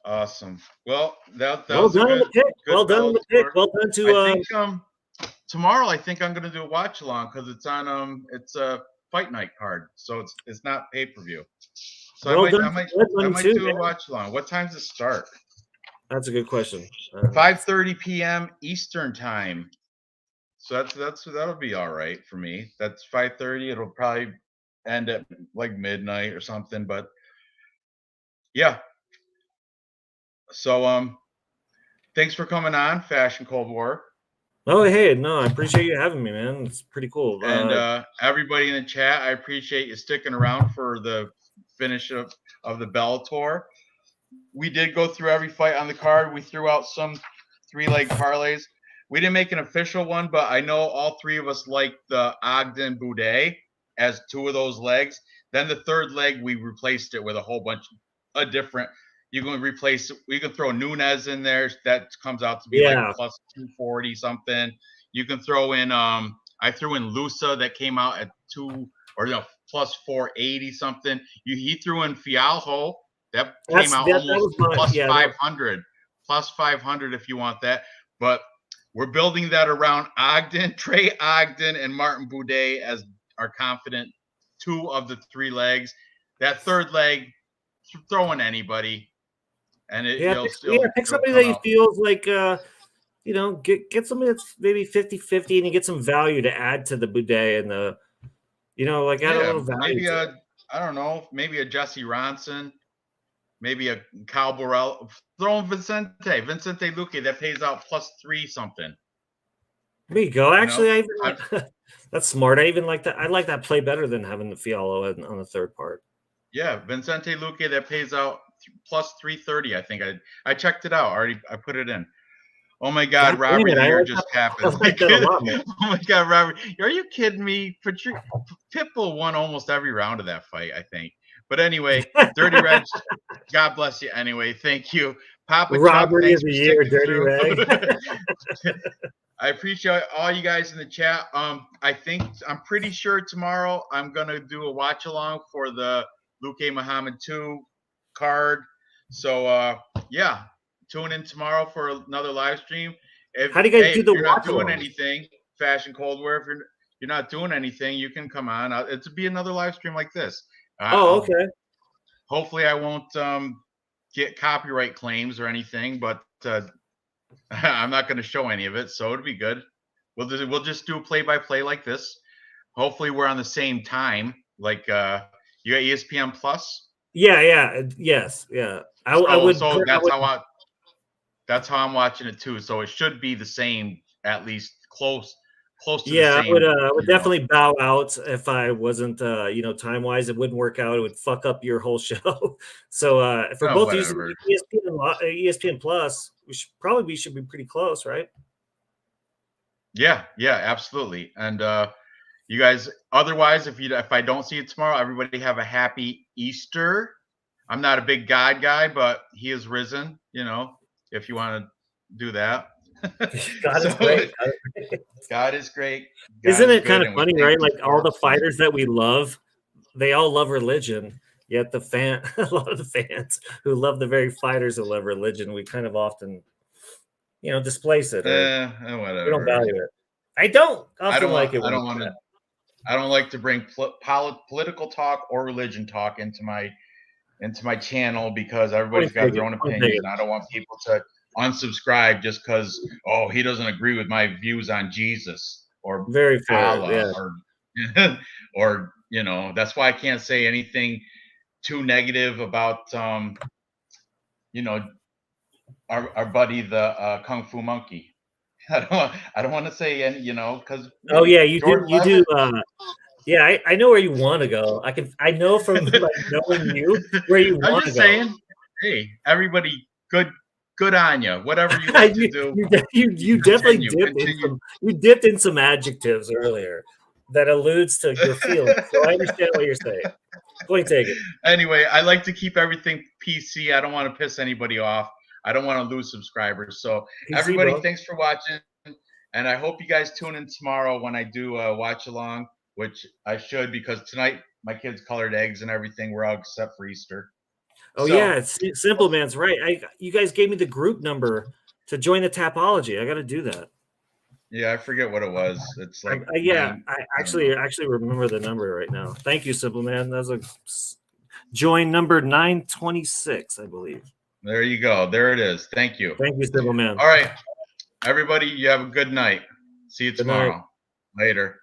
Awesome. Well, that well was done on the pick. Well done on the pick. Well done to. I think tomorrow I think I'm gonna do a watch along because it's on it's a fight night card, so it's not pay-per-view. So I might do a watch along. What time's it start? That's a good question. 5:30 p.m. Eastern time. So that'll be all right for me. That's 5:30. It'll probably end at like midnight or something, but yeah. So thanks for coming on Fashion Cold War. Oh hey, no, I appreciate you having me, man. It's pretty cool. And everybody in the chat, I appreciate you sticking around for the finish of the Bellator. We did go through every fight on the card. We threw out some 3-leg parlays. We didn't make an official one, but I know all three of us like the Ogden Boudet as 2 of those legs. Then the 3rd leg, we replaced it with a whole bunch of different. You can replace. We can throw Nunes in there. That comes out to be like plus 240 something. You can throw in. I threw in Lusa that came out at plus 480 something. He threw in Fialho that came out almost plus 500. Plus 500 if you want that. But we're building that around Ogden, Trey Ogden, and Martin Boudet as our confident 2 of the 3 legs. That 3rd leg, throw in anybody. And pick somebody that you feels like get somebody that's maybe 50-50 and you get some value to add to the Boudet and the add a little value. Maybe I don't know, maybe a Jesse Ronson, maybe a Kyle Burrell. Throw in Vicente Luque that pays out plus 3 something. There you go. Actually, that's smart. I even like that. I like that play better than having the Fiallo on the 3rd part. Yeah, Vicente Luque that pays out plus 330. I think I checked it out already. I put it in. Oh my God, Robert, the year just happened. Oh my God, Robert, are you kidding me? Pitbull won almost every round of that fight, I think. But anyway, Dirty Reg, God bless you. Anyway, thank you, Papa Robert Chuck, is the year, Dirty Reg. I appreciate all you guys in the chat. I'm pretty sure tomorrow I'm gonna do a watch along for the Luke A. Muhammad 2 card. So yeah, tune in tomorrow for another live stream. How do you guys do the if you're not watch doing along? anything, Fashion Cold War, if you're not doing anything, you can come on. It'll be another live stream like this. Okay. Hopefully I won't get copyright claims or anything, but I'm not going to show any of it, so it'll be good. We'll just do a play-by-play like this. Hopefully we're on the same time. Like you got ESPN Plus? Yeah. Yes. Yeah. That's how I'm watching it too. So it should be the same, at least close to the Yeah, same. I would definitely bow out if I wasn't, time wise, it wouldn't work out. It would fuck up your whole show. So for both using ESPN Plus, we should be pretty close, right? Yeah, absolutely. And you guys, otherwise, if I don't see it tomorrow, everybody have a happy Easter. I'm not a big God guy, but he is risen, if you want to do that. God is great. God is great. Isn't it kind of funny, right? Like all the fighters that we love, they all love religion. Yet a lot of the fans who love the very fighters who love religion, we kind of often, displace it. Whatever. We don't value it. I don't like it. I don't like to bring political talk or religion talk into my channel because everybody's got their own opinion. I don't want people to unsubscribe just because he doesn't agree with my views on Jesus or very fair, Allah, or that's why I can't say anything too negative about our buddy the Kung Fu Monkey. I don't want to say any, because you do. Yeah, I know where you want to go. I know from knowing you where you want to go. I'm just saying, hey, everybody, good on you. Whatever you like to do. You definitely dipped in some adjectives earlier that alludes to your feelings. So I understand what you're saying. Point taken. Anyway, I like to keep everything PC. I don't want to piss anybody off. I don't want to lose subscribers. So everybody, thanks for watching. And I hope you guys tune in tomorrow when I do a watch along, which I should, because tonight my kids colored eggs and everything. We're out except for Easter. Yeah, it's Simple Man's right. You guys gave me the group number to join the Tapology. I got to do that. Yeah, I forget what it was. It's like I actually remember the number right now. Thank you, Simple Man. That's a join number 926, I believe. There you go. There it is. Thank you. Thank you, Simple Man. All right, everybody, you have a good night. See you tomorrow. Later.